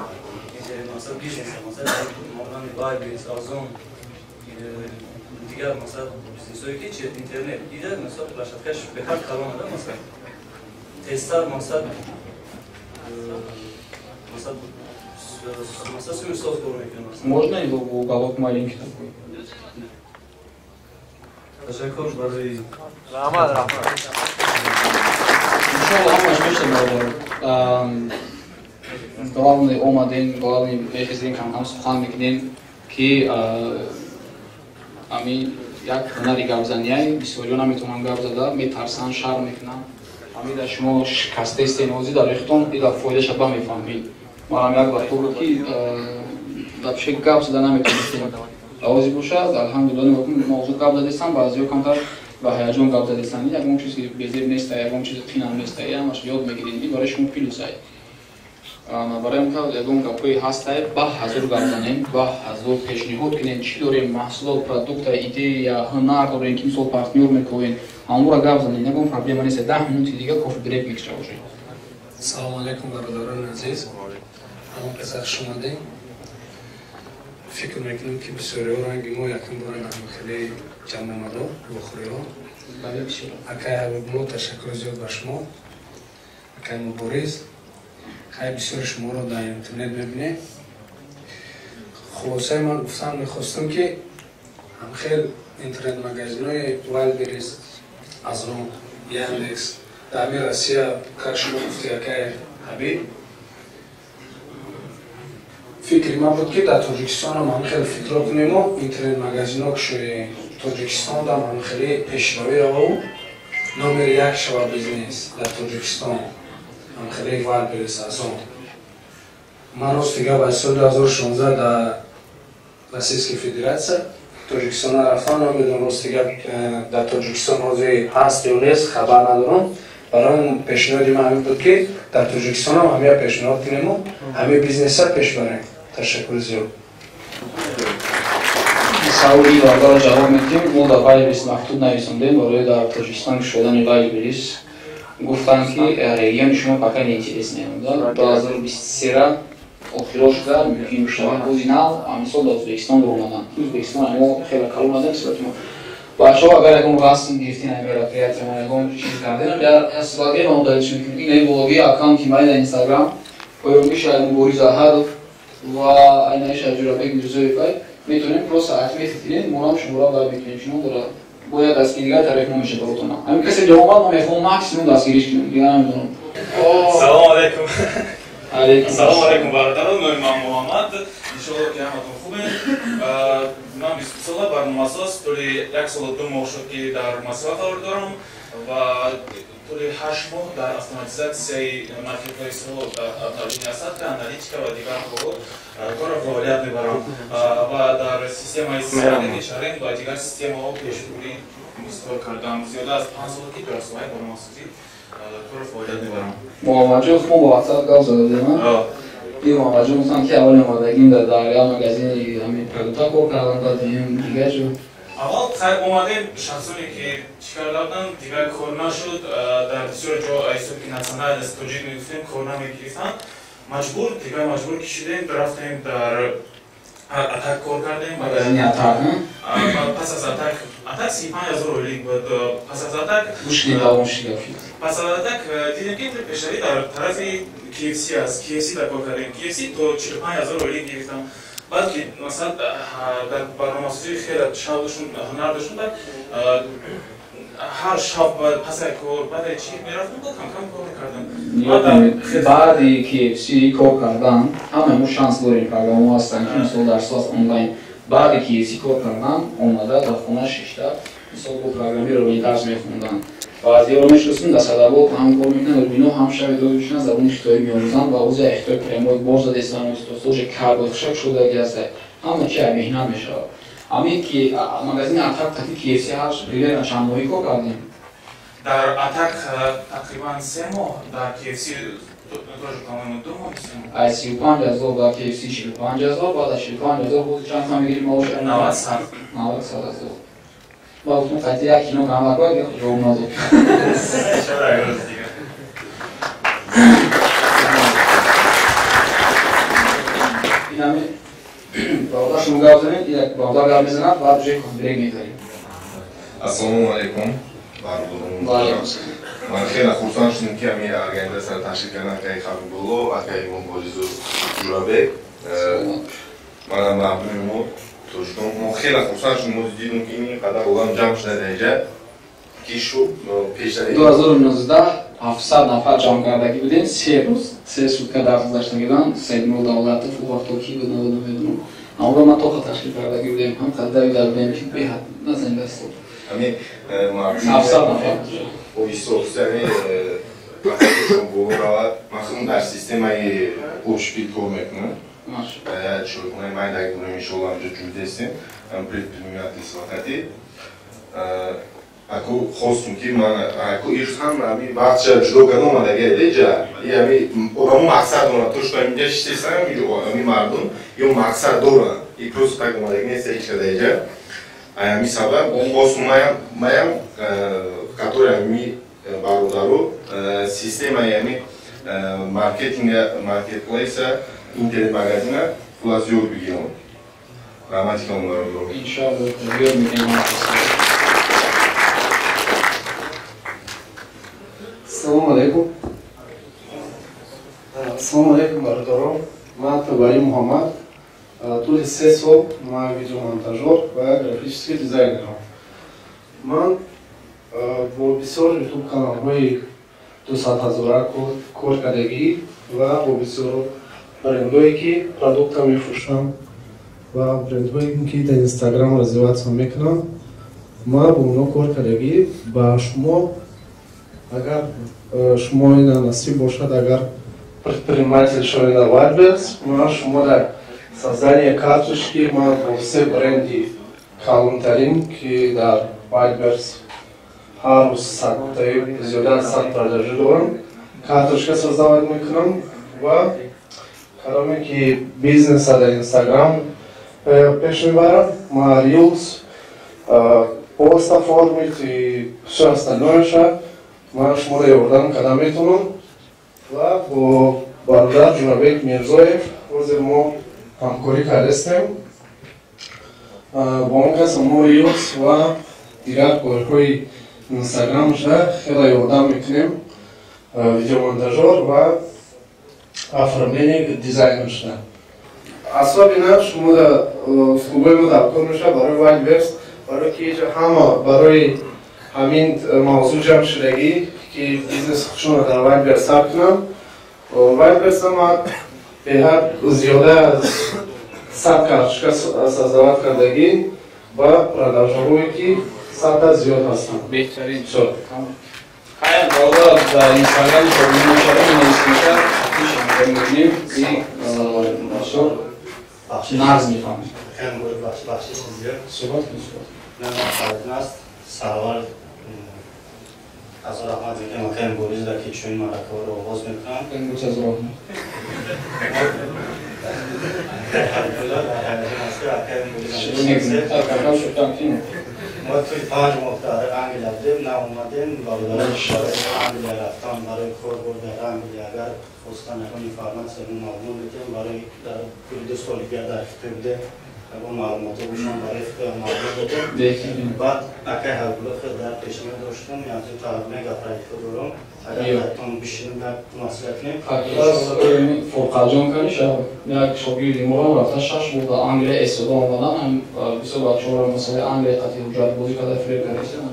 интернет масад бизнес масад монани байбис озон дигар масад бизнесҳое ки чиз интернет дида масад площадкаш беҳар калонада масад тестар масад Можно его в уголок маленький такой? Ташаккур барои Иншаллах, главный омаден, главный мехизин кам сухан мекунем ки ами як ҳунари гавзанияи бисёриё наметавонам гап зада, метарсан, шар мекунам. Ами дар шумо шикаста истенозӣ дар ихтон ида фоидаша ба мефаҳмед. Манам як вақт буд ки дар пеши гап зада наметавонистем. Авози бошад, алҳамдулиллаҳ мавзӯъ гап задестам, баъзиҳо камтар ба ҳаяҷон гап задестанд. Ягон чиз ки безир неста, ягон чиз қинам неста, ҳамаш ёд мегиред. Ин барои шумо плюсай. Барои ягон гапҳои ҳастай, ба ҳазур гап занем, ба ҳазур пешниҳод кунем, чӣ дорем, маҳсулот, продукта, идея, ҳунар дорем, ки мисол партнёр мекунем. Ҳамура гап занем, ягон проблема нест. 10 минути дига кофи брек мекиша уже. Салому алейкум бародарони азиз. Ҳамон писар шумадем. Фикр мекунем ки бисёриҳо ранги мо якин бора намихеле ҷамъ омадо вохӯриҳо. Акай ҳабибулло ташаккури зиёд ба шумо. Акай мубориз. Хай бисёри шуморо дар интернет мебинем. Хулосаи ман гуфтан мехостам ки ҳамхел интернет-магазинҳои Wildberries, Azon, Yandex дар ҳамин Россия кар шумо гуфти акай ҳабиб фикри ман буд ки дар Тоҷикистонам ҳамхел фикро кунемо интернет-магазинҳо кишои Тоҷикистонда ҳамхели пешроӣ раву номер як шава бизнес дар Тоҷикистон ҳамхели Wildberries, Azon. Ман ростига ба соли 2016 дар Российская Федерация Тоҷикистон рафтам, намедонам ростига дар Тоҷикистон ҳозир ҳаст ё нест, хабар надорам. Барои пешниҳоди ман ҳамин буд ки дар Тоҷикистонам ҳамия пешниҳод кунему, ҳамия бизнеса пеш барем. Ташаккур зиёд. Саули вардаро ҷавоб медиҳем. Мо дар Wildberries мактуб нависондем барои дар Тоҷикистон шудани Wildberries. Гуфтанд ки региони шумо пока неинтересне. 2023 охиро шуда мумкин шавад оригинал амисол дар Ӯзбекистон омаданд. Ӯзбекистон мо хеле калон надем силатмо. Бачаҳо агар ягон расм гирифтин мероприятия ягон чиз кардем, я ҳасбаге модалиш мекунем. Ин блоги аккаунти май дар Instagram поёмӣ шаҳр Мубориз Аҳадов ва айнаи шаҳр Ҷурабек Мирзоевай метавонем просто атмет гирем, монам шумора дар метавонем шумо дора бояд дастгиригар тариф намеша баротонам. Ҳамин касе ҷавомад ма мехоҳам максимум дастгириш кунем, дига намедонам. Салому алейкум. Салому алейкум бародарон, номи ман Муҳаммад. Иншаллоҳ ки ҳаматон хубем. Ман 20 сола барномасоз, тӯли 1 солу 2 моҳ шуд ки дар Москва қарор дорам ва тӯли 8 моҳ дар автоматизатсияи маркетплейсҳо тавлини асадка, аналитика ва дигар ҳолот кора фаъолият мебарам ва дар системаи CRM HRM ва дигар системаҳо пешбурӣ истифода кардам. Зиёда аз 5 сол ки дар соҳаи барномасозӣ кора фаъолият мебарам. Муҳаммаҷон мо ба WhatsApp гап зада будем. ин муҳаммаҷон гуфтан ки аввали омадагим дар як магазини ҳамин продукта кор кардам, баъд диҳем дигар ҷо. Аввал хайр омадем шахсоне ки чӣ карда буданд, дигар кор нашуд, дар бисёр ҷо айсоки националис тоҷик мегуфтем, кор намегирифтанд. Маҷбур кишидем, рафтем дар атак кор кардем. Магазини атак. Пас аз атак 35,000 оилик буд. Пас аз атак Пас аз атак дидем ки пешавӣ дар тарафи KFC аст. KFC дар кор кардем. KFC то 45,000 оилик гирифтам. Баъд ки масалан дар барномасозии хеле шав доштум, ҳунар доштум, ҳар шав пасаи кор баъд чӣ мерафтам, кам кор мекардам. баъди KFC кор кардан ҳама мо шанс дорем, программо ҳастанд ки мисол дар соат онлайн баъди KFC кор кардан омада дар хона шишта мисол бо программиро дарс мехонданд. Баъзиҳоро мешиносем дар садабот ҳам кор мекунанд, рӯино ҳам шави додушан забони хитоӣ меомӯзанд ва ози хитои прямой боз задестан устосоҷи карбо хушак шудаги аст. Ҳама чи меҳнат мешавад. Ҳамин ки магазини атак таки KFC ҳаш примерно чанд моҳӣ кор кардем? Дар атак тақрибан 3 моҳ дар KFC Ай 35,000 да KFC 45,000 баъд 45,000 боз чанд ҳам мегирим маош 90 сад 90 сад аз ба гуфтам қайти 1 кино камак бад я ҷавоб надод инами баъда шумо гап занед як баъда гап мезанад баъд уже брек мезанем. Ассалому алайкум. Ман хеле хурсанд шудам ки ҳамин организатсияро ташкил кардан акаи Хабибулло, акаи Имомбозизу Ҷурабек. Манам мамнуни мо тоҷикон. Мо хеле хурсанд шудем, мо дидем ки ин қадар одам ҷамъ шуда дар инҷа ки шу пештари 2019 700 нафар ҷамъ кардаги будем 3 рӯз 3 сутка дарс даштагидан Сайдмур Давлатов вақтоки буд намедонам. Аммо ман тоқа ташкил кардаги будем ҳам қаддави дар будем ки беҳад назандаст. Ҳамин мардуми 700 нафар офисофисиани пасашон бора махсус дар системаи общепит кор мекунад. Я чойхонаи май дар будем иншоалло ҳамҷо ҷуд ҳастем. Ҳам предприниматель вақати ако хостум ки ман ако ирӯз ҳам ҳамин вақтша ҷудо кардан омадаги леҷа ҳамин одамо мақсад доранд то што ҳаминҷа шистесам ҳамин мардум ё мақсад доранд и просто так омадаги нест ҳеҷ када леҷа ҳамин сабаб хостум маям қатори ҳамин бародару системаи ҳамин маркетинга маркетплейса интернет-магазина хулас ёд бигирам раҳматикам бародаро иншоалло ёд мегирам. Ассалому алейкум. Ассалому алейкум, бародаро. Ман Табари Муҳаммад. Тӯли 3 сол ман видеомонтажёр ва графический дизайнерам. Ман бо бисёр ютуб каналҳои 200,000 кор кардагӣ ва бо бисёр брендҳое ки продукта мефурӯшам ва брендҳое ки дар Инстаграм развиватсия мекунам. Ман бо онҳо кор кардагӣ ба шумо агар шумо ина насиб бошад, агар предприниматель шавед дар Wildberries, ман шумо дар создание карточки ман бо се бренди калонтарин ки дар Wildberries ҳар рӯз зиёда аз 100 продажи дорам, карточка создават мекунам ва каломе ки бизнеса дар Инстаграм пеш мебарам, ман Reels, пост оформит и всё остальное ман шуморо ёрдам карда метавонам ва бо бародар Ҷурабек Мирзоев ҳозир мо ҳамкорӣ кардастем. Бо он кас мо Reels ва дигар корҳои Инстаграмша хеле ёрдам мекунем, видеомонтажёр ва оформление дизайнерша. Асбабина шумо дар услубои мо давкор мешавад барои Wildberries, барои ки ҳама барои ҳамин мавзӯъ ҷамъ шудагӣ ки бизнес худшона дар Wildberries сабт кунам. Wildberries ман беҳад зиёда аз 100 карточка создават кардагӣ ба продажаҳое ки 100 зиёд ҳастанд. Беҳтарин шуд. Ҳайр баъда дар Инстаграм шабинашава нависниша афиша мебинем и машо нарз мефаҳмем. Суҳбат кунед. Сарвар азор аҳмад мекунам акаи Боризда ки чунин маъракаҳоро оғоз мекунам. Имрӯз аз роҳ мо тӯи 5 моҳ дар Англия будем, наомадем, бародари Англия рафтам барои кор бурда Англия. Агар хостан ягон информатсияро маълумот медиҳам барои пури 2 соли дига дар Хитой будем, ягон маълумото бошам барои маълумот додем. Баъд акаи Ҳабибулло хеле дар пешниҳод доштам, ягон таъмин гапраико дорам. Агар дартон бишинем як маслиҳат кунем. Фурқатҷон каниша як шогирди мо рафта 6 моҳ дар Англия истода омадан, бисёр бачаҳоро масалаи Англия қатъи ҳуҷҷатбозӣ карда фиреб кардастан.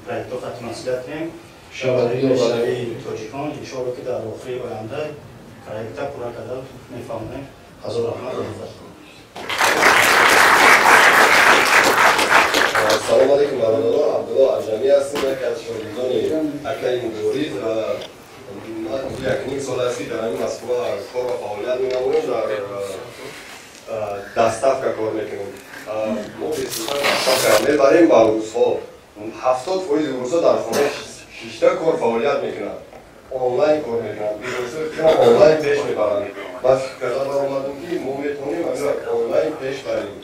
проектҳо қатъи маслиҳат кунем. шабаи тоҷикон иншоалло ки дар охири оянда проектта пурра карда мефаҳмем. ҳазор раҳмат. Assalomu alaykum barodarlar, Abdullo Ajami ҳастем, яке аз шогирдони акаи Мубориз ва ман якним сол аст ки дар ҳамин Москва кор ва фаъолият менамоем, дар доставка кор мекунем. Мо бисуфа доставка мебарем ба рӯзҳо. 70% روزا در خونه 6 کار فعالیت میکنن، آنلاین کار میکنن، بیروزه آنلاین پیش میبرن. من فکر کردم برآمدم که ما میتونیم اگر آنلاین پیش بریم،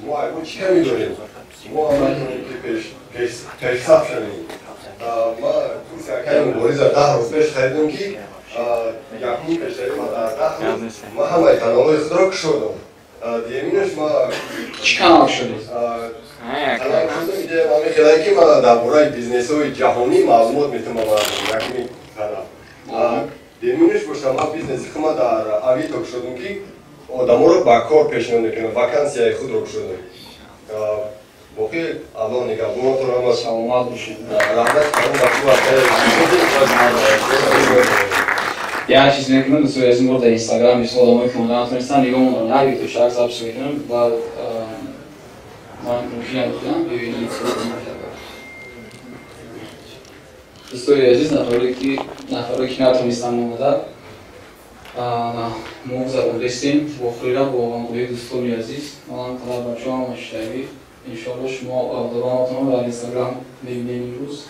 ما اگه چی میدونیم، ما میتونیم که پیشرفت شویم. ما توی یک مبارزه 10 روز پیش خریدم که یکی پیشتری ما در 10 روز ما همه کانال‌های خود را کشیدم. دیمینش ما چی کانال شدید؟ کانال شدم ایده ما میخوام که ما درباره بیزنس‌های جهانی معلومات میتونم یکی کانال. دیمینش باشه ما بیزنسی که ما در اویتو کشیدم که آدم‌ها رو با کار پیشنهاد میکنم، واکانسیای خود رو کشیدم. باقی الان نگاه تو هم سلامت باشید. یه چیز میکنم دوستو از این در اینستاگرام میشه آدمایی که مدام تونستن نگاه میکنن هر یک تو شخص ابس میکنم و من ممکنه بودم ببینید دوستوی عزیز نفری که نتونستن اومدن ما زبان رسیم با خیلی با همگوی دوستوی عزیز من طلب بچه هم مشتری انشاءالله شما آدماتون در اینستاگرام ببینید امروز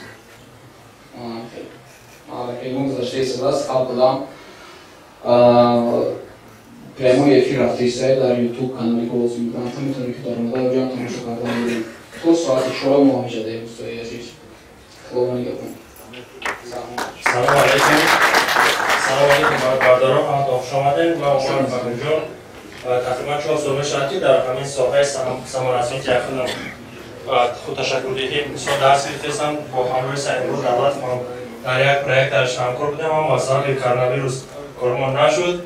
پیمون گذاشته سپس خلق دادم پیمون یکی رفته سایت در یوتیوب کانالی گلوس میگرانت میتونی که در مدار جان تماشا کردن ببینید تو ساعت 4 ماه میشه در دوستای عزیز خدا نگهدار سلام علیکم سلام علیکم برادران هم خوش آمدین من عمر فقیرجان تقریبا 4 سال شرطی در همین ساحه سمارسیون تیخونم خود تشکر دهیم سال درس گرفتم با همراه سعیدپور دولت در یک پروژه همکار بودم اما از سال کرونا ویروس کارمان نشد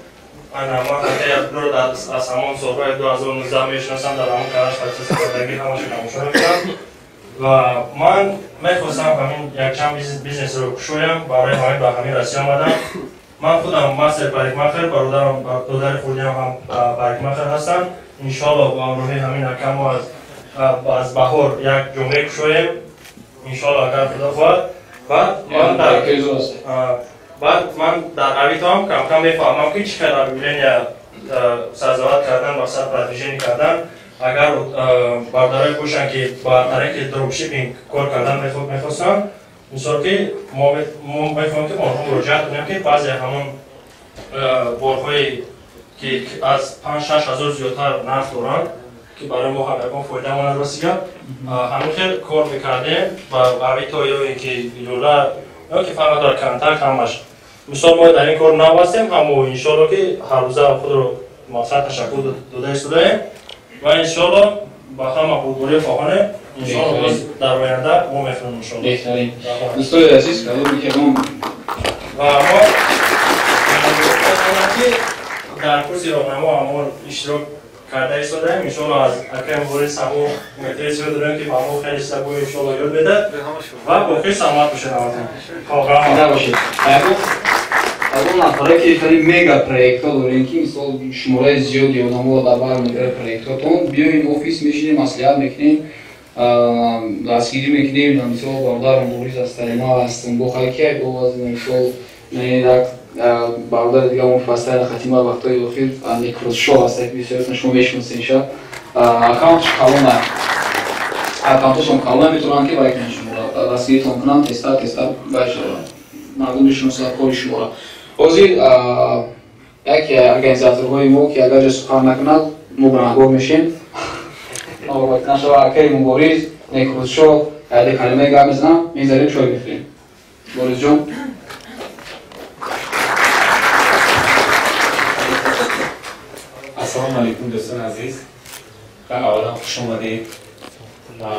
من حتی رو از همان سالهای 2019 میشناسم در همون کارش سالگی همش نمایش میکنم و من میخواستم همین یک چند بیزنس رو شویم برای همین به همین رسید آمدم من خودم مستر پاریکماخر برادرم دادر خودیم هم پاریکماخر هستن انشالله با همراهی همین حکم از بهار یک جمعه کشویم انشالله اگر خدا خواهد بعد من در اویتام کم کم میفهمم که چقدر ببینین سازوات کردن و پراتیژنی کردن اگر برادرای باشن که با طریق دروپ شیپینگ کار کردن میخواستن مثال که ما میفهمم که ما مراجعه کنیم که بعضی همون بارهایی که از 5-6 هزار زیادتر نرخ دارن که برای ما هم یکم فایده مند رسیده همون خیلی کار میکردیم و اویتا یا اینکه ایلولا یا که فقط در کنتک همش مثال ما در این کار نوستیم همون انشالله که هر روزه خود رو مقصد تشکر داده استودیم و انشالله با همه بودوری فاهانه انشالله در آینده ما میفرم انشالله بهترین دوستای عزیز قبول میکنم و ما در کورسی راهنما همون اشتراک کرده ایستاده ایم انشالله از اکرم بوری سمو متریسی رو داریم که همون خیلی سبوی انشالله یاد بده و باقی سلامت بشه نواتیم باشید از اون نفره که خیلی میگا پروژه ها داریم که مثال شماره زیادی آدم‌ها در بر میگیره پروژه‌تون بیاین office میشینیم مصلحت میکنیم دستگیری میکنیم مثال برادر موریز از تریما هستن با خلکی باز مثال نه برادر دیگه مفصل ختیمه وقتای اخیر نیکروز شو هست که بسیار شما میشناسین شد اکانتش کالونه اکانتشون کالونه میتونن که برای شما دستگیریتون کنن تستا باشه مردم میشناسن کاری شما اوزی یک ارگانیزاتورهای ما که اگر جسو کار نکنند ما گناهگار میشیم وقتی نشو اکری مبارز نیکروز شو علی کلمه گپ میزنم میذاریم شوی بفریم بوریس جان السلام علیکم دوستان عزیز اولا خوش آمدید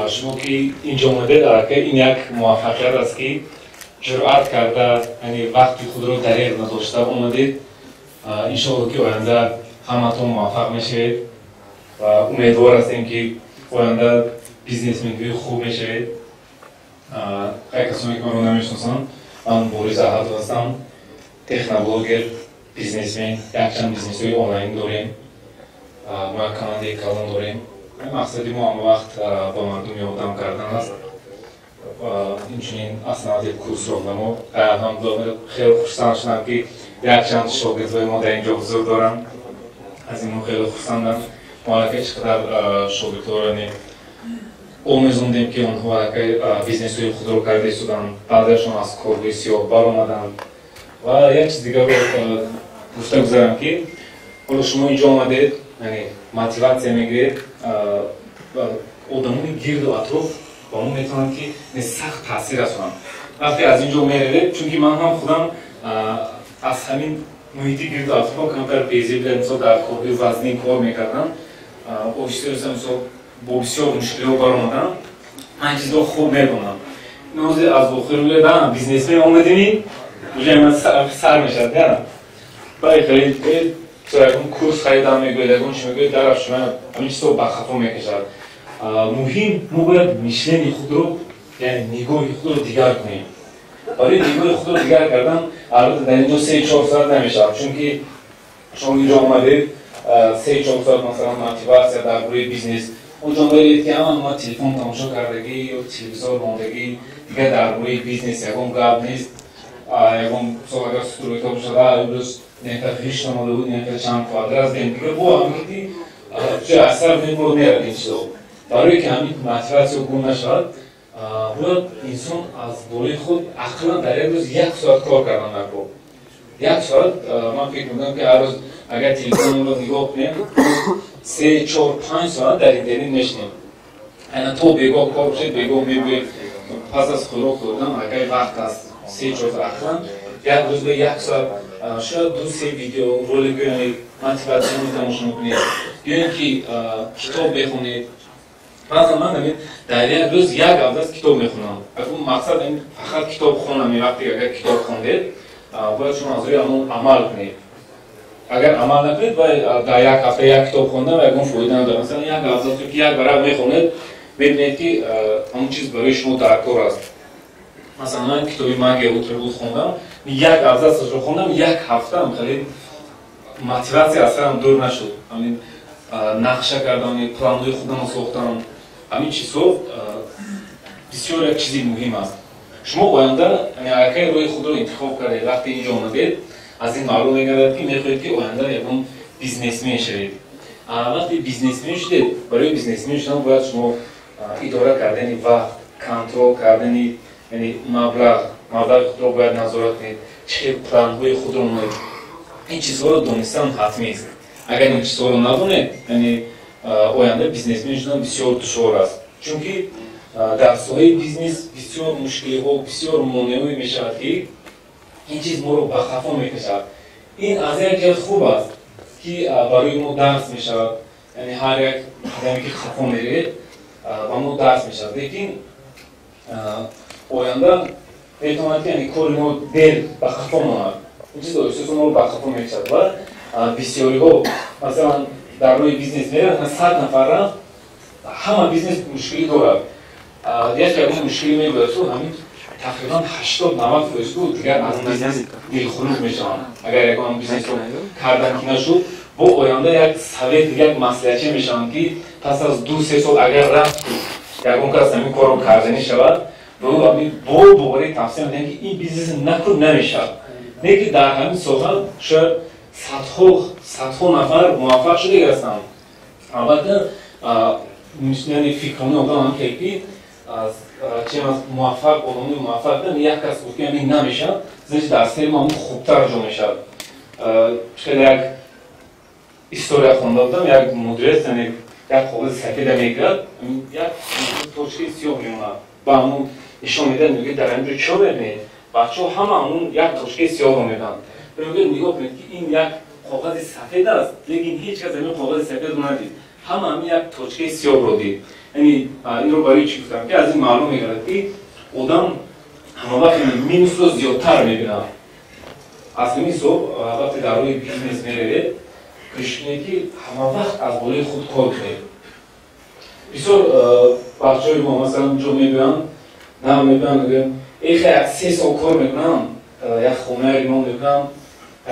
شما که اینجا اومده داره که این یک موفقیت است که جرأت کرده یعنی وقتی خود رو دریغ نداشته اومدید انشاءالله که آینده همتون موفق میشید و امیدوار هستیم که آینده بیزنسمن خوب میشید خیلی کسانی که من رو نمیشناسن من بوریس احد هستم تکنولوگر بیزنسمن یک چند بیزنس های آنلاین داریم ما کانال کالون داریم مقصدی ما هم وقت با مردم یادم کردن است اینچنین اسناد کورس راهنما الحمدلله خیلی خوشحال شدم که یک چند شاگردای ما در اینجا حضور دارم از اینو خیلی خوشحالم ما که چقدر شاگردان آموزوندیم که آنها بیزنس های خود رو کرده شدن، بعدشون از کار سیاه بر آمدن. و یک چیز دیگه رو گفته گذارم که حالا شما اینجا آمدید، یعنی موتیواسیون میگیرید، آدمای گرد و اطراف با اون میتونن که سخت تاثیر رسونن. وقتی از اینجا میرید، چون که من هم خودم از همین محیطی گرد و اطراف کمتر بیزی بودم، مثلا در کاری وزنی کار میکردم، با بسیار مشکلی ها برآمدم، من چیزا خوب میکنم. نوزی از بخیر میگردم بیزنس می آمدیم، اونجا من سر میشد نه. برای خرید یکون کورس خریدم میگوید یکون چی میگوید درش شما همین چیزا با خفا میکشد. مهم ما باید میشلن خود رو یعنی نگاه خود رو دیگر کنیم. برای نگاه خود رو دیگر کردن البته در اینجا 3-4 ساعت نمیشه، چون که شما اینجا آمدید 3-4 ساعت مثلا موتیواسیون درباره بیزنس اونجا برید که ما تلفن تماشا کردگی یا تلویزیون ماندگی دیگه درباره بیزنس یکم گپ نیست. یکم صحبت استرویتا بشه امروز نکته خیش نموده بود نکته چند فادر از دیم دیگه با همیتی چه اثر نمی‌کنه میاد این چیزا. برای که همین موتیواسیون گم نشود باید انسان از بالای خود عقلا در یک روز 1 ساعت کار کردن نکنه. 1 ساعت من فکر می‌کنم که هر روز اگر تلفن رو نگاه کنیم 3-4-5 ساعت در اینترنت میشنیم. اینا تو بگاه کار بشه بگاه میگوید پس از خوراک خوردم اگر وقت است 3-4 ساعت یک روز به 1 ساعت شاید 2-3 ویدیو رول کنید موتیواسیون تماشا کنید یا اینکه کتاب بخونید. مثلا من در یک روز 1 عدد کتاب میخونم. اون مقصد این فقط کتاب خوندن وقتی اگر کتاب خوندید باید شما از روی اون عمل کنید. اگر عمل نکنید باید در یک هفته 1 کتاب خوندن و یکم فایده نداره. مثلا 1 عدد که 1 برابر میخونید میبینید که اون چیز برای شما در کار است. مثلا من کتابی مگه بود خوندم 1 عدد رو خوندم 1 هفته هم خیلی موتیواسیون اصلا دور نشد. همین نقشه کردم پلن‌های خودم رو ساختم. همین چیزها بسیار یک چیزی مهم است. شما آینده اگر روی خود رو انتخاب کردید وقتی اینجا آمدید از این معلوم میگردد که میخواهید که آینده یکم بیزنسمن شوید. وقتی بیزنسمن شدید برای بیزنسمن شدن باید شما اداره کردن وقت، کنترل کردن یعنی مبلغ خود رو باید نظارت کنید. چه پلن‌های خود رو نمایید. این چیزها رو دانستن حتمی است. اگر این چیزها رو ندونید یعنی آینده بیزنسمن شدن بسیار دشوار است. چون که در ساحه بیزنس بسیار مشکلی ها بسیار مانعی میشود که این چیز ما رو به خفا میکشد. این از یک جهت خوب است که برای ما درس میشود. یعنی هر یک آدمی که خفا میره با ما درس میشود. لیکن آینده میتواند که کار ما دیر به خفا ماند. این چیز احساس ما رو به خفا میکشد و بسیاری ها مثلا در روی بیزنس میره 100 نفر همه بیزنس مشکلی دارد. یک مشکلی میباید تو همین تقریبا 80-90% دیگر از بیزنس دلخنک میشن. اگر یکم بیزنس رو کردن که نشد با آینده یک سویت یک مسئله میشن که پس از 2-3 سال اگر رفت یکم کس همین کار رو کردنی شود و او دوباره تفسیر میدن که این بیزنس نکرد نمیشد. نه که در همین ساحه شاید صدها نفر موفق شده هستند. البته یعنی فکرانه آدم هم که از چه موفق آدمی موفق دارن یک کس گفت که همین نمیشه زنش دسته ما خوبتر جا میشد. خیلی یک استوریا خونده بودم یک مدرس یعنی یک کاغذ سفید میگرد یک توچه سیاه میمونه با همون نشان میده میگه در اینجا چه ببینید بچه ها همه همون یک توچه سیاه رو میدن میگه نگاه کنید که این یک کاغذ سفید است لیکن هیچ کس این کاغذ سفید رو ندید همه یک توچه سیاه رو دید. یعنی این رو برای چی گفتم که از این معلوم میگرد که آدم همه وقت مینوس رو زیادتر میبینه. از همین صبح وقتی در روی بیزنس میرید کشکنه که همه وقت از بالای خود کار کنید. بسیار بچه های ما مثلا جو میبینن نه میبینن میگن ای خیلی 3 سال کار میکنم یک خونه ایمان میکنم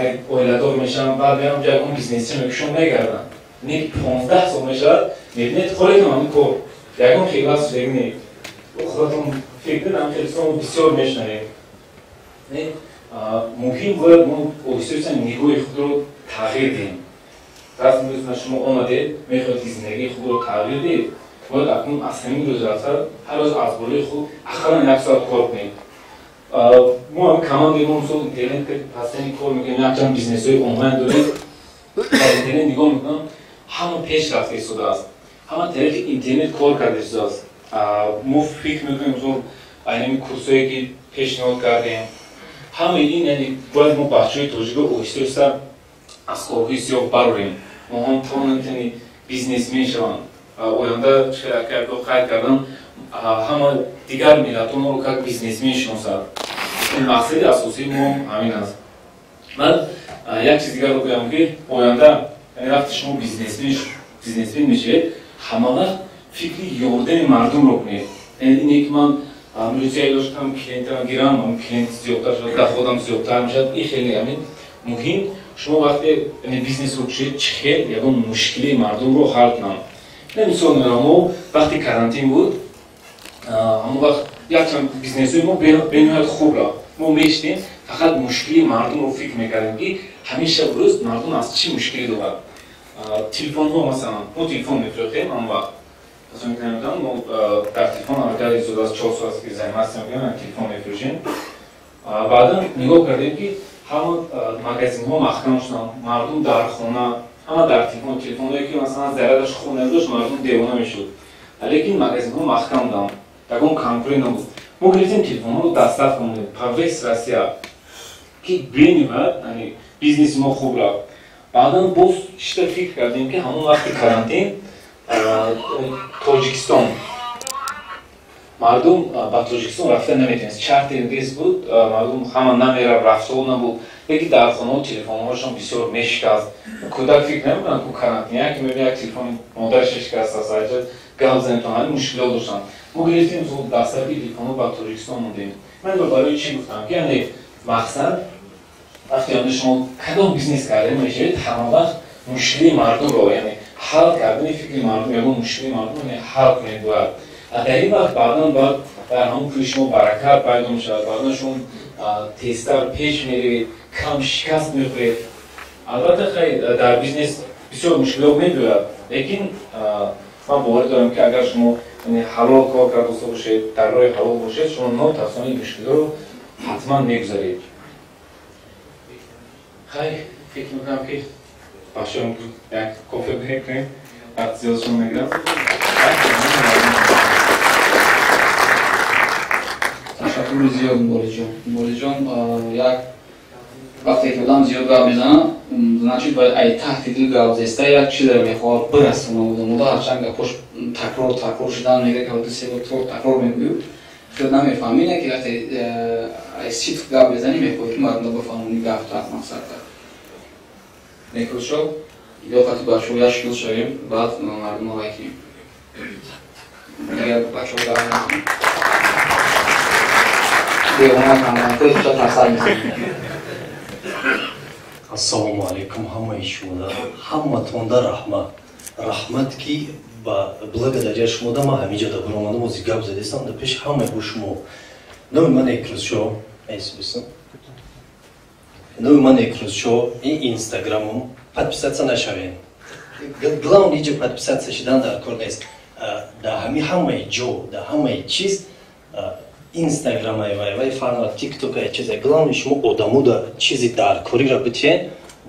یک اویلدار میشم بعد بیارم جای اون بیزنسی میکشون میگردن نه 15 سال میشد میبینید خواهید هم همین کار یکم خیلی از فکر نید خودتون فکر نیم خیلی سال بسیار میشنوید. مهم باید ما اویستویستن نگاه خود رو تغییر دیم. راست میگوید شما آمدید میخواید که زندگی خود رو تغییر دید باید اکنون از همین روز رفته هر روز از بالای خوب اخرا یک ساعت کار کنید. ما هم کمان دیگه اون سو اینترنت که پسنی کار میکنیم یکجان بیزنس های آنلاین داریم در اینترنت نگاه میکنم همه پیش رفته شده است همه طریق اینترنت کار کرده شده است ما فکر میکنیم زور اینمی کورسایی که پیشنهاد کردیم همه این یعنی باید ما بچه های توجیه اویسته از کارهای سیاه بروریم ما هم توانند بیزنسمن شوند آینده شرکت رو خرید کردن همه دیگر ملت ما رو که بیزنسمن شناسند این مقصد اساسی ما همین است من یک چیز دیگر رو بگم که آینده یعنی وقتی شما بیزنسمن میشید همه وقت فکر یاردن مردم رو کنید اینه که من امروزی داشتم کلینت گیرم کلینت زیادتر شد در خودم زیادتر میشد این خیلی همین مهم شما وقتی بیزنس رو کشید چه یکون مشکلی مردم رو حل کنم مثال میرم وقتی کرانتین بود همون وقت یکم بیزنس های ما بینهایت خوب را ما میشتیم فقط مشکلی مردم رو فکر میکردیم که همیشه روز مردم از چی مشکلی دارد تلفن ها مثلا ما تلفن میفروختیم همون وقت مثلا میکنیم ما در تلفن اگر زود از 4 ساعت که زنگ هستیم تلفن میفروشیم بعدا نگاه کردیم که همون مغازین ها محکم شدن مردم در خونه همه در تلفن‌هایی که مثلا ضررش خونه داشت مردم دیوانه میشد لیکن مغازین ها محکم بودن یکون کنکوری نبود ما گرفتیم تلفن ها رو دسترس کنیم پرویس راسیا که بینیم یعنی بیزنس ما خوب رفت بعدا باز بیشتر فکر کردیم که همون وقتی کرانتین تاجیکستان مردم با تاجیکستان رفته نمیتونست چارت انگلیس بود مردم همه نمیره رفته نبود یکی در خانه و تلفن هاشون بسیار میشکست کودک فکر نمیکنن که کرانتینه که میبینه یک تلفن مادرش شکست است اجازه گل زنتون همین مشکلات داشتن ما گرفتیم زود دسترسی تلفن رو با تاجیکستان موندیم من برای چی گفتم که یعنی مقصد وقتی شما کدام بیزنس کرده میشید همه وقت مشکلی مردم رو یعنی حل کردن فکر مردم یا مشکلی مردم یعنی حل کنید باید در این وقت بعدا باید در همون که شما برکت پیدا میشد بعدا شما تیزتر پیش میرید کم شکست میخورید البته خیلی در بیزنس بسیار مشکلات میدارد لیکن من باور دارم که اگر شما حلال کار کرده باشید در راه حلال باشید شما ناتوانید این مشکلات رو حتما میگذارید خیلی فکر میکنم که باشم یک کافه بکنیم بعد زیادشون میگیرم تشکر زیاد مولی جان یک وقتی که بودم زیاد گاب میزنم значит باید ای تحت دل گاب زسته یک چیز رو میخواد برسونم بودم هرچند خوش تکرار شدن میگه که وقتی 3 بار تکرار میگوید خیلی نمیفهمینه که وقتی ای سیت گاب بزنی میخواد که مردم بفهمونی گاب تو از مقصد داره میکرد شو یا خاطی بچه ها یشکل شویم بعد مردم ها کنیم دیگر بچه ها گاب نکنیم السلام علیکم همه شما همه تونده رحمت کی با благодаря شما دا ما همینجا دا برامدم و زیگاب زدیستم دا پیش همه بو شما نوی من اکرز شو ایسبیسم نوی من اکرز شو این اینستاگرامم подписаться نشوین главное же подписаться شدن در کار نیست دا همه جو دا همه چیز اینستاگرام ای формат тикток ای چیز главное شما آدمو دا چیزی در کاری را بتین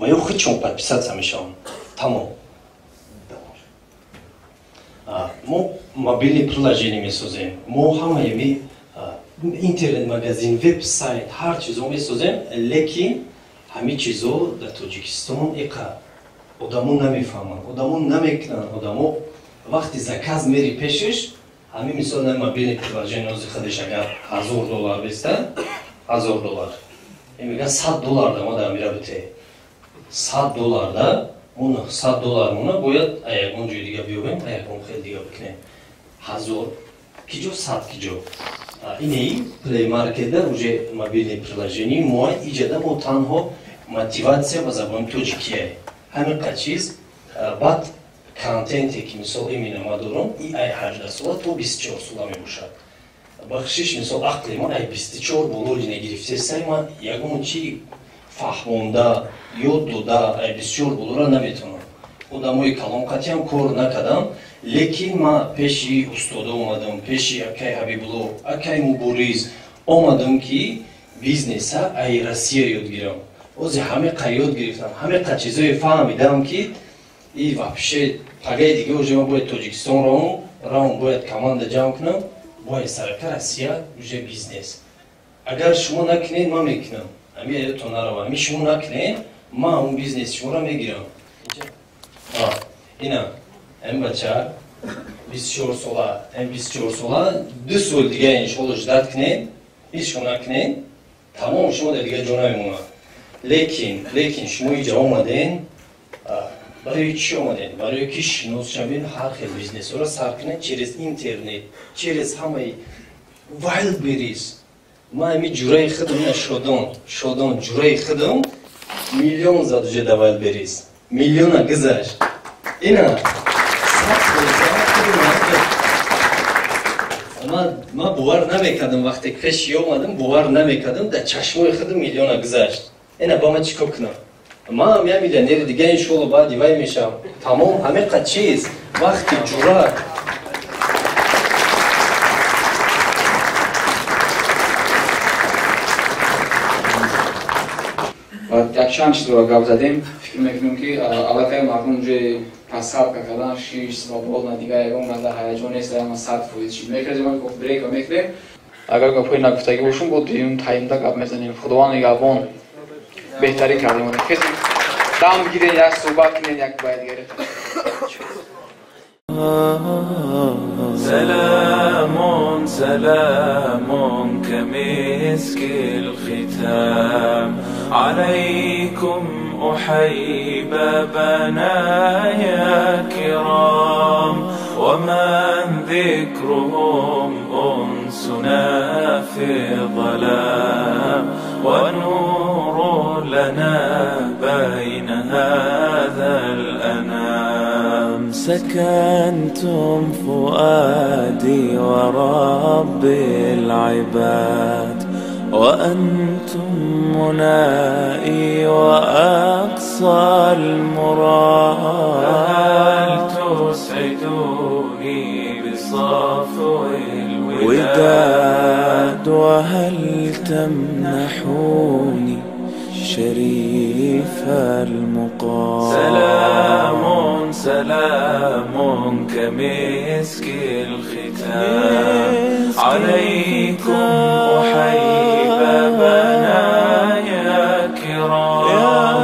و یا خود شما подписаться میشون تمام ما мобильное приложение میسازیم ما همه می اینترنت مگزین وب سایت هر چیزو میسازیم لیکن همه چیزو در تاجیکستان ایقا آدمو نمیفهمن آدمو نمیکنن آدمو وقتی زکاز میری پیشش همین مثلا مبین приложение از خودش اگر $1000 بستن $1000 این میگن $100 دا ما در میره بته $100 دا اون $100 مونه باید اون جای دیگه بیوبیم اون خیلی دیگه بکنیم 1000 کیجو 100 کیجو اینه پلی مارکت در уже мобильное приложение ما ایجاد ما تنها мотивация و زبان توجیکیه همین چیز بعد контенте که مثال именно ما دارم ای 18 ساله تو 24 ساله میباشد بخشش مثال عقل ما ای 24 بولولی نگرفته سعی ما یکم چی فهمونده یاد داده ای 24 بولورا نمیتونم خودموی کلام قطعی هم کار نکردم Lekin ma peşi ustoda olmadım, peşi akay Habibullah, akay Muburiz olmadım ki biznesa ay Rusya yodgiram. Ozi hame qayod giriftam, hame qachizoy fahmidam ki и вообще пагай диге уже мы будет Таджикистан раун будет команда джам кнам, будет сарака Россия уже бизнес. Агар шумо накнен ма мекнам. Ами это нарава. Ами шумо накнен ма он бизнес шумо мегирам. Ина ам бача 24 сола, ам 24 сола 2 сол диге иншаллах ждат кнен, иш шумо накнен, тамом шумо диге жонаймуна. Лекин шумо иҷа омаден برای چی آمدن؟ برای که شناس شوین هر خیل بیزنس را سر کنن через اینترنت، через همه وایلد بریز. ما همی جورای خودم شدم جورای خودم میلیون زد جدا وایلد بریز. میلیون گذشت. اینا ما باور نمیکردم وقتی پیشی آمدم باور نمیکردم در چشمای خودم میلیون گذشت. اینا با من چیکار کنم؟ ما میامدن دیگه این شغل بعد دیوای میشم تمام همه قد چیز وقتی جورا یک چند چیز رو گفت زدیم فکر میکنم که علاقه مردم جای تصاب کردن شیش سوال ندیگه یکم مزه هیجان است اما 100% چی میکردیم ما گفت بریک و میکردیم اگر گفتگی نگفتگی باشیم بود این تایم دا گپ میزنیم خداوند نگهبان بهتری کردیم کسی دام بگیرین یک صحبت کنین یک باید گرفت سلام سلام كمسك الختام عليكم أحيب بنايا كرام ومن ذكرهم أنسنا في الظلام ونور لنا بين هذا الأنام سكنتم فؤادي ورب العباد وأنتم منائي وأقصى المراد هل تسعدوني بصفو الوداد وهل تمنحوني شريف المقام سلام سلام كمسك الختام عليكم أحيب بنايا كرام